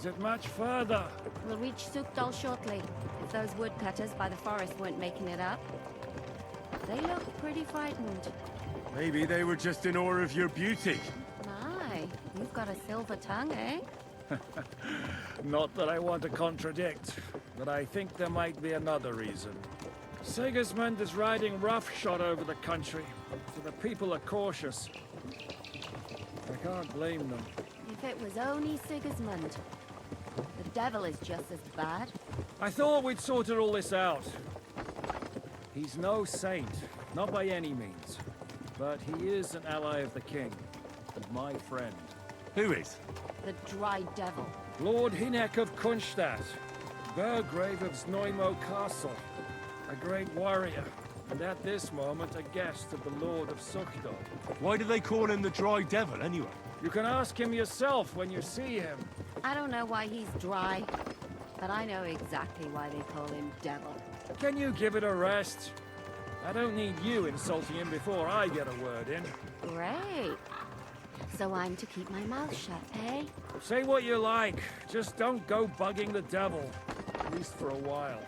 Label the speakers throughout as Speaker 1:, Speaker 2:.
Speaker 1: Is it much further?
Speaker 2: We'll reach Sukdal shortly, if those woodcutters by the forest weren't making it up. They look pretty frightened.
Speaker 3: Maybe they were just in awe of your beauty.
Speaker 2: My, you've got a silver tongue, eh?
Speaker 1: Not that I want to contradict, but I think there might be another reason. Sigismund is riding roughshod over the country, so the people are cautious. I can't blame them.
Speaker 2: If it was only Sigismund. The devil is just as bad.
Speaker 1: I thought we'd sorted all this out. He's no saint, not by any means. But he is an ally of the king, and my friend.
Speaker 3: Who is?
Speaker 2: The dry devil.
Speaker 1: Lord Hynek of Kunstadt, Burgrave of Znojmo Castle, a great warrior, and at this moment a guest of the Lord of Sukdal.
Speaker 3: Why do they call him the Dry Devil, anyway?
Speaker 1: You can ask him yourself when you see him.
Speaker 2: I don't know why he's dry, but I know exactly why they call him devil.
Speaker 1: Can you give it a rest? I don't need you insulting him before I get a word in.
Speaker 2: Great. So I'm to keep my mouth shut, eh?
Speaker 1: Say what you like, just don't go bugging the devil. At least for a while.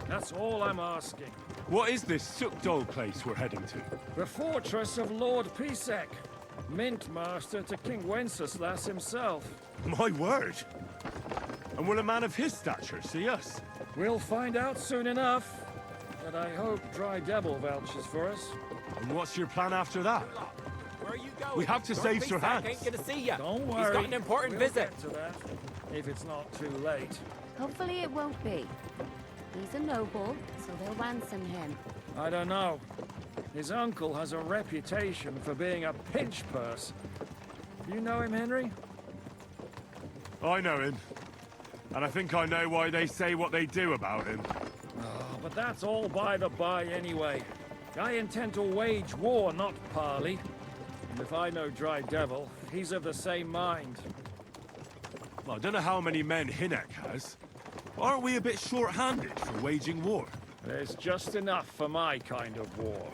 Speaker 1: That's all I'm asking.
Speaker 3: What is this Sukdal place we're heading to?
Speaker 1: The fortress of Lord Pisek, Mint Master to King Wenceslas himself.
Speaker 3: My word! And will a man of his stature see us?
Speaker 1: We'll find out soon enough. But I hope Dry Devil vouches for us.
Speaker 3: And what's your plan after that?
Speaker 4: Where are you going?
Speaker 3: We have to save Sir Hans.
Speaker 4: Ain't gonna see ya.
Speaker 1: Don't worry.
Speaker 4: He's got an important
Speaker 1: we'll
Speaker 4: visit.
Speaker 1: Get to that, if it's not too late.
Speaker 2: Hopefully it won't be. He's a noble, so they'll ransom him.
Speaker 1: I don't know. His uncle has a reputation for being a pinch purse. You know him, Henry?
Speaker 3: I know him. And I think I know why they say what they do about him.
Speaker 1: Oh, but that's all by the by anyway. I intend to wage war, not parley. And if I know Dry Devil, he's of the same mind.
Speaker 3: Well, I don't know how many men Hynek has. Aren't we a bit short-handed for waging war?
Speaker 1: There's just enough for my kind of war.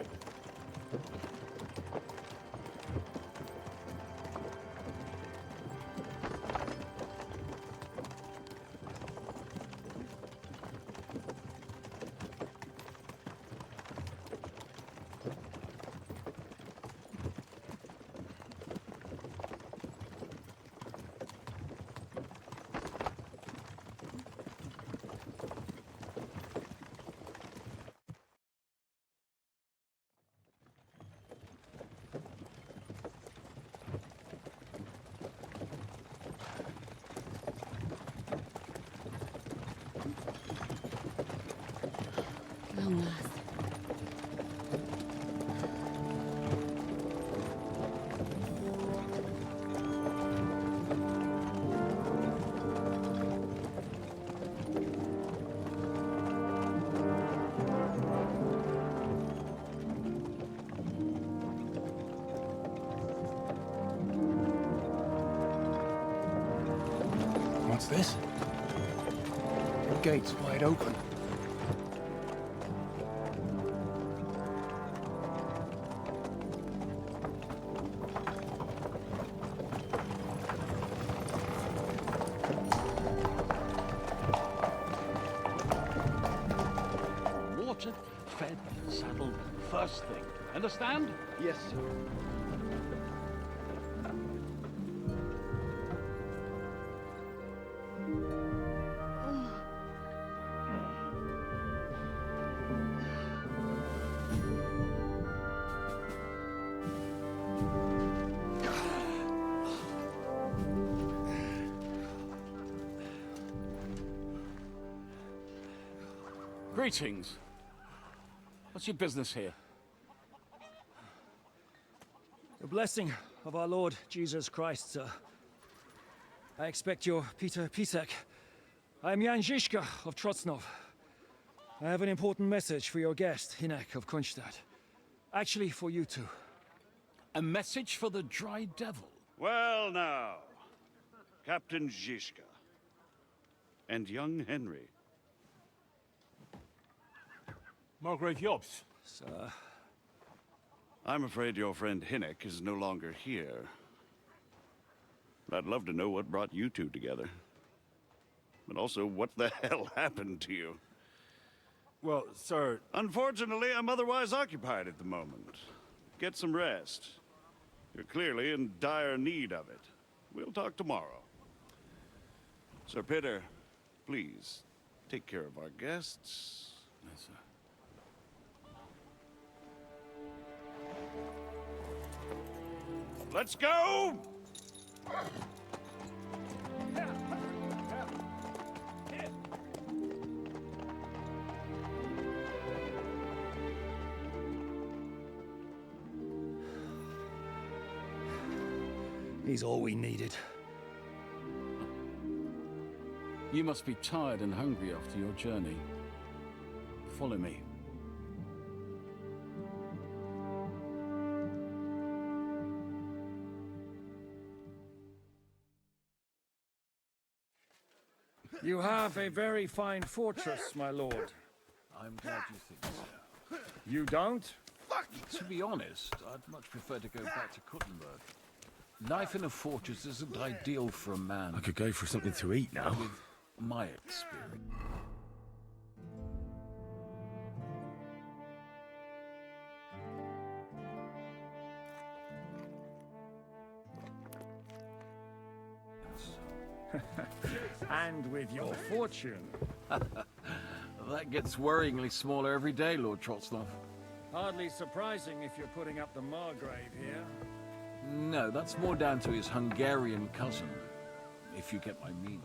Speaker 2: Long last.
Speaker 5: What's this? The gate's wide open.
Speaker 6: Watered, fed, saddled, first thing. Understand?
Speaker 5: Yes, sir.
Speaker 6: Greetings. What's your business here?
Speaker 1: The blessing of our Lord Jesus Christ, sir. I expect you're Peter Pisek. I am Jan Žižka of Trocnov. I have an important message for your guest, Hynek of Kunstadt. Actually, for you two.
Speaker 6: A message for the Dry Devil.
Speaker 7: Well now, Captain Žižka and young Henry.
Speaker 3: Margrave Jobs.
Speaker 1: Sir.
Speaker 7: I'm afraid your friend Hynek is no longer here. But I'd love to know what brought you two together. but also what the hell happened to you.
Speaker 3: Well, sir,
Speaker 7: Unfortunately, I'm otherwise occupied at the moment. Get some rest. You're clearly in dire need of it. We'll talk tomorrow. Sir Peter, please, take care of our guests.
Speaker 6: Yes, sir.
Speaker 7: Let's go!
Speaker 1: He's all we needed.
Speaker 6: You must be tired and hungry after your journey. Follow me.
Speaker 1: You have a very fine fortress, my lord.
Speaker 6: I'm glad you think so.
Speaker 1: You don't?
Speaker 6: To be honest, I'd much prefer to go back to Kuttenberg. Life in a fortress isn't ideal for a man
Speaker 3: I could go for something to eat now.
Speaker 6: with my experience.
Speaker 1: And with your fortune.
Speaker 6: That gets worryingly smaller every day, Lord Trotsnov.
Speaker 1: Hardly surprising if you're putting up the Margrave here.
Speaker 6: No, that's more down to his Hungarian cousin, if you get my meaning.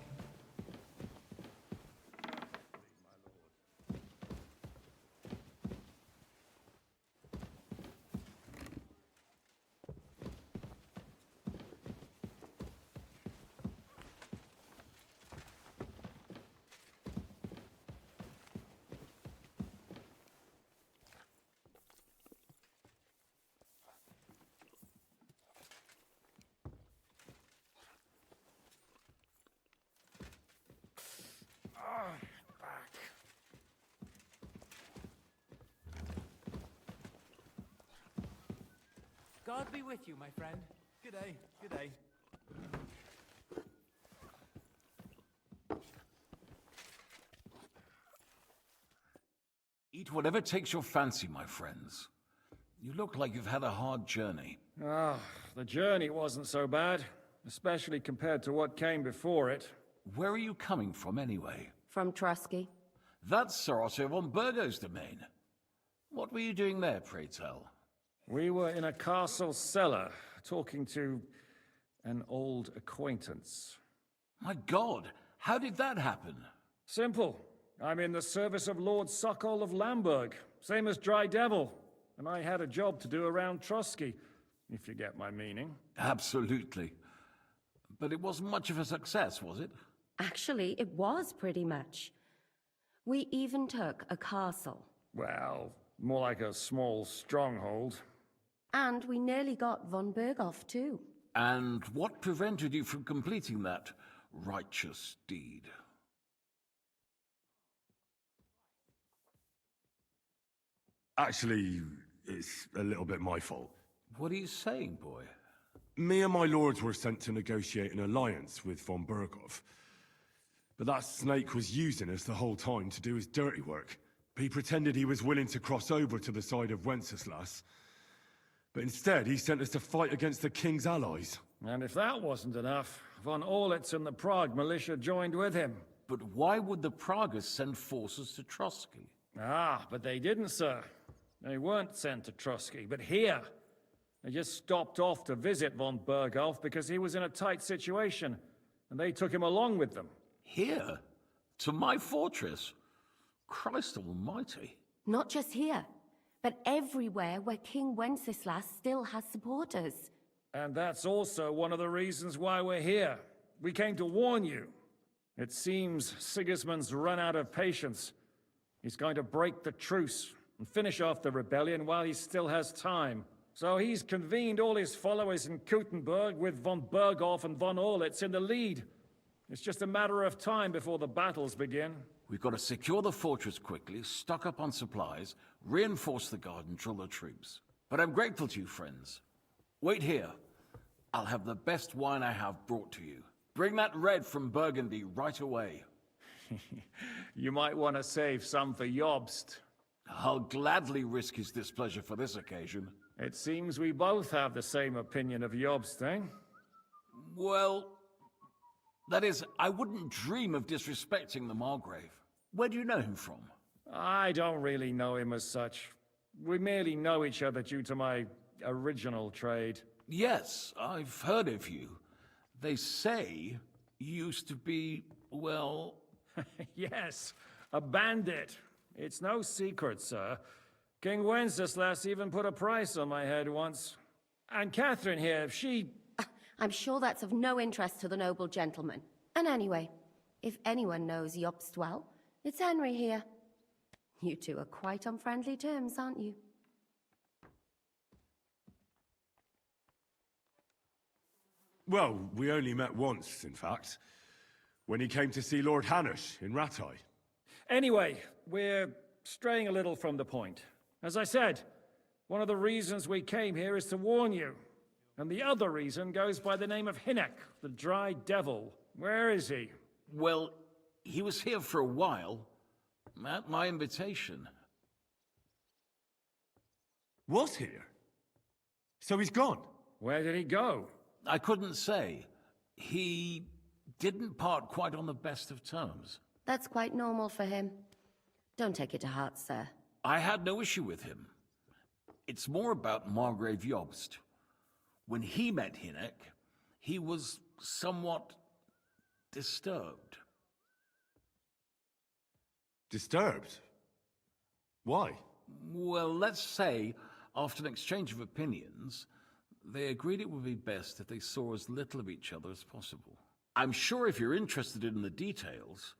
Speaker 4: God be with you, my friend. Good day, good day.
Speaker 6: Eat whatever takes your fancy, my friends. You look like you've had a hard journey.
Speaker 1: Ah, the journey wasn't so bad, especially compared to what came before it.
Speaker 6: Where are you coming from, anyway?
Speaker 2: From Trusky.
Speaker 6: That's Sir Otto von Burgo's domain. What were you doing there, pray tell?
Speaker 1: We were in a castle cellar, talking to an old acquaintance.
Speaker 6: My God, how did that happen?
Speaker 1: Simple. I'm in the service of Lord Sokol of Lamberg, same as Dry Devil, and I had a job to do around Trusky, if you get my meaning.
Speaker 6: Absolutely. But it wasn't much of a success, was it?
Speaker 2: Actually, it was pretty much. We even took a castle.
Speaker 1: Well, more like a small stronghold.
Speaker 2: And we nearly got von Berghoff, too.
Speaker 6: And what prevented you from completing that righteous deed?
Speaker 3: Actually, it's a little bit my fault.
Speaker 6: What are you saying, boy?
Speaker 3: Me and my lords were sent to negotiate an alliance with von Berghoff. But that snake was using us the whole time to do his dirty work. He pretended he was willing to cross over to the side of Wenceslas. But instead, he sent us to fight against the king's allies.
Speaker 1: And if that wasn't enough, von Orlitz and the Prague militia joined with him.
Speaker 6: But why would the Praguers send forces to Trusky?
Speaker 1: Ah, but they didn't, sir. They weren't sent to Trusky, but here. They just stopped off to visit von Berghoff because he was in a tight situation, and they took him along with them.
Speaker 6: Here? To my fortress? Christ almighty.
Speaker 2: Not just here, but everywhere where King Wenceslas still has supporters.
Speaker 1: And that's also one of the reasons why we're here. We came to warn you. It seems Sigismund's run out of patience. He's going to break the truce and finish off the rebellion while he still has time. So he's convened all his followers in Kuttenberg with von Berghoff and von Orlitz in the lead. It's just a matter of time before the battles begin.
Speaker 6: We've got to secure the fortress quickly, stock up on supplies, reinforce the guard and drill the troops. But I'm grateful to you, friends. Wait here. I'll have the best wine I have brought to you. Bring that red from Burgundy right away.
Speaker 8: You might want to save some for Jobst.
Speaker 6: I'll gladly risk his displeasure for this occasion.
Speaker 8: It seems we both have the same opinion of Jobst, eh?
Speaker 6: Well, that is, I wouldn't dream of disrespecting the Margrave. Where do you know him from?
Speaker 8: I don't really know him as such. We merely know each other due to my original trade.
Speaker 6: Yes, I've heard of you. They say you used to be, well...
Speaker 8: Yes, a bandit. It's no secret, sir. King Wenceslas even put a price on my head once. And Catherine here, she...
Speaker 2: I'm sure that's of no interest to the noble gentleman. And anyway, if anyone knows Jobst well, it's Henry here. You two are quite on friendly terms, aren't you?
Speaker 3: Well, we only met once, in fact. When he came to see Lord Hanush in Rattay.
Speaker 8: Anyway, we're straying a little from the point. As I said, one of the reasons we came here is to warn you. And the other reason goes by the name of Hinnek, the Dry Devil. Where is he?
Speaker 6: Well, he was here for a while, at my invitation.
Speaker 3: Was here? So he's gone?
Speaker 8: Where did he go?
Speaker 6: I couldn't say. He didn't part quite on the best of terms.
Speaker 2: That's quite normal for him. Don't take it to heart, sir.
Speaker 6: I had no issue with him. It's more about Margrave Jobst. When he met Hinnek, he was somewhat disturbed.
Speaker 3: Disturbed? Why?
Speaker 6: Well, let's say, after an exchange of opinions, they agreed it would be best if they saw as little of each other as possible. I'm sure if you're interested in the details,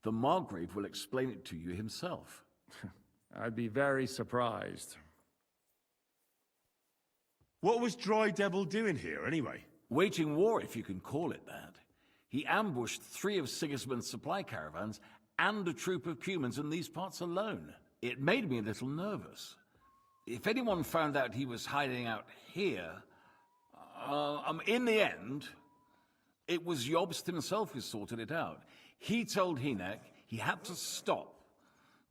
Speaker 6: the Margrave will explain it to you himself.
Speaker 8: I'd be very surprised.
Speaker 3: What was Dry Devil doing here, anyway?
Speaker 6: Waging war, if you can call it that. He ambushed 3 of Sigismund's supply caravans and a troop of Cumans in these parts alone. It made me a little nervous. If anyone found out he was hiding out here, in the end, it was Jobst himself who sorted it out. He told Hinnek he had to stop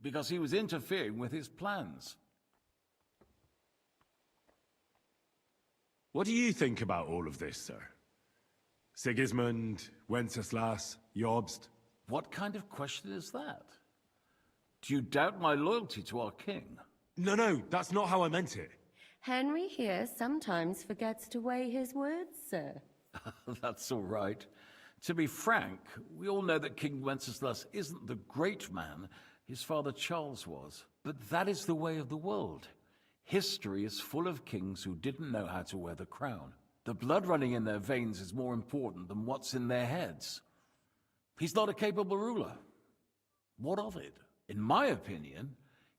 Speaker 6: because he was interfering with his plans.
Speaker 3: What do you think about all of this, sir? Sigismund, Wenceslas, Jobst?
Speaker 6: What kind of question is that? Do you doubt my loyalty to our king?
Speaker 3: No, that's not how I meant it.
Speaker 2: Henry here sometimes forgets to weigh his words, sir.
Speaker 6: That's all right. To be frank, we all know that King Wenceslas isn't the great man his father Charles was. But that is the way of the world. History is full of kings who didn't know how to wear the crown. The blood running in their veins is more important than what's in their heads. He's not a capable ruler. What of it? In my opinion,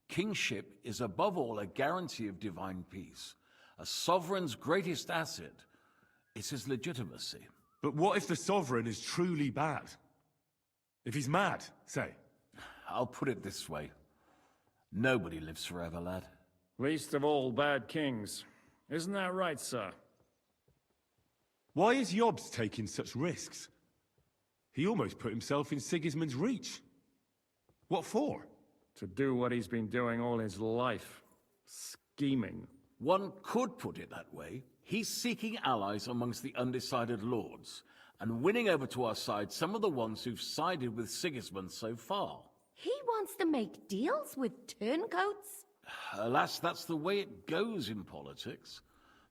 Speaker 6: kingship is above all a guarantee of divine peace. A sovereign's greatest asset is his legitimacy.
Speaker 3: But what if the sovereign is truly bad? If he's mad, say?
Speaker 6: I'll put it this way. Nobody lives forever, lad.
Speaker 8: Least of all bad kings. Isn't that right, sir?
Speaker 3: Why is Jobst taking such risks? He almost put himself in Sigismund's reach. What for?
Speaker 8: To do what he's been doing all his life. Scheming.
Speaker 6: One could put it that way. He's seeking allies amongst the undecided lords, and winning over to our side some of the ones who've sided with Sigismund so far.
Speaker 2: He wants to make deals with turncoats?
Speaker 6: Alas, that's the way it goes in politics.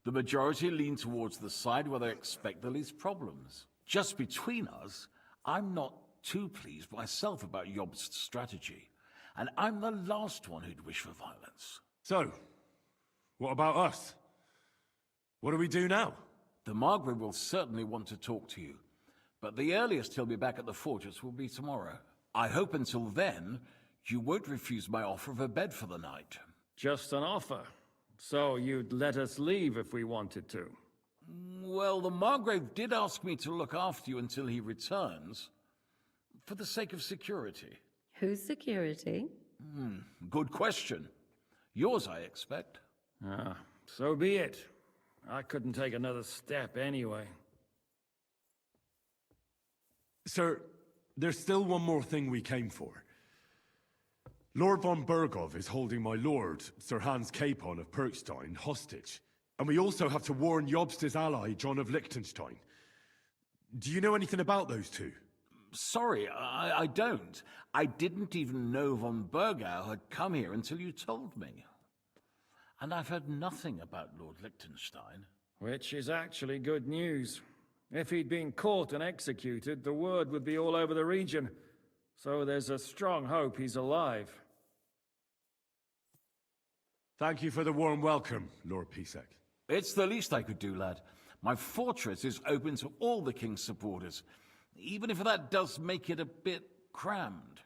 Speaker 6: The majority lean towards the side where they expect the least problems. Just between us, I'm not too pleased myself about Jobst's strategy, and I'm the last one who'd wish for violence.
Speaker 3: So, what about us? What do we do now?
Speaker 6: The Margrave will certainly want to talk to you, but the earliest he'll be back at the fortress will be tomorrow. I hope until then, you won't refuse my offer of a bed for the night.
Speaker 8: Just an offer. So you'd let us leave if we wanted to?
Speaker 6: Well, the Margrave did ask me to look after you until he returns, for the sake of security.
Speaker 2: Whose security?
Speaker 6: Good question. Yours, I expect.
Speaker 8: Ah, so be it. I couldn't take another step anyway.
Speaker 3: Sir, There's still one more thing we came for. Lord von Bergov is holding my lord, Sir Hans Capon of Perkstein, hostage. And we also have to warn Jobst's ally, John of Liechtenstein. Do you know anything about those two?
Speaker 6: Sorry, I don't. I didn't even know von Bergau had come here until you told me. And I've heard nothing about Lord Liechtenstein.
Speaker 8: Which is actually good news. If he'd been caught and executed, the word would be all over the region. So there's a strong hope he's alive.
Speaker 3: Thank you for the warm welcome, Lord Pisek.
Speaker 6: It's the least I could do, lad. My fortress is open to all the king's supporters, even if that does make it a bit crammed.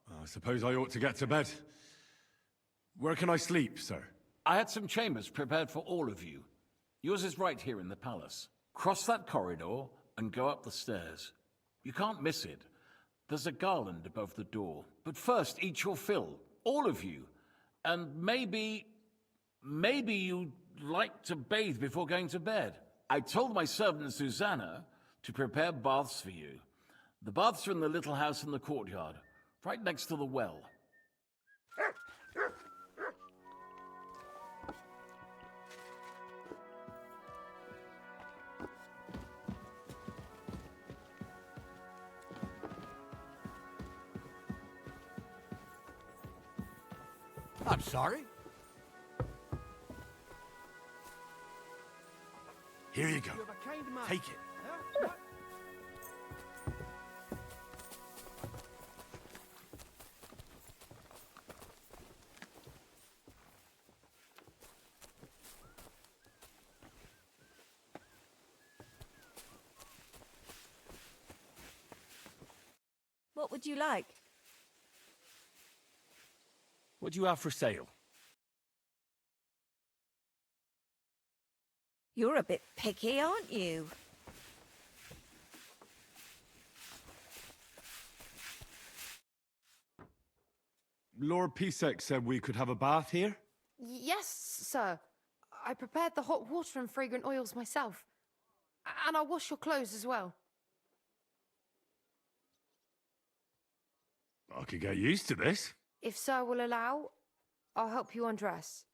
Speaker 3: I suppose I ought to get to bed. Where can I sleep, sir?
Speaker 6: I had some chambers prepared for all of you. Yours is right here in the palace. Cross that corridor and go up the stairs. You can't miss it. There's a garland above the door. But first, eat your fill. All of you. And maybe you'd like to bathe before going to bed. I told my servant Susanna to prepare baths for you. The baths are in the little house in the courtyard, right next to the well.
Speaker 4: I'm sorry.
Speaker 3: Here you go.
Speaker 4: You're a kind man.
Speaker 3: Take it.
Speaker 4: Huh? What?
Speaker 9: What would you like?
Speaker 3: What do you have for sale?
Speaker 9: You're a bit picky, aren't you?
Speaker 3: Lord Pisek said we could have a bath here?
Speaker 10: Yes, sir. I prepared the hot water and fragrant oils myself. And I'll wash your clothes as well.
Speaker 3: I could get used to this.
Speaker 10: If sir will allow, I'll help you undress.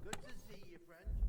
Speaker 11: Good to see you, friend.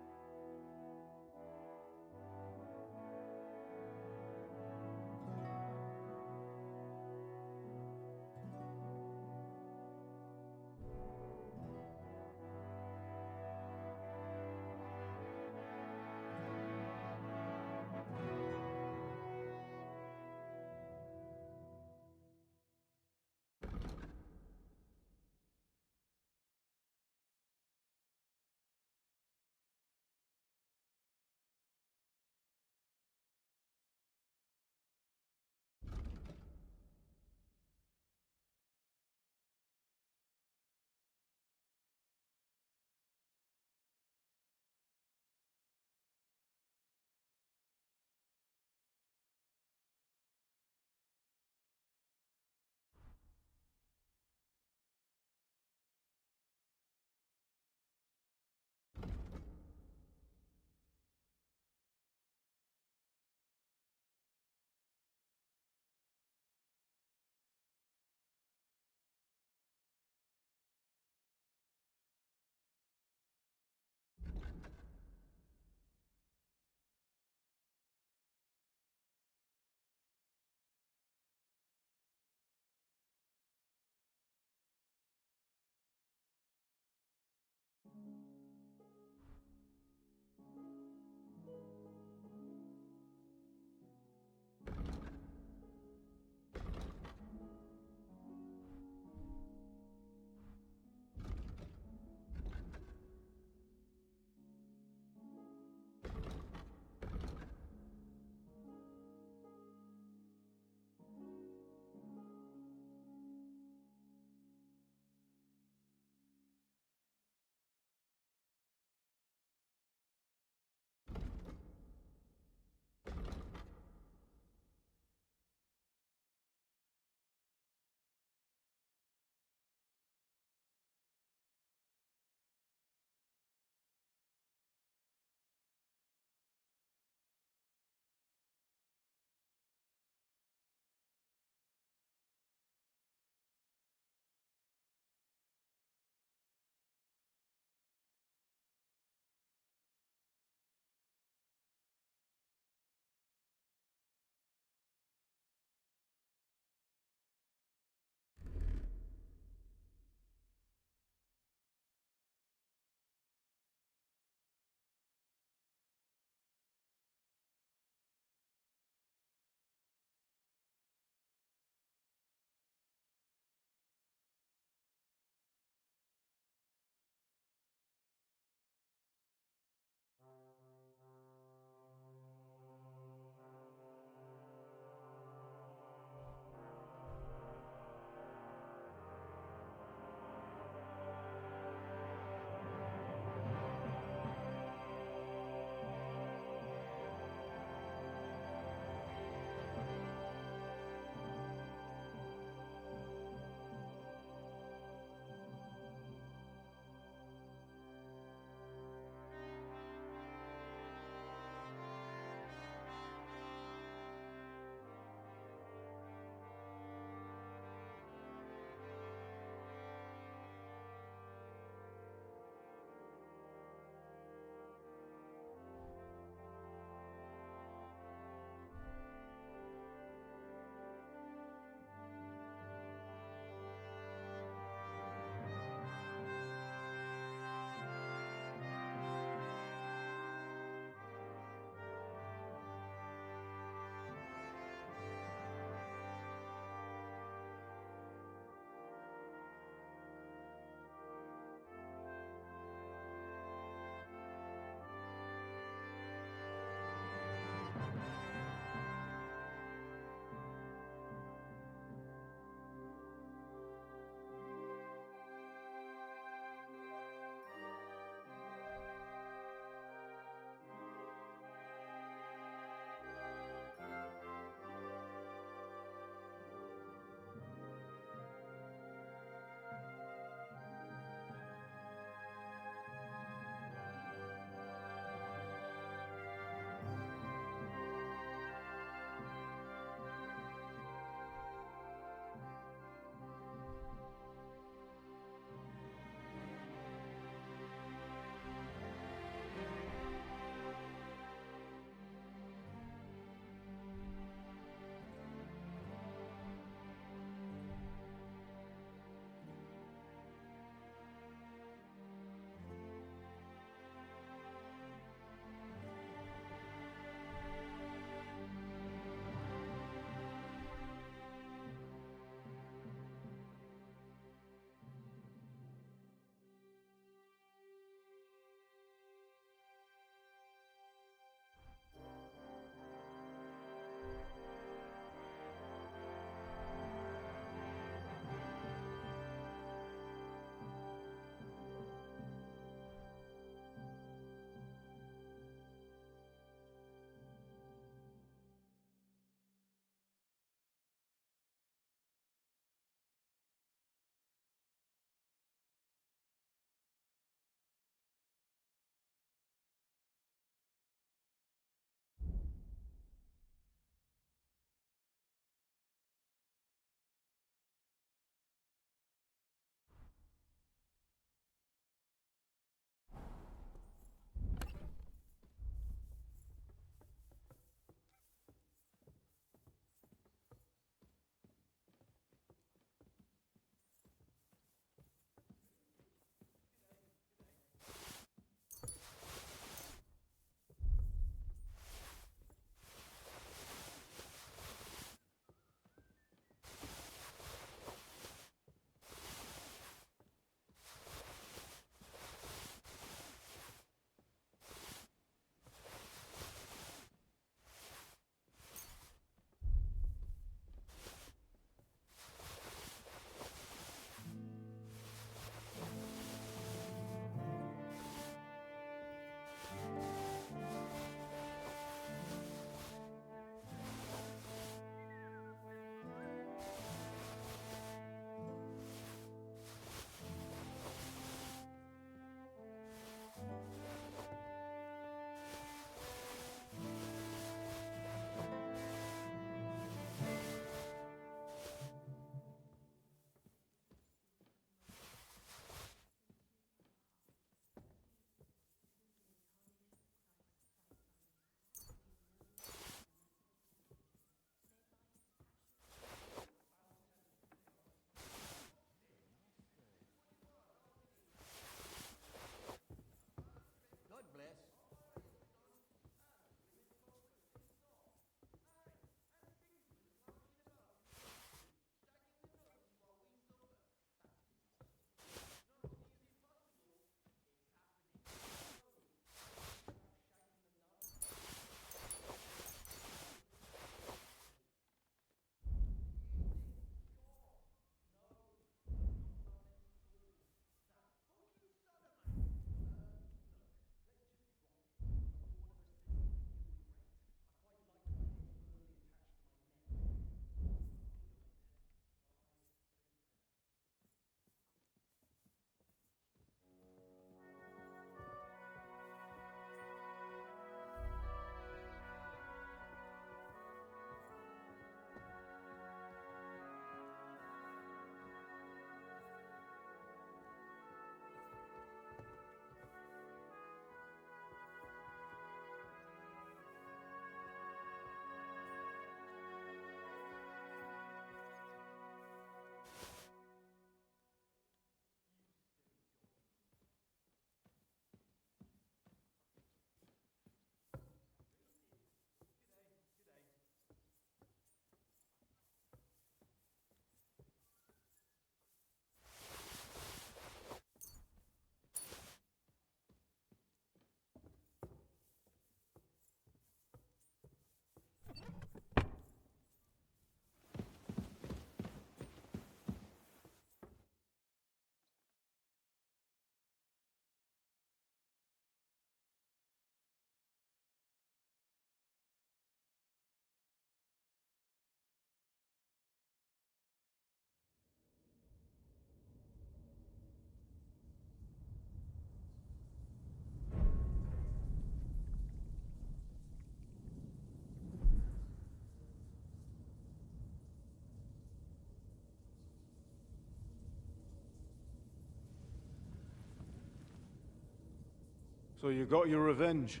Speaker 11: So you got your revenge.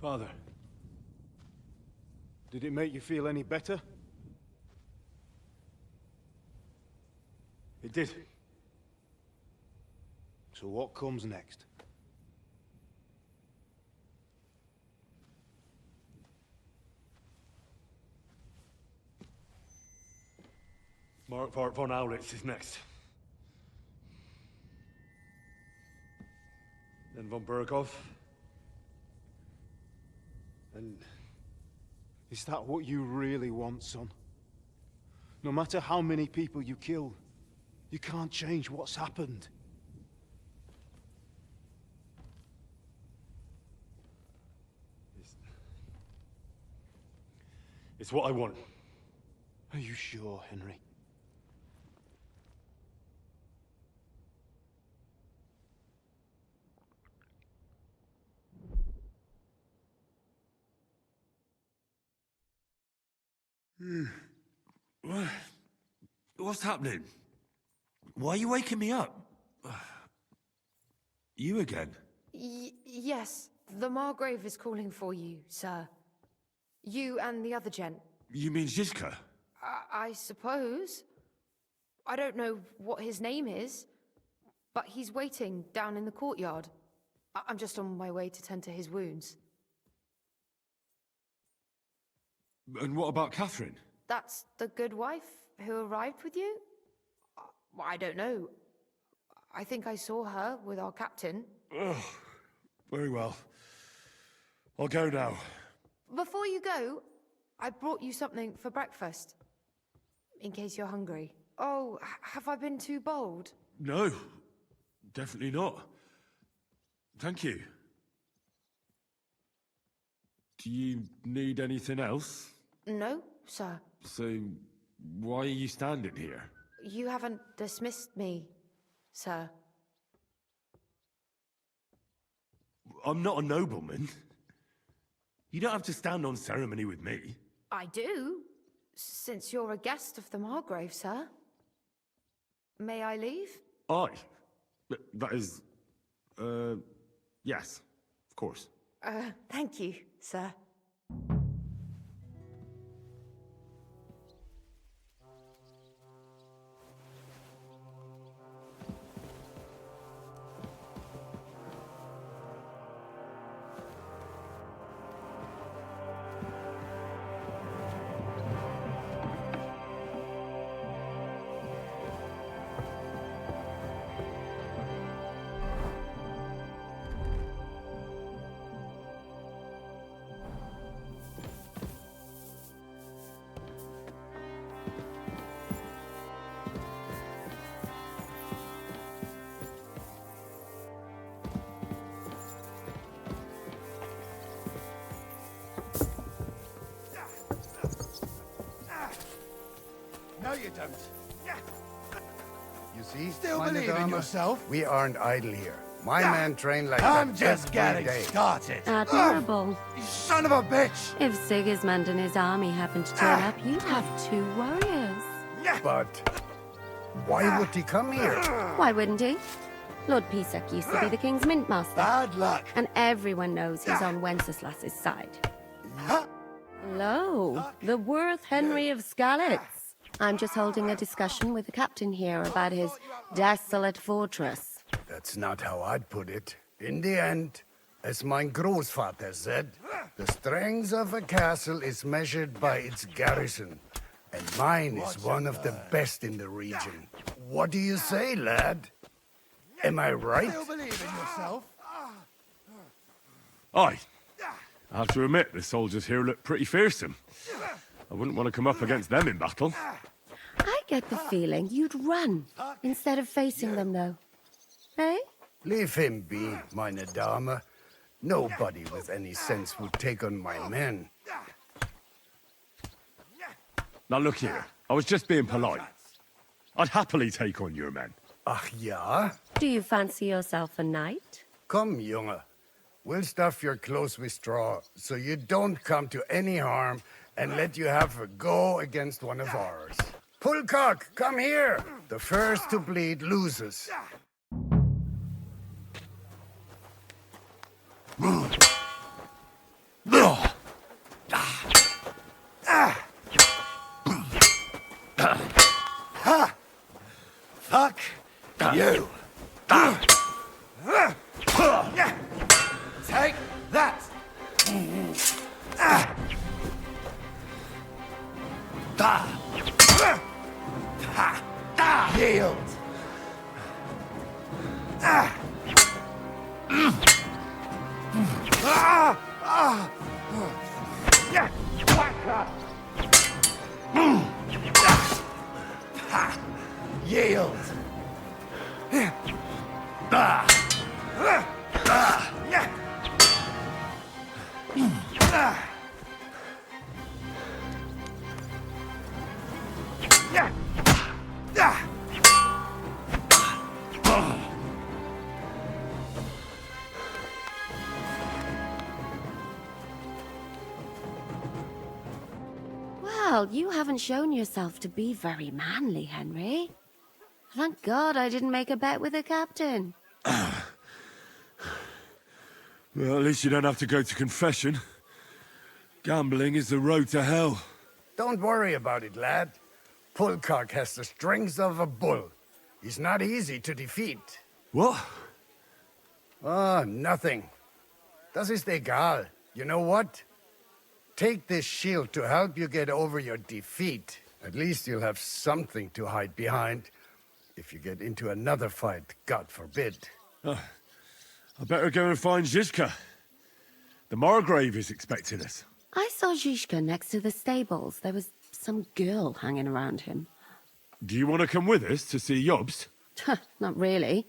Speaker 11: Father, did it make you feel any better? It did. So what comes next?
Speaker 3: Mark von Aulitz is next. Then von Burgov.
Speaker 11: And is that what you really want, son? No matter how many people you kill, you can't change what's happened.
Speaker 3: It's what I want.
Speaker 11: Are you sure, Henry?
Speaker 3: What's happening? Why are you waking me up? You again?
Speaker 10: Yes, the Margrave is calling for you, sir. You and the other gent.
Speaker 3: You mean Zizka?
Speaker 10: I suppose. I don't know what his name is, but he's waiting down in the courtyard. I'm just on my way to tend to his wounds.
Speaker 3: And what about Catherine?
Speaker 10: That's the good wife who arrived with you? I don't know. I think I saw her with our captain.
Speaker 3: Ugh. Very well. I'll go now.
Speaker 10: Before you go, I brought you something for breakfast. In case you're hungry. Oh, have I been too bold?
Speaker 3: No, definitely not. Thank you. Do you need anything else?
Speaker 10: No, sir.
Speaker 3: So, why are you standing here?
Speaker 10: You haven't dismissed me, sir.
Speaker 3: I'm not a nobleman. You don't have to stand on ceremony with me.
Speaker 10: I do, since you're a guest of the Margrave, sir. May I leave?
Speaker 3: That is... yes, of course.
Speaker 10: Thank you, sir.
Speaker 12: No, you don't.
Speaker 13: You see,
Speaker 12: Still
Speaker 13: meine
Speaker 12: believe in
Speaker 13: Dame,
Speaker 12: yourself?
Speaker 13: we aren't idle here. My men train like that
Speaker 12: I'm just
Speaker 13: every
Speaker 12: getting
Speaker 13: day.
Speaker 12: started.
Speaker 2: Admirable.
Speaker 12: You son of a bitch!
Speaker 2: If Sigismund and his army happened to turn up, you'd have 2 warriors.
Speaker 13: But why would he come here?
Speaker 2: Why wouldn't he? Lord Pisak used to be the king's mint master.
Speaker 12: Bad luck.
Speaker 2: And everyone knows he's on Wenceslas's side. Hello, the Worth Henry of Skalitz. I'm just holding a discussion with the captain here about his desolate fortress.
Speaker 13: That's not how I'd put it. In the end, as mein Großvater said, the strength of a castle is measured by its garrison. And mine is one of the best in the region. What do you say, lad? Am I right?
Speaker 12: Still believe in yourself?
Speaker 3: Aye. I have to admit, the soldiers here look pretty fearsome. I wouldn't want to come up against them in battle.
Speaker 2: I get the feeling you'd run instead of facing them, though. Eh?
Speaker 13: Leave him be, meine Dame. Nobody with any sense would take on my men.
Speaker 3: Now look here, I was just being polite. I'd happily take on your men.
Speaker 13: Ach ja?
Speaker 2: Do you fancy yourself a knight?
Speaker 13: Come, Junge. We'll stuff your clothes with straw, so you don't come to any harm, and let you have a go against one of ours. Pullcock, come here! The first to bleed loses.
Speaker 12: Fuck you. Take that. Yield. Yield.
Speaker 2: Well, you haven't shown yourself to be very manly, Henry. Thank God I didn't make a bet with the captain.
Speaker 3: Well, at least you don't have to go to confession. Gambling is the road to hell.
Speaker 13: Don't worry about it, lad. Pullcock has the strength of a bull. He's not easy to defeat.
Speaker 3: What?
Speaker 13: Oh, nothing. Das ist egal. You know what? Take this shield to help you get over your defeat. At least you'll have something to hide behind. If you get into another fight, God forbid.
Speaker 3: I better go and find Zizka. The Margrave is expecting us.
Speaker 2: I saw Zizka next to the stables. There was some girl hanging around him.
Speaker 3: Do you want to come with us to see Jobst?
Speaker 2: Not really.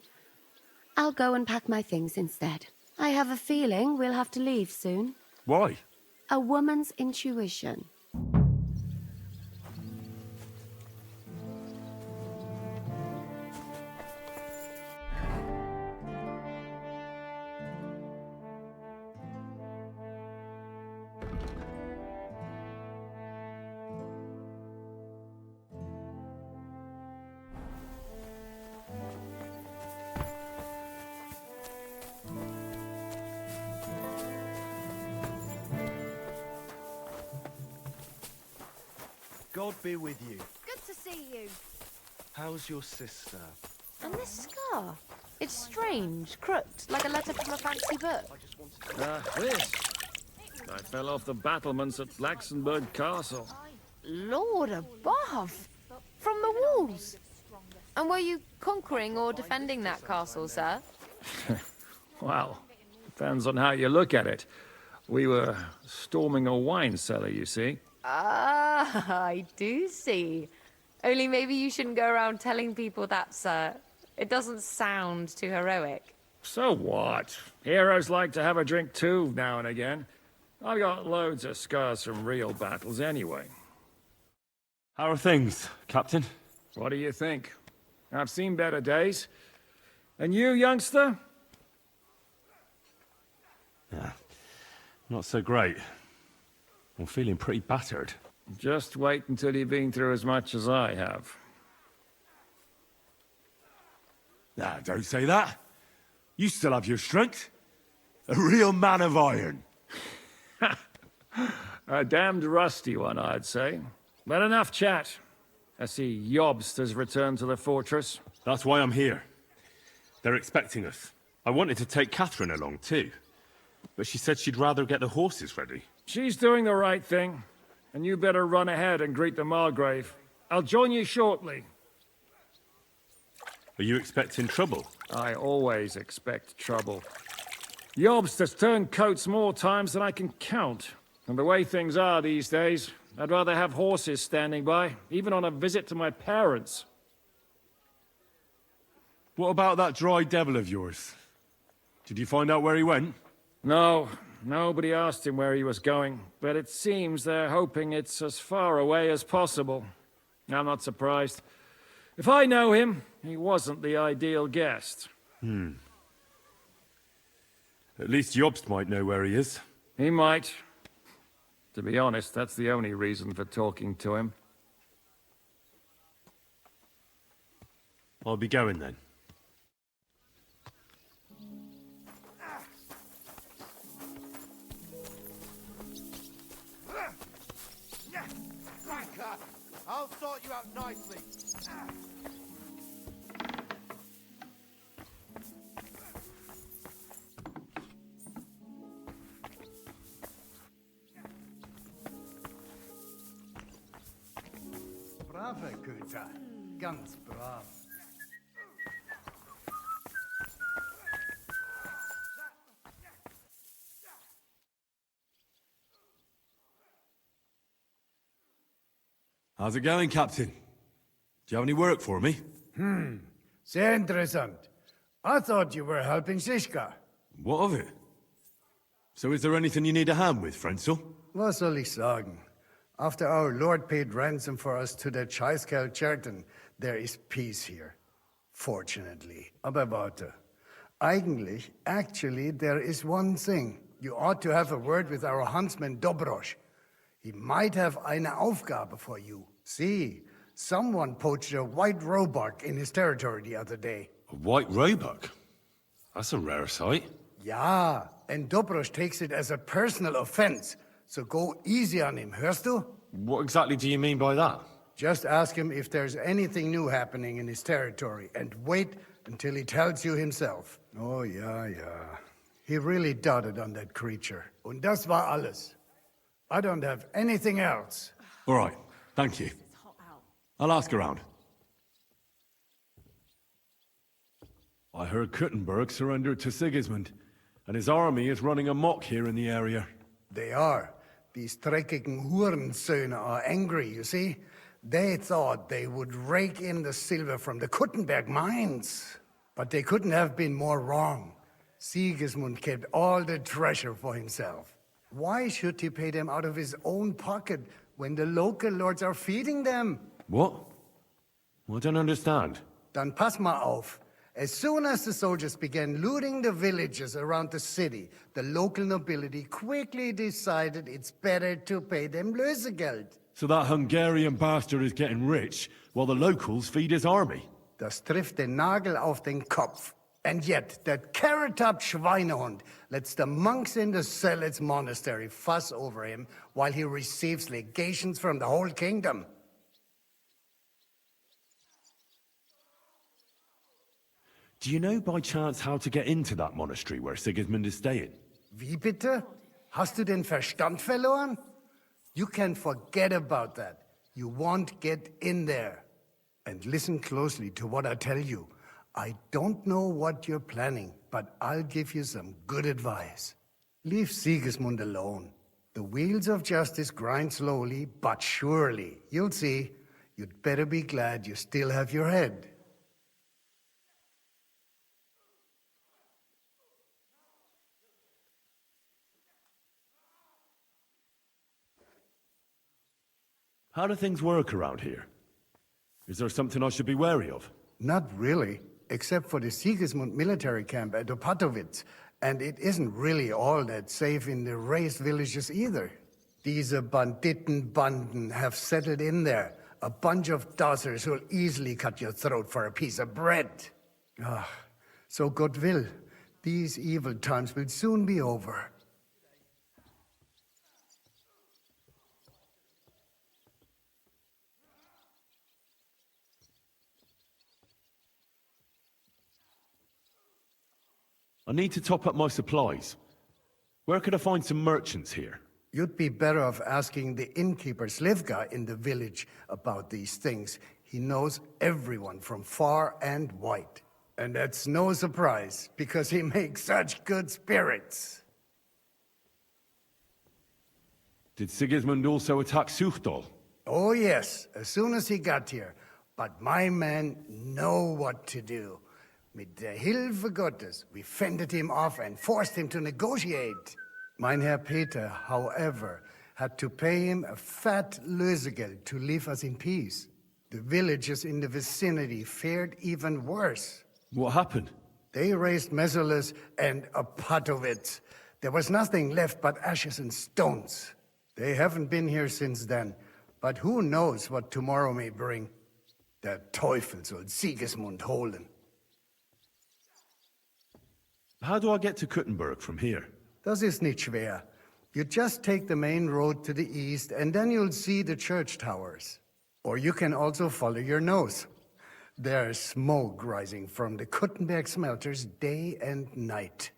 Speaker 2: I'll go and pack my things instead. I have a feeling we'll have to leave soon.
Speaker 3: Why?
Speaker 2: A woman's intuition.
Speaker 14: God be with you.
Speaker 9: Good to see you.
Speaker 14: How's your sister?
Speaker 10: And this scar? It's strange, crooked, like a letter from a fancy book.
Speaker 8: This. I fell off the battlements at Laxenburg Castle.
Speaker 10: Lord above! From the walls! And were you conquering or defending that castle, sir?
Speaker 8: Well, depends on how you look at it. We were storming a wine cellar, you see.
Speaker 10: Ah, I do see. Only maybe you shouldn't go around telling people that, sir. It doesn't sound too heroic.
Speaker 8: So what? Heroes like to have a drink too, now and again. I've got loads of scars from real battles anyway.
Speaker 3: How are things, Captain?
Speaker 8: What do you think? I've seen better days. And you, youngster?
Speaker 3: Yeah, not so great. I'm feeling pretty battered.
Speaker 8: Just wait until you've been through as much as I have.
Speaker 3: Nah, don't say that. You still have your strength. A real man of iron.
Speaker 8: A damned rusty one, I'd say. But enough chat. I see Jobst has returned to the fortress.
Speaker 3: That's why I'm here. They're expecting us. I wanted to take Catherine along too, but she said she'd rather get the horses ready.
Speaker 8: She's doing the right thing, and you better run ahead and greet the Margrave. I'll join you shortly.
Speaker 3: Are you expecting trouble?
Speaker 8: I always expect trouble. Jobst has turned coats more times than I can count. And the way things are these days, I'd rather have horses standing by, even on a visit to my parents.
Speaker 3: What about that dry devil of yours? Did you find out where he went?
Speaker 8: No, nobody asked him where he was going, but it seems they're hoping it's as far away as possible. I'm not surprised. If I know him, he wasn't the ideal guest.
Speaker 3: At least Jobst might know where he is.
Speaker 8: He might. To be honest, that's the only reason for talking to him.
Speaker 3: I'll be going then.
Speaker 12: Franca, I'll sort you out nicely.
Speaker 13: Brave Güter. Ganz brav.
Speaker 3: How's it going, Captain? Do you have any work for me?
Speaker 13: Sehr interessant. I thought you were helping Siska.
Speaker 3: What of it? So is there anything you need a hand with, Frenzel?
Speaker 13: Was soll ich sagen? After our Lord paid ransom for us to the Chaiskel Cherton, there is peace here. Fortunately. Aber warte. Actually, there is one thing. You ought to have a word with our huntsman Dobrosch. He might have eine Aufgabe for you. See, someone poached a white roebuck in his territory the other day.
Speaker 3: A white roebuck? That's a rare sight.
Speaker 13: Ja, and Dobrosch takes it as a personal offense. So go easy on him, hörst du?
Speaker 3: What exactly do you mean by that?
Speaker 13: Just ask him if there's anything new happening in his territory, and wait until he tells you himself. Oh, yeah. He really doted on that creature. Und das war alles. I don't have anything else.
Speaker 3: All right, thank you. I'll ask around. I heard Kuttenberg surrendered to Sigismund, and his army is running amok here in the area.
Speaker 13: They are. These dreckigen Hurensöhne are angry, you see? They thought they would rake in the silver from the Kuttenberg mines. But they couldn't have been more wrong. Sigismund kept all the treasure for himself. Why should he pay them out of his own pocket when the local lords are feeding them?
Speaker 3: What? I don't understand.
Speaker 13: Dann pass mal auf. As soon as the soldiers began looting the villages around the city, the local nobility quickly decided it's better to pay them Lösegeld.
Speaker 3: So that Hungarian bastard is getting rich, while the locals feed his army?
Speaker 13: Das trifft den Nagel auf den Kopf. And yet, that carrot-top Schweinehund lets the monks in the Zealots monastery fuss over him while he receives legations from the whole kingdom.
Speaker 3: Do you know by chance how to get into that monastery where Sigismund is staying?
Speaker 13: Wie bitte? Hast du den Verstand verloren? You can forget about that. You won't get in there. And listen closely to what I tell you. I don't know what you're planning, but I'll give you some good advice. Leave Sigismund alone. The wheels of justice grind slowly, but surely. You'll see. You'd better be glad you still have your head.
Speaker 3: How do things work around here? Is there something I should be wary of?
Speaker 13: Not really, except for the Sigismund military camp at Opatowitz. And it isn't really all that safe in the raised villages either. These Banditenbanden have settled in there. A bunch of dossers who'll easily cut your throat for a piece of bread. So God will. These evil times will soon be over.
Speaker 3: I need to top up my supplies. Where could I find some merchants here?
Speaker 13: You'd be better off asking the innkeeper Slivka in the village about these things. He knows everyone from far and wide. And that's no surprise, because he makes such good spirits.
Speaker 3: Did Sigismund also attack Suchdol?
Speaker 13: Oh yes, as soon as he got here. But my men know what to do. Mit der Hilfe Gottes, we fended him off and forced him to negotiate. Mein Herr Peter, however, had to pay him a fat Lösegeld to leave us in peace. The villagers in the vicinity fared even worse.
Speaker 3: What happened?
Speaker 13: They raised Mesolis and Opatowitz. There was nothing left but ashes and stones. They haven't been here since then, but who knows what tomorrow may bring. Der Teufel soll Sigismund holen.
Speaker 3: How do I get to Kuttenberg from here?
Speaker 13: Das ist nicht schwer. You just take the main road to the east, and then you'll see the church towers. Or you can also follow your nose. There's smoke rising from the Kuttenberg smelters day and night.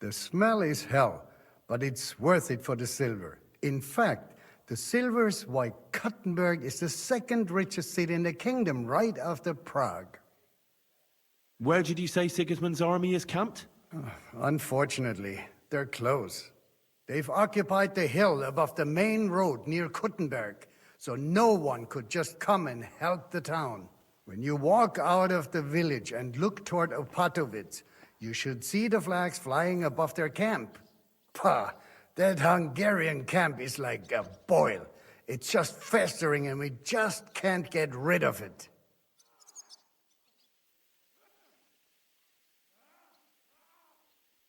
Speaker 13: The smell is hell, but it's worth it for the silver. In fact, the silver's why Kuttenberg is the second richest city in the kingdom, right after Prague.
Speaker 3: Where did you say Sigismund's army is camped?
Speaker 13: Unfortunately, they're close. They've occupied the hill above the main road near Kuttenberg, so no one could just come and help the town. When you walk out of the village and look toward Opatowitz, you should see the flags flying above their camp. Pah, that Hungarian camp is like a boil. It's just festering and we just can't get rid of it.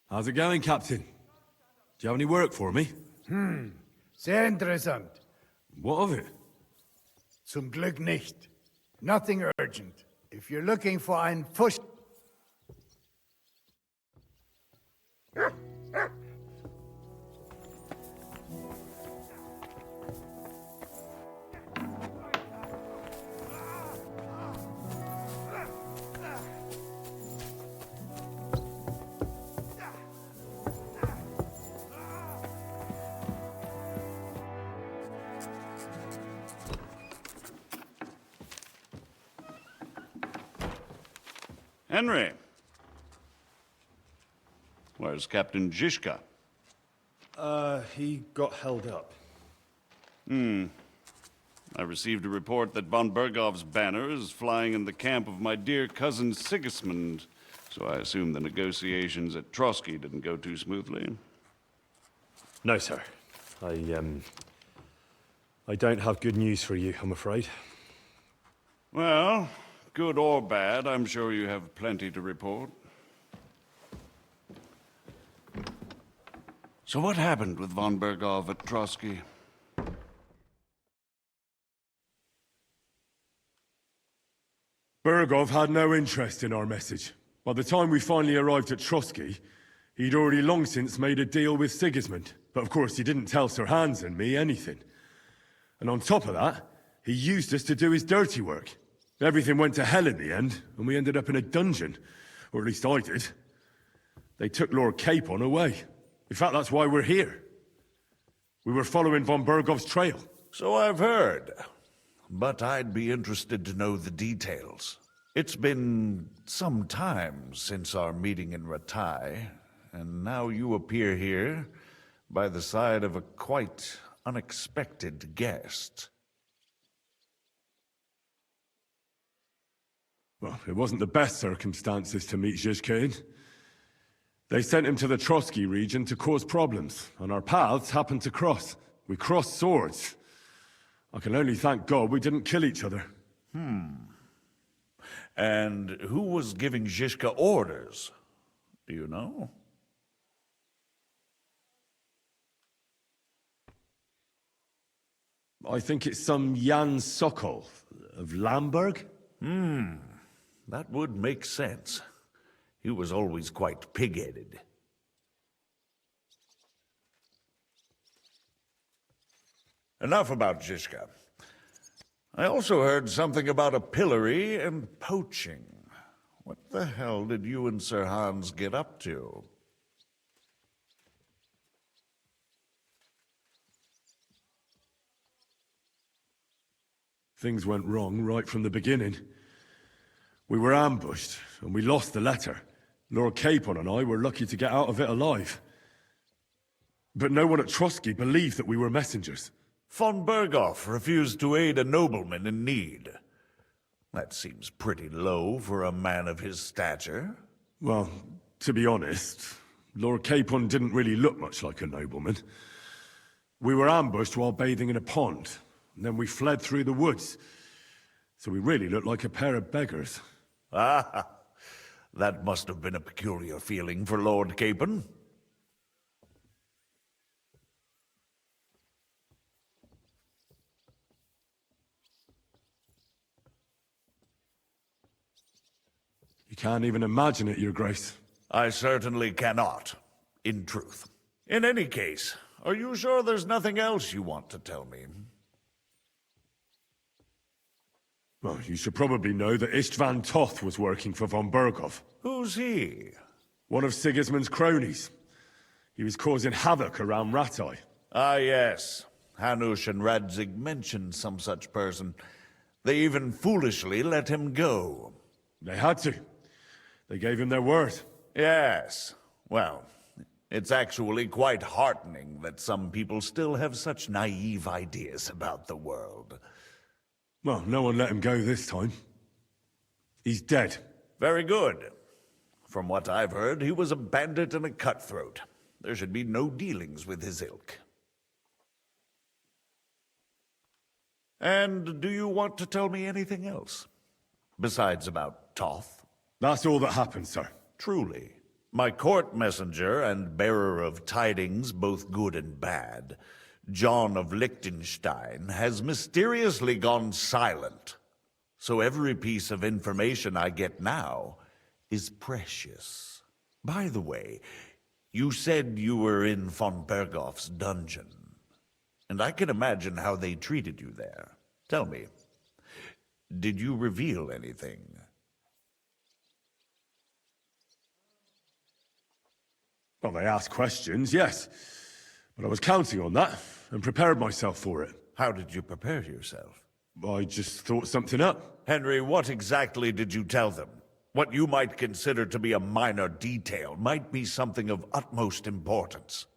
Speaker 3: How's it going, Captain? Do you have any work for me?
Speaker 13: Sehr interessant.
Speaker 3: What of it?
Speaker 13: Zum Glück nicht. Nothing urgent. If you're looking for ein Fusch...
Speaker 7: Henry. Where's Captain Zizka?
Speaker 3: He got held up.
Speaker 7: I received a report that von Bergov's banner is flying in the camp of my dear cousin Sigismund, so I assume the negotiations at Trotsky didn't go too smoothly.
Speaker 3: No, sir. I don't have good news for you, I'm afraid.
Speaker 7: Well, good or bad, I'm sure you have plenty to report. So what happened with von Bergov at Trotsky?
Speaker 3: Bergov had no interest in our message. By the time we finally arrived at Trotsky, he'd already long since made a deal with Sigismund. But of course, he didn't tell Sir Hans and me anything. And on top of that, he used us to do his dirty work. Everything went to hell in the end, and we ended up in a dungeon. Or at least I did. They took Lord Capon away. In fact, that's why we're here. We were following von Bergov's trail.
Speaker 15: So I've heard. But I'd be interested to know the details. It's been some time since our meeting in Ratai, and now you appear here by the side of a quite unexpected guest.
Speaker 3: Well, it wasn't the best circumstances to meet Zizka in. They sent him to the Trotsky region to cause problems, and our paths happened to cross. We crossed swords. I can only thank God we didn't kill each other.
Speaker 15: And who was giving Zizka orders? Do you know?
Speaker 3: I think it's some Jan Sokol of Lamberg.
Speaker 15: That would make sense. He was always quite pig-headed. Enough about Zizka. I also heard something about a pillory and poaching. What the hell did you and Sir Hans get up to?
Speaker 3: Things went wrong right from the beginning. We were ambushed, and we lost the letter. Lord Capon and I were lucky to get out of it alive. But no one at Trotsky believed that we were messengers.
Speaker 15: Von Bergov refused to aid a nobleman in need. That seems pretty low for a man of his stature.
Speaker 3: Well, to be honest, Lord Capon didn't really look much like a nobleman. We were ambushed while bathing in a pond, and then we fled through the woods. So we really looked like a pair of beggars.
Speaker 15: Ah, that must have been a peculiar feeling for Lord Capon.
Speaker 3: Can't even imagine it, Your Grace.
Speaker 15: I certainly cannot, in truth. In any case, are you sure there's nothing else you want to tell me?
Speaker 3: Well, you should probably know that Istvan Toth was working for von Berghoff.
Speaker 15: Who's he?
Speaker 3: One of Sigismund's cronies. He was causing havoc around Rattay.
Speaker 15: Ah, yes. Hanush and Radzig mentioned some such person. They even foolishly let him go.
Speaker 3: They had to. They gave him their word.
Speaker 15: Yes. Well, it's actually quite heartening that some people still have such naive ideas about the world.
Speaker 3: Well, no one let him go this time. He's dead.
Speaker 15: Very good. From what I've heard, he was a bandit and a cutthroat. There should be no dealings with his ilk. And do you want to tell me anything else? Besides about Toth?
Speaker 3: That's all that happened, sir.
Speaker 15: Truly. My court messenger and bearer of tidings, both good and bad, John of Liechtenstein, has mysteriously gone silent. So every piece of information I get now is precious. By the way, you said you were in von Berghoff's dungeon, and I can imagine how they treated you there. Tell me, did you reveal anything?
Speaker 3: Well, they asked questions, yes. But I was counting on that, and prepared myself for it.
Speaker 15: How did you prepare yourself?
Speaker 3: I just thought something up.
Speaker 15: Henry, what exactly did you tell them? What you might consider to be a minor detail might be something of utmost importance.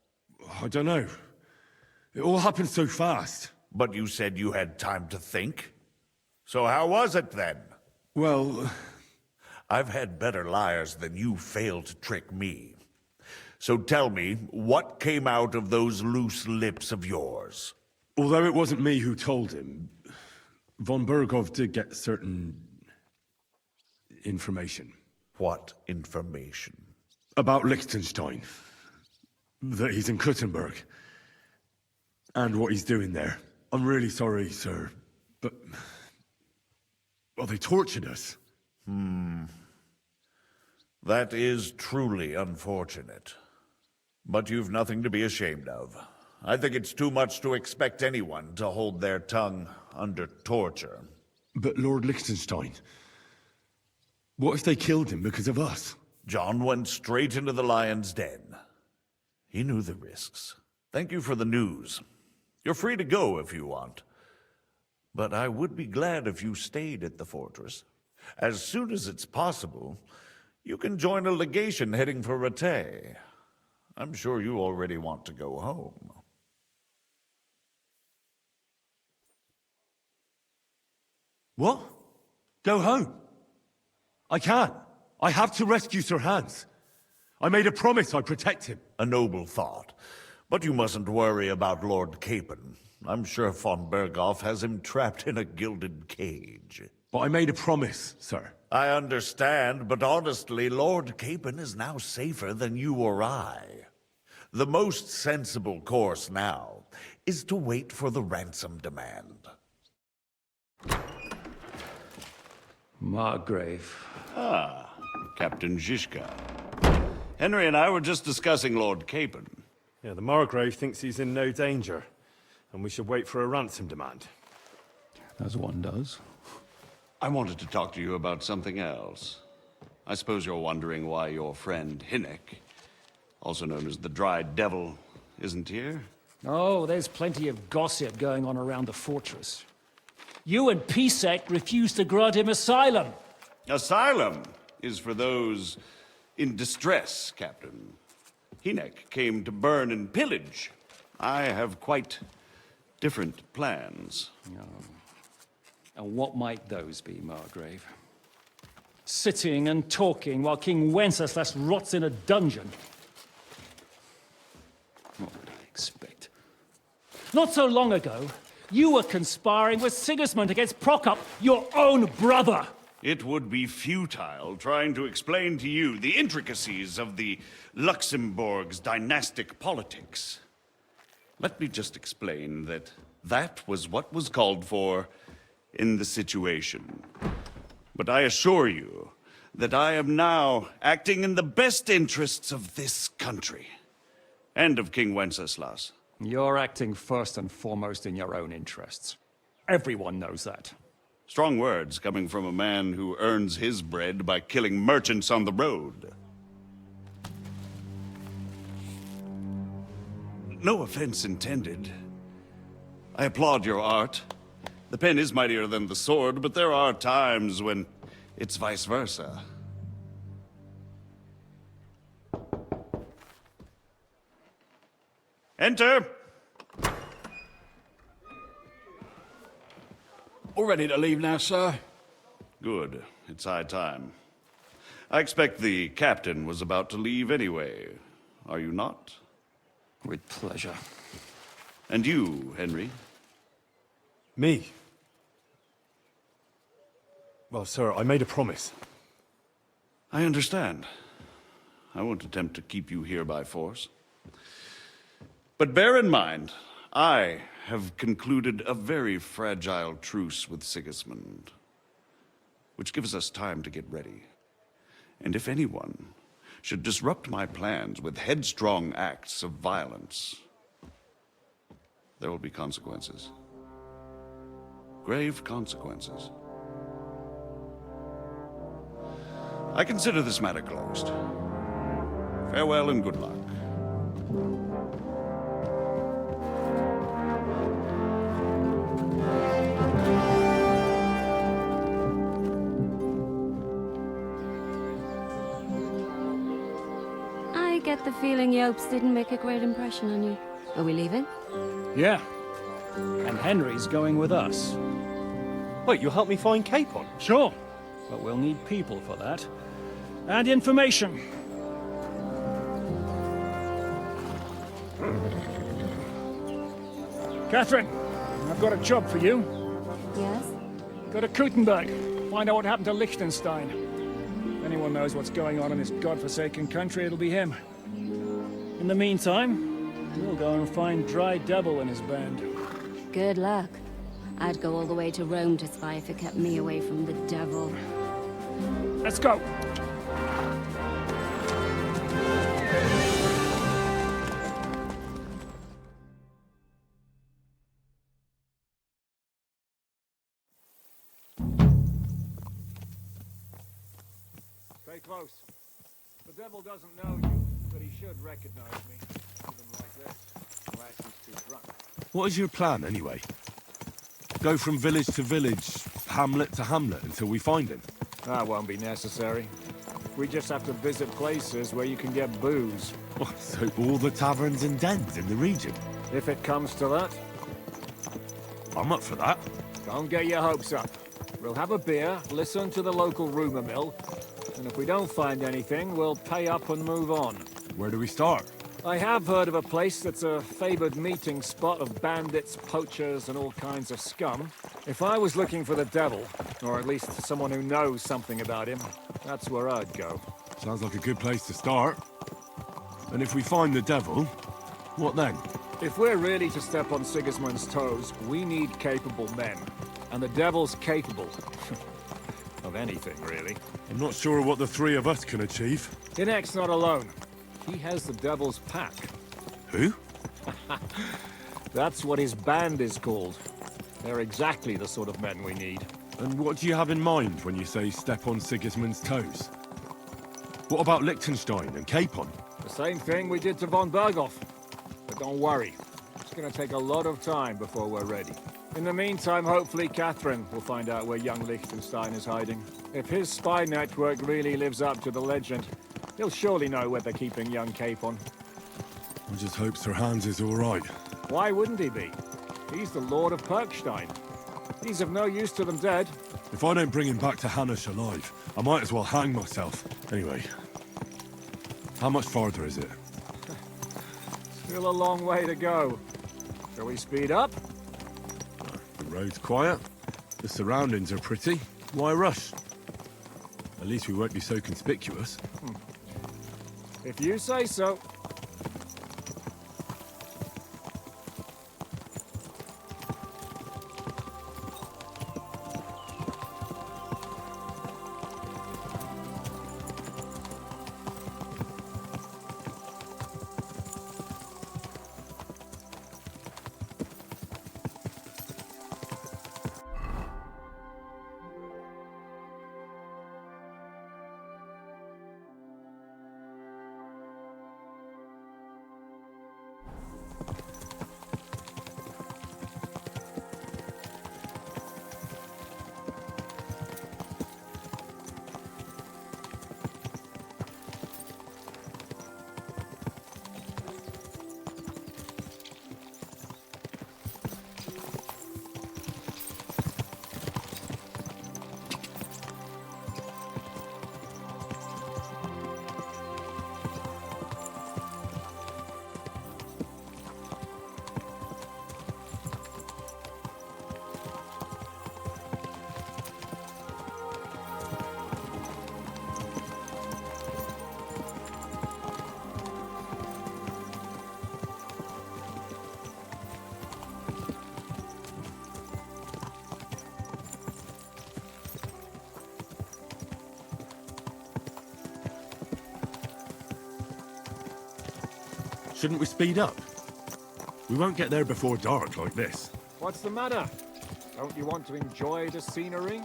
Speaker 3: I don't know. It all happened so fast.
Speaker 15: But you said you had time to think. So how was it then?
Speaker 3: Well,
Speaker 15: I've had better liars than you failed to trick me. So tell me, what came out of those loose lips of yours?
Speaker 3: Although it wasn't me who told him, von Berghoff did get certain information.
Speaker 15: What information?
Speaker 3: About Liechtenstein. That he's in Kuttenberg. And what he's doing there. I'm really sorry, sir, but... well, they tortured us.
Speaker 15: That is truly unfortunate. But you've nothing to be ashamed of. I think it's too much to expect anyone to hold their tongue under torture.
Speaker 3: But Lord Liechtenstein... what if they killed him because of us?
Speaker 15: John went straight into the lion's den. He knew the risks. Thank you for the news. You're free to go if you want. But I would be glad if you stayed at the fortress. As soon as it's possible, you can join a legation heading for Rattay. I'm sure you already want to go home.
Speaker 3: What? Go home? I can't. I have to rescue Sir Hans. I made a promise I'd protect him.
Speaker 15: A noble thought. But you mustn't worry about Lord Capon. I'm sure von Berghoff has him trapped in a gilded cage.
Speaker 3: But I made a promise, sir.
Speaker 15: I understand, but honestly, Lord Capon is now safer than you or I. The most sensible course now is to wait for the ransom demand.
Speaker 8: Margrave.
Speaker 7: Ah, Captain Zizka. Henry and I were just discussing Lord Capon.
Speaker 16: Yeah, the Margrave thinks he's in no danger, and we should wait for a ransom demand.
Speaker 8: As one does.
Speaker 7: I wanted to talk to you about something else. I suppose you're wondering why your friend Hinek, also known as the Dried Devil, isn't here?
Speaker 8: Oh, there's plenty of gossip going on around the fortress. You and Pisek refused to grant him asylum.
Speaker 7: Asylum is for those in distress, Captain. Hinek came to burn and pillage. I have quite different plans.
Speaker 8: Oh. And what might those be, Margrave? Sitting and talking while King Wenceslas rots in a dungeon. What would I expect? Not so long ago, you were conspiring with Sigismund against Prokop, your own brother!
Speaker 7: It would be futile trying to explain to you the intricacies of the Luxembourg's dynastic politics. Let me just explain that that was what was called for in the situation. But I assure you that I am now acting in the best interests of this country. And of King Wenceslas.
Speaker 8: You're acting first and foremost in your own interests. Everyone knows that.
Speaker 7: Strong words coming from a man who earns his bread by killing merchants on the road. No offense intended. I applaud your art. The pen is mightier than the sword, but there are times when it's vice versa. Enter!
Speaker 6: All ready to leave now, sir?
Speaker 7: Good. It's high time. I expect the captain was about to leave anyway. Are you not?
Speaker 8: With pleasure.
Speaker 7: And you, Henry?
Speaker 16: Me? Well, sir, I made a promise.
Speaker 7: I understand. I won't attempt to keep you here by force. But bear in mind, I have concluded a very fragile truce with Sigismund, which gives us time to get ready. And if anyone should disrupt my plans with headstrong acts of violence, there will be consequences. Grave consequences. I consider this matter closed. Farewell and good luck.
Speaker 2: I get the feeling Yopes didn't make a great impression on you. Are we leaving?
Speaker 8: Yeah. And Henry's going with us.
Speaker 16: Wait, you'll help me find Capon?
Speaker 8: Sure. But we'll need people for that. And information. Catherine, I've got a job for you.
Speaker 2: Yes?
Speaker 8: Go to Kuttenberg. Find out what happened to Liechtenstein. If anyone knows what's going on in this godforsaken country, it'll be him. In the meantime, we'll go and find Dry Devil and his band.
Speaker 2: Good luck. I'd go all the way to Rome to spy if it kept me away from the devil.
Speaker 8: Let's go! Stay close. The devil doesn't know you, but he should recognize me. Even like this. Unless he's too drunk.
Speaker 3: What is your plan, anyway? Go from village to village, hamlet to hamlet, until we find him?
Speaker 8: That won't be necessary. We just have to visit places where you can get booze.
Speaker 3: So all the taverns and dens in the region?
Speaker 8: If it comes to that.
Speaker 3: I'm up for that.
Speaker 8: Don't get your hopes up. We'll have a beer, listen to the local rumor mill, and if we don't find anything, we'll pay up and move on.
Speaker 3: Where do we start?
Speaker 8: I have heard of a place that's a favored meeting spot of bandits, poachers, and all kinds of scum. If I was looking for the devil, or at least someone who knows something about him, that's where I'd go.
Speaker 3: Sounds like a good place to start. And if we find the devil, what then?
Speaker 8: If we're really to step on Sigismund's toes, we need capable men. And the devil's capable. Of anything, really.
Speaker 3: I'm not sure what the three of us can achieve.
Speaker 8: Hinek's not alone. He has the devil's pack.
Speaker 3: Who?
Speaker 8: That's what his band is called. They're exactly the sort of men we need.
Speaker 3: And what do you have in mind when you say step on Sigismund's toes? What about Liechtenstein and Capon?
Speaker 8: The same thing we did to von Berghoff. But don't worry. It's gonna take a lot of time before we're ready. In the meantime, hopefully Catherine will find out where young Liechtenstein is hiding. If his spy network really lives up to the legend, he'll surely know where they're keeping young Capon.
Speaker 3: I just hope Sir Hans is all right.
Speaker 8: Why wouldn't he be? He's the Lord of Perkstein. He's of no use to them dead.
Speaker 3: If I don't bring him back to Hanush alive, I might as well hang myself. Anyway, how much farther is it?
Speaker 8: Still a long way to go. Shall we speed up?
Speaker 3: The road's quiet. The surroundings are pretty. Why rush? At least we won't be so conspicuous.
Speaker 8: If you say so.
Speaker 3: Shouldn't we speed up? We won't get there before dark like this.
Speaker 8: What's the matter? Don't you want to enjoy the scenery?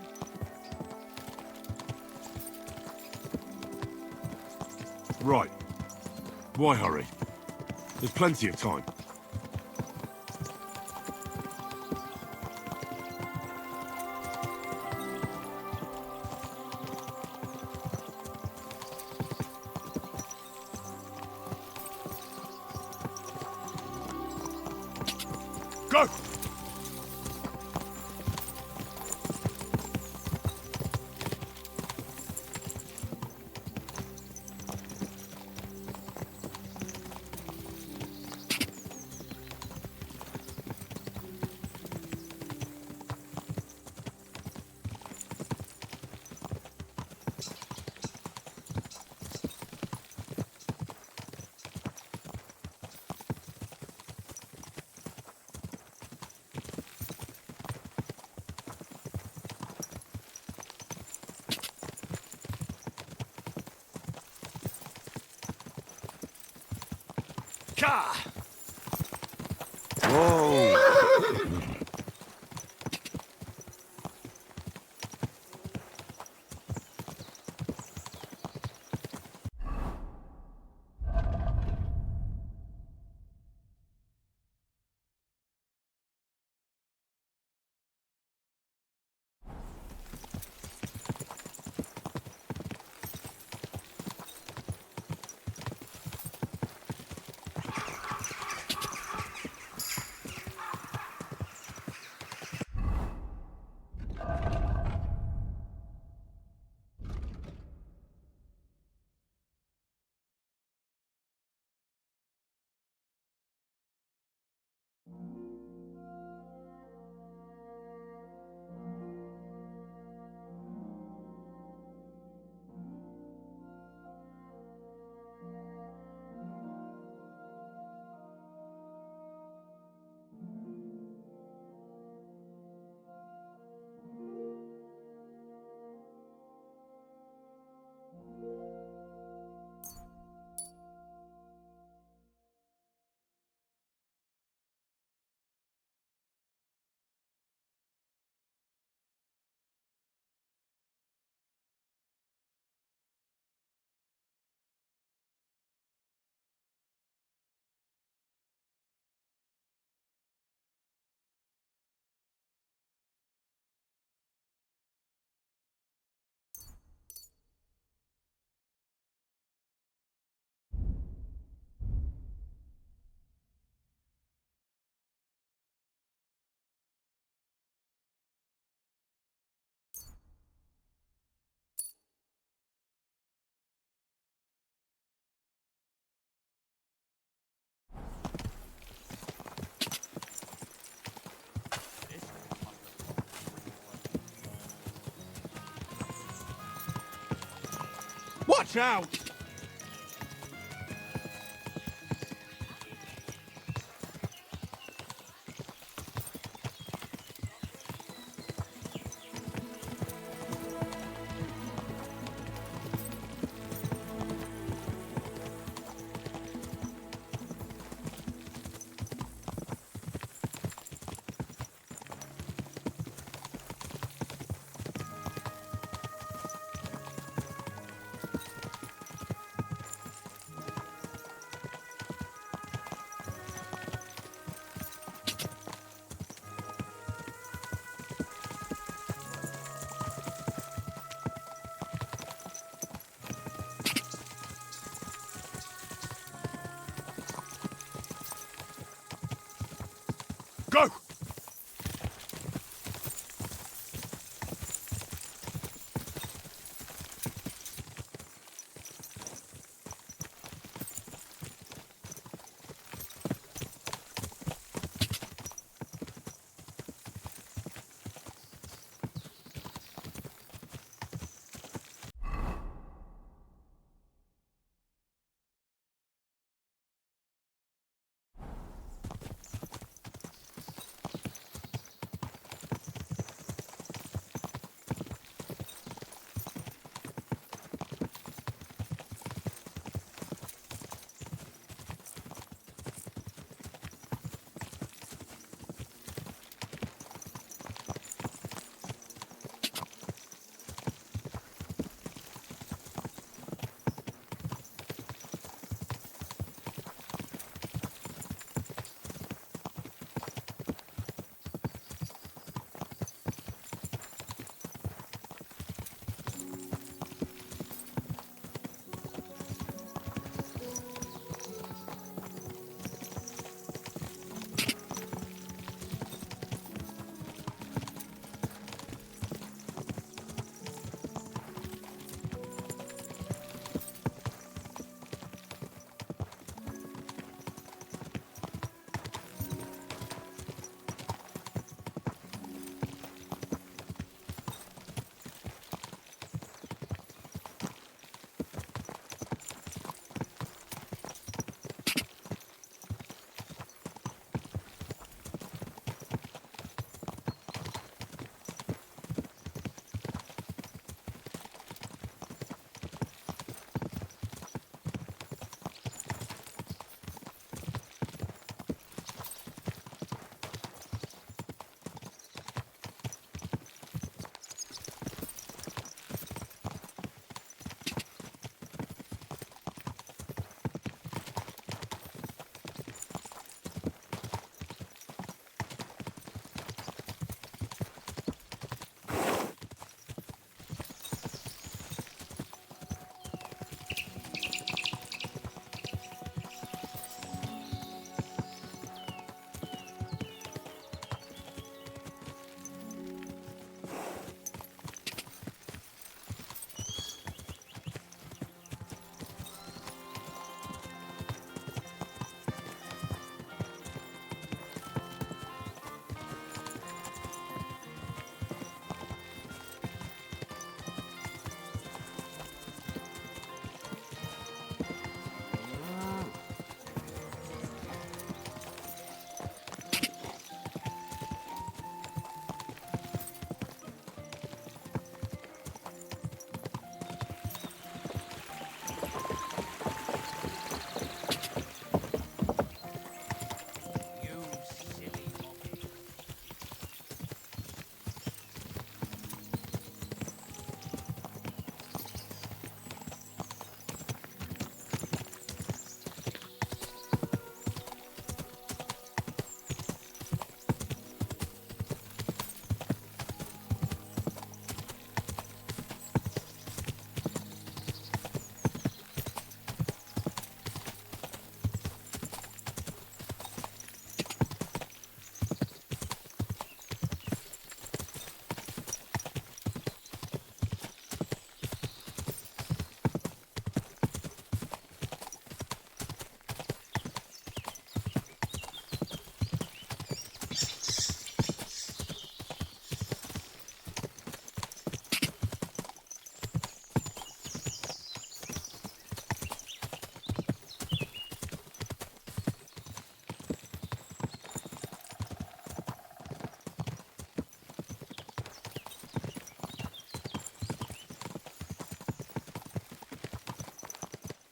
Speaker 3: Right. Why hurry? There's plenty of time. Go!
Speaker 15: Whoa!
Speaker 12: Watch out!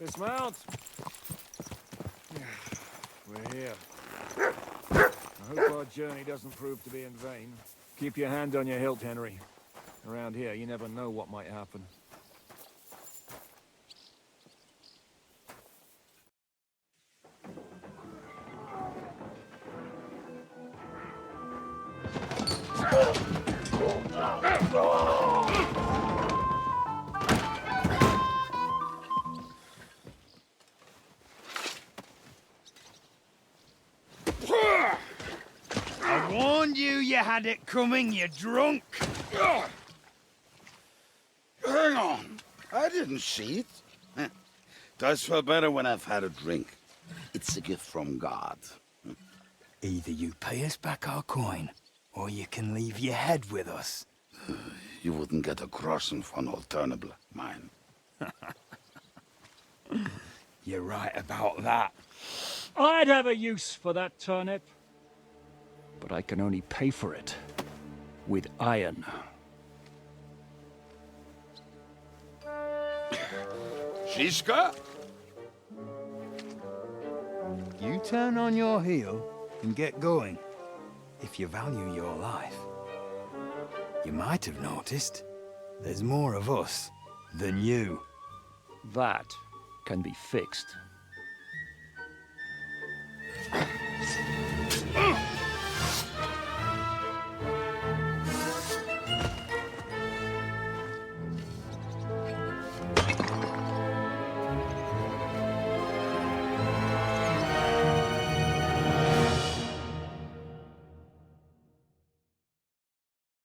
Speaker 8: Dismount! We're here. I hope our journey doesn't prove to be in vain. Keep your hand on your hilt, Henry. Around here, you never know what might happen.
Speaker 13: I warned you had it coming, you drunk.
Speaker 17: Hang on. I didn't see it. Does feel better when I've had a drink. It's a gift from God.
Speaker 18: Either you pay us back our coin, or you can leave your head with us.
Speaker 17: You wouldn't get a crossing for an alternative, mine.
Speaker 18: You're right about that.
Speaker 8: I'd have a use for that turnip. But I can only pay for it with iron.
Speaker 17: Shiska?
Speaker 18: You turn on your heel and get going, if you value your life. You might have noticed, there's more of us than you.
Speaker 8: That can be fixed.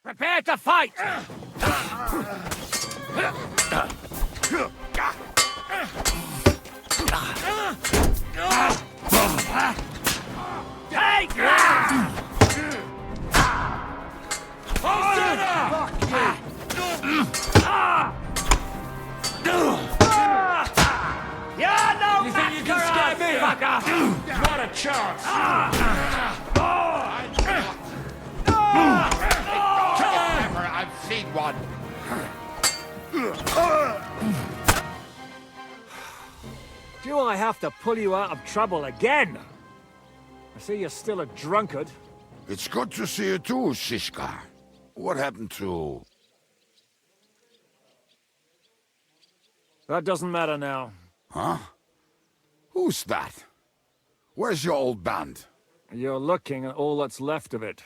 Speaker 4: Prepare to fight! Take!
Speaker 8: You think you can scare me? Not a chance!
Speaker 17: I've seen one.
Speaker 8: Do I have to pull you out of trouble again? I see you're still a drunkard.
Speaker 17: It's good to see you too, Shishka. What happened to...
Speaker 8: That doesn't matter now.
Speaker 17: Huh? Who's that? Where's your old band?
Speaker 8: You're looking at all that's left of it.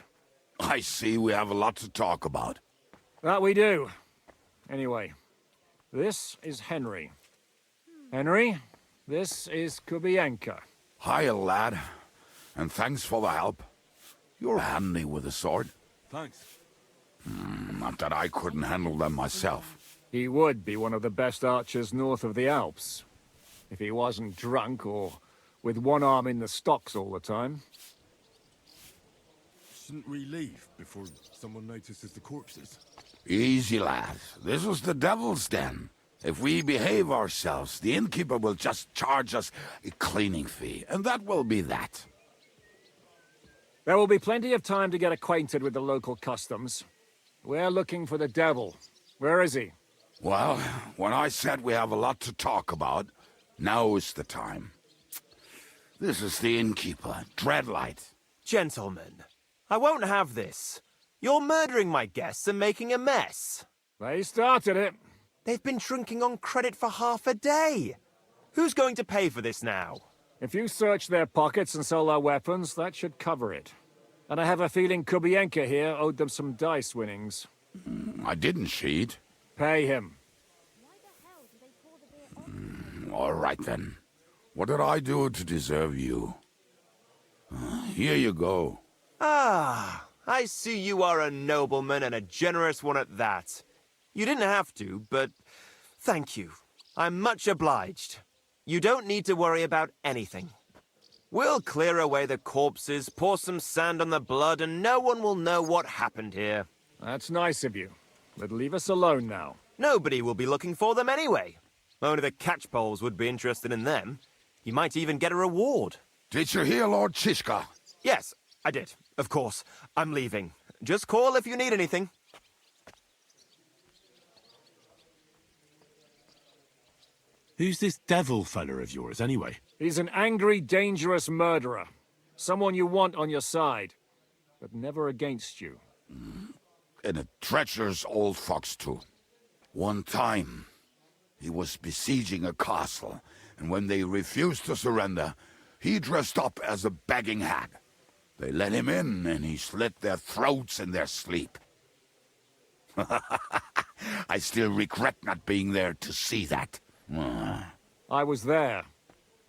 Speaker 17: I see we have a lot to talk about.
Speaker 8: That we do. Anyway, this is Henry. Henry, this is Kubienka.
Speaker 17: Hiya, lad. And thanks for the help. You're handy with a sword.
Speaker 3: Thanks.
Speaker 17: Not that I couldn't handle them myself.
Speaker 8: He would be one of the best archers north of the Alps. If he wasn't drunk or with one arm in the stocks all the time.
Speaker 3: Shouldn't we leave before someone notices the corpses?
Speaker 17: Easy, lad. This was the devil's den. If we behave ourselves, the innkeeper will just charge us a cleaning fee, and that will be that.
Speaker 8: There will be plenty of time to get acquainted with the local customs. We're looking for the devil. Where is he?
Speaker 17: Well, when I said we have a lot to talk about, now is the time. This is the innkeeper, Dreadlight.
Speaker 19: Gentlemen, I won't have this. You're murdering my guests and making a mess.
Speaker 8: They started it.
Speaker 19: They've been drinking on credit for half a day. Who's going to pay for this now?
Speaker 8: If you search their pockets and sell their weapons, that should cover it. And I have a feeling Kubienka here owed them some dice winnings.
Speaker 17: I didn't cheat.
Speaker 8: Pay him.
Speaker 17: All right, then. What did I do to deserve you? Here you go.
Speaker 19: Ah, I see you are a nobleman and a generous one at that. You didn't have to, but thank you. I'm much obliged. You don't need to worry about anything. We'll clear away the corpses, pour some sand on the blood, and no one will know what happened here.
Speaker 8: That's nice of you. But leave us alone now.
Speaker 19: Nobody will be looking for them anyway. Only the catchpoles would be interested in them. You might even get a reward.
Speaker 17: Did you hear Lord Chishka?
Speaker 19: Yes, I did. Of course. I'm leaving. Just call if you need anything.
Speaker 3: Who's this devil fella of yours, anyway?
Speaker 8: He's an angry, dangerous murderer. Someone you want on your side, but never against you.
Speaker 17: And a treacherous old fox, too. One time, he was besieging a castle, and when they refused to surrender, he dressed up as a begging hag. They let him in, and he slit their throats in their sleep. I still regret not being there to see that.
Speaker 8: I was there.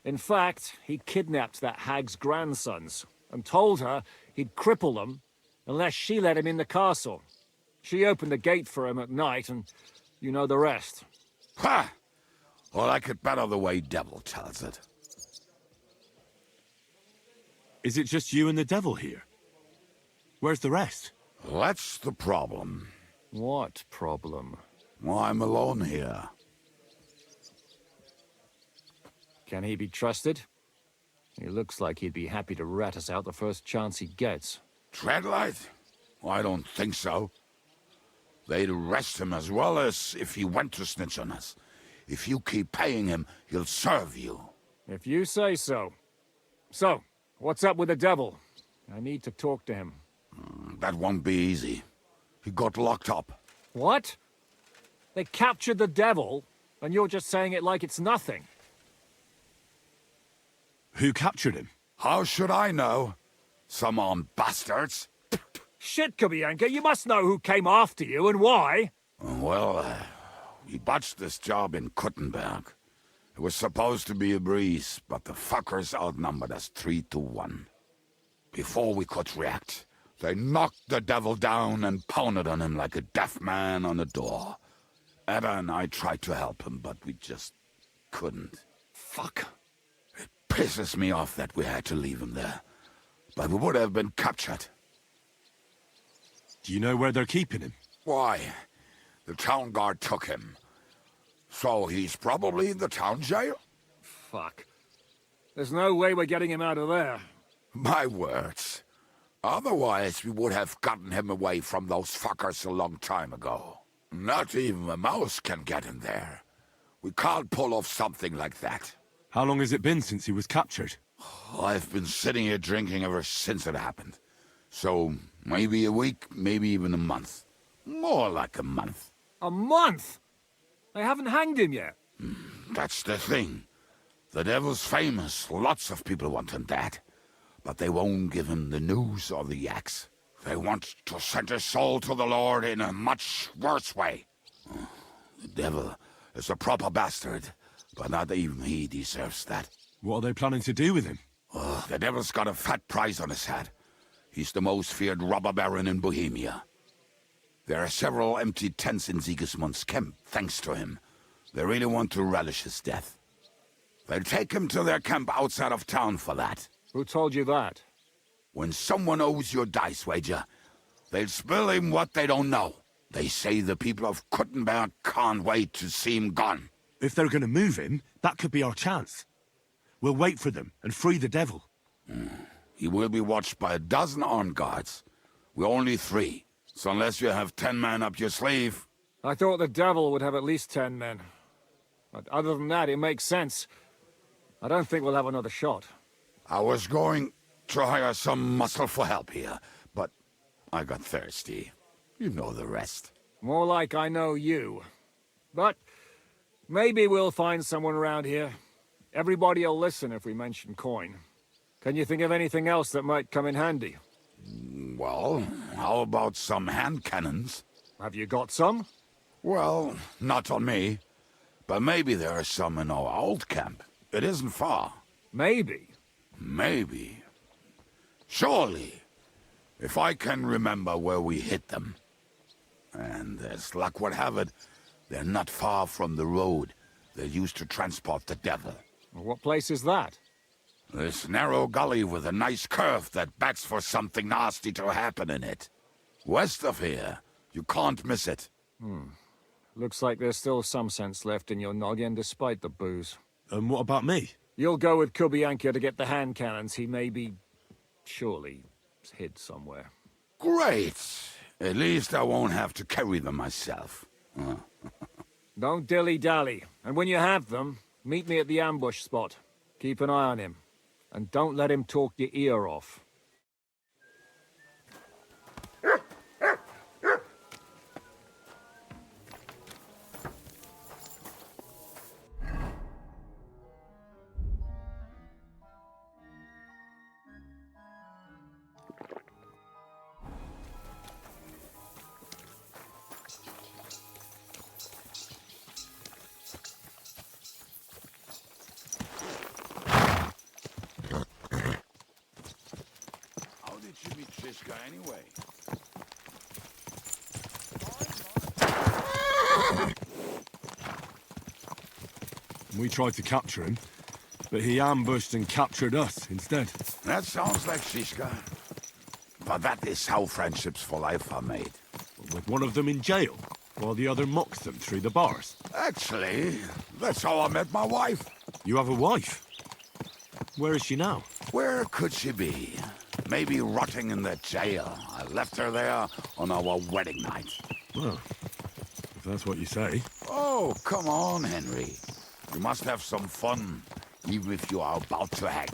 Speaker 8: In fact, he kidnapped that hag's grandsons and told her he'd cripple them unless she let him in the castle. She opened the gate for him at night, and you know the rest.
Speaker 17: Ha! Well, I could better the way Devil tells it.
Speaker 3: Is it just you and the devil here? Where's the rest?
Speaker 17: That's the problem.
Speaker 8: What problem?
Speaker 17: Well, I'm alone here.
Speaker 8: Can he be trusted? He looks like he'd be happy to rat us out the first chance he gets.
Speaker 17: Treadlight? I don't think so. They'd arrest him as well as if he went to snitch on us. If you keep paying him, he'll serve you.
Speaker 8: If you say so. So, what's up with the devil? I need to talk to him.
Speaker 17: That won't be easy. He got locked up.
Speaker 8: What? They captured the devil, and you're just saying it like it's nothing.
Speaker 3: Who captured him?
Speaker 17: How should I know? Some armed bastards.
Speaker 8: Shit, Kubianka, you must know who came after you and why.
Speaker 17: Well, we botched this job in Kuttenberg. It was supposed to be a breeze, but the fuckers outnumbered us 3-1. Before we could react, they knocked the devil down and pounded on him like a deaf man on a door. Ada and I tried to help him, but we just couldn't.
Speaker 8: Fuck.
Speaker 17: It pisses me off that we had to leave him there. But we would have been captured.
Speaker 3: Do you know where they're keeping him?
Speaker 17: Why? The town guard took him. So he's probably in the town jail?
Speaker 8: Fuck. There's no way we're getting him out of there.
Speaker 17: My words. Otherwise, we would have gotten him away from those fuckers a long time ago. Not even a mouse can get him there. We can't pull off something like that.
Speaker 3: How long has it been since he was captured?
Speaker 17: I've been sitting here drinking ever since it happened. So, maybe a week, maybe even a month. More like a month.
Speaker 8: A month? They haven't hanged him yet.
Speaker 17: That's the thing. The devil's famous. Lots of people want him dead. But they won't give him the news or the axe. They want to send his soul to the Lord in a much worse way. The devil is a proper bastard, but not even he deserves that.
Speaker 3: What are they planning to do with him?
Speaker 17: The devil's got a fat price on his head. He's the most feared robber baron in Bohemia. There are several empty tents in Sigismund's camp, thanks to him. They really want to relish his death. They'll take him to their camp outside of town for that.
Speaker 8: Who told you that?
Speaker 17: When someone owes you a dice wager, they'll spill him what they don't know. They say the people of Kuttenberg can't wait to see him gone.
Speaker 3: If they're going to move him, that could be our chance. We'll wait for them and free the devil.
Speaker 17: He will be watched by a dozen armed guards. We're only 3. So unless you have 10 men up your sleeve...
Speaker 8: I thought the devil would have at least 10 men. But other than that, it makes sense. I don't think we'll have another shot.
Speaker 17: I was going to hire some muscle for help here, but I got thirsty. You know the rest.
Speaker 8: More like I know you. But maybe we'll find someone around here. Everybody will listen if we mention coin. Can you think of anything else that might come in handy?
Speaker 17: Well, how about some hand cannons?
Speaker 8: Have you got some?
Speaker 17: Well, not on me. But maybe there are some in our old camp. It isn't far.
Speaker 8: Maybe?
Speaker 17: Maybe. Surely. If I can remember where we hid them. And as luck would have it, they're not far from the road they used to transport the devil.
Speaker 8: What place is that?
Speaker 17: This narrow gully with a nice curve that begs for something nasty to happen in it. West of here. You can't miss it.
Speaker 8: Looks like there's still some sense left in your noggin despite the booze.
Speaker 3: And what about me?
Speaker 8: You'll go with Kubianka to get the hand cannons he may be... surely hid somewhere.
Speaker 17: Great! At least I won't have to carry them myself.
Speaker 8: Don't dilly-dally. And when you have them, Meet me at the ambush spot. Keep an eye on him. And don't let him talk your ear off.
Speaker 17: How did you meet Shiska anyway?
Speaker 3: We tried to capture him, but he ambushed and captured us instead.
Speaker 17: That sounds like Shiska. But that is how friendships for life are made.
Speaker 3: With one of them in jail, while the other mocks them through the bars.
Speaker 17: Actually, that's how I met my wife.
Speaker 3: You have a wife? Where is she now?
Speaker 17: Where could she be? Maybe rotting in the jail. I left her there on our wedding night.
Speaker 3: Well, if that's what you say.
Speaker 17: Oh, come on, Henry. You must have some fun, even if you are about to hang.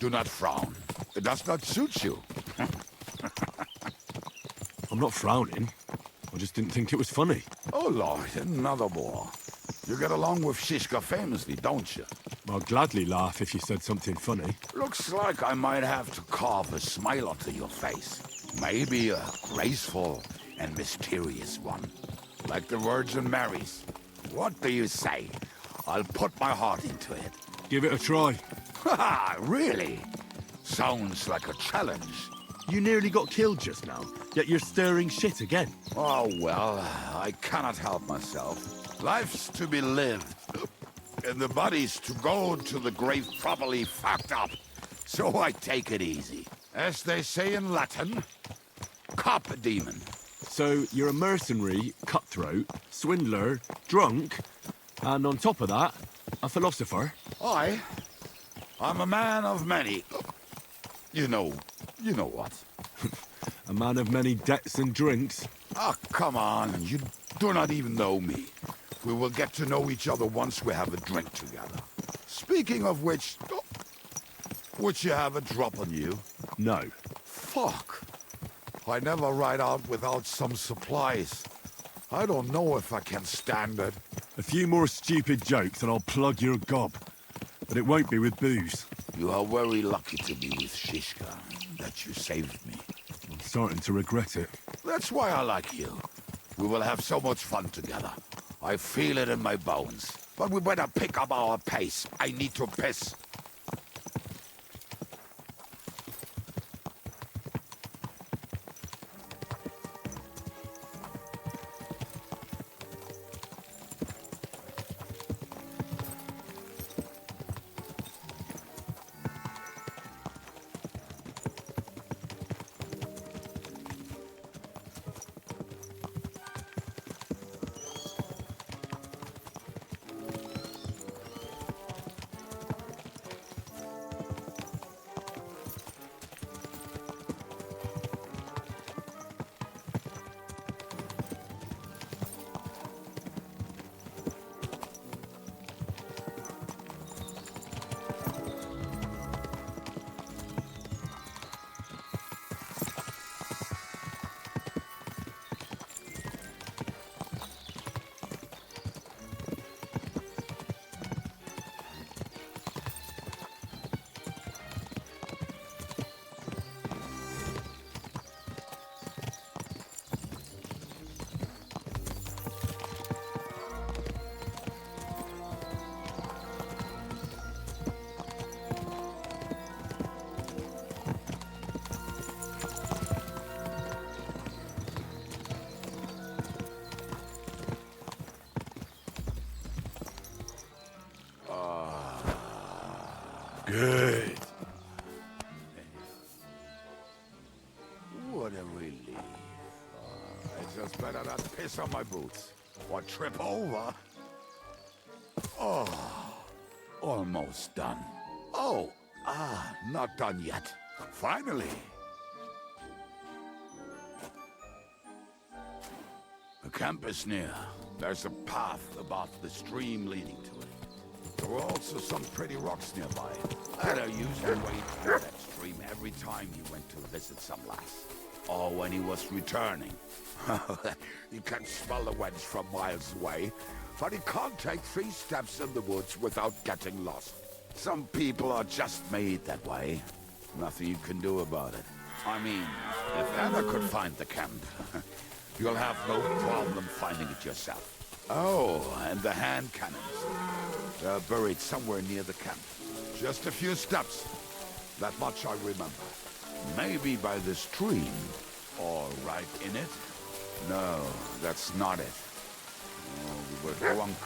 Speaker 17: Do not frown. It does not suit you.
Speaker 3: I'm not frowning. I just didn't think it was funny.
Speaker 17: Oh, Lord, another more. You get along with Shiska famously, don't you?
Speaker 3: I'll gladly laugh if you said something funny.
Speaker 17: Looks like I might have to carve a smile onto your face. Maybe a graceful and mysterious one. Like the Virgin Mary's. What do you say? I'll put my heart into it.
Speaker 3: Give it a try.
Speaker 17: Haha, really? Sounds like a challenge.
Speaker 3: You nearly got killed just now, yet you're stirring shit again.
Speaker 17: Oh, well, I cannot help myself. Life's to be lived. And the body's to go to the grave properly fucked up. So I take it easy. As they say in Latin, carpe demon.
Speaker 3: So you're a mercenary, cutthroat, swindler, drunk, and on top of that, a philosopher?
Speaker 17: I'm a man of many... You know what.
Speaker 3: A man of many debts and drinks?
Speaker 17: Ah, come on, you do not even know me. We will get to know each other once we have a drink together. Speaking of which, would you have a drop on you?
Speaker 3: No.
Speaker 17: Fuck. I never ride out without some supplies. I don't know if I can stand it.
Speaker 3: A few more stupid jokes and I'll plug your gob. But it won't be with booze.
Speaker 17: You are very lucky to be with Shiska, that you saved me.
Speaker 3: I'm starting to regret it.
Speaker 17: That's why I like you. We will have so much fun together. I feel it in my bones. But we better pick up our pace. I need to piss. Good. What a relief. I just better not piss on my boots or trip over. Oh, almost done. Oh, not done yet. Finally. The camp is near. There's a path above the stream leading to it. There were also some pretty rocks nearby. Ada used to wade through that stream every time he went to visit some lass. Or when he was returning. He can smell the wench from miles away, but he can't take 3 steps in the woods without getting lost. Some people are just made that way. Nothing you can do about it. I mean, if Anna could find the camp, you'll have no problem finding it yourself. Oh, and the hand cannons. They're buried somewhere near the camp. Just a few steps. That much I remember. Maybe by this stream. Or right in it? No, that's not it. Oh, we were drunk,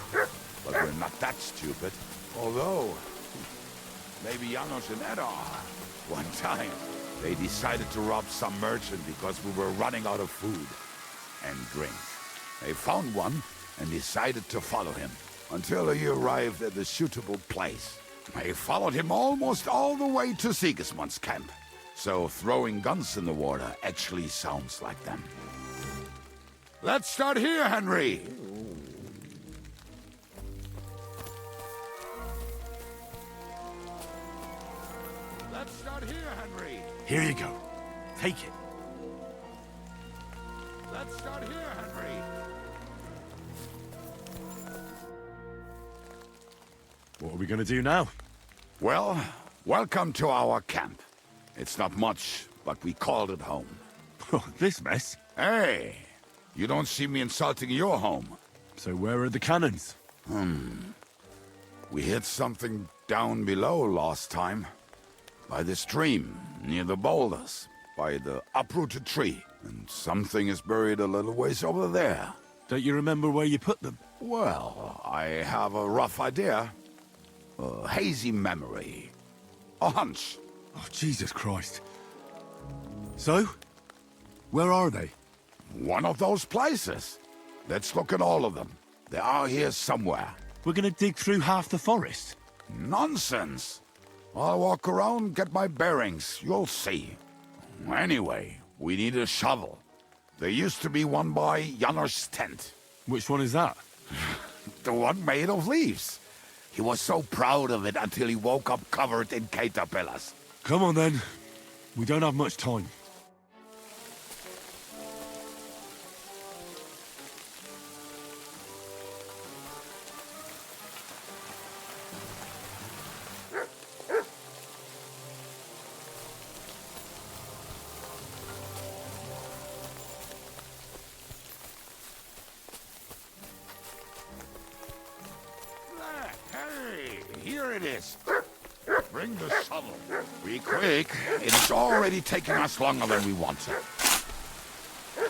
Speaker 17: but we're not that stupid. Although, maybe Janos and Ed are. One time, they decided to rob some merchant because we were running out of food and drink. They found one and decided to follow him until he arrived at a suitable place. They followed him almost all the way to Sigismund's camp. So throwing guns in the water actually sounds like them. Let's start here, Henry! Let's start here, Henry!
Speaker 3: Here you go. Take it.
Speaker 17: Let's start here, Henry!
Speaker 3: What are we gonna do now?
Speaker 17: Well, welcome to our camp. It's not much, but we called it home.
Speaker 3: This mess?
Speaker 17: Hey! You don't see me insulting your home.
Speaker 3: So where are the cannons?
Speaker 17: We hit something down below last time. By the stream, near the boulders. By the uprooted tree. And something is buried a little ways over there.
Speaker 3: Don't you remember where you put them?
Speaker 17: Well, I have a rough idea. A hazy memory. A hunch.
Speaker 3: Oh, Jesus Christ. So? Where are they?
Speaker 17: One of those places. Let's look at all of them. They are here somewhere.
Speaker 3: We're gonna dig through half the forest.
Speaker 17: Nonsense. I'll walk around, get my bearings. You'll see. Anyway, we need a shovel. There used to be one by Janner's tent.
Speaker 3: Which one is that?
Speaker 17: The one made of leaves. He was so proud of it until he woke up covered in caterpillars.
Speaker 3: Come on then. We don't have much time.
Speaker 17: Hey, here it is. Bring the shovel. Be quick. It's already taking us longer than we wanted. We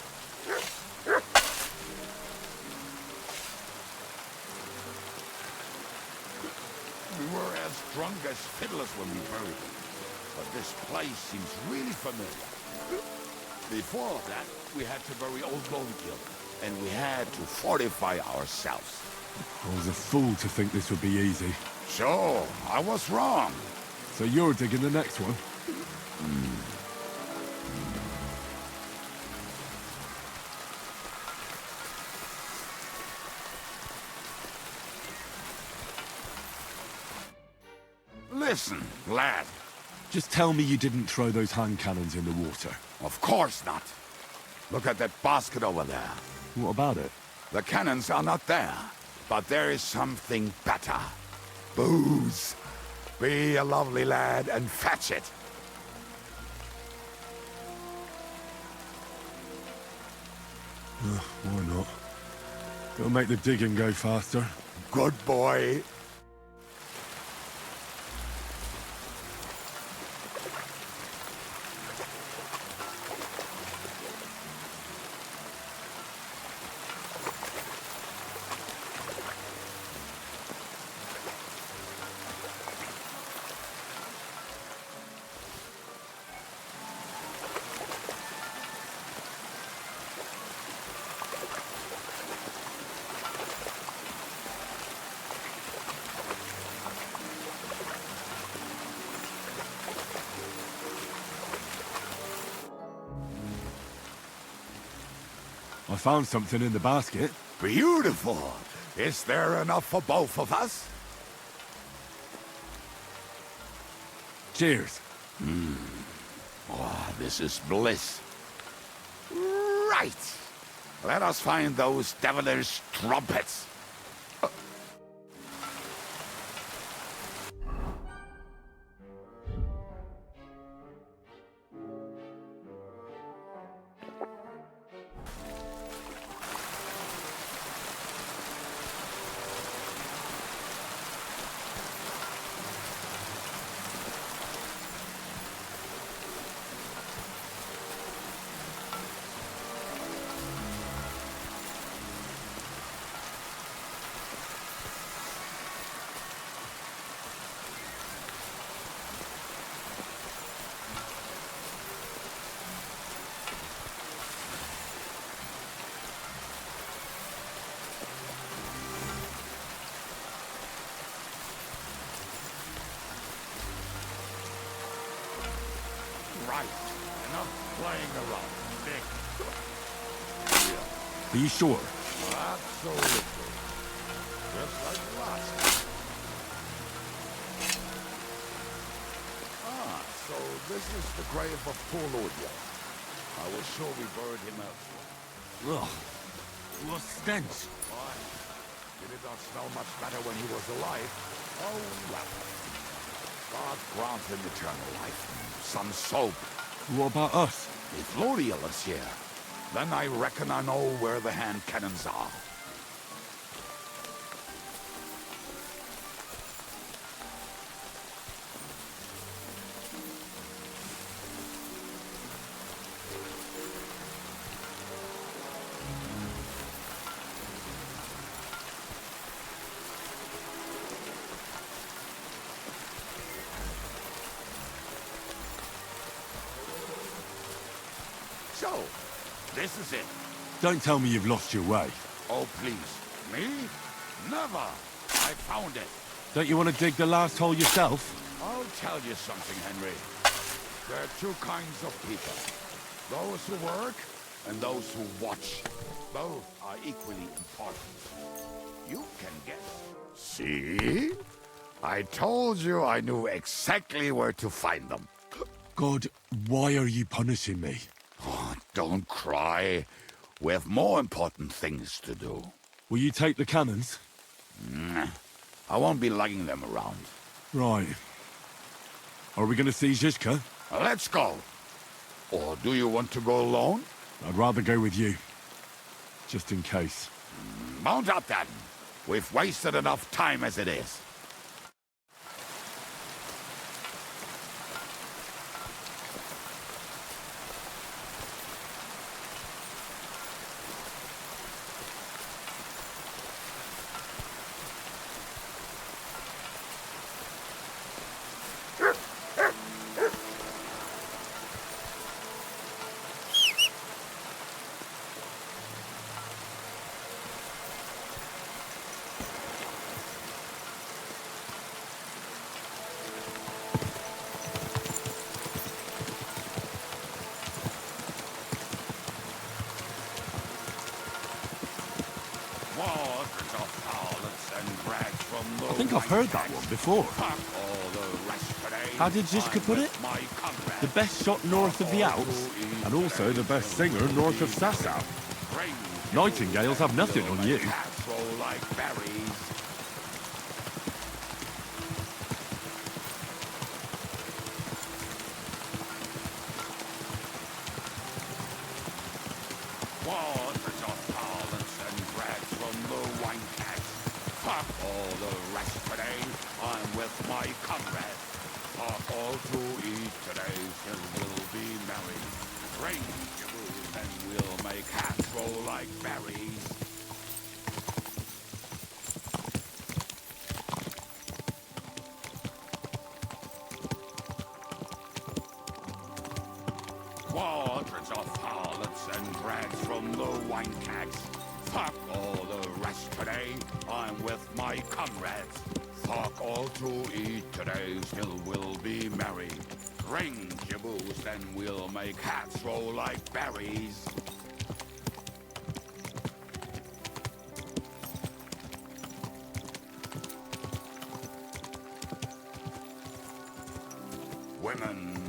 Speaker 17: were as drunk as fiddlers when we buried them. But this place seems really familiar. Before that, we had to bury old Lonekill, and we had to fortify ourselves.
Speaker 3: I was a fool to think this would be easy.
Speaker 17: Sure, I was wrong.
Speaker 3: So you're digging the next one?
Speaker 17: Listen, lad.
Speaker 3: Just tell me you didn't throw those hand cannons in the water.
Speaker 17: Of course not. Look at that basket over there.
Speaker 3: What about it?
Speaker 17: The cannons are not there, but there is something better. Booze. Be a lovely lad and fetch it.
Speaker 3: Why not? It'll make the digging go faster.
Speaker 17: Good boy.
Speaker 3: I found something in the basket.
Speaker 17: Beautiful. Is there enough for both of us?
Speaker 3: Cheers.
Speaker 17: Oh, this is bliss. Right. Let us find those devilish trumpets. Right. Enough playing around, Dick.
Speaker 3: Are you sure?
Speaker 17: Absolutely. Just like last time. So this is the grave of poor Lord York. I was sure we buried him elsewhere.
Speaker 3: Ugh. What stench.
Speaker 17: Why? Did it not smell much better when he was alive? Oh, well. God grant him eternal life. Some soap.
Speaker 3: What about us?
Speaker 17: If Lodiel is here, then I reckon I know where the hand cannons are. So, this is it.
Speaker 3: Don't tell me you've lost your way.
Speaker 17: Oh, please. Me? Never. I found it.
Speaker 3: Don't you want to dig the last hole yourself?
Speaker 17: I'll tell you something, Henry. There are two kinds of people. Those who work and those who watch. Both are equally important. You can guess. See? I told you I knew exactly where to find them.
Speaker 3: God, why are you punishing me?
Speaker 17: Oh, don't cry. We have more important things to do.
Speaker 3: Will you take the cannons?
Speaker 17: Nah, I won't be lugging them around.
Speaker 3: Right. Are we going to see Zizka?
Speaker 17: Let's go. Or do you want to go alone?
Speaker 3: I'd rather go with you. Just in case.
Speaker 17: Mount up then. We've wasted enough time as it is.
Speaker 3: I think I've heard that one before. How did Zizka put it? The best shot north of the Alps, and also the best singer north of Sasau. Nightingales have nothing on you.
Speaker 17: Quadrants of harlots and brags from the wine kegs. Fuck all the rest today, I'm with my comrades. Fuck all to eat today, still we'll be merry. Drink your booze and we'll make hats roll like berries.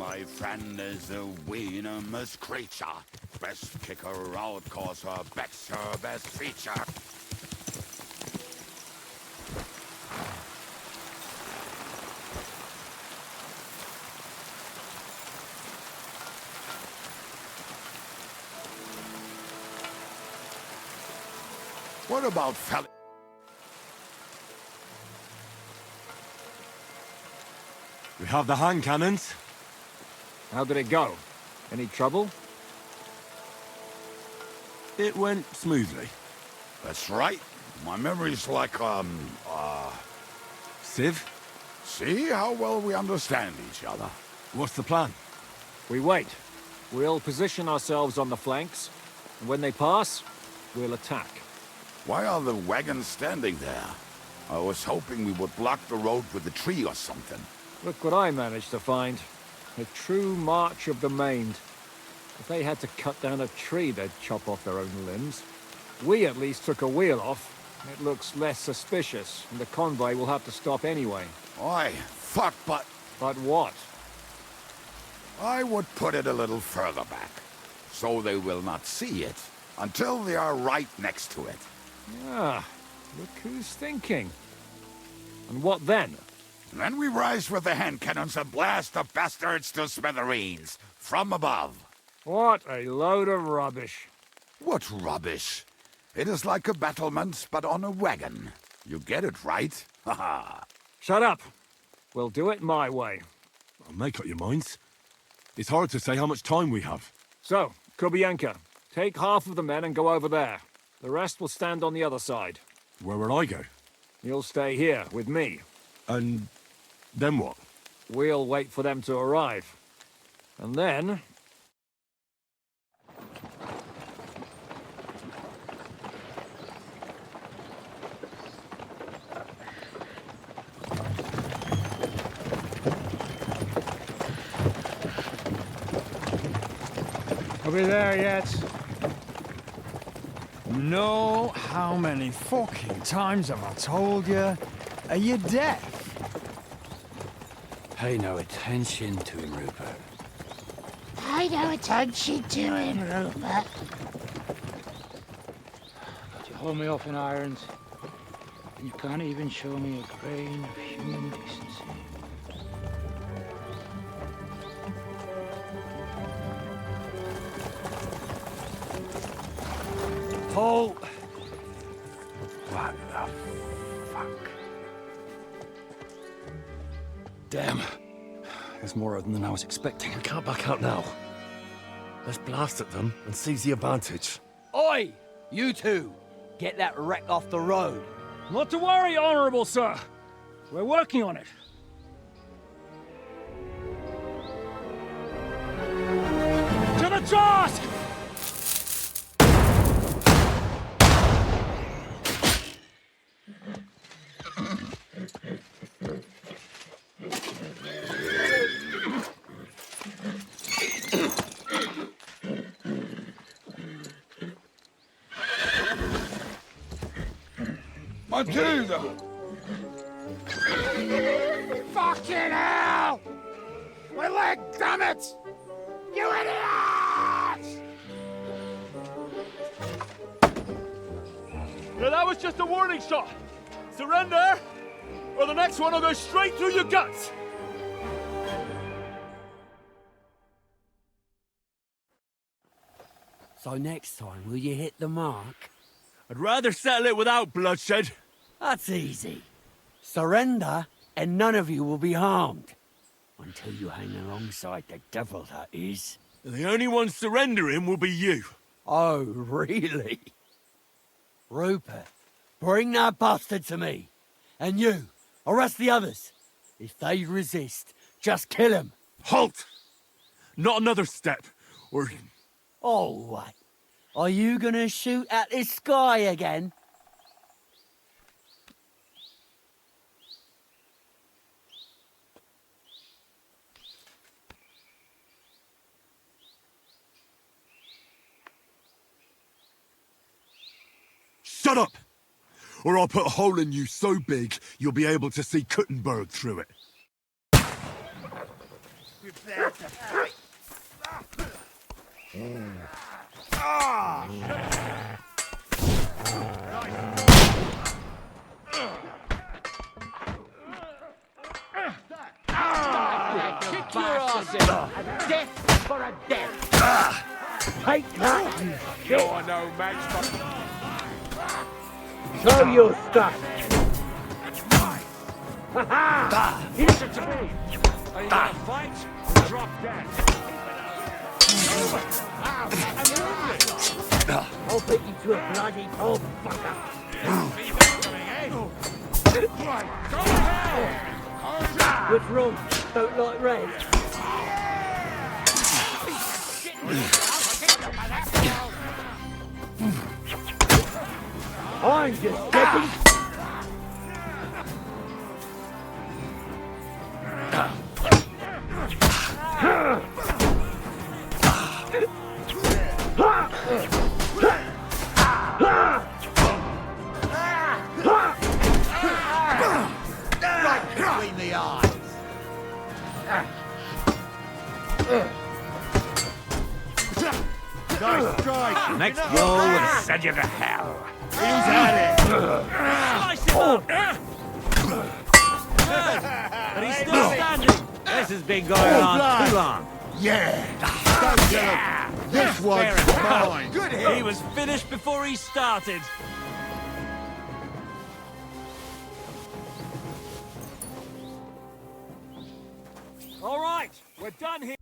Speaker 17: my friend is the venomous creature. Best kick her out, cause her back's her best feature. What about fella?
Speaker 3: We have the hand cannons.
Speaker 8: How did it go? Any trouble?
Speaker 3: It went smoothly.
Speaker 17: That's right. My memory's like,
Speaker 3: Civ?
Speaker 17: See how well we understand each other.
Speaker 3: What's the plan?
Speaker 8: We wait. We'll position ourselves on the flanks, and when they pass, we'll attack.
Speaker 17: Why are the wagons standing there? I was hoping we would block the road with a tree or something.
Speaker 8: Look what I managed to find. A true march of the maimed. If they had to cut down a tree, they'd chop off their own limbs. We at least took a wheel off. It looks less suspicious, and the convoy will have to stop anyway.
Speaker 17: Oi, fuck, but...
Speaker 8: But what?
Speaker 17: I would put it a little further back, so they will not see it until they are right next to it.
Speaker 8: Ah, look who's thinking. And what then?
Speaker 17: Then we rise with the hand cannons and blast the bastards to smithereens, from above.
Speaker 8: What a load of rubbish.
Speaker 17: What rubbish? It is like a battlement, but on a wagon. You get it, right? Haha.
Speaker 8: Shut up. We'll do it my way.
Speaker 3: Make up your minds. It's hard to say how much time we have.
Speaker 8: So, Kubienka, take half of the men and go over there. The rest will stand on the other side.
Speaker 3: Where will I go?
Speaker 8: You'll stay here with me.
Speaker 3: And then what?
Speaker 8: We'll wait for them to arrive. And then...
Speaker 18: Are we there yet? No, how many fucking times have I told you? Are you deaf?
Speaker 20: Pay no attention to him, Rupert.
Speaker 21: Pay no attention to him, Rupert. But you hold me off in irons, and you can't even show me a grain of human decency.
Speaker 1: Paul!
Speaker 20: What the fuck?
Speaker 1: Damn. There's more of them than I was expecting.
Speaker 12: We can't back out now. Let's blast at them and seize the advantage.
Speaker 20: Oi! You two! Get that wreck off the road.
Speaker 8: Not to worry, Honorable Sir. We're working on it. To the task!
Speaker 17: Matilda!
Speaker 21: Fucking hell! My leg, damn it! You idiots!
Speaker 8: Yeah, that was just a warning shot. Surrender, or the next one will go straight through your guts.
Speaker 20: So next time, will you hit the mark?
Speaker 12: I'd rather settle it without bloodshed.
Speaker 20: That's easy. Surrender, and none of you will be harmed. Until you hang alongside the devil, that is.
Speaker 12: The only one surrendering will be you.
Speaker 20: Oh, really? Rupert, bring that bastard to me. And you, arrest the others. If they resist, just kill them.
Speaker 12: Halt! Not another step, or...
Speaker 20: Oh, what? Are you gonna shoot at this sky again?
Speaker 3: Shut up! Or I'll put a hole in you so big, you'll be able to see Kuttenberg through it.
Speaker 17: prepared to fight.
Speaker 21: Kick your ass in! A death for a death! Take that, you shit!
Speaker 17: You're no match for...
Speaker 21: Show your stuff! Ha-ha! Listen to me!
Speaker 8: Are you gonna fight? Drop dead.
Speaker 21: I'll beat you to a bloody pulp, fucker! What's wrong? Don't like red? I'm just getting...
Speaker 17: Right between the eyes.
Speaker 7: Nice strike.
Speaker 17: Next blow will send you to hell.
Speaker 7: Who's at it?
Speaker 8: Slice him up! But he's still standing!
Speaker 20: This has been going on too long.
Speaker 17: Yeah.
Speaker 7: Don't get him. This one's mine.
Speaker 17: Good hit.
Speaker 8: He was finished before he started! All right, we're done here.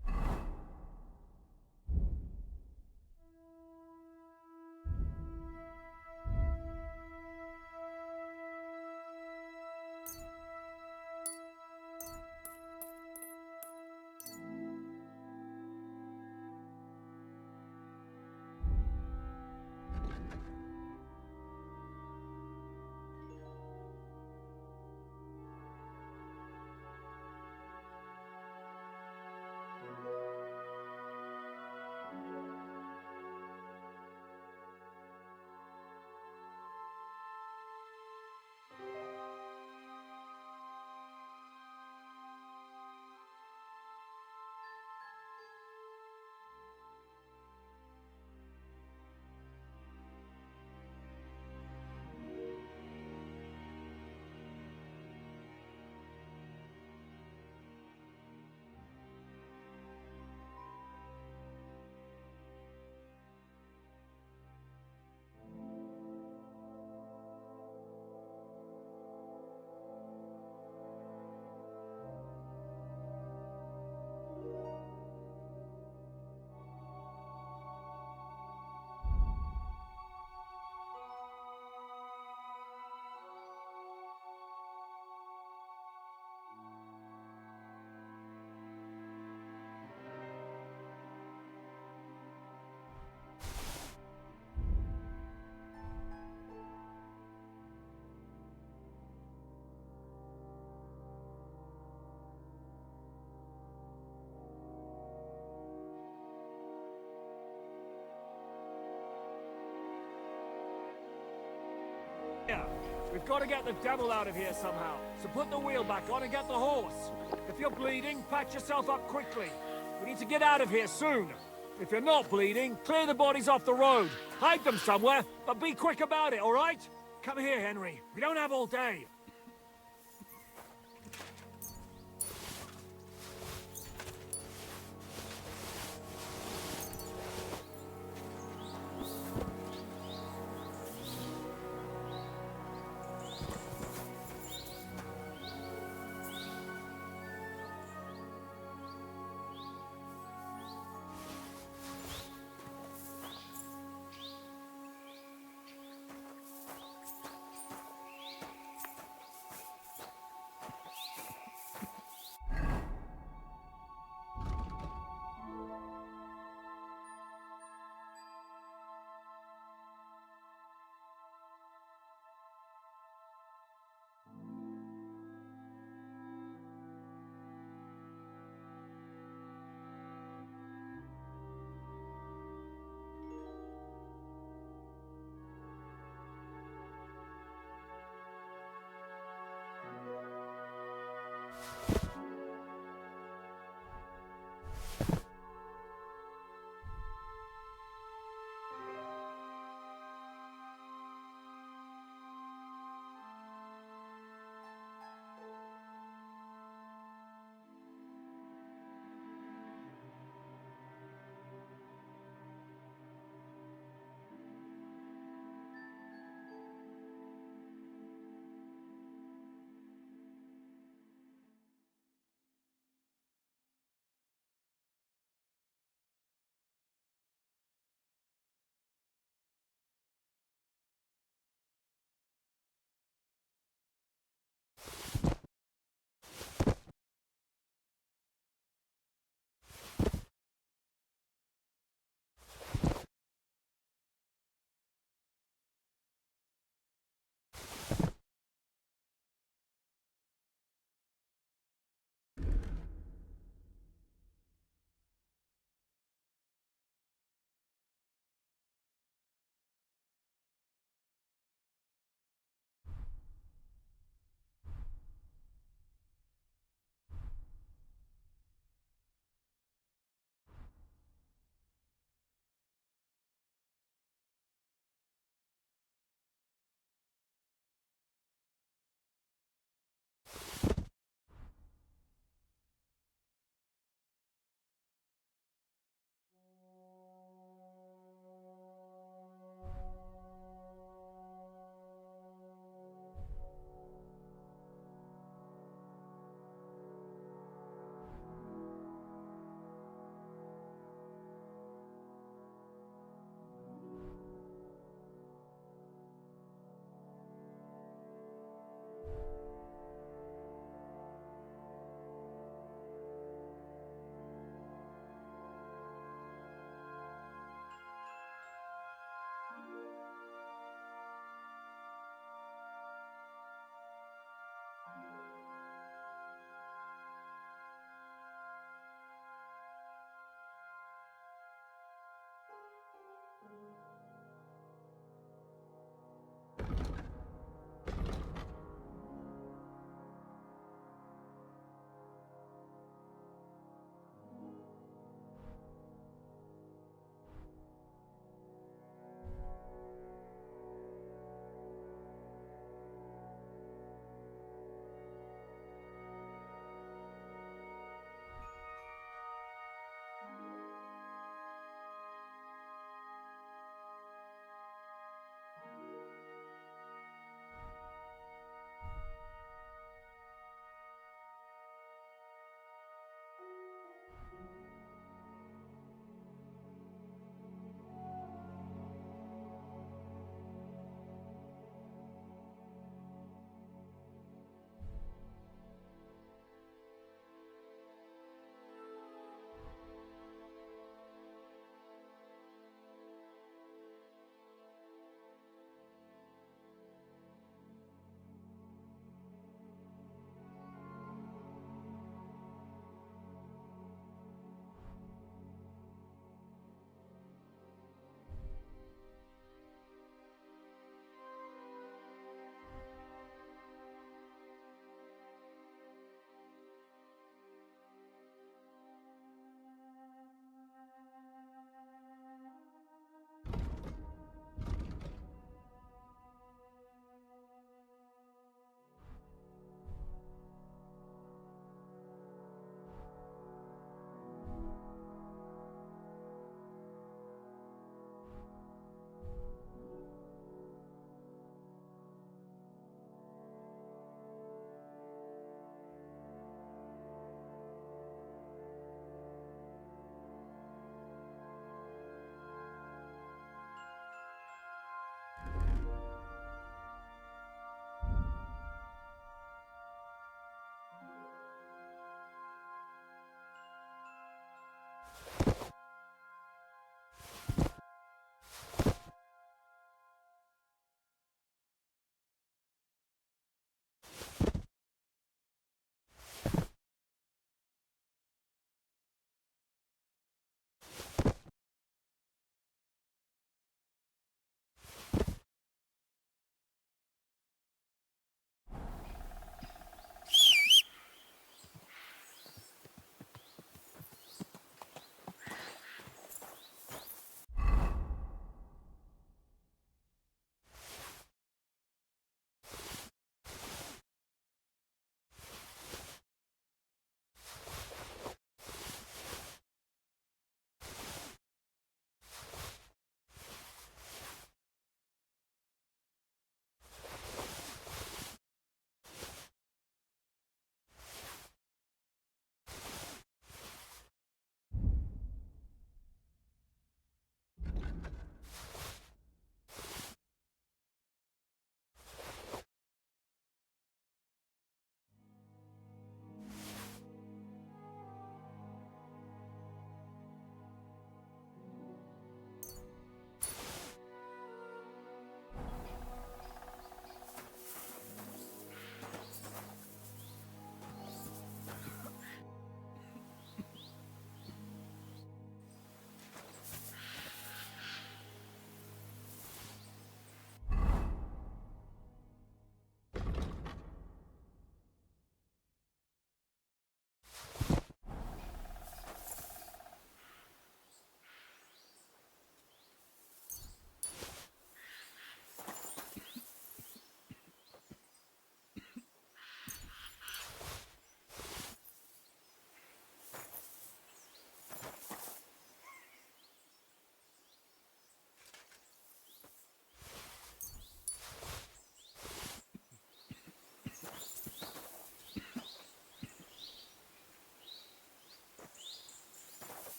Speaker 8: We've got to get the devil out of here somehow. So put the wheel back on and get the horse. If you're bleeding, patch yourself up quickly. We need to get out of here soon. If you're not bleeding, clear the bodies off the road. Hide them somewhere, but be quick about it, all right? Come here, Henry. We don't have all day.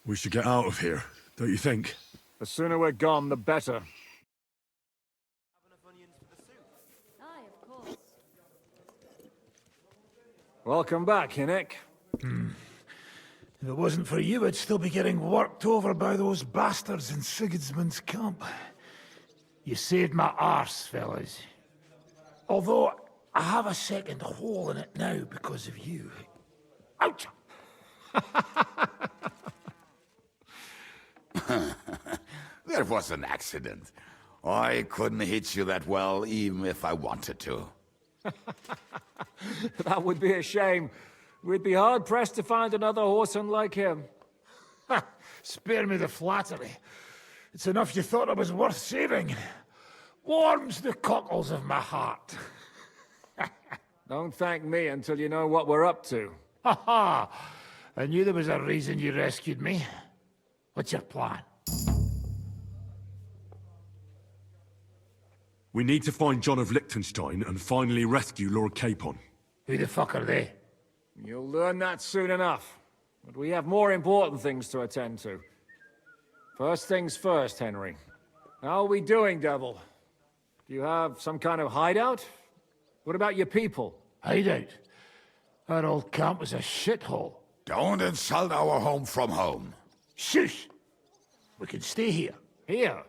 Speaker 3: We should get out of here, don't you think?
Speaker 8: The sooner we're gone, the better. Welcome back, Hinnick.
Speaker 5: If it wasn't for you, I'd still be getting worked over by those bastards in Sigismund's camp. You saved my arse, fellas. Although, I have a second hole in it now because of you. Ouch!
Speaker 17: There was an accident. I couldn't hit you that well, even if I wanted to.
Speaker 8: That would be a shame. We'd be hard-pressed to find another horseman like him.
Speaker 5: Spare me the flattery. It's enough you thought I was worth saving. Warms the cockles of my heart.
Speaker 8: Don't thank me until you know what we're up to.
Speaker 5: Ha ha! I knew there was a reason you rescued me. What's your plan?
Speaker 3: We need to find John of Liechtenstein and finally rescue Lord Capon.
Speaker 5: Who the fuck are they?
Speaker 8: You'll learn that soon enough. But we have more important things to attend to. First things first, Henry. How are we doing, Devil? Do you have some kind of hideout? What about your people?
Speaker 5: Hideout? Our old camp was a shithole.
Speaker 17: Don't insult our home from home.
Speaker 5: Shush! We can stay here.
Speaker 8: Here?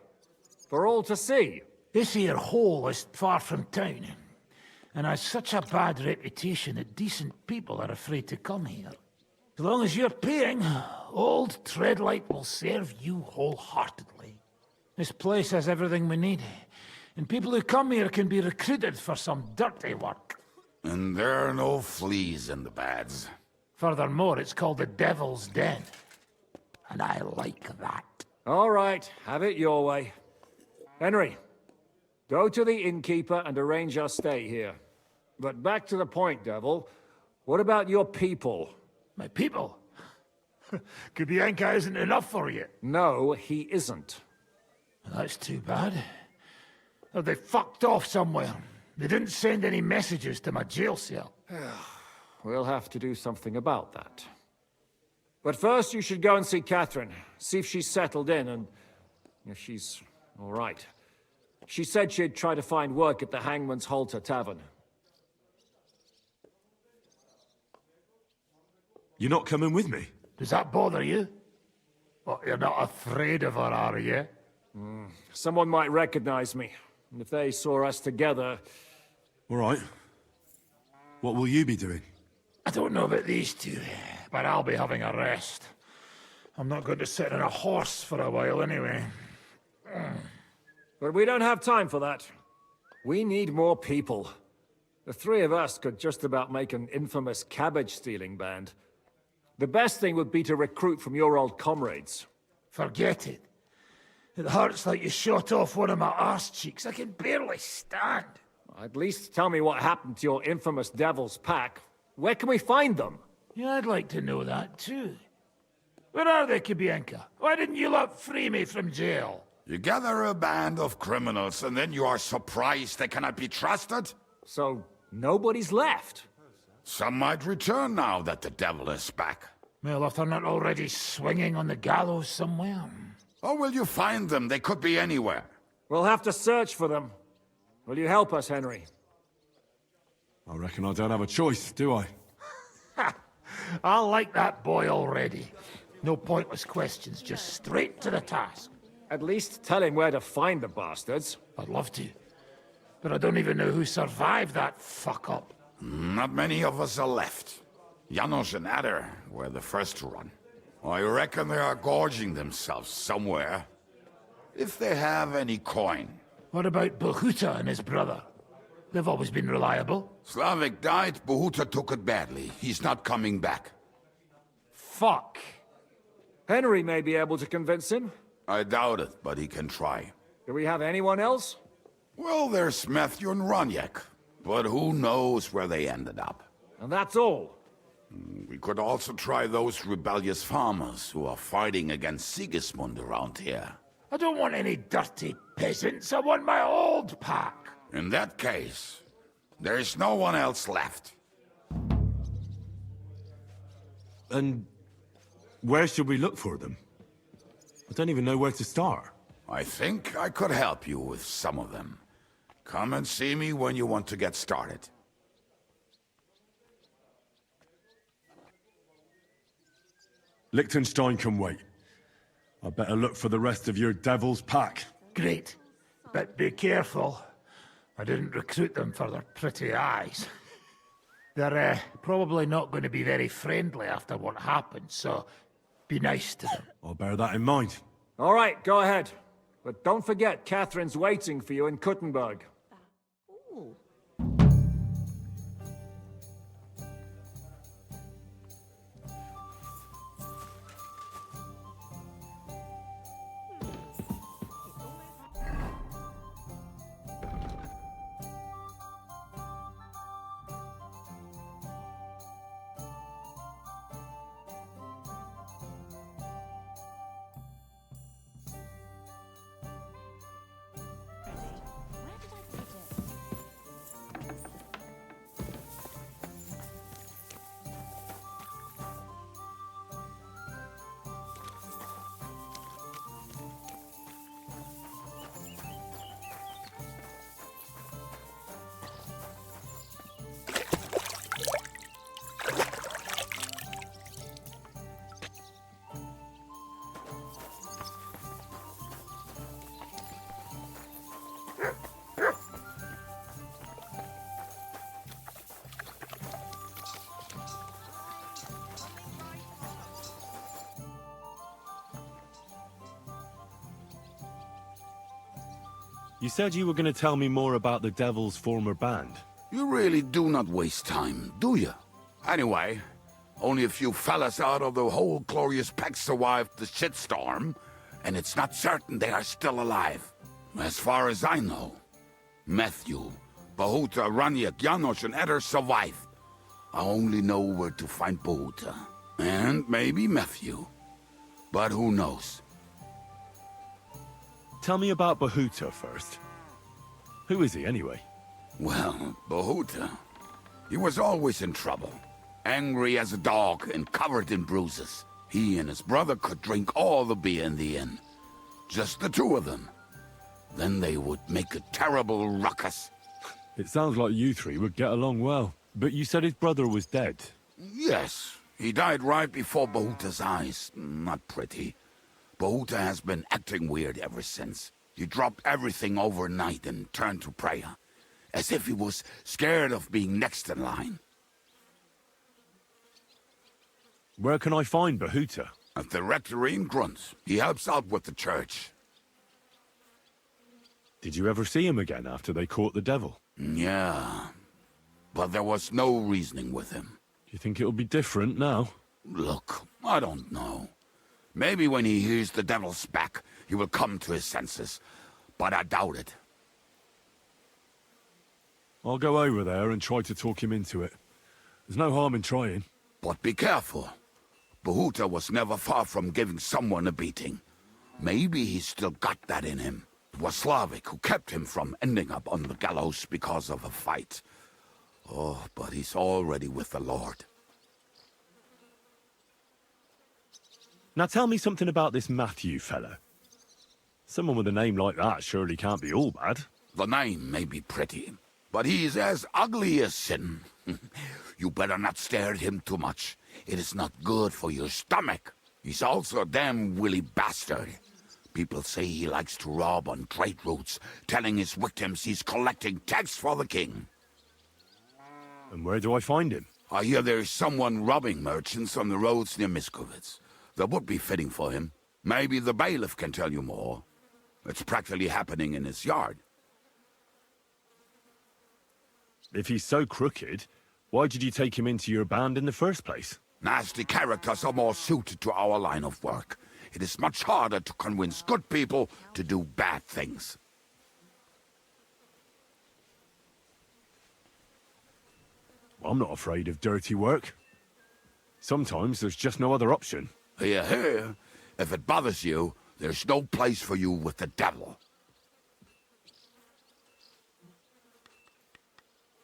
Speaker 8: For all to see?
Speaker 5: This here hole is far from town, and has such a bad reputation that decent people are afraid to come here. As long as you're paying, old Treadlight will serve you wholeheartedly. This place has everything we need, and people who come here can be recruited for some dirty work.
Speaker 17: And there are no fleas in the beds.
Speaker 5: Furthermore, it's called the Devil's Den, and I like that.
Speaker 8: All right, have it your way. Henry, go to the innkeeper and arrange our stay here. But back to the point, Devil. What about your people?
Speaker 5: My people? Kubienka isn't enough for you.
Speaker 8: No, he isn't.
Speaker 5: That's too bad. Oh, they fucked off somewhere. They didn't send any messages to my jail cell.
Speaker 8: We'll have to do something about that. But first you should go and see Catherine. See if she's settled in and if she's all right. She said she'd try to find work at the Hangman's Halter Tavern.
Speaker 3: You're not coming with me?
Speaker 5: Does that bother you? Well, you're not afraid of her, are you?
Speaker 8: Someone might recognize me. And if they saw us together...
Speaker 3: All right. What will you be doing?
Speaker 5: I don't know about these two, but I'll be having a rest. I'm not going to sit on a horse for a while anyway.
Speaker 8: But we don't have time for that. We need more people. The three of us could just about make an infamous cabbage-stealing band. The best thing would be to recruit from your old comrades.
Speaker 5: Forget it. It hurts like you shot off one of my arse cheeks. I can barely stand.
Speaker 8: At least tell me what happened to your infamous Devil's Pack. Where can we find them?
Speaker 5: Yeah, I'd like to know that too. Where are they, Kubienka? Why didn't you lot free me from jail?
Speaker 17: You gather a band of criminals and then you are surprised they cannot be trusted?
Speaker 8: So, nobody's left?
Speaker 17: Some might return now that the devil is back.
Speaker 5: Well, if they're not already swinging on the gallows somewhere.
Speaker 17: Or will you find them? They could be anywhere.
Speaker 8: We'll have to search for them. Will you help us, Henry?
Speaker 3: I reckon I don't have a choice, do I?
Speaker 5: I like that boy already. No pointless questions, just straight to the task.
Speaker 8: At least tell him where to find the bastards.
Speaker 5: I'd love to. But I don't even know who survived that fuck-up.
Speaker 17: Not many of us are left. Janos and Adder were the first to run. I reckon they are gorging themselves somewhere. If they have any coin.
Speaker 5: What about Bohuta and his brother? They've always been reliable.
Speaker 17: Slavik died, Bohuta took it badly. He's not coming back.
Speaker 5: Fuck.
Speaker 8: Henry may be able to convince him.
Speaker 17: I doubt it, but he can try.
Speaker 8: Do we have anyone else?
Speaker 17: Well, there's Matthew and Roniek, but who knows where they ended up.
Speaker 8: And that's all.
Speaker 17: We could also try those rebellious farmers who are fighting against Sigismund around here.
Speaker 5: I don't want any dirty peasants. I want my old pack.
Speaker 17: In that case, there is no one else left.
Speaker 3: And where should we look for them? I don't even know where to start.
Speaker 17: I think I could help you with some of them. Come and see me when you want to get started.
Speaker 3: Liechtenstein can wait. I better look for the rest of your devil's pack.
Speaker 5: Great. But be careful. I didn't recruit them for their pretty eyes. They're probably not going to be very friendly after what happened, so be nice to them.
Speaker 3: I'll bear that in mind.
Speaker 8: All right, go ahead. But don't forget, Catherine's waiting for you in Kuttenberg.
Speaker 3: You said you were going to tell me more about the Devil's former band.
Speaker 17: You really do not waste time, do you? Anyway, only a few fellas out of the whole glorious pack survived the shitstorm, and it's not certain they are still alive. As far as I know, Matthew, Bahuta, Raniak, Janosch, and others survive. I only know where to find Bahuta. And maybe Matthew. But who knows?
Speaker 3: Tell me about Bahuta first. Who is he, anyway?
Speaker 17: Well, Bahuta, he was always in trouble. Angry as a dog and covered in bruises. He and his brother could drink all the beer in the inn. Just the two of them. Then they would make a terrible ruckus.
Speaker 3: It sounds like you three would get along well. But you said his brother was dead.
Speaker 17: Yes, he died right before Bahuta's eyes. Not pretty. Bahuta has been acting weird ever since. He dropped everything overnight and turned to prayer. As if he was scared of being next in line.
Speaker 3: Where can I find Bahuta?
Speaker 17: At the rectory in Grunt. He helps out with the church.
Speaker 3: Did you ever see him again after they caught the devil?
Speaker 17: Yeah. But there was no reasoning with him.
Speaker 3: Do you think it'll be different now?
Speaker 17: Look, I don't know. Maybe when he hears the devil's back, he will come to his senses. But I doubt it.
Speaker 3: I'll go over there and try to talk him into it. There's no harm in trying.
Speaker 17: But be careful. Bahuta was never far from giving someone a beating. Maybe he's still got that in him. It was Slavik who kept him from ending up on the gallows because of a fight. Oh, but he's already with the Lord.
Speaker 3: Now tell me something about this Matthew fella. Someone with a name like that surely can't be all bad.
Speaker 17: The name may be pretty, but he's as ugly as sin. You better not stare at him too much. It is not good for your stomach. He's also a damn willy bastard. People say he likes to rob on trade routes, telling his victims he's collecting tax for the king.
Speaker 3: And where do I find him?
Speaker 17: I hear there is someone robbing merchants on the roads near Miskovitz. That would be fitting for him. Maybe the bailiff can tell you more. It's practically happening in his yard.
Speaker 3: If he's so crooked, why did you take him into your band in the first place?
Speaker 17: Nasty characters are more suited to our line of work. It is much harder to convince good people to do bad things.
Speaker 3: I'm not afraid of dirty work. Sometimes there's just no other option.
Speaker 17: Hear, hear. If it bothers you, there's no place for you with the devil.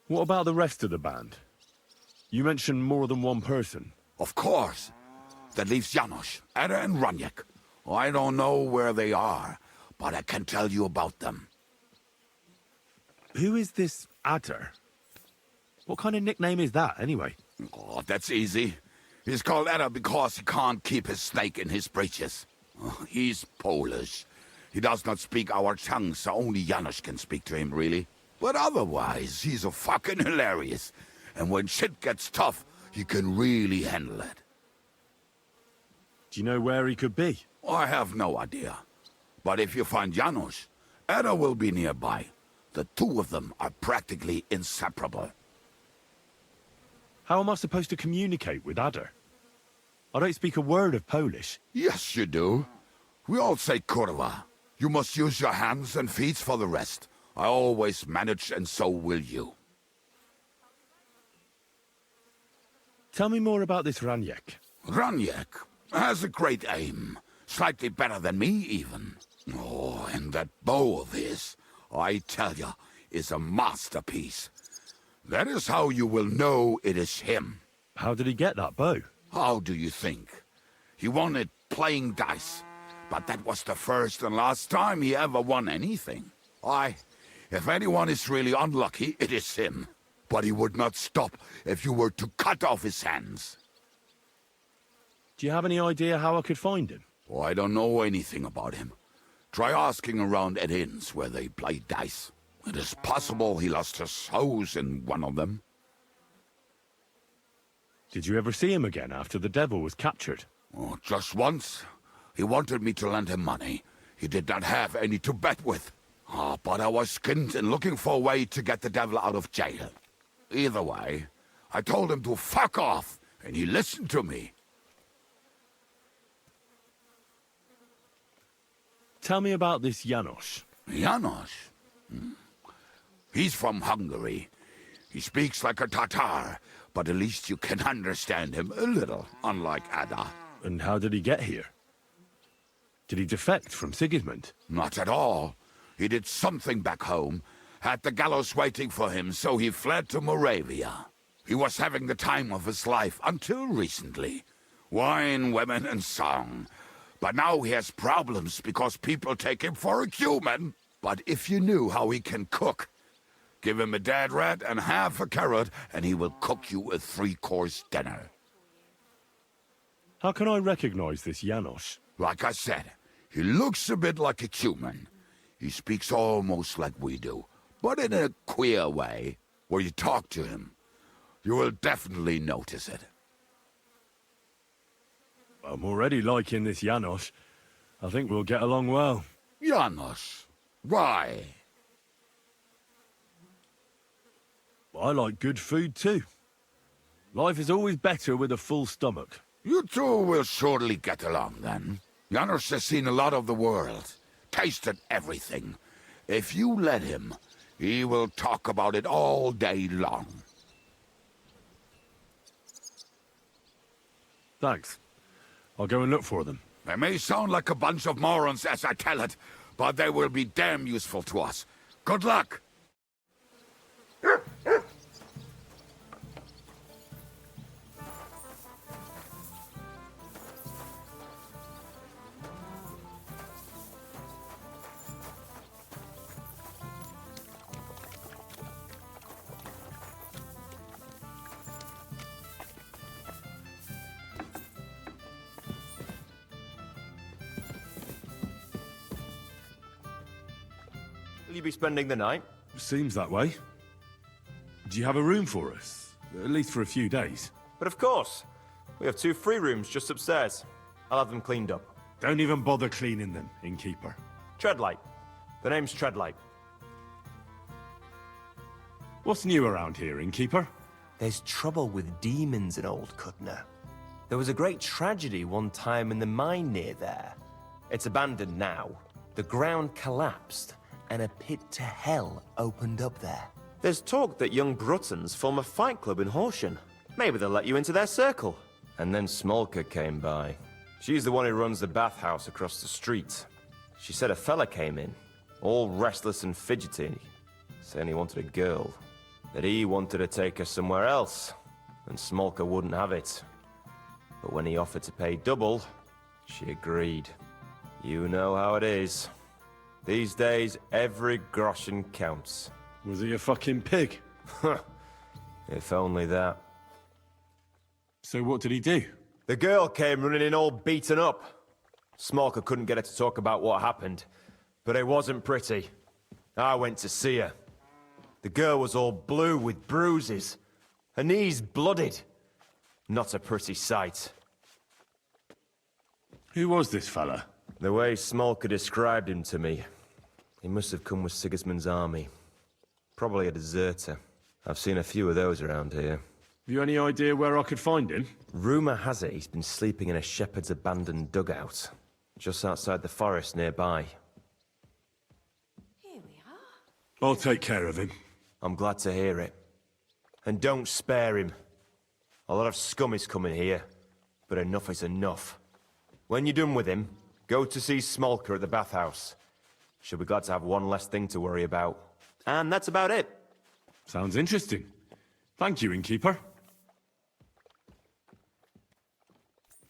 Speaker 3: What about the rest of the band? You mentioned more than one person.
Speaker 17: Of course. That leaves Janosch, Ada and Raniak. I don't know where they are, but I can tell you about them.
Speaker 12: Who is this Adder? What kind of nickname is that, anyway?
Speaker 17: Oh, that's easy. He's called Adder because he can't keep his snake in his breeches. Oh, he's Polish. He does not speak our tongue, so only Janusz can speak to him, really. But otherwise, he's a fucking hilarious. And when shit gets tough, he can really handle it.
Speaker 12: Do you know where he could be?
Speaker 17: I have no idea. But if you find Janusz, Adder will be nearby. The two of them are practically inseparable.
Speaker 12: How am I supposed to communicate with Adder? I don't speak a word of Polish.
Speaker 17: Yes, you do. We all say kurwa. You must use your hands and feet for the rest. I always manage, and so will you.
Speaker 12: Tell me more about this Raniek.
Speaker 17: Raniek has a great aim. Slightly better than me, even. Oh, and that bow of his, I tell ya, is a masterpiece. That is how you will know it is him.
Speaker 12: How did he get that bow?
Speaker 17: How do you think? He won it playing dice. But that was the first and last time he ever won anything. If anyone is really unlucky, it is him. But he would not stop if you were to cut off his hands.
Speaker 12: Do you have any idea how I could find him?
Speaker 17: Oh, I don't know anything about him. Try asking around at inns where they play dice. It is possible he lost his hose in one of them.
Speaker 12: Did you ever see him again after the devil was captured?
Speaker 17: Oh, just once. He wanted me to lend him money. He did not have any to bet with. But I was skinned and looking for a way to get the devil out of jail. Either way, I told him to fuck off, and he listened to me.
Speaker 12: Tell me about this Janusz.
Speaker 17: Janusz? He's from Hungary. He speaks like a Tatar, but at least you can understand him a little, unlike Adder.
Speaker 12: And how did he get here? Did he defect from Sigismund?
Speaker 17: Not at all. He did something back home, had the gallows waiting for him, so he fled to Moravia. He was having the time of his life until recently. Wine, women, and song. But now he has problems because people take him for a human. But if you knew how he can cook, give him a dead rat and half a carrot, and he will cook you a 3-course dinner.
Speaker 12: How can I recognize this Janusz?
Speaker 17: Like I said, he looks a bit like a human. He speaks almost like we do, but in a queer way. Where you talk to him, you will definitely notice it.
Speaker 12: I'm already liking this Janusz. I think we'll get along well.
Speaker 17: Janusz? Why?
Speaker 12: I like good food too. Life is always better with a full stomach.
Speaker 17: You two will surely get along then. Janusz has seen a lot of the world, tasted everything. If you let him, he will talk about it all day long.
Speaker 12: Thanks. I'll go and look for them.
Speaker 17: They may sound like a bunch of morons as I tell it, but they will be damn useful to us. Good luck!
Speaker 19: Will you be spending the night?
Speaker 12: Seems that way. Do you have a room for us? At least for a few days.
Speaker 19: But of course. We have 2 free rooms just upstairs. I'll have them cleaned up.
Speaker 12: Don't even bother cleaning them, innkeeper.
Speaker 19: Treadlight. The name's Treadlight.
Speaker 12: What's new around here, innkeeper?
Speaker 19: There's trouble with demons in Old Cutner. There was a great tragedy one time in the mine near there. It's abandoned now. The ground collapsed, and a pit to hell opened up there. There's talk that young Bruttons form a fight club in Horsham. Maybe they'll let you into their circle. And then Smolka came by. She's the one who runs the bathhouse across the street. She said a fella came in, all restless and fidgety, saying he wanted a girl. That he wanted to take her somewhere else, and Smolka wouldn't have it. But when he offered to pay double, she agreed. You know how it is. These days, every groschen counts.
Speaker 3: Was he a fucking pig?
Speaker 19: If only that.
Speaker 3: So what did he do?
Speaker 19: The girl came running in all beaten up. Smolker couldn't get her to talk about what happened, but it wasn't pretty. I went to see her. The girl was all blue with bruises. Her knees blooded. Not a pretty sight.
Speaker 3: Who was this fella?
Speaker 19: The way Smolker described him to me, he must have come with Sigismund's army. Probably a deserter. I've seen a few of those around here.
Speaker 3: Have you any idea where I could find him?
Speaker 19: Rumour has it he's been sleeping in a shepherd's abandoned dugout, just outside the forest nearby.
Speaker 2: Here we are.
Speaker 3: I'll take care of him.
Speaker 19: I'm glad to hear it. And don't spare him. A lot of scum is coming here, but enough is enough. When you're done with him, go to see Smolker at the bathhouse. She'll be glad to have one less thing to worry about. And that's about it.
Speaker 3: Sounds interesting. Thank you, innkeeper.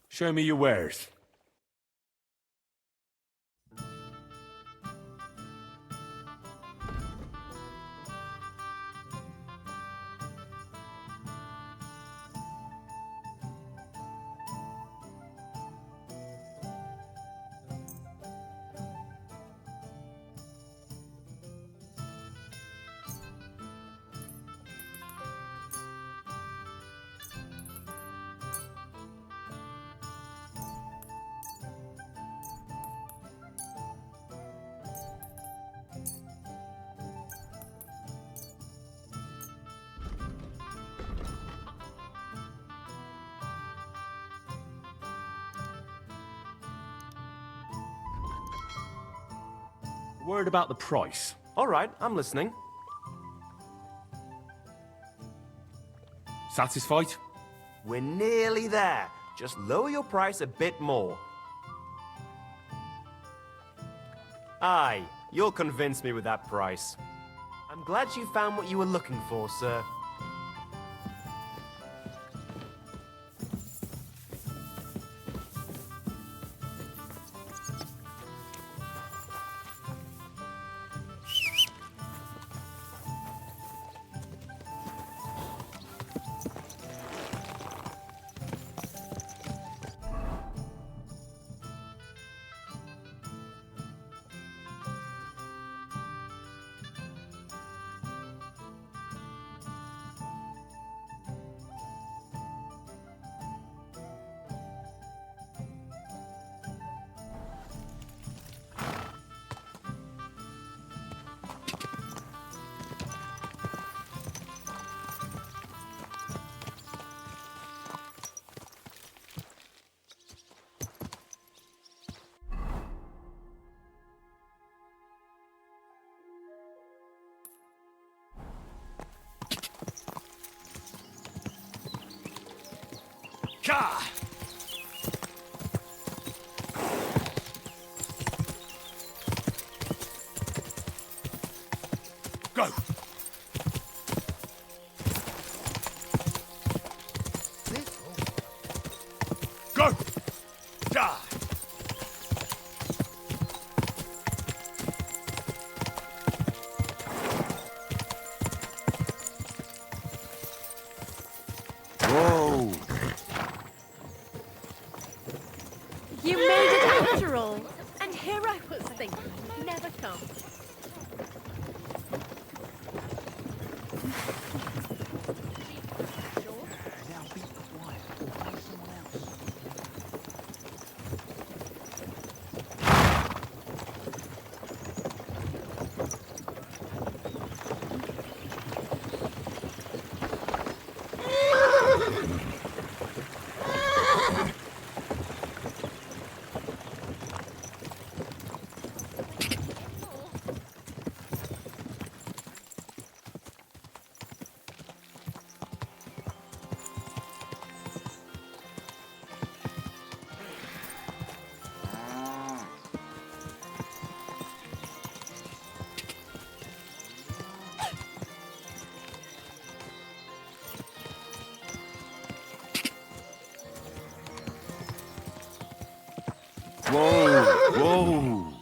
Speaker 3: Show me your wares.
Speaker 11: Word about the price.
Speaker 19: All right, I'm listening.
Speaker 11: Satisfied?
Speaker 19: We're nearly there. Just lower your price a bit more. Aye, you'll convince me with that price. I'm glad you found what you were looking for, sir.
Speaker 3: Ka! Go! Go! Die!
Speaker 17: Whoa!
Speaker 22: You made it after all. And here I was thinking, never come.
Speaker 17: Whoa! Whoa!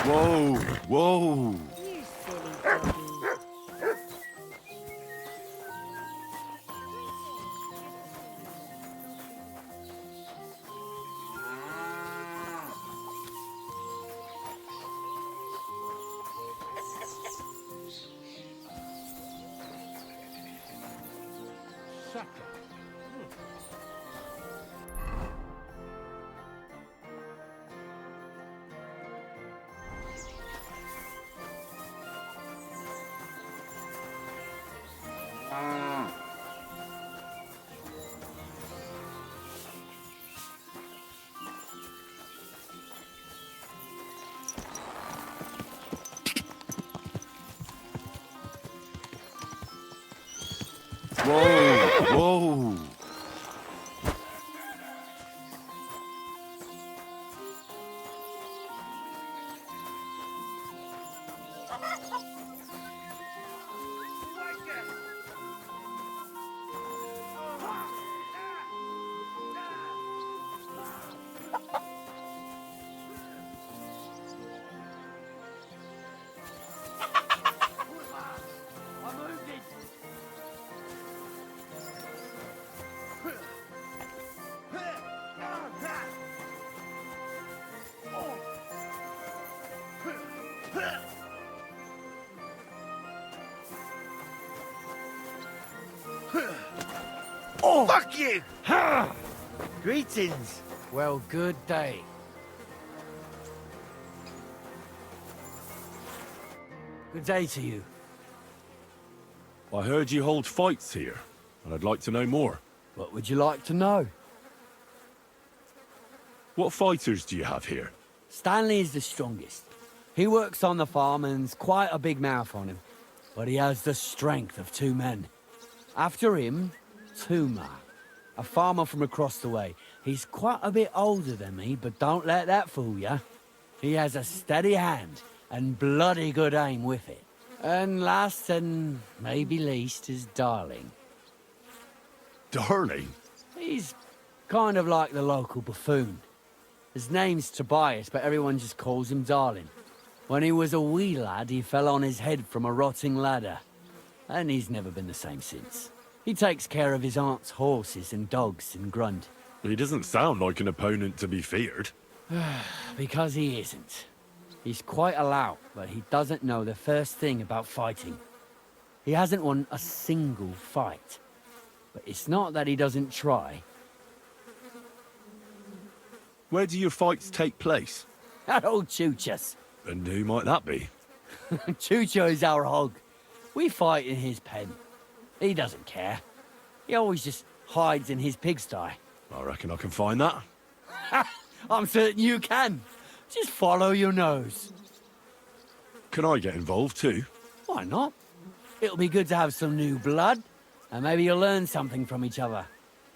Speaker 17: Whoa! Whoa!
Speaker 22: You silly doggy.
Speaker 17: Whoa! Whoa!
Speaker 20: Oh! Fuck you! Ha! Greetings.
Speaker 5: Well, good day. Good day to you.
Speaker 12: I heard you hold fights here, and I'd like to know more.
Speaker 20: What would you like to know?
Speaker 12: What fighters do you have here?
Speaker 20: Stanley is the strongest. He works on the farm and's quite a big mouth on him. But he has the strength of 2 men. After him, Tuma, a farmer from across the way. He's quite a bit older than me, but don't let that fool ya. He has a steady hand and bloody good aim with it. And last and maybe least is Darling.
Speaker 12: Darling?
Speaker 20: He's kind of like the local buffoon. His name's Tobias, but everyone just calls him Darling. When he was a wee lad, he fell on his head from a rotting ladder. And he's never been the same since. He takes care of his aunt's horses and dogs in Grunt.
Speaker 12: He doesn't sound like an opponent to be feared.
Speaker 20: Because he isn't. He's quite a lout, but he doesn't know the first thing about fighting. He hasn't won a single fight. But it's not that he doesn't try.
Speaker 12: Where do your fights take place?
Speaker 20: At old Chucha's.
Speaker 12: And who might that be?
Speaker 20: Chucho is our hog. We fight in his pen. He doesn't care. He always just hides in his pigsty.
Speaker 12: I reckon I can find that.
Speaker 20: I'm certain you can. Just follow your nose.
Speaker 12: Can I get involved too?
Speaker 20: Why not? It'll be good to have some new blood, and maybe you'll learn something from each other.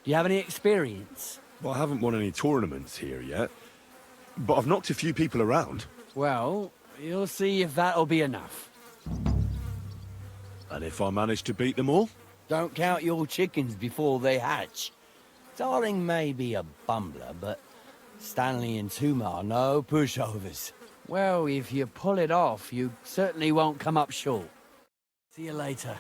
Speaker 20: Do you have any experience?
Speaker 12: Well, I haven't won any tournaments here yet, but I've knocked a few people around.
Speaker 20: Well, you'll see if that'll be enough.
Speaker 12: And if I manage to beat them all?
Speaker 20: Don't count your chickens before they hatch. Darling may be a bumbler, but Stanley and Tuma are no pushovers. Well, if you pull it off, you certainly won't come up short. See you later.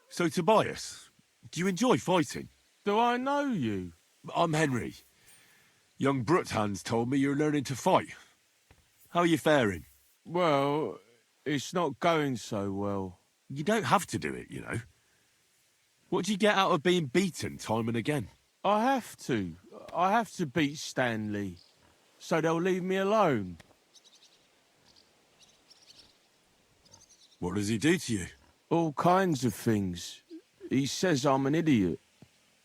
Speaker 12: So, Tobias, do you enjoy fighting?
Speaker 9: Do I know you?
Speaker 12: I'm Henry. Young Bruthans told me you're learning to fight. How are you faring?
Speaker 9: Well, it's not going so well.
Speaker 12: You don't have to do it, you know. What do you get out of being beaten time and again?
Speaker 9: I have to. I have to beat Stanley, so they'll leave me alone.
Speaker 12: What does he do to you?
Speaker 9: All kinds of things. He says I'm an idiot.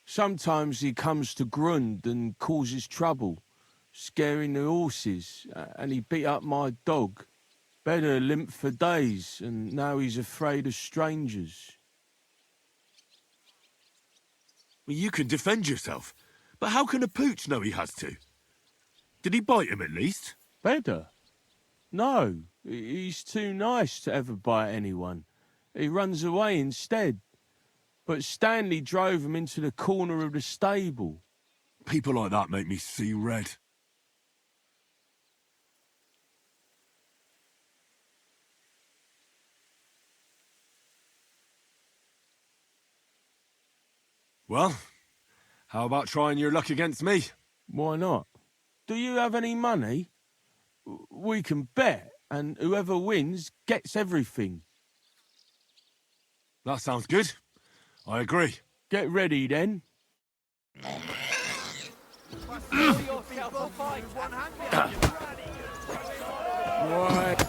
Speaker 9: Sometimes he comes to Grund and causes trouble, scaring the horses, and he beat up my dog. Better limp for days, and now he's afraid of strangers.
Speaker 12: Well, you can defend yourself.
Speaker 3: But how can a pooch know he has to? Did he bite him at least?
Speaker 9: Better? No, he's too nice to ever bite anyone. He runs away instead. But Stanley drove him into the corner of the stable.
Speaker 3: People like that make me see red. Well, how about trying your luck against me?
Speaker 9: Why not? Do you have any money? We can bet, and whoever wins gets everything.
Speaker 3: That sounds good. I agree.
Speaker 9: Get ready, then. Right.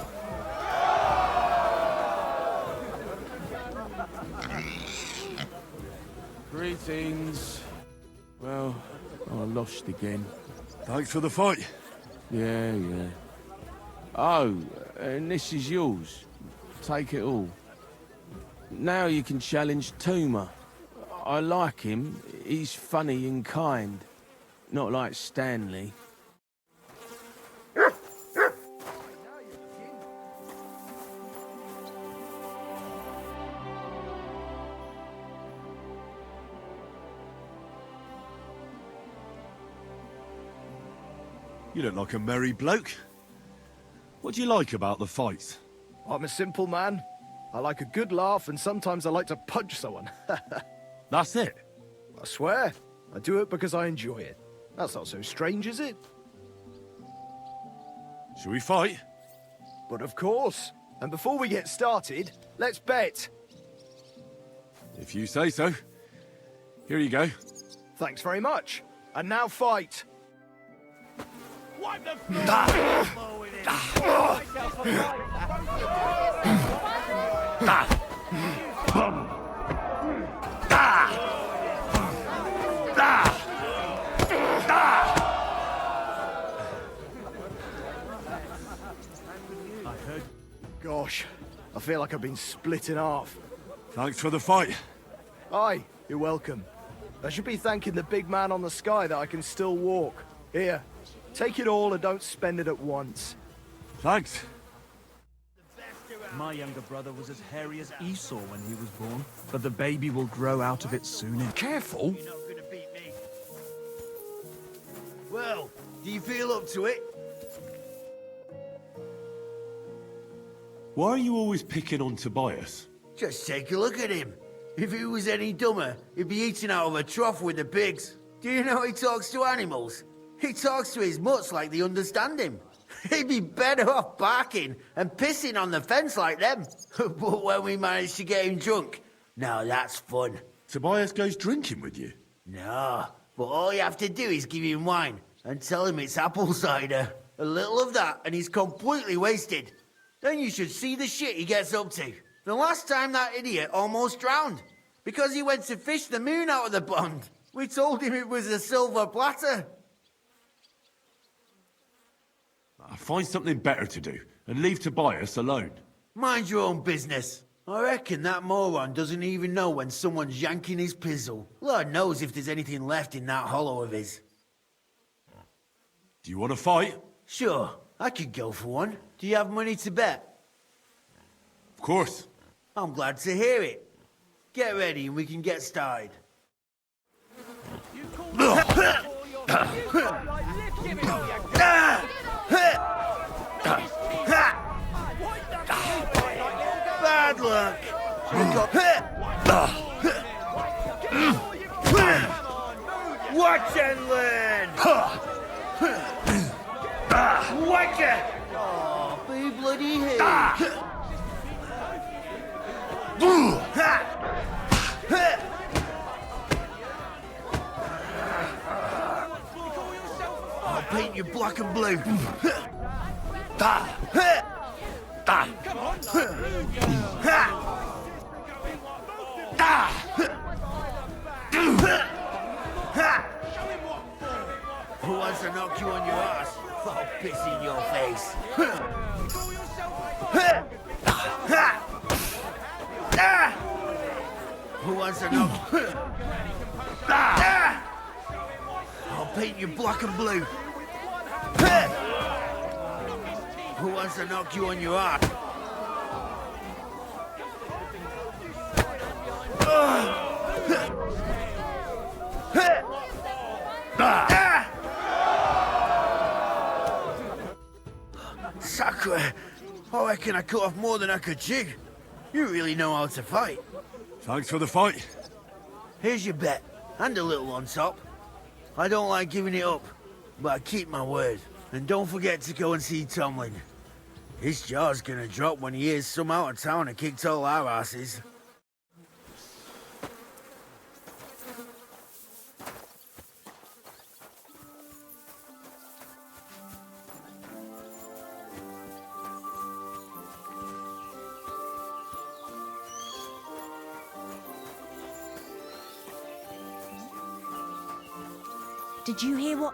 Speaker 9: Greetings. Well, I lost again.
Speaker 3: Thanks for the fight.
Speaker 9: Yeah. Oh, and this is yours. Take it all. Now you can challenge Tuma. I like him. He's funny and kind. Not like Stanley.
Speaker 3: You look like a merry bloke. What do you like about the fights?
Speaker 10: I'm a simple man. I like a good laugh, and sometimes I like to punch someone.
Speaker 3: That's it?
Speaker 10: I swear. I do it because I enjoy it. That's not so strange, is it?
Speaker 3: Shall we fight?
Speaker 10: But of course. And before we get started, let's bet.
Speaker 3: If you say so. Here you go.
Speaker 10: Thanks very much. And now fight.
Speaker 4: Wipe the floor with it.
Speaker 10: Gosh, I feel like I've been split in half.
Speaker 3: Thanks for the fight.
Speaker 10: Aye, you're welcome. I should be thanking the big man on the sky that I can still walk. Here, take it all and don't spend it at once.
Speaker 3: Thanks.
Speaker 11: My younger brother was as hairy as Esau when he was born, but the baby will grow out of it soon.
Speaker 3: Careful.
Speaker 4: You're not gonna beat me.
Speaker 14: Well, do you feel up to it?
Speaker 3: Why are you always picking on Tobias?
Speaker 14: Just take a look at him. If he was any dumber, he'd be eating out of a trough with the pigs. Do you know he talks to animals? He talks to his mutts like they understand him. He'd be better off barking and pissing on the fence like them. But when we managed to get him drunk, now that's fun.
Speaker 3: Tobias goes drinking with you?
Speaker 14: No, but all you have to do is give him wine and tell him it's apple cider. A little of that and he's completely wasted. Then you should see the shit he gets up to. The last time that idiot almost drowned because he went to fish the moon out of the pond. We told him it was a silver platter.
Speaker 3: Find something better to do and leave Tobias alone.
Speaker 14: Mind your own business. I reckon that moron doesn't even know when someone's yanking his pizzle. Lord knows if there's anything left in that hollow of his.
Speaker 3: Do you want to fight?
Speaker 14: Sure, I could go for one. Do you have money to bet?
Speaker 3: Of course.
Speaker 14: I'm glad to hear it. Get ready and we can get started. Bad luck. Watch and learn. Watch it. Oh, be bloody hell. I'll paint you black and blue. Who wants to knock you on your ass? I'll piss in your face. Who wants to knock? paint you black and blue. Who wants to knock you on your ass? Sacre! I reckon I cut off more than I could chew. You really know how to fight.
Speaker 3: Thanks for the fight.
Speaker 14: Here's your bet, and a little on top. I don't like giving it up, but I keep my word. And don't forget to go and see Tomlin. His jaw's gonna drop when he hears some out of town and kicked all our asses.
Speaker 6: Did you hear what?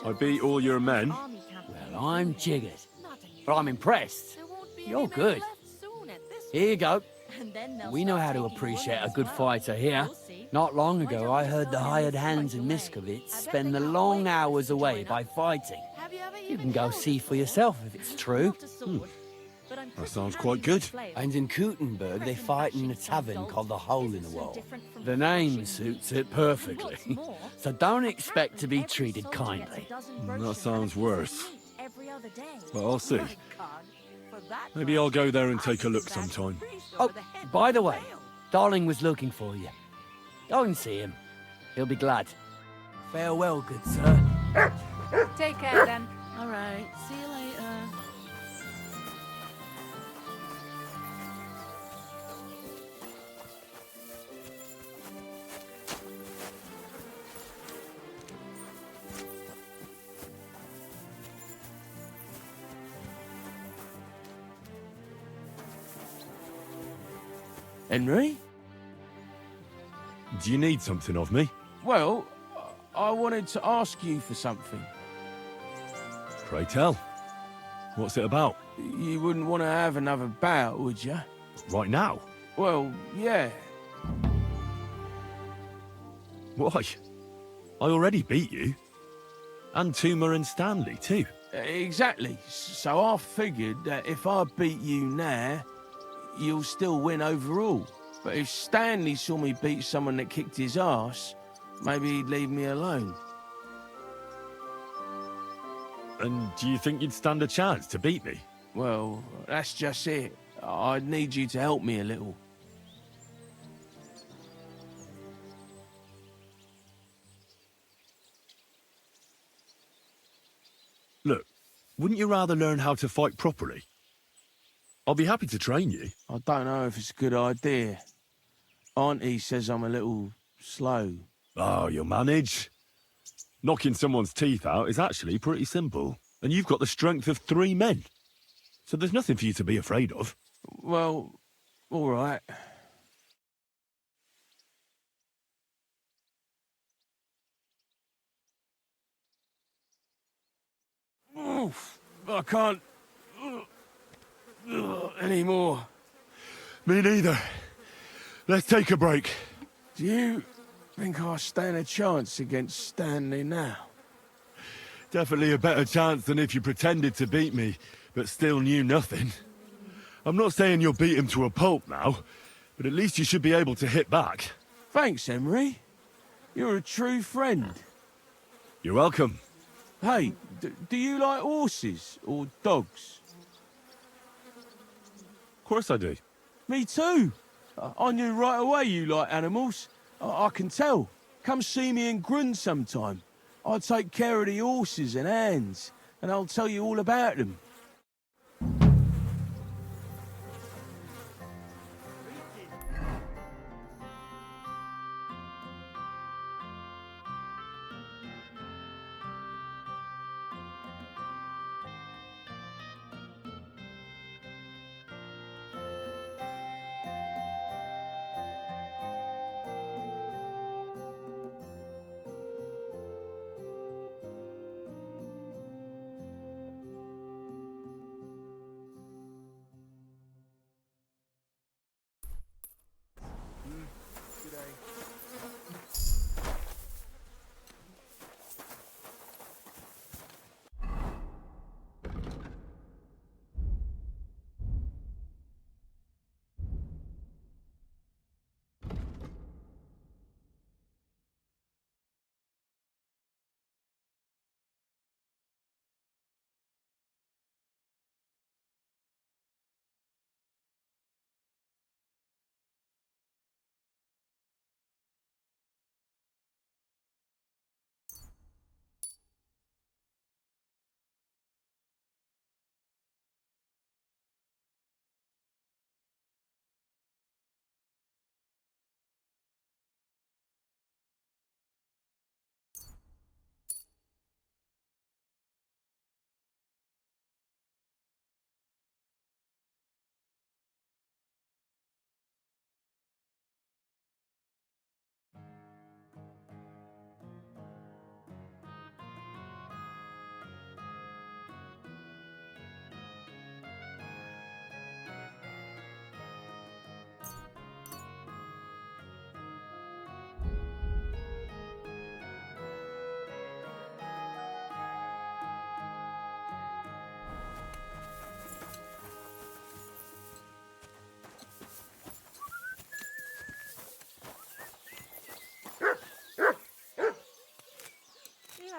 Speaker 12: I beat all your men.
Speaker 20: Well, I'm jiggered. But I'm impressed. You're good. Here you go. We know how to appreciate a good fighter here. Not long ago, I heard the hired hands in Miskovitz spend the long hours away by fighting. You can go see for yourself if it's true.
Speaker 12: That sounds quite good.
Speaker 20: And in Kuttenberg, they fight in a tavern called the Hole in the Wall. The name suits it perfectly. So don't expect to be treated kindly.
Speaker 12: That sounds worse. But I'll see. Maybe I'll go there and take a look sometime.
Speaker 20: Oh, by the way, Darling was looking for you. Go and see him. He'll be glad. Farewell, good sir.
Speaker 22: Take care then.
Speaker 6: All right, see you later.
Speaker 9: Henry?
Speaker 12: Do you need something of me?
Speaker 9: Well, I wanted to ask you for something.
Speaker 12: Pray tell. What's it about?
Speaker 9: You wouldn't want to have another bout, would you?
Speaker 12: Right now?
Speaker 9: Well, yeah.
Speaker 12: Why? I already beat you. And Tuma and Stanley, too.
Speaker 9: Exactly. So I figured that if I beat you now, you'll still win overall. But if Stanley saw me beat someone that kicked his ass, maybe he'd leave me alone.
Speaker 12: And do you think you'd stand a chance to beat me?
Speaker 9: Well, that's just it. I'd need you to help me a little.
Speaker 12: Look, wouldn't you rather learn how to fight properly? I'll be happy to train you.
Speaker 9: I don't know if it's a good idea. Auntie says I'm a little slow.
Speaker 12: Oh, you'll manage. Knocking someone's teeth out is actually pretty simple. And you've got the strength of 3 men. So there's nothing for you to be afraid of.
Speaker 9: Well, all right. Oof, I can't anymore.
Speaker 12: Me neither. Let's take a break.
Speaker 9: Do you think I stand a chance against Stanley now?
Speaker 12: Definitely a better chance than if you pretended to beat me, but still knew nothing. I'm not saying you'll beat him to a pulp now, but at least you should be able to hit back.
Speaker 9: Thanks, Emery. You're a true friend.
Speaker 12: You're welcome.
Speaker 9: Hey, do you like horses or dogs?
Speaker 12: Of course I do.
Speaker 9: Me too. I knew right away you like animals. I can tell. Come see me in Grund sometime. I'll take care of the horses and hands, and I'll tell you all about them.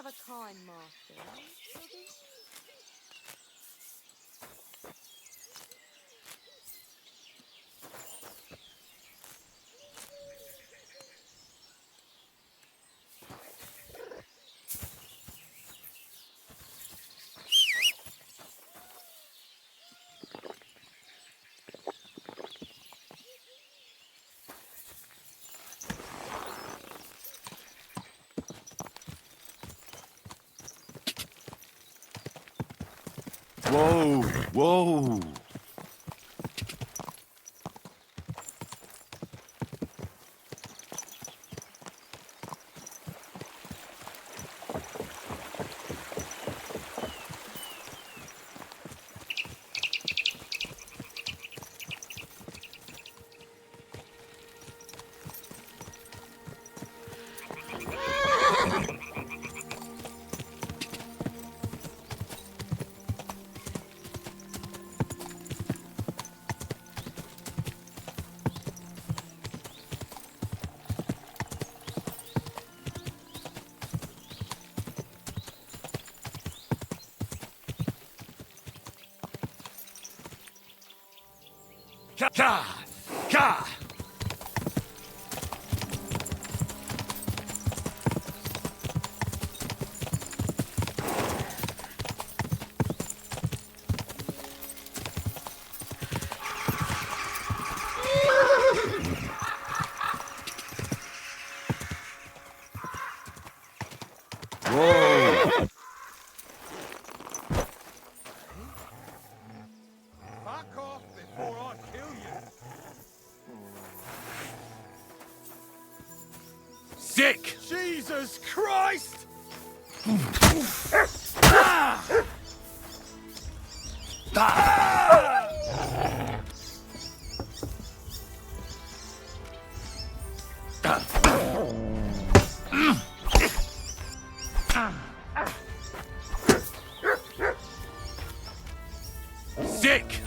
Speaker 22: have a kind master, eh, brothers?
Speaker 12: Whoa, whoa.
Speaker 3: Ka! Ka!
Speaker 12: Whoa!
Speaker 15: Back off before I kill you!
Speaker 3: Sick!
Speaker 15: Jesus Christ!
Speaker 3: Sick!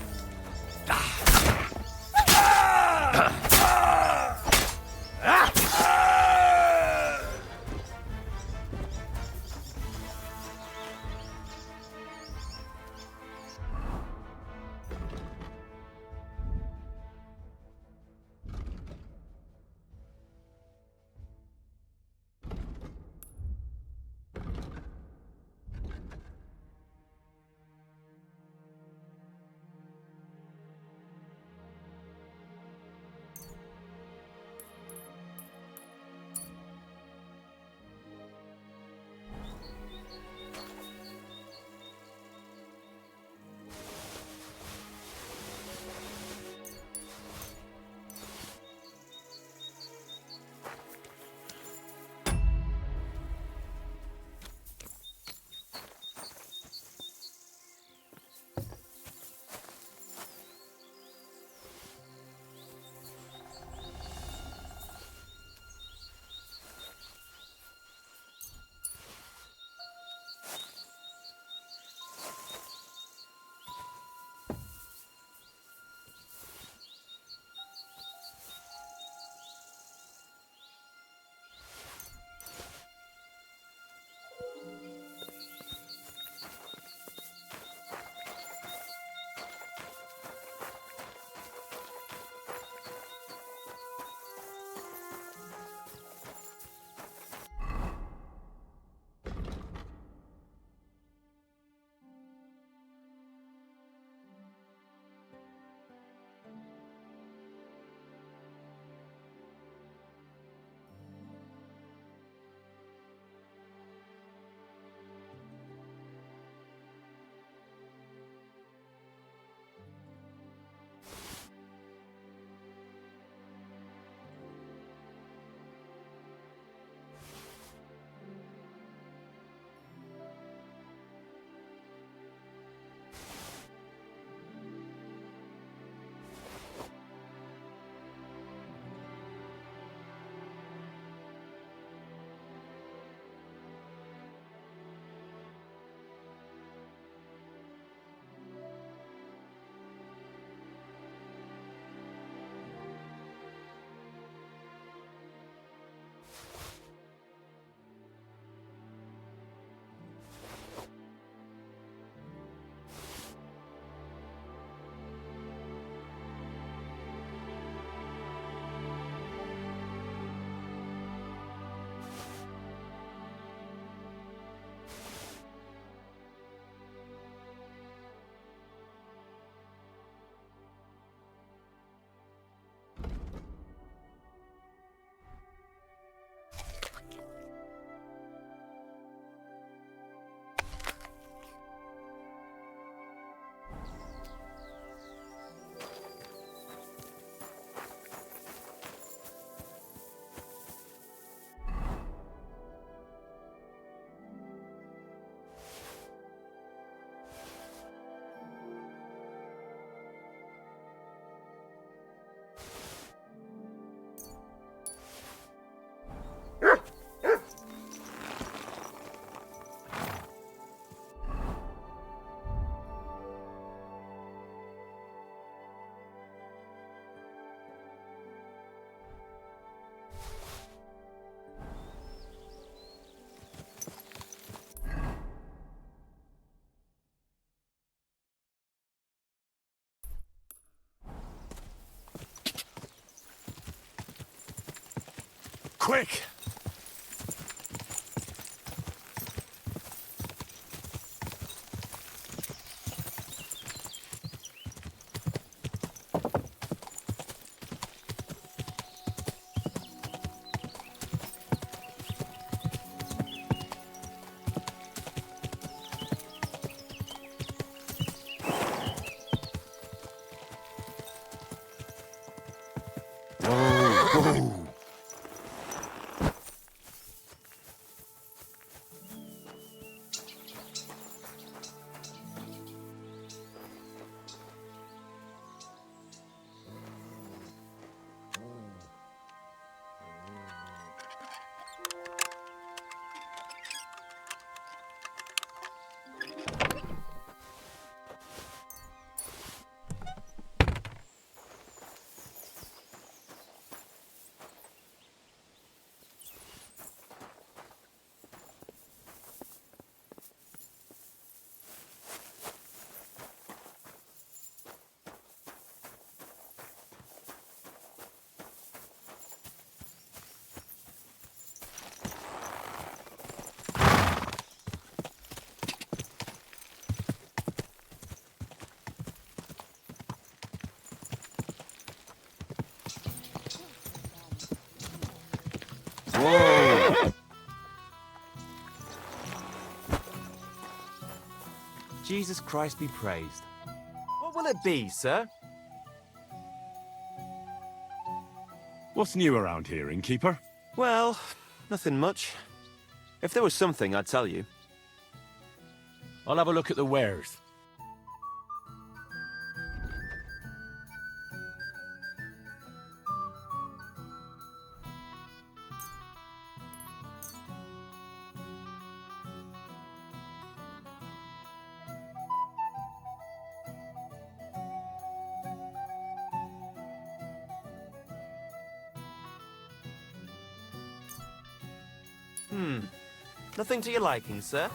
Speaker 12: quick!
Speaker 19: Whoa! Jesus Christ be praised. What will it be, sir?
Speaker 3: What's new around here, innkeeper?
Speaker 19: Well, nothing much. If there was something, I'd tell you.
Speaker 8: I'll have a look at the wares.
Speaker 19: Nothing to your liking, sir?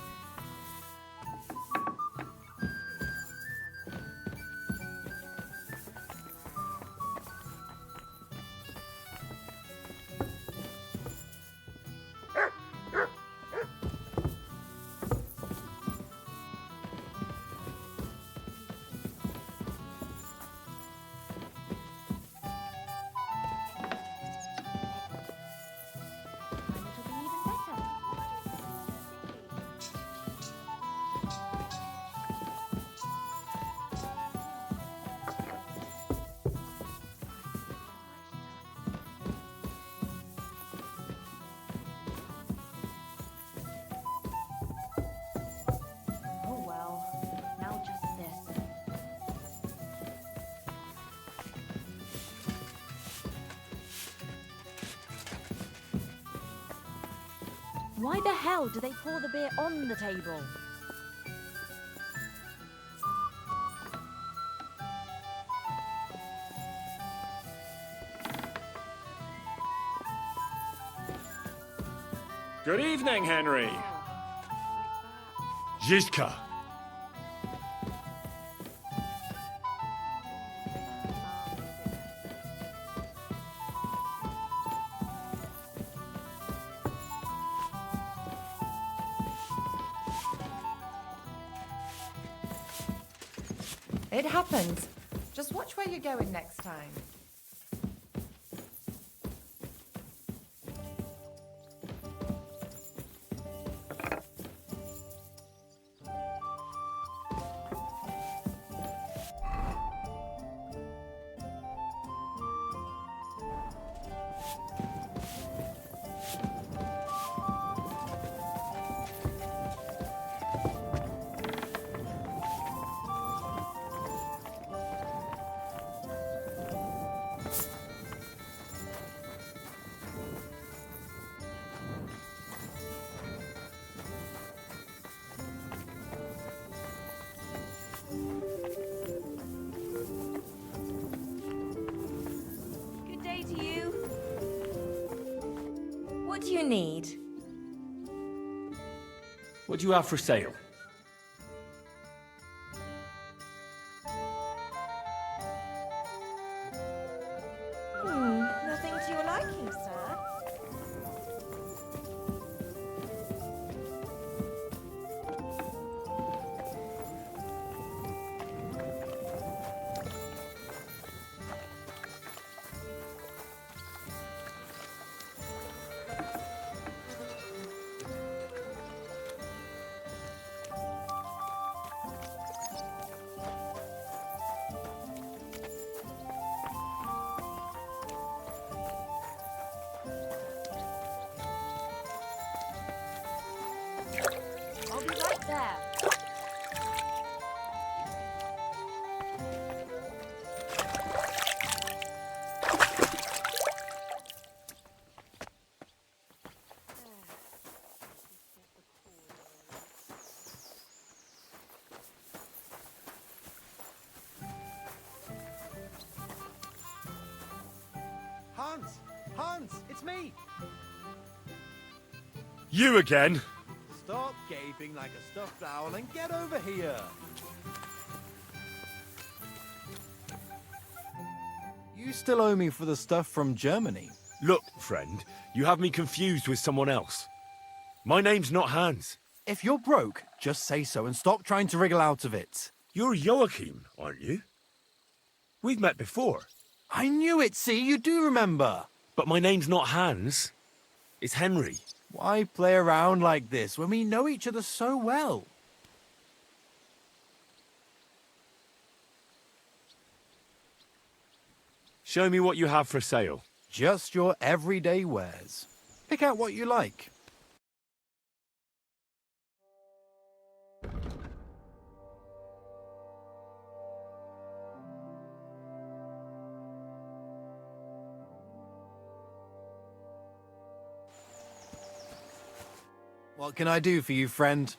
Speaker 22: Oh well, now just this. Why the hell do they pour the beer on the table?
Speaker 8: Good evening, Henry.
Speaker 3: Zizka!
Speaker 13: It happens. Just watch where you're going next time.
Speaker 22: Good day to you. What do you need?
Speaker 8: What do you have for sale?
Speaker 22: Nothing to your liking, sir.
Speaker 2: up there.
Speaker 15: Hans! Hans! It's me!
Speaker 12: You again?
Speaker 15: Stop gaping like a stuffed owl and get over here! You still owe me for the stuff from Germany.
Speaker 12: Look, friend, you have me confused with someone else. My name's not Hans.
Speaker 15: If you're broke, just say so and stop trying to wriggle out of it.
Speaker 12: You're Joachim, aren't you? We've met before.
Speaker 15: I knew it, see? You do remember.
Speaker 12: But my name's not Hans. It's Henry.
Speaker 15: Why play around like this when we know each other so well?
Speaker 12: Show me what you have for sale.
Speaker 15: Just your everyday wares. Pick out what you like. What can I do for you, friend?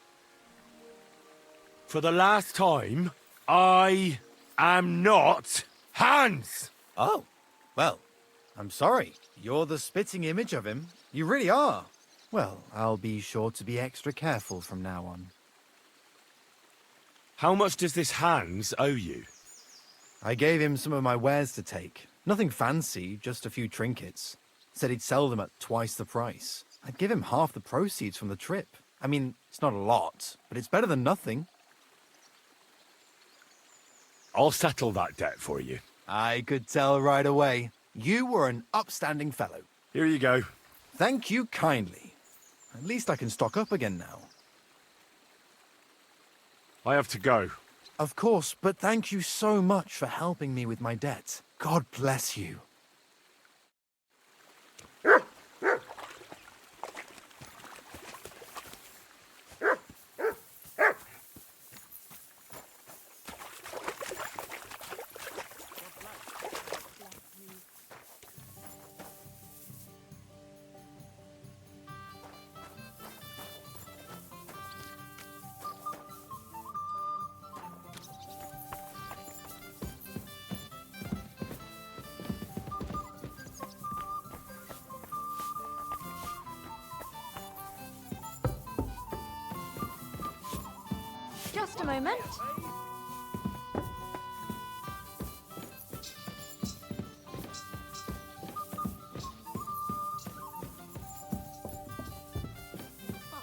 Speaker 12: For the last time, I am not Hans!
Speaker 15: Oh, well, I'm sorry. You're the spitting image of him. You really are. Well, I'll be sure to be extra careful from now on.
Speaker 12: How much does this Hans owe you?
Speaker 15: I gave him some of my wares to take. Nothing fancy, just a few trinkets. Said he'd sell them at twice the price. I'd give him half the proceeds from the trip. I mean, it's not a lot, but it's better than nothing.
Speaker 12: I'll settle that debt for you.
Speaker 15: I could tell right away. You were an upstanding fellow.
Speaker 12: Here you go.
Speaker 15: Thank you kindly. At least I can stock up again now.
Speaker 12: I have to go.
Speaker 15: Of course, but thank you so much for helping me with my debt. God bless you.
Speaker 22: Just a moment.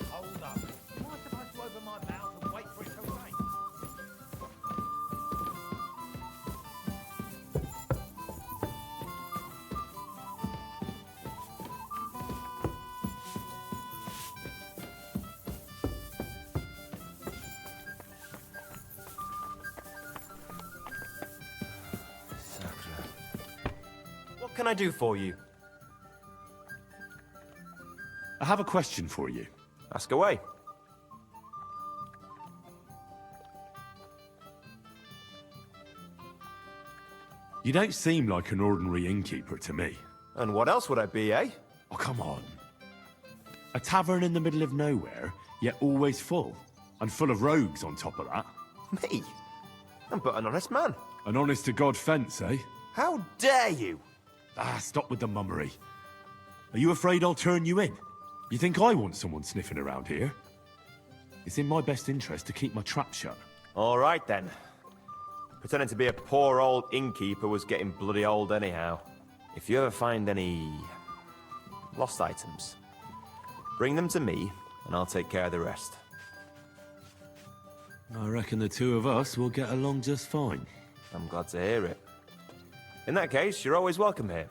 Speaker 5: Hold up. Am I supposed to open my mouth and wait for it to rain?
Speaker 19: What can I do for you?
Speaker 3: I have a question for you.
Speaker 19: Ask away.
Speaker 3: You don't seem like an ordinary innkeeper to me.
Speaker 19: And what else would I be, eh?
Speaker 3: Oh, come on. A tavern in the middle of nowhere, yet always full. And full of rogues on top of that.
Speaker 19: Me? I'm but an honest man.
Speaker 3: An honest-to-God fence, eh?
Speaker 19: How dare you?
Speaker 3: Stop with the mummery. Are you afraid I'll turn you in? You think I want someone sniffing around here? It's in my best interest to keep my trap shut.
Speaker 19: All right, then. Pretending to be a poor old innkeeper was getting bloody old anyhow. If you ever find any lost items, bring them to me, and I'll take care of the rest.
Speaker 3: I reckon the two of us will get along just fine.
Speaker 19: I'm glad to hear it. In that case, you're always welcome here.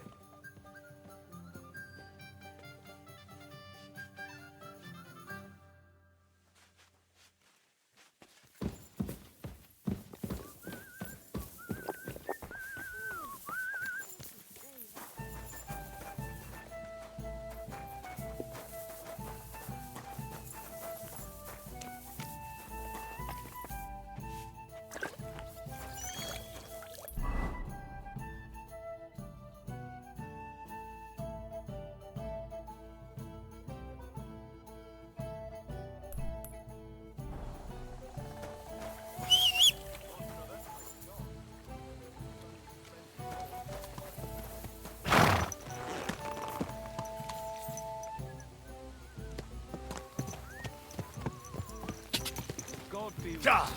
Speaker 4: be with
Speaker 3: God.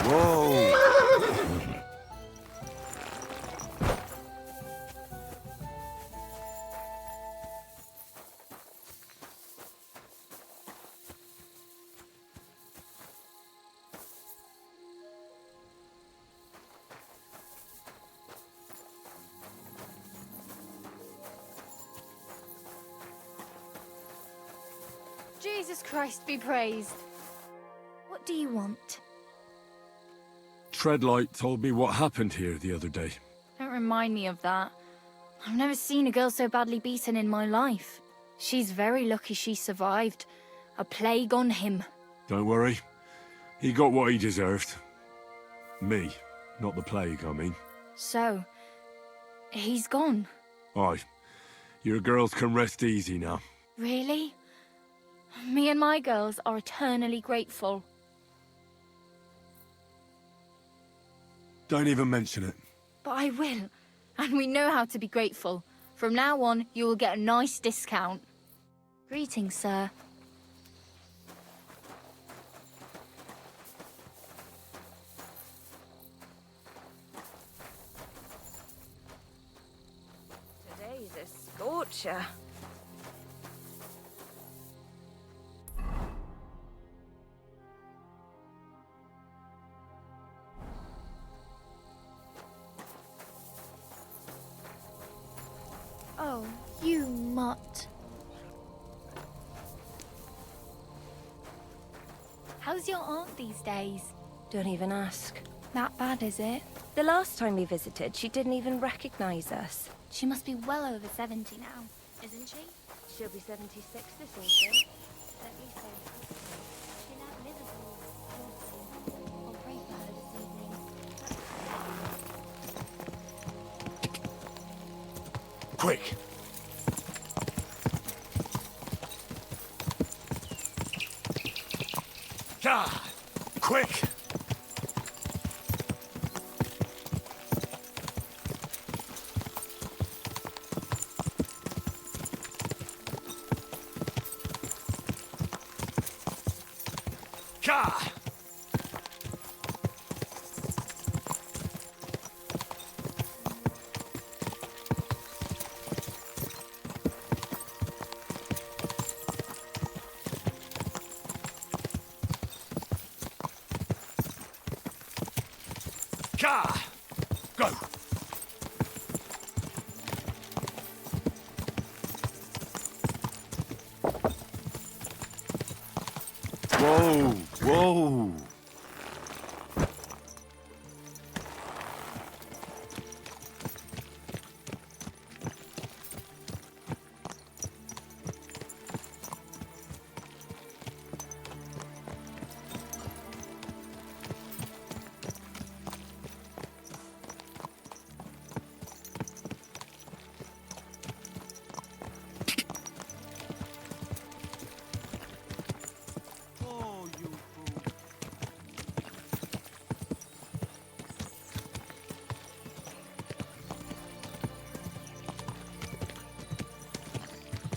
Speaker 9: Whoa!
Speaker 22: Jesus Christ be praised. What do you want?
Speaker 3: Treadlight told me what happened here the other day.
Speaker 22: Don't remind me of that. I've never seen a girl so badly beaten in my life. She's very lucky she survived. A plague on him.
Speaker 3: Don't worry. He got what he deserved. Me, not the plague, I mean.
Speaker 22: So, he's gone.
Speaker 3: Aye. Your girls can rest easy now.
Speaker 22: Really? Me and my girls are eternally grateful.
Speaker 3: Don't even mention it.
Speaker 22: But I will. And we know how to be grateful. From now on, you will get a nice discount. Greetings, sir.
Speaker 16: Today's a scorcher.
Speaker 22: Oh, you mutt. How's your aunt these days?
Speaker 18: Don't even ask.
Speaker 22: That bad, is it?
Speaker 18: The last time we visited, she didn't even recognize us.
Speaker 22: She must be well over 70 now, isn't she?
Speaker 18: She'll be 76 this autumn.
Speaker 22: At least so. She'll outlive us all, won't she? I'll pray for her this evening.
Speaker 3: Quick! God! Quick! God! God! Go! Whoa! Whoa!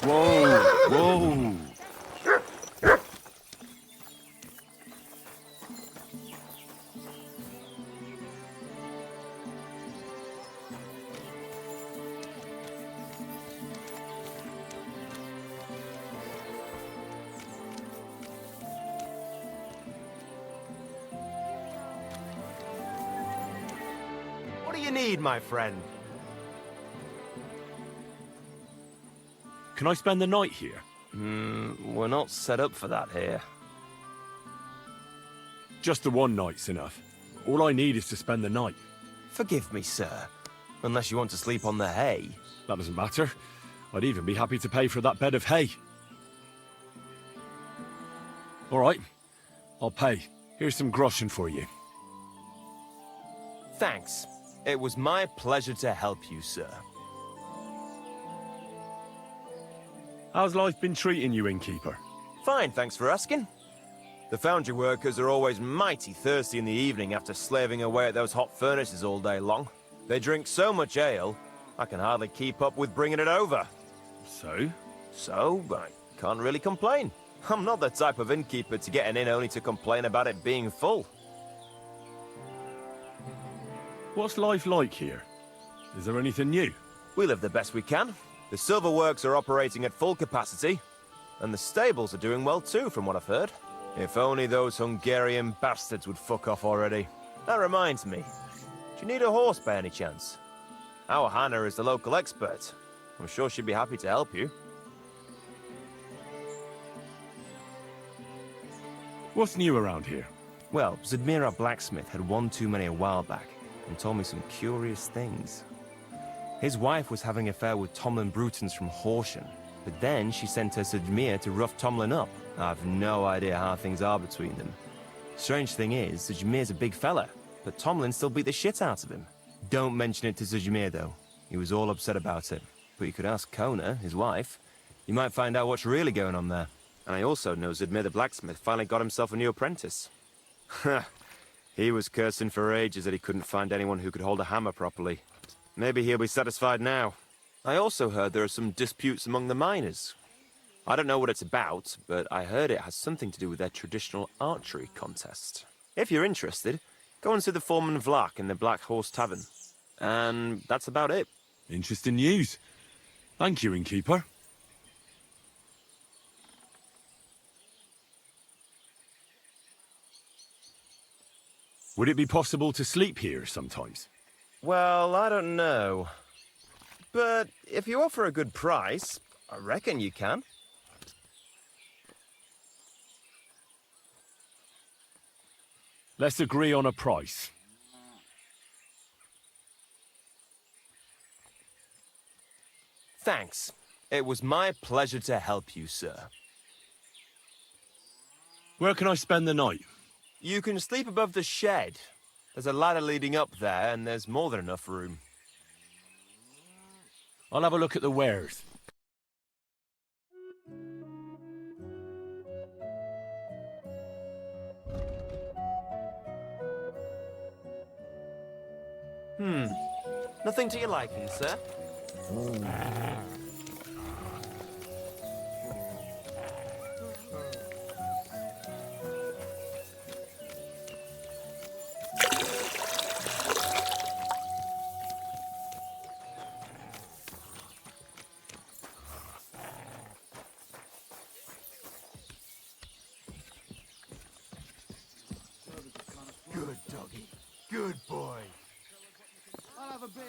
Speaker 3: Whoa! Whoa!
Speaker 19: What do you need, my friend?
Speaker 3: Can I spend the night here?
Speaker 19: We're not set up for that here.
Speaker 3: Just the one night's enough. All I need is to spend the night.
Speaker 19: Forgive me, sir. Unless you want to sleep on the hay.
Speaker 3: That doesn't matter. I'd even be happy to pay for that bed of hay. All right. I'll pay. Here's some groschen for you.
Speaker 19: Thanks. It was my pleasure to help you, sir.
Speaker 3: How's life been treating you, innkeeper?
Speaker 19: Fine, thanks for asking. The foundry workers are always mighty thirsty in the evening after slaving away at those hot furnaces all day long. They drink so much ale, I can hardly keep up with bringing it over.
Speaker 3: So?
Speaker 19: So, I can't really complain. I'm not the type of innkeeper to get an inn only to complain about it being full.
Speaker 3: What's life like here? Is there anything new?
Speaker 19: We live the best we can. The silverworks are operating at full capacity, and the stables are doing well too, from what I've heard. If only those Hungarian bastards would fuck off already. That reminds me. Do you need a horse by any chance? Our Hannah is the local expert. I'm sure she'd be happy to help you.
Speaker 3: What's new around here?
Speaker 19: Well, Zydmira Blacksmith had one too many a while back, and told me some curious things. His wife was having an affair with Tomlin Brutons from Horsham, but then she sent her Zydmir to rough Tomlin up. I've no idea how things are between them. Strange thing is, Zydmir's a big fella, but Tomlin still beat the shit out of him. Don't mention it to Zydmir, though. He was all upset about it. But you could ask Kona, his wife. You might find out what's really going on there. And I also know Zydmir the blacksmith finally got himself a new apprentice. He was cursing for ages that he couldn't find anyone who could hold a hammer properly. Maybe he'll be satisfied now. I also heard there are some disputes among the miners. I don't know what it's about, but I heard it has something to do with their traditional archery contest. If you're interested, go and see the foreman Vlak in the Black Horse Tavern. And that's about it.
Speaker 3: Interesting news. Thank you, innkeeper. Would it be possible to sleep here sometimes?
Speaker 19: Well, I don't know. But if you offer a good price, I reckon you can.
Speaker 3: Let's agree on a price.
Speaker 19: Thanks. It was my pleasure to help you, sir.
Speaker 3: Where can I spend the night?
Speaker 19: You can sleep above the shed. There's a ladder leading up there, and there's more than enough room.
Speaker 3: I'll have a look at the wares.
Speaker 19: Nothing to your liking, sir?
Speaker 14: Good doggy. Good boy.
Speaker 17: I'll have a beer.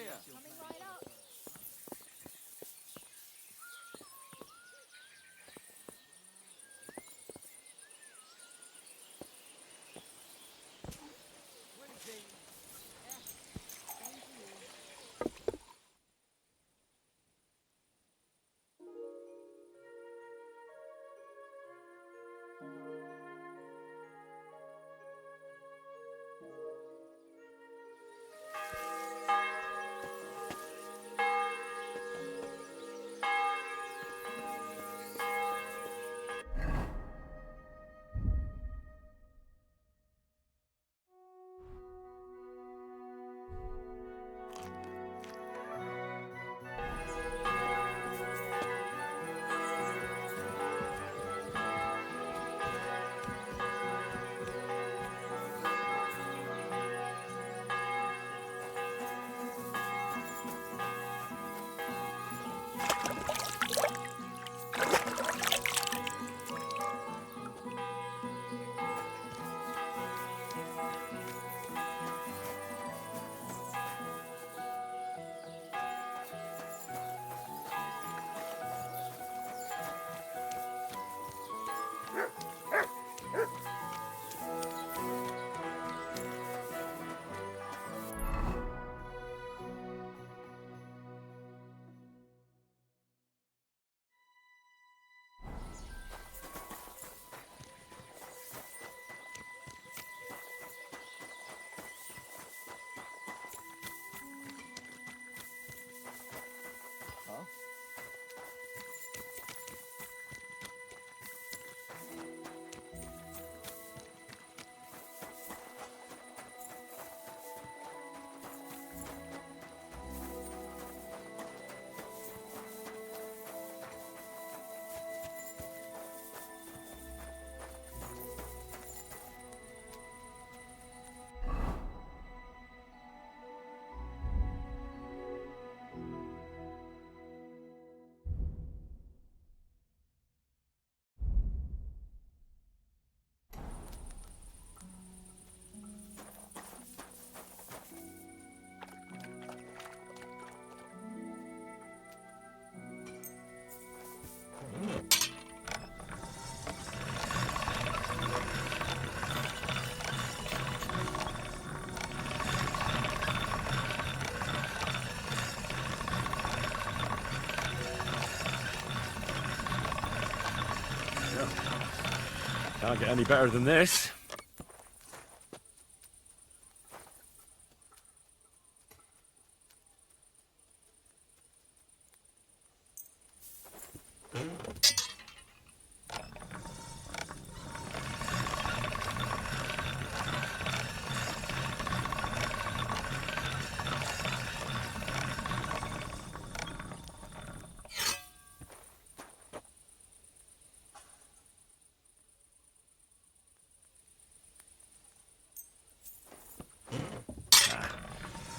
Speaker 12: Can't get any better than this.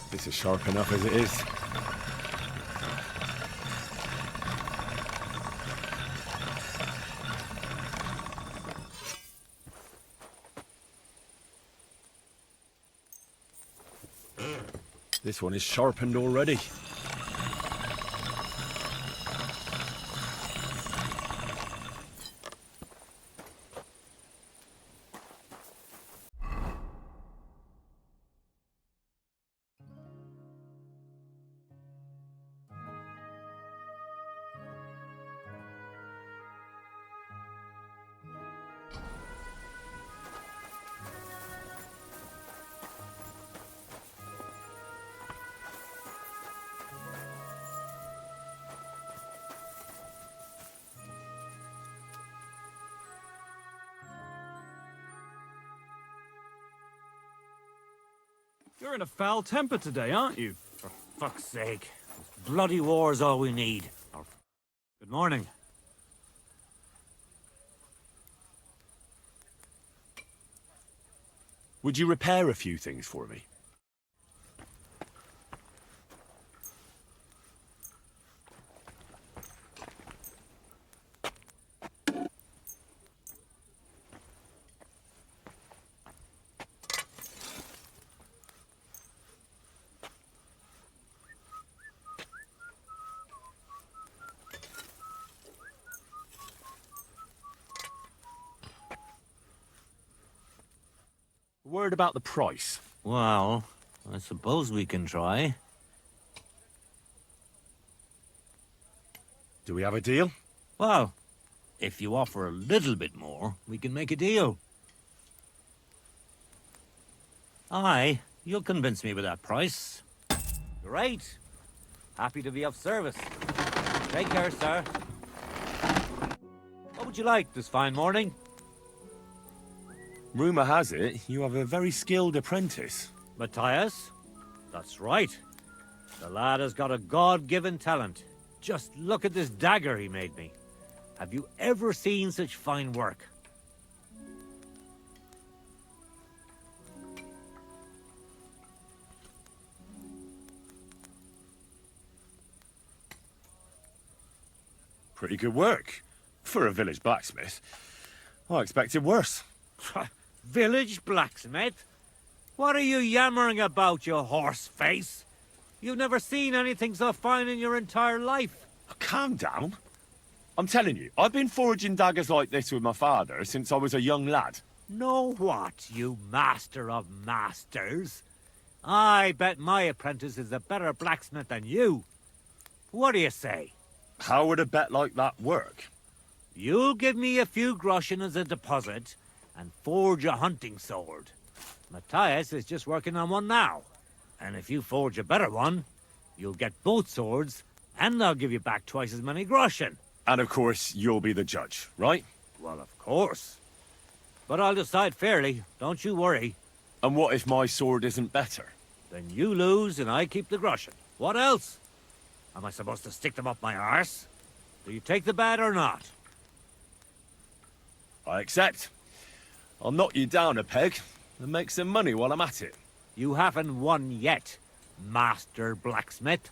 Speaker 12: This is sharp enough as it is. This one is sharpened already.
Speaker 11: You're in a foul temper today, aren't you?
Speaker 5: For fuck's sake. Bloody war's all we need. Good morning.
Speaker 3: Would you repair a few things for me? Word about the price.
Speaker 5: Well, I suppose we can try.
Speaker 3: Do we have a deal?
Speaker 5: Well, if you offer a little bit more, we can make a deal. Aye, you'll convince me with that price. Great. Happy to be of service. Take care, sir. What would you like this fine morning?
Speaker 3: Rumour has it, you have a very skilled apprentice.
Speaker 5: Matthias? That's right. The lad has got a God-given talent. Just look at this dagger he made me. Have you ever seen such fine work?
Speaker 3: Pretty good work. For a village blacksmith. I expected worse.
Speaker 5: Village blacksmith? What are you yammering about, you horse face? You've never seen anything so fine in your entire life.
Speaker 3: Oh, calm down. I'm telling you, I've been forging daggers like this with my father since I was a young lad.
Speaker 5: Know what, you master of masters? I bet my apprentice is a better blacksmith than you. What do you say?
Speaker 3: How would a bet like that work?
Speaker 5: You'll give me a few groschen as a deposit and forge a hunting sword. Matthias is just working on one now. And if you forge a better one, you'll get both swords, and I'll give you back twice as many groschen.
Speaker 3: And of course, you'll be the judge, right?
Speaker 5: Well, of course. But I'll decide fairly, don't you worry.
Speaker 3: And what if my sword isn't better?
Speaker 5: Then you lose and I keep the groschen. What else? Am I supposed to stick them up my arse? Do you take the bet or not?
Speaker 3: I accept. I'll knock you down a peg and make some money while I'm at it.
Speaker 5: You haven't won yet, Master Blacksmith.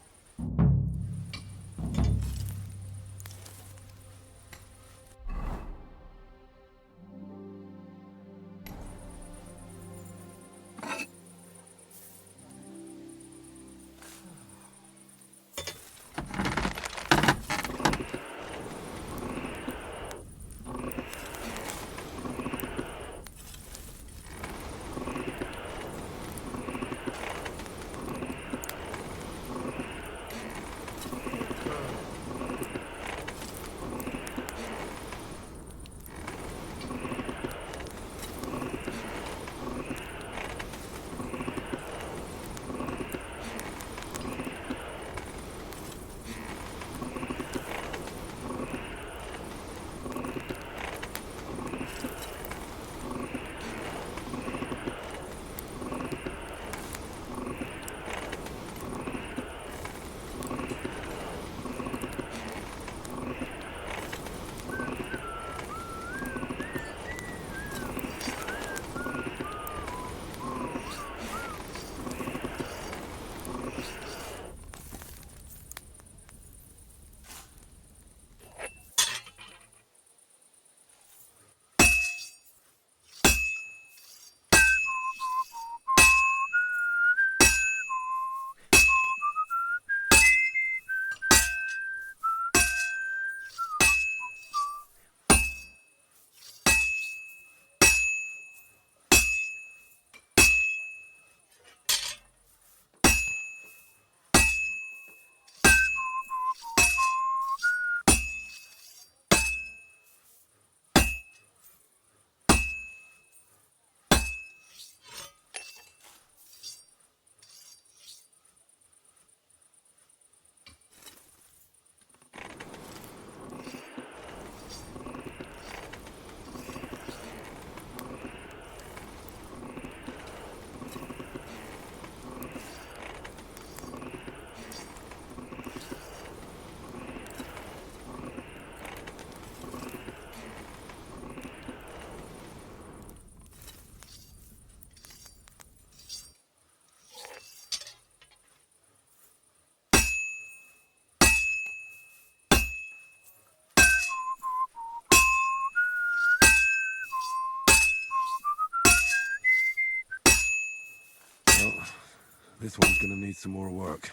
Speaker 3: This one's gonna need some more work.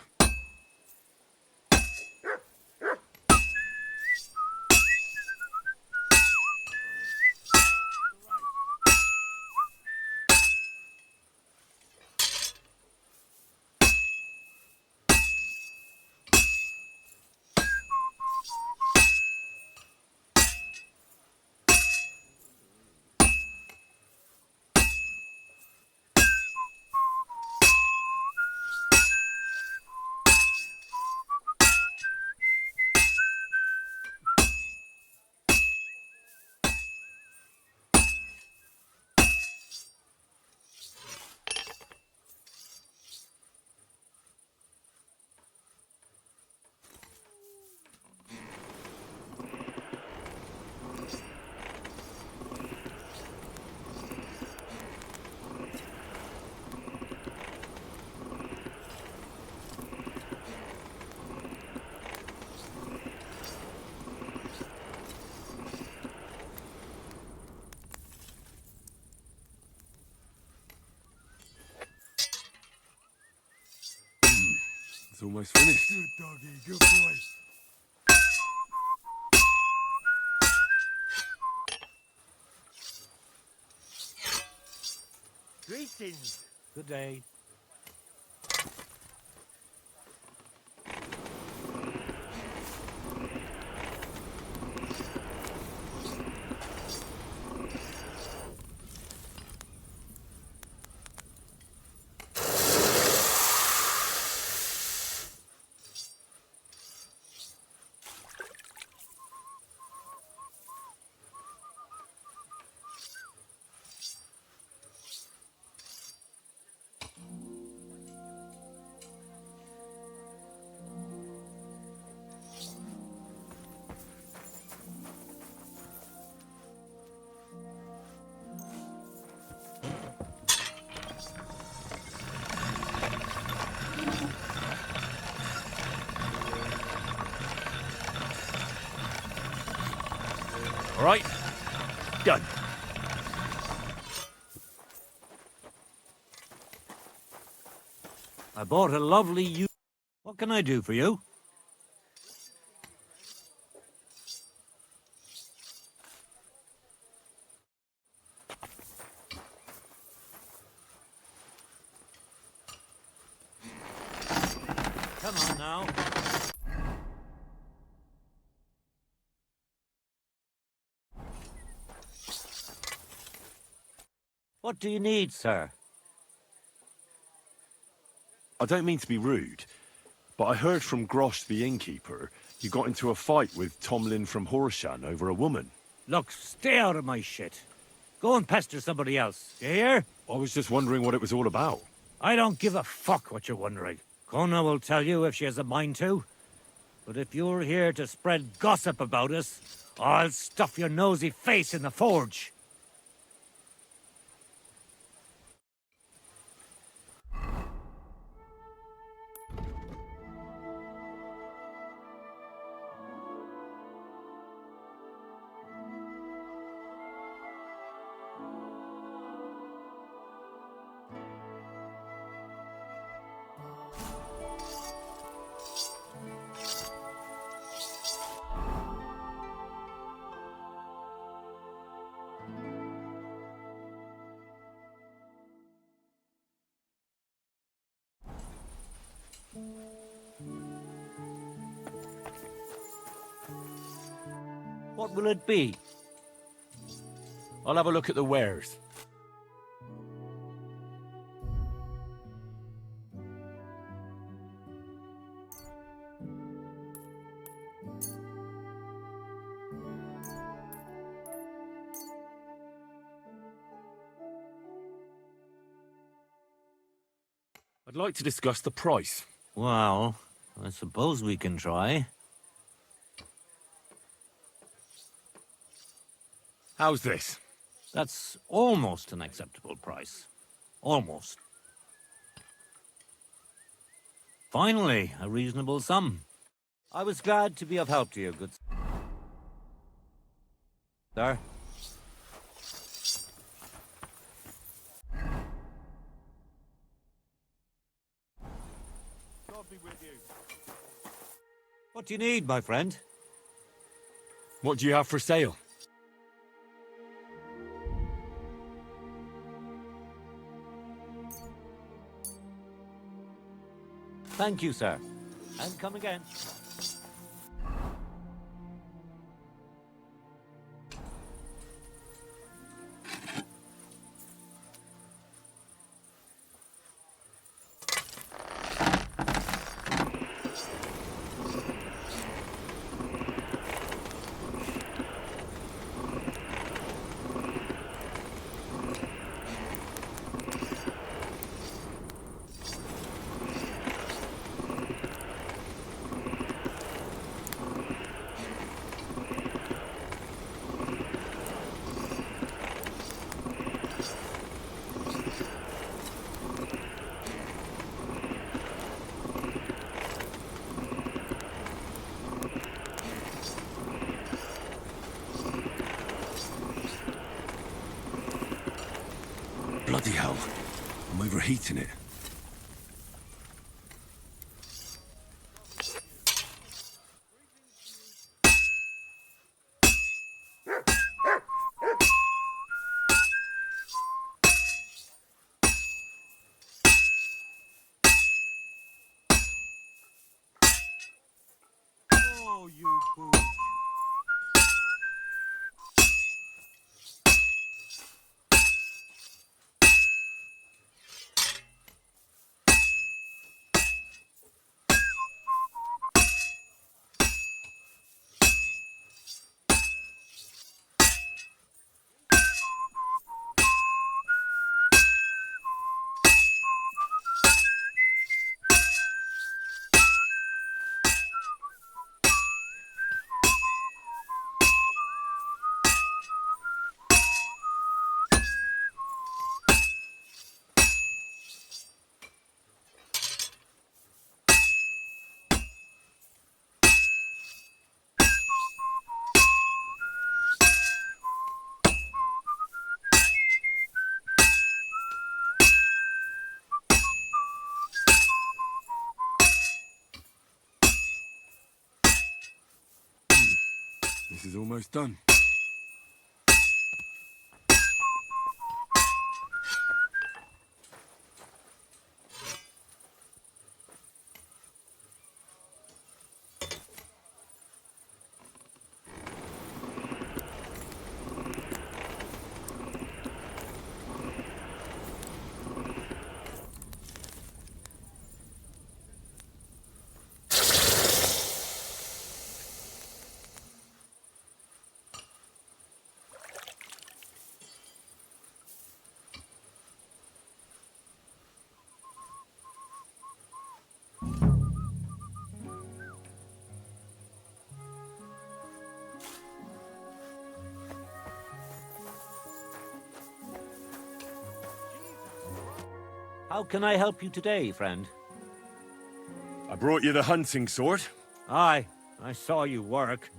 Speaker 3: It's almost finished.
Speaker 12: Good doggy, good boy.
Speaker 14: Greetings.
Speaker 5: Good day.
Speaker 8: All right. Done.
Speaker 1: I bought a lovely What can I do for you? Come on now. What do you need, sir?
Speaker 3: I don't mean to be rude, but I heard from Grosh the innkeeper you got into a fight with Tomlin from Horshan over a woman.
Speaker 1: Look, stay out of my shit. Go and pester somebody else, you hear?
Speaker 3: I was just wondering what it was all about.
Speaker 1: I don't give a fuck what you're wondering. Kona will tell you if she has a mind to. But if you're here to spread gossip about us, I'll stuff your nosy face in the forge. What will it be?
Speaker 3: I'll have a look at the wares. I'd like to discuss the price.
Speaker 1: Well, I suppose we can try.
Speaker 3: How's this?
Speaker 1: That's almost an acceptable price. Almost. Finally, a reasonable sum. I was glad to be of help to you, good sir. What do you need, my friend?
Speaker 3: What do you have for sale?
Speaker 1: Thank you, sir. And come again.
Speaker 3: Bloody hell. I'm overheating it.
Speaker 1: Oh, you fool.
Speaker 3: This is almost done.
Speaker 1: How can I help you today, friend?
Speaker 3: I brought you the hunting sword.
Speaker 1: Aye, I saw you work.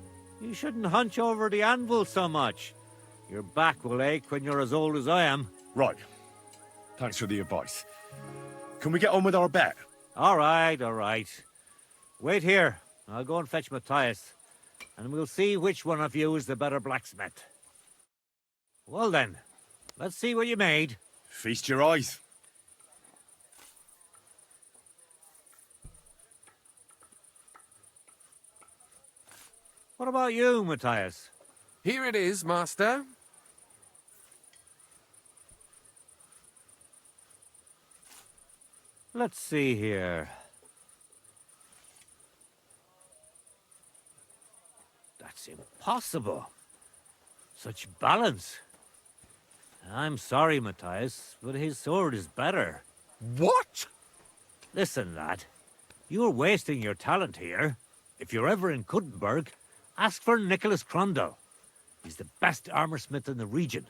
Speaker 1: You shouldn't hunch over the anvil so much. Your back will ache when you're as old as I am.
Speaker 3: Right. Thanks for the advice. Can we get on with our bet?
Speaker 1: All right, all right. Wait here. I'll go and fetch Matthias, and we'll see which one of you is the better blacksmith. Well then, let's see what you made.
Speaker 3: Feast your eyes.
Speaker 1: What about you, Matthias?
Speaker 7: Here it is, master.
Speaker 1: Let's see here. That's impossible. Such balance. I'm sorry, Matthias, but his sword is better.
Speaker 7: What?
Speaker 1: Listen, lad. You're wasting your talent here. If you're ever in Kuttenberg, ask for Nicholas Crondell. He's the best armorsmith in the region.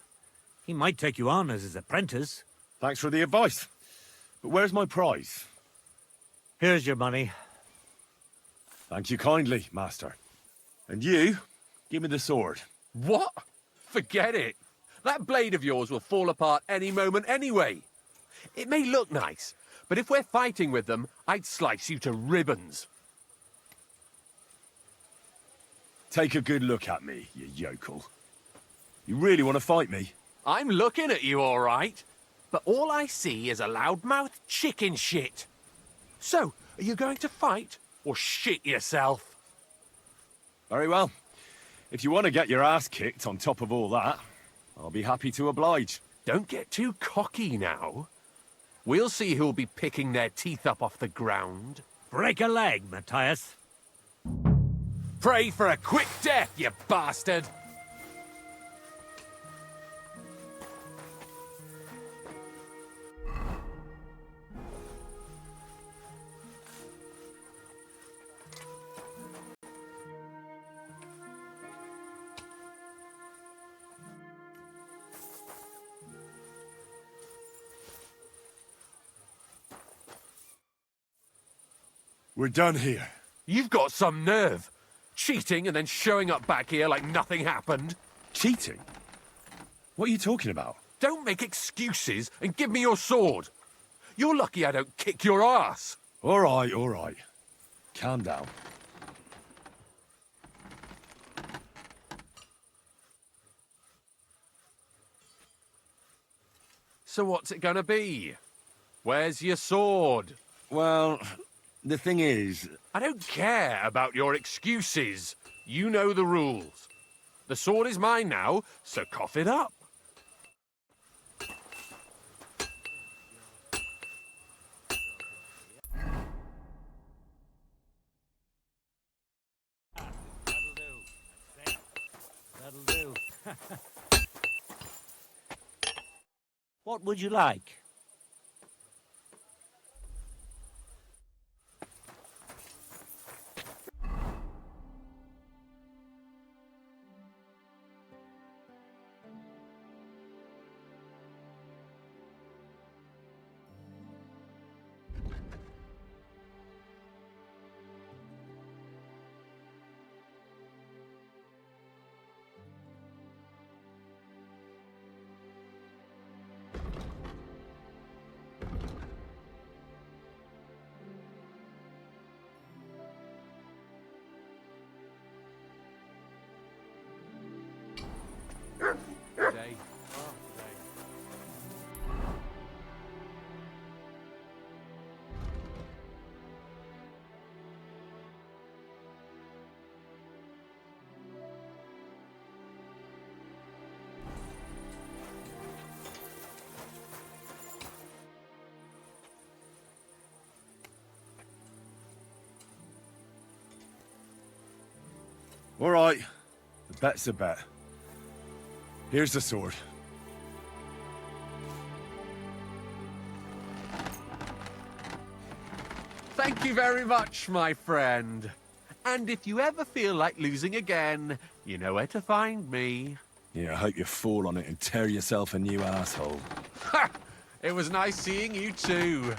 Speaker 1: He might take you on as his apprentice.
Speaker 3: Thanks for the advice. But where's my prize?
Speaker 1: Here's your money.
Speaker 3: Thank you kindly, master. And you, give me the sword.
Speaker 7: What? Forget it. That blade of yours will fall apart any moment anyway. It may look nice, but if we're fighting with them, I'd slice you to ribbons.
Speaker 12: Take a good look at me, you yokel. You really want to fight me?
Speaker 7: I'm looking at you, all right. But all I see is a loudmouth chicken shit. So, are you going to fight or shit yourself?
Speaker 12: Very well. If you want to get your ass kicked on top of all that, I'll be happy to oblige.
Speaker 7: Don't get too cocky now. We'll see who'll be picking their teeth up off the ground.
Speaker 1: Break a leg, Matthias.
Speaker 7: Pray for a quick death, you bastard!
Speaker 12: We're done here.
Speaker 7: You've got some nerve. Cheating and then showing up back here like nothing happened.
Speaker 12: Cheating? What are you talking about?
Speaker 7: Don't make excuses and give me your sword. You're lucky I don't kick your ass.
Speaker 12: All right, all right. Calm down.
Speaker 7: So what's it gonna be? Where's your sword?
Speaker 12: Well, the thing is...
Speaker 7: I don't care about your excuses. You know the rules. The sword is mine now, so cough it up.
Speaker 1: That'll do. What would you like?
Speaker 7: Day.
Speaker 12: All right. The bet's a bet. Here's the sword.
Speaker 7: Thank you very much, my friend. And if you ever feel like losing again, you know where to find me.
Speaker 12: Yeah, I hope you fall on it and tear yourself a new asshole.
Speaker 7: Ha! It was nice seeing you too.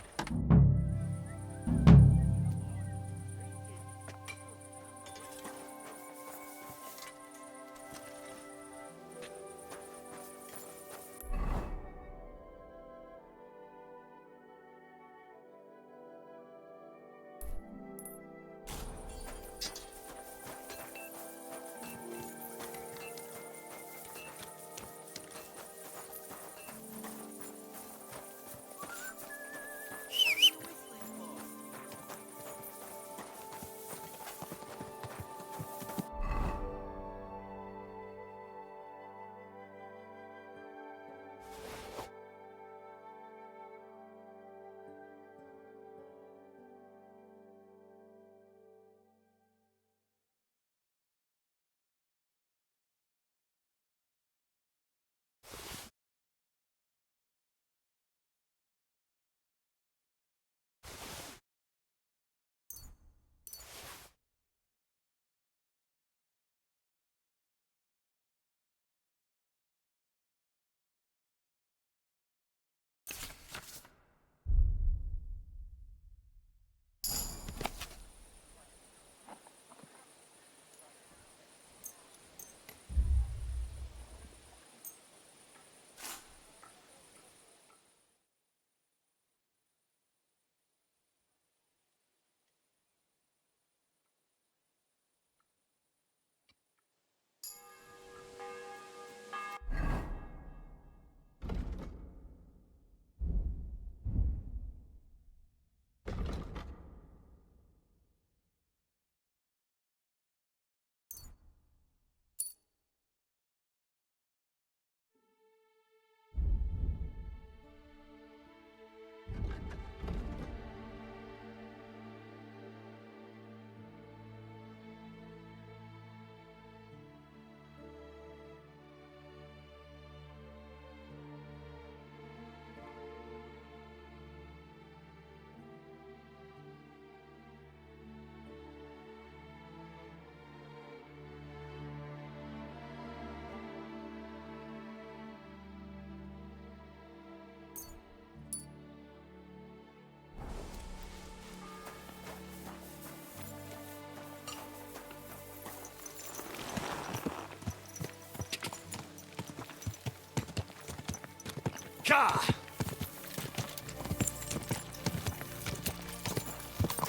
Speaker 12: Gah!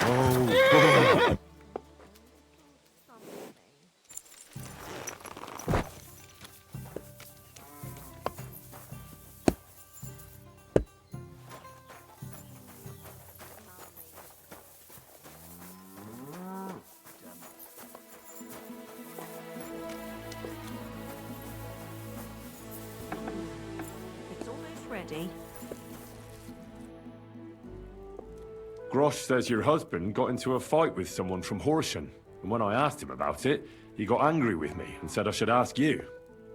Speaker 12: Oh,
Speaker 6: It's almost ready.
Speaker 3: Grosh says your husband got into a fight with someone from Horsham, and when I asked him about it, he got angry with me and said I should ask you.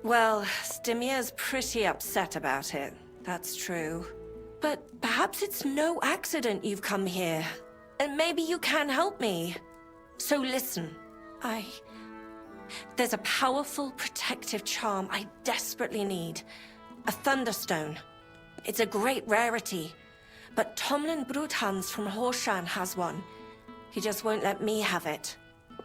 Speaker 6: Well, Stimir's pretty upset about it. That's true. But perhaps it's no accident you've come here. And maybe you can help me. So listen, there's a powerful protective charm I desperately need. A Thunderstone. It's a great rarity. But Tomlin Bruthans from Horshan has one. He just won't let me have it.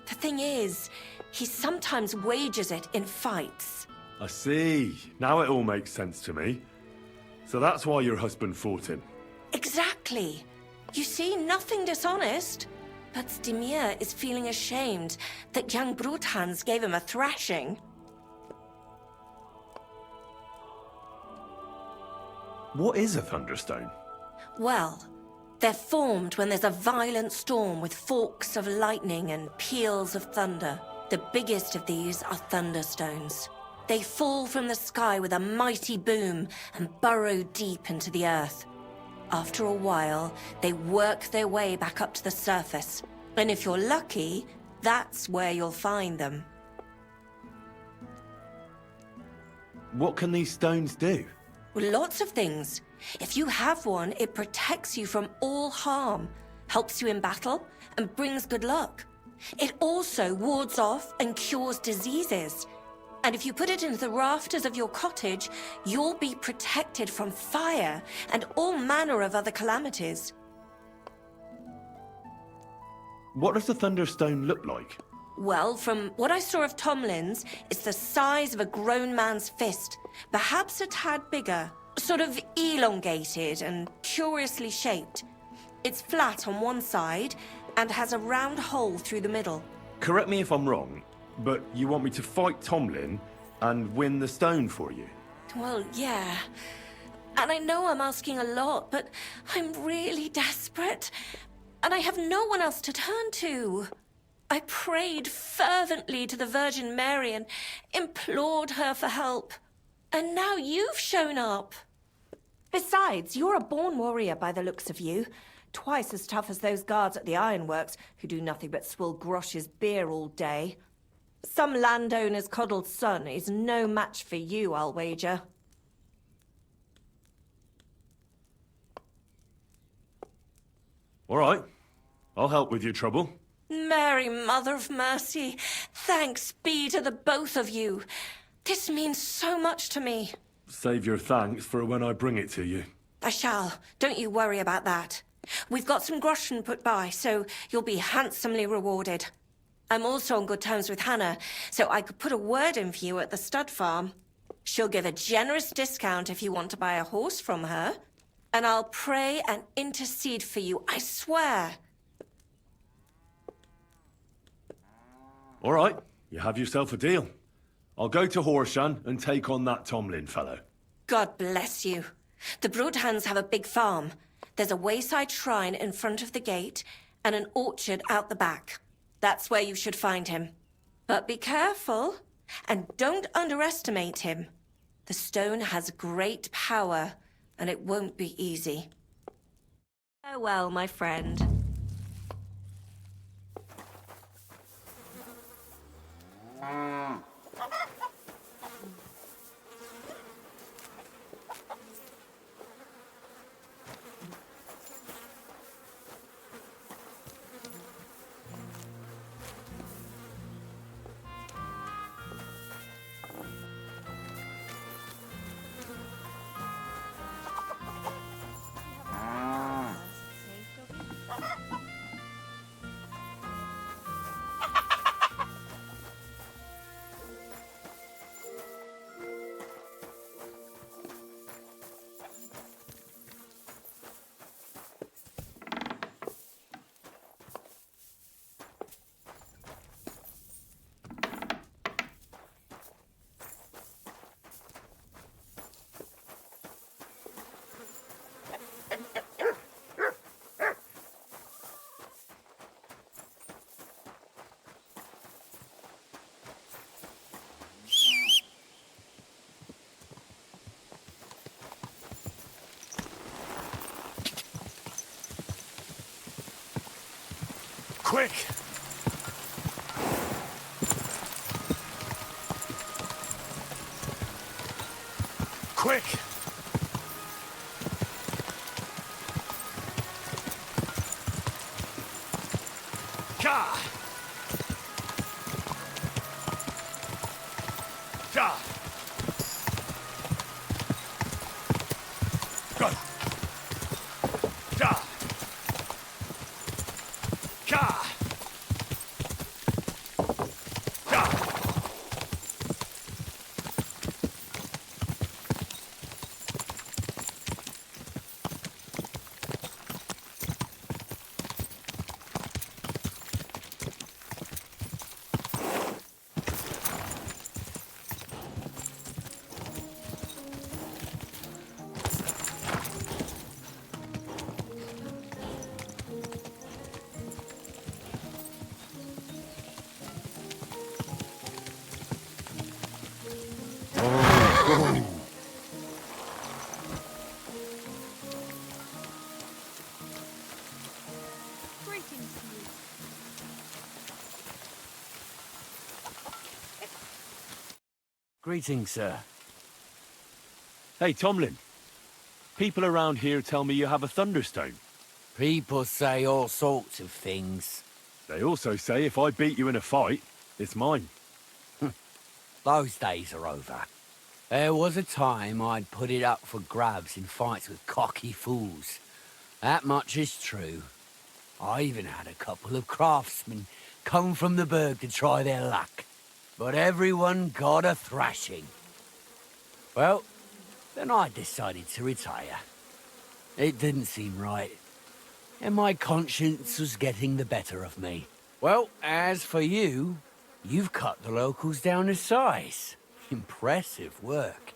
Speaker 6: The thing is, he sometimes wages it in fights.
Speaker 3: I see. Now it all makes sense to me. So that's why your husband fought him.
Speaker 6: Exactly. You see, nothing dishonest. But Stimir is feeling ashamed that young Bruthans gave him a thrashing.
Speaker 3: What is a Thunderstone?
Speaker 6: Well, they're formed when there's a violent storm with forks of lightning and peals of thunder. The biggest of these are Thunderstones. They fall from the sky with a mighty boom and burrow deep into the earth. After a while, they work their way back up to the surface. And if you're lucky, that's where you'll find them.
Speaker 3: What can these stones do?
Speaker 6: Well, lots of things. If you have one, it protects you from all harm, helps you in battle, and brings good luck. It also wards off and cures diseases. And if you put it into the rafters of your cottage, you'll be protected from fire and all manner of other calamities.
Speaker 3: What does the Thunderstone look like?
Speaker 6: Well, from what I saw of Tomlin's, it's the size of a grown man's fist, perhaps a tad bigger, sort of elongated and curiously shaped. It's flat on one side and has a round hole through the middle.
Speaker 3: Correct me if I'm wrong, but you want me to fight Tomlin and win the stone for you?
Speaker 6: Well, yeah. And I know I'm asking a lot, but I'm really desperate. And I have no one else to turn to. I prayed fervently to the Virgin Mary and implored her for help. And now you've shown up. Besides, you're a born warrior by the looks of you. Twice as tough as those guards at the ironworks, who do nothing but swill Grosh's beer all day. Some landowner's coddled son is no match for you, I'll wager.
Speaker 3: All right. I'll help with your trouble.
Speaker 6: Mary, Mother of Mercy, thanks be to the both of you. This means so much to me.
Speaker 3: Save your thanks for when I bring it to you.
Speaker 6: I shall. Don't you worry about that. We've got some groschen put by, so you'll be handsomely rewarded. I'm also on good terms with Hannah, so I could put a word in for you at the stud farm. She'll give a generous discount if you want to buy a horse from her. And I'll pray and intercede for you, I swear.
Speaker 3: All right. You have yourself a deal. I'll go to Horshan and take on that Tomlin fellow.
Speaker 6: God bless you. The Broadhands have a big farm. There's a wayside shrine in front of the gate and an orchard out the back. That's where you should find him. But be careful, and don't underestimate him. The stone has great power, and it won't be easy. Farewell, my friend.
Speaker 9: Quick! Quick! Ka! Ja! Go! Ja! Ka! Ja!
Speaker 16: Greetings to you.
Speaker 20: Greetings, sir.
Speaker 12: Hey, Tomlin. People around here tell me you have a thunderstone.
Speaker 20: People say all sorts of things.
Speaker 12: They also say if I beat you in a fight, it's mine.
Speaker 20: Those days are over. There was a time I'd put it up for grabs in fights with cocky fools. That much is true. I even had a couple of craftsmen come from the burg to try their luck. But everyone got a thrashing. Well, then I decided to retire. It didn't seem right, and my conscience was getting the better of me. Well, as for you, you've cut the locals down to size. Impressive work.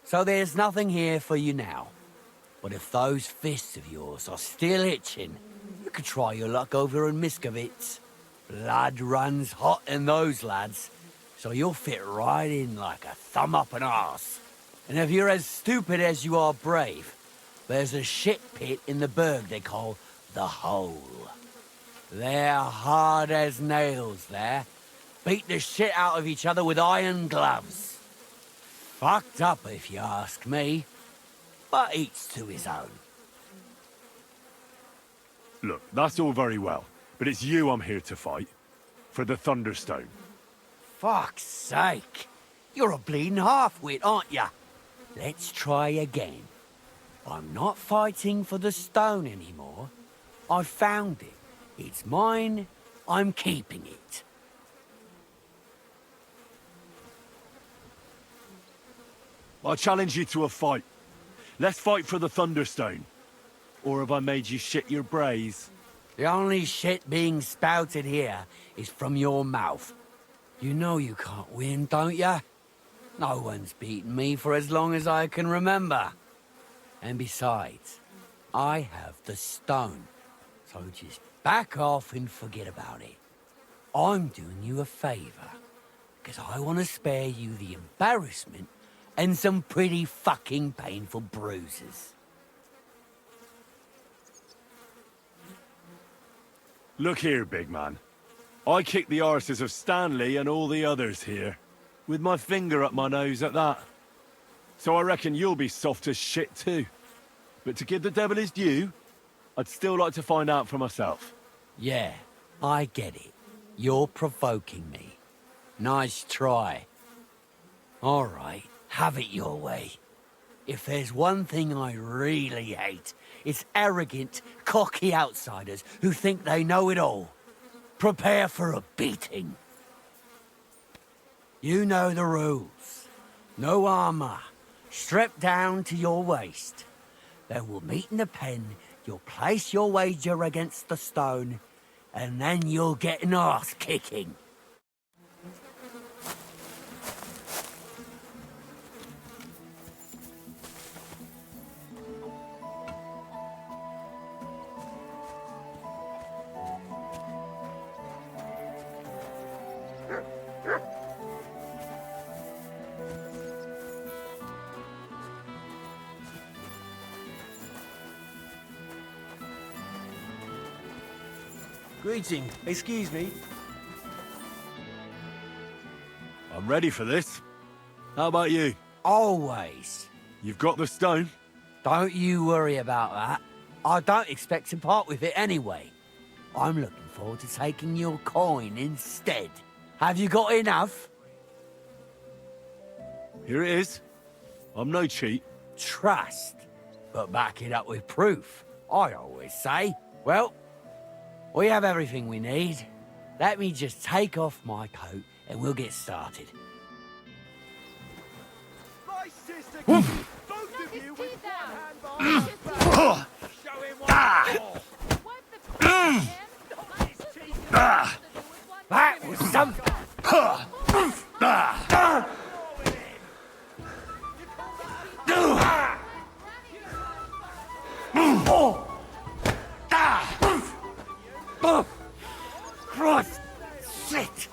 Speaker 20: So there's nothing here for you now. But if those fists of yours are still itching, you could try your luck over in Miskovitz. Blood runs hot in those lads, so you'll fit right in like a thumb up an arse. And if you're as stupid as you are brave, there's a shit pit in the burg they call the Hole. They're hard as nails there. Beat the shit out of each other with iron gloves. Fucked up if you ask me, but each to his own.
Speaker 12: Look, that's all very well, but it's you I'm here to fight. For the Thunderstone.
Speaker 20: Fuck's sake. You're a bleeding half-wit, aren't ya? Let's try again. I'm not fighting for the stone anymore. I found it. It's mine. I'm keeping it.
Speaker 12: I challenge you to a fight. Let's fight for the Thunderstone. Or have I made you shit your brays?
Speaker 20: The only shit being spouted here is from your mouth. You know you can't win, don't ya? No one's beaten me for as long as I can remember. And besides, I have the stone. So just back off and forget about it. I'm doing you a favor, because I want to spare you the embarrassment and some pretty fucking painful bruises.
Speaker 12: Look here, big man. I kicked the arses of Stanley and all the others here, with my finger up my nose at that. So I reckon you'll be soft as shit too. But to give the devil his due, I'd still like to find out for myself.
Speaker 20: Yeah, I get it. You're provoking me. Nice try. All right, have it your way. If there's one thing I really hate, it's arrogant, cocky outsiders who think they know it all. Prepare for a beating. You know the rules. No armor. Stripped down to your waist. Then we'll meet in the pen. You'll place your wager against the stone, and then you'll get an arse kicking.
Speaker 10: Greeting. Excuse me.
Speaker 12: I'm ready for this. How about you?
Speaker 20: Always.
Speaker 12: You've got the stone?
Speaker 20: Don't you worry about that. I don't expect to part with it anyway. I'm looking forward to taking your coin instead. Have you got enough?
Speaker 12: Here it is. I'm no cheat.
Speaker 20: Trust, but back it up with proof, I always say. Well, we have everything we need. Let me just take off my coat and we'll get started.
Speaker 10: My sister, both of you with one hand behind Show him
Speaker 20: That was some... Cross! Shit!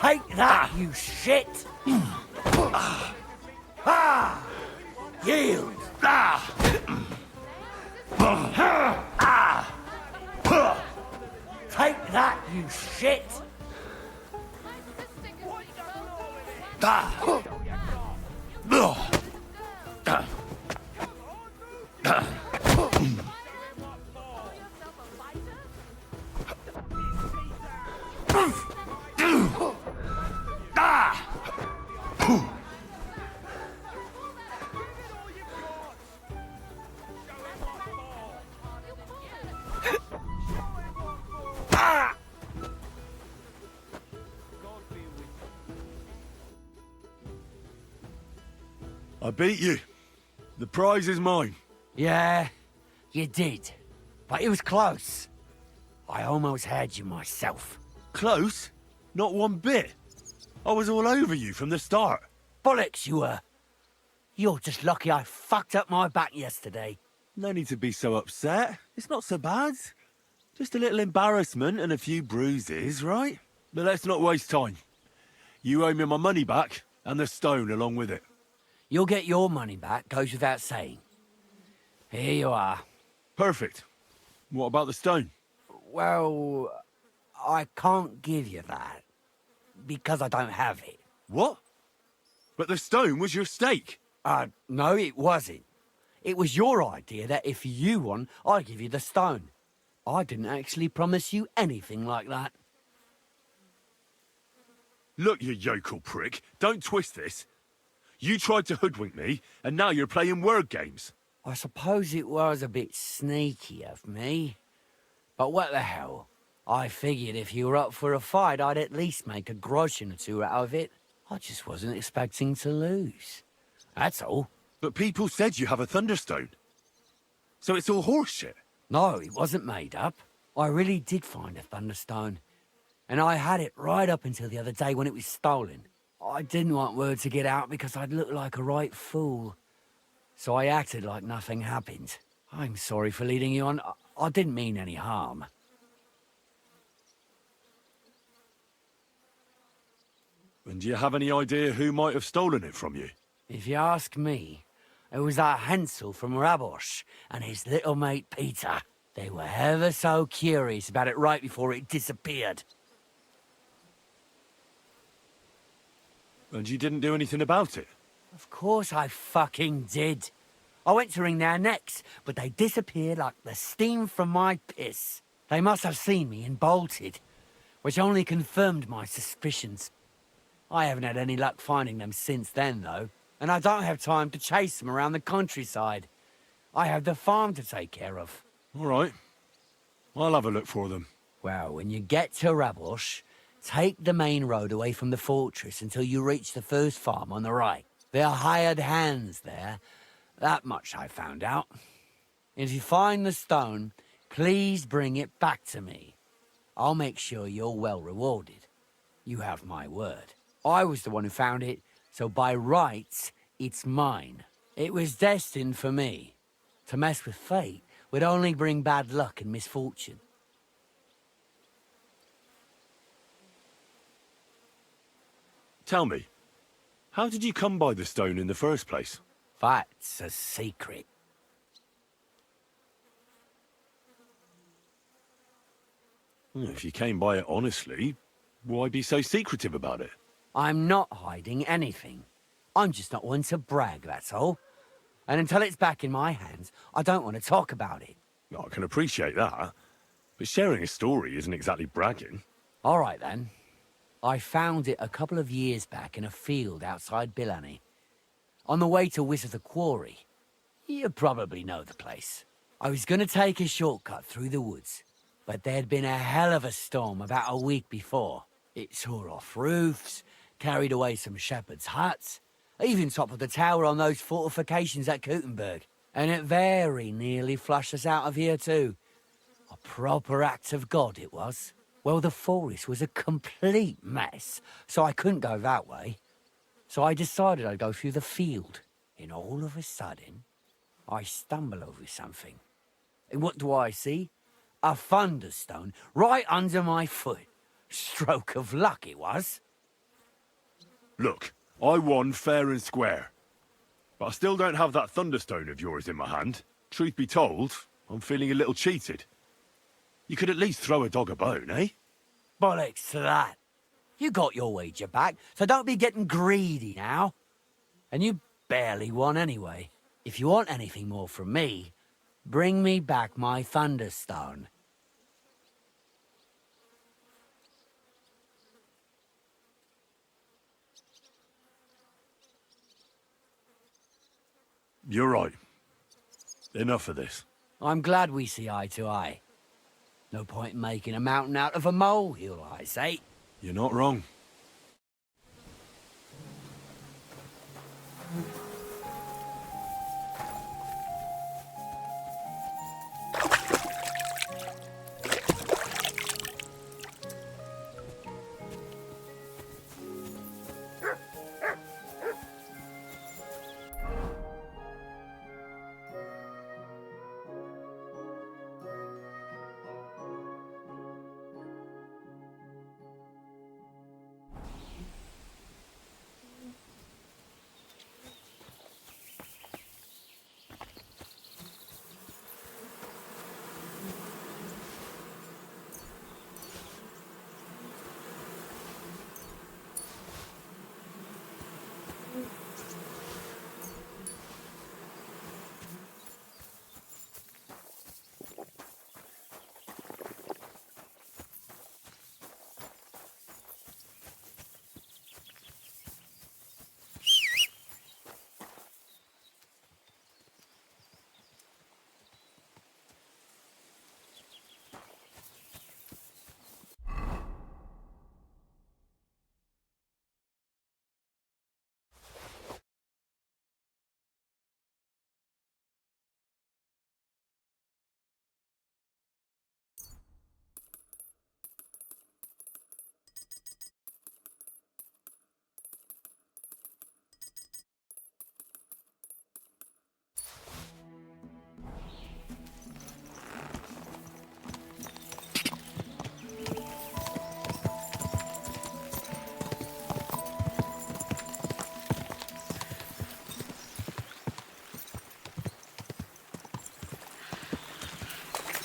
Speaker 20: Take that, you shit! Yield! Take that, you shit!
Speaker 12: I beat you. The prize is mine.
Speaker 20: Yeah, you did. But it was close. I almost had you myself.
Speaker 12: Close? Not one bit. I was all over you from the start.
Speaker 20: Bollocks you were. You're just lucky I fucked up my back yesterday.
Speaker 12: No need to be so upset. It's not so bad. Just a little embarrassment and a few bruises, right? But let's not waste time. You owe me my money back, and the stone along with it.
Speaker 20: You'll get your money back, goes without saying. Here you are.
Speaker 12: Perfect. What about the stone?
Speaker 20: Well, I can't give you that. Because I don't have it.
Speaker 12: What? But the stone was your stake.
Speaker 20: No, it wasn't. It was your idea that if you won, I'd give you the stone. I didn't actually promise you anything like that.
Speaker 12: Look, you yokel prick. Don't twist this. You tried to hoodwink me, and now you're playing word games.
Speaker 20: I suppose it was a bit sneaky of me. But what the hell? I figured if you were up for a fight, I'd at least make a groschen or two out of it. I just wasn't expecting to lose. That's all.
Speaker 12: But people said you have a thunderstone. So it's all horseshit.
Speaker 20: No, it wasn't made up. I really did find a thunderstone. And I had it right up until the other day when it was stolen. I didn't want word to get out because I'd look like a right fool. So I acted like nothing happened. I'm sorry for leading you on. I didn't mean any harm.
Speaker 12: And do you have any idea who might have stolen it from you?
Speaker 20: If you ask me, it was that Hansel from Rabosh and his little mate Peter. They were ever so curious about it right before it disappeared.
Speaker 12: And you didn't do anything about it?
Speaker 20: Of course I fucking did. I went to wring their necks, but they disappeared like the steam from my piss. They must have seen me and bolted, which only confirmed my suspicions. I haven't had any luck finding them since then, though, and I don't have time to chase them around the countryside. I have the farm to take care of.
Speaker 12: All right. I'll have a look for them.
Speaker 20: Well, when you get to Rabosh, take the main road away from the fortress until you reach the first farm on the right. There are hired hands there. That much I found out. If you find the stone, please bring it back to me. I'll make sure you're well rewarded. You have my word. I was the one who found it, so by rights, it's mine. It was destined for me. To mess with fate would only bring bad luck and misfortune.
Speaker 12: Tell me, how did you come by the stone in the first place?
Speaker 20: That's a secret.
Speaker 12: If you came by it honestly, why be so secretive about it?
Speaker 20: I'm not hiding anything. I'm just not one to brag, that's all. And until it's back in my hands, I don't want to talk about it.
Speaker 12: I can appreciate that, but sharing a story isn't exactly bragging.
Speaker 20: All right, then. I found it a couple of years back in a field outside Billany. On the way to Wizard the Quarry. You probably know the place. I was going to take a shortcut through the woods, but there'd been a hell of a storm about a week before. It tore off roofs, carried away some shepherds' huts, even toppled the tower on those fortifications at Kuttenberg. And it very nearly flushed us out of here too. A proper act of God it was. Well, the forest was a complete mess, so I couldn't go that way. So I decided I'd go through the field. And all of a sudden, I stumble over something. And what do I see? A thunderstone right under my foot. Stroke of luck it was.
Speaker 12: Look, I won fair and square. But I still don't have that thunderstone of yours in my hand. Truth be told, I'm feeling a little cheated. You could at least throw a dog a bone, eh?
Speaker 20: Bollocks to that. You got your wager back, so don't be getting greedy now. And you barely won anyway. If you want anything more from me, bring me back my thunderstone.
Speaker 12: You're right. Enough of this.
Speaker 20: I'm glad we see eye to eye. No point in making a mountain out of a molehill, I say.
Speaker 12: You're not wrong.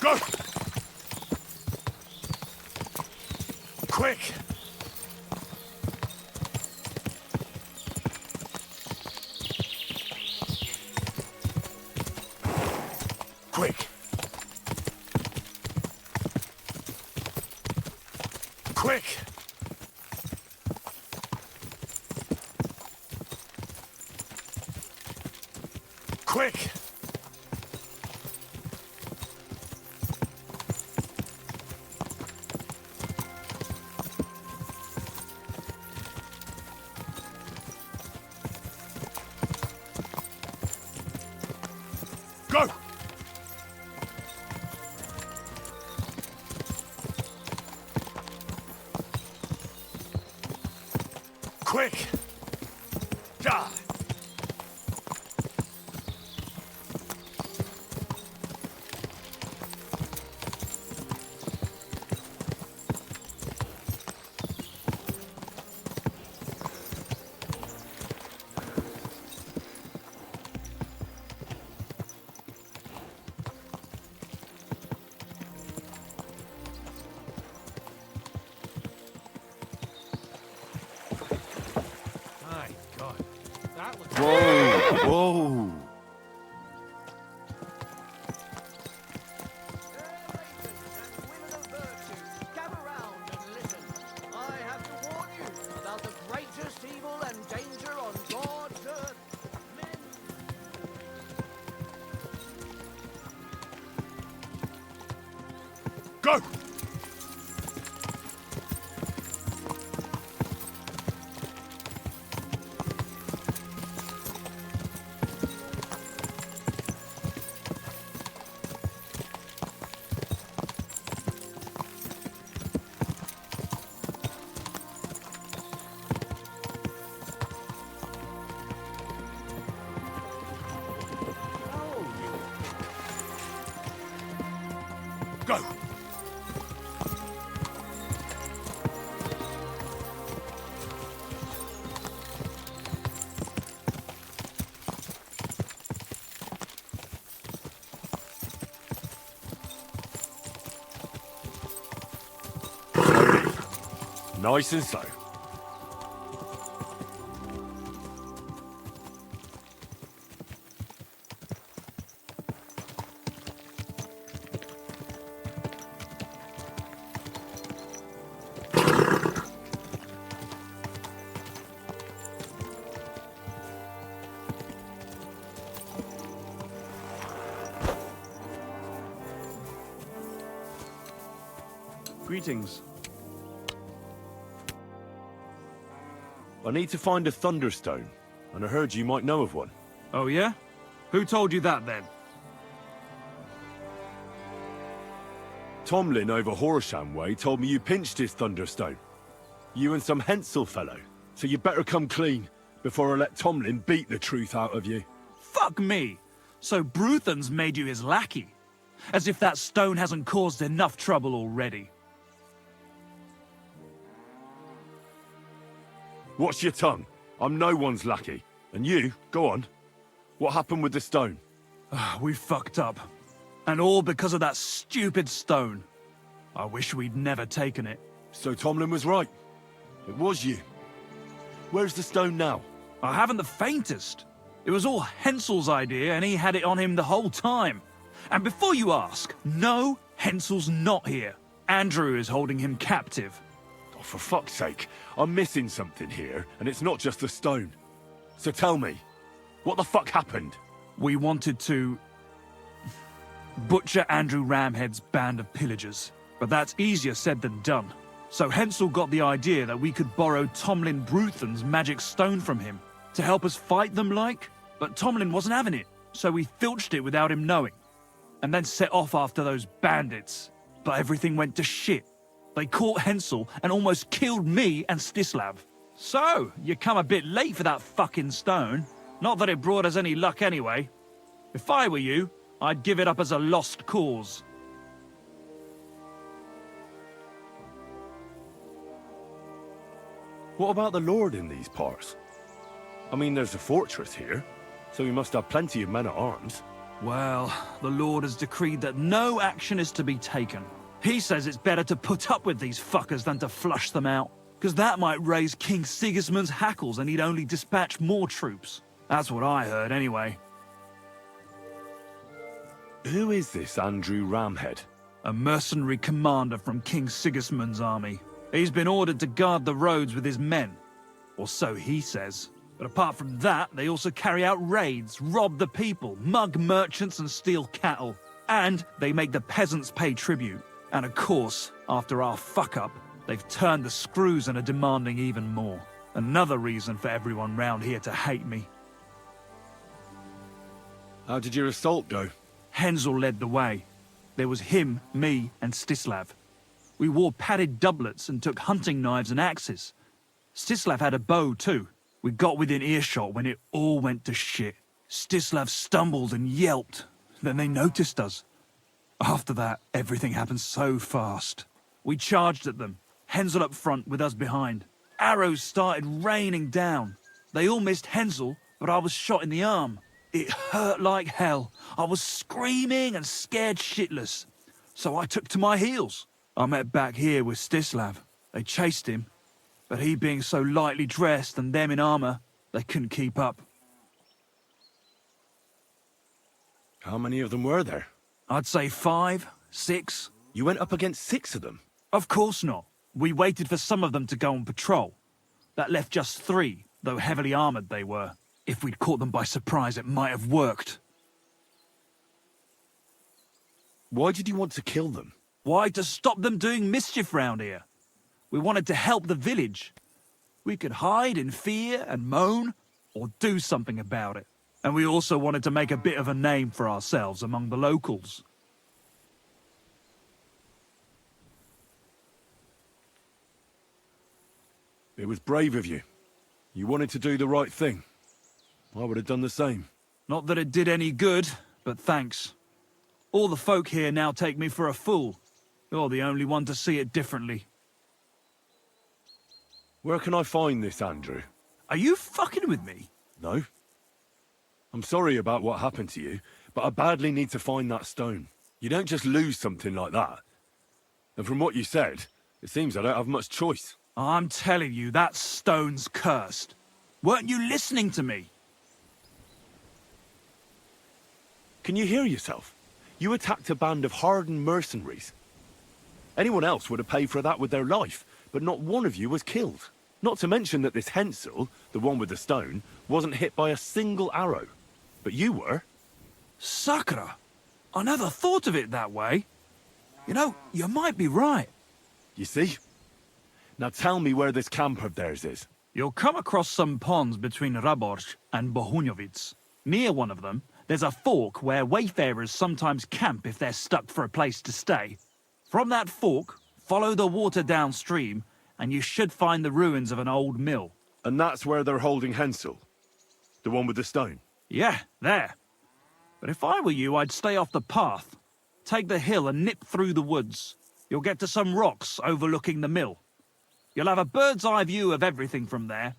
Speaker 12: Go! Quick! Quick! Quick! Quick! Go! Quick! Ja! Whoa! Go! Go! Nice and slow.
Speaker 11: Greetings.
Speaker 12: I need to find a Thunderstone, and I heard you might know of one.
Speaker 11: Oh yeah? Who told you that then?
Speaker 12: Tomlin over Horsham Way told me you pinched his Thunderstone. You and some Hensel fellow. So you better come clean, before I let Tomlin beat the truth out of you.
Speaker 11: Fuck me! So Bruthan's made you his lackey? As if that stone hasn't caused enough trouble already.
Speaker 12: Watch your tongue. I'm no one's lackey. And you, go on. What happened with the stone?
Speaker 11: We fucked up. And all because of that stupid stone. I wish we'd never taken it.
Speaker 12: So Tomlin was right. It was you. Where's the stone now?
Speaker 11: I haven't the faintest. It was all Hensel's idea and he had it on him the whole time. And before you ask, no, Hensel's not here. Andrew is holding him captive.
Speaker 12: Oh, for fuck's sake. I'm missing something here, and it's not just the stone. So tell me, what the fuck happened?
Speaker 11: We wanted to butcher Andrew Ramhead's band of pillagers, but that's easier said than done. So Hensel got the idea that we could borrow Tomlin Bruthan's magic stone from him to help us fight them like, but Tomlin wasn't having it, so we filched it without him knowing, and then set off after those bandits. But everything went to shit. They caught Hensel and almost killed me and Stislav. So, you come a bit late for that fucking stone. Not that it brought us any luck anyway. If I were you, I'd give it up as a lost cause.
Speaker 12: What about the Lord in these parts? I mean, there's a fortress here, so he must have plenty of men-at-arms.
Speaker 11: Well, the Lord has decreed that no action is to be taken. He says it's better to put up with these fuckers than to flush them out, because that might raise King Sigismund's hackles and he'd only dispatch more troops. That's what I heard anyway.
Speaker 12: Who is this Andrew Ramhead?
Speaker 11: A mercenary commander from King Sigismund's army. He's been ordered to guard the roads with his men, or so he says. But apart from that, they also carry out raids, rob the people, mug merchants and steal cattle. And they make the peasants pay tribute. And of course, after our fuck-up, they've turned the screws and are demanding even more. Another reason for everyone round here to hate me.
Speaker 12: How did your assault go?
Speaker 11: Hensel led the way. There was him, me, and Stislav. We wore padded doublets and took hunting knives and axes. Stislav had a bow too. We got within earshot when it all went to shit. Stislav stumbled and yelped. Then they noticed us. After that, everything happened so fast. We charged at them, Hensel up front with us behind. Arrows started raining down. They all missed Hensel, but I was shot in the arm. It hurt like hell. I was screaming and scared shitless. So I took to my heels. I met back here with Stislav. They chased him, but he being so lightly dressed and them in armor, they couldn't keep up.
Speaker 3: How many of them were there?
Speaker 11: I'd say 5, 6.
Speaker 3: You went up against 6 of them?
Speaker 11: Of course not. We waited for some of them to go on patrol. That left just 3, though heavily armoured they were. If we'd caught them by surprise, it might have worked.
Speaker 3: Why did you want to kill them?
Speaker 11: Why? To stop them doing mischief round here. We wanted to help the village. We could hide in fear and moan, or do something about it. And we also wanted to make a bit of a name for ourselves among the locals.
Speaker 3: It was brave of you. You wanted to do the right thing. I would have done the same.
Speaker 11: Not that it did any good, but thanks. All the folk here now take me for a fool. You're the only one to see it differently.
Speaker 3: Where can I find this, Andrew?
Speaker 11: Are you fucking with me?
Speaker 3: No. I'm sorry about what happened to you, but I badly need to find that stone. You don't just lose something like that. And from what you said, it seems I don't have much choice.
Speaker 11: I'm telling you, that stone's cursed. Weren't you listening to me?
Speaker 3: Can you hear yourself? You attacked a band of hardened mercenaries. Anyone else would have paid for that with their life, but not one of you was killed. Not to mention that this Hensel, the one with the stone, wasn't hit by a single arrow. But you were.
Speaker 11: Sakura, I never thought of it that way. You know, you might be right.
Speaker 3: You see? Now tell me where this camp of theirs is.
Speaker 11: You'll come across some ponds between Raborj and Bohunjovic. Near one of them, there's a fork where wayfarers sometimes camp if they're stuck for a place to stay. From that fork, follow the water downstream, and you should find the ruins of an old mill.
Speaker 3: And that's where they're holding Hensel? The one with the stone?
Speaker 11: Yeah, there. But if I were you, I'd stay off the path. Take the hill and nip through the woods. You'll get to some rocks overlooking the mill. You'll have a bird's eye view of everything from there.